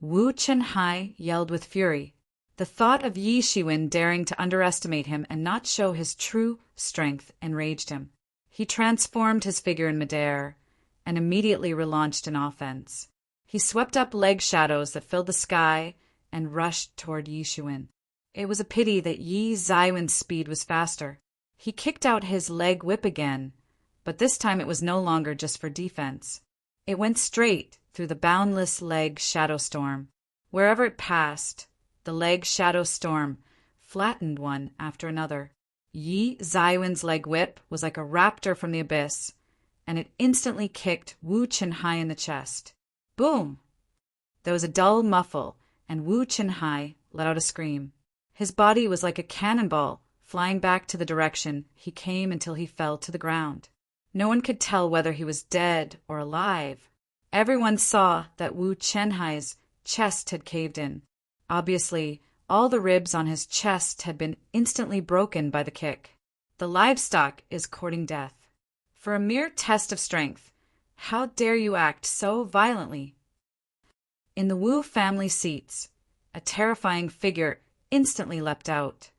Wu Chenhai yelled with fury. The thought of Yi Shiwen daring to underestimate him and not show his true strength enraged him. He transformed his figure in midair and immediately relaunched an offense. He swept up leg shadows that filled the sky and rushed toward Yi Shiwen. It was a pity that Yi Zaiwen's speed was faster. He kicked out his leg whip again, but this time it was no longer just for defense. It went straight through the boundless leg shadow storm. Wherever it passed, the leg shadow storm flattened one after another. Yi Zaiwen's leg whip was like a raptor from the abyss, and it instantly kicked Wu Chenhai in the chest. Boom! There was a dull muffle, and Wu Chenhai let out a scream. His body was like a cannonball, flying back to the direction he came until he fell to the ground. No one could tell whether he was dead or alive. Everyone saw that Wu Chenhai's chest had caved in. Obviously, all the ribs on his chest had been instantly broken by the kick. The livestock is courting death. For a mere test of strength, how dare you act so violently? In the Wu family seats, a terrifying figure instantly leapt out.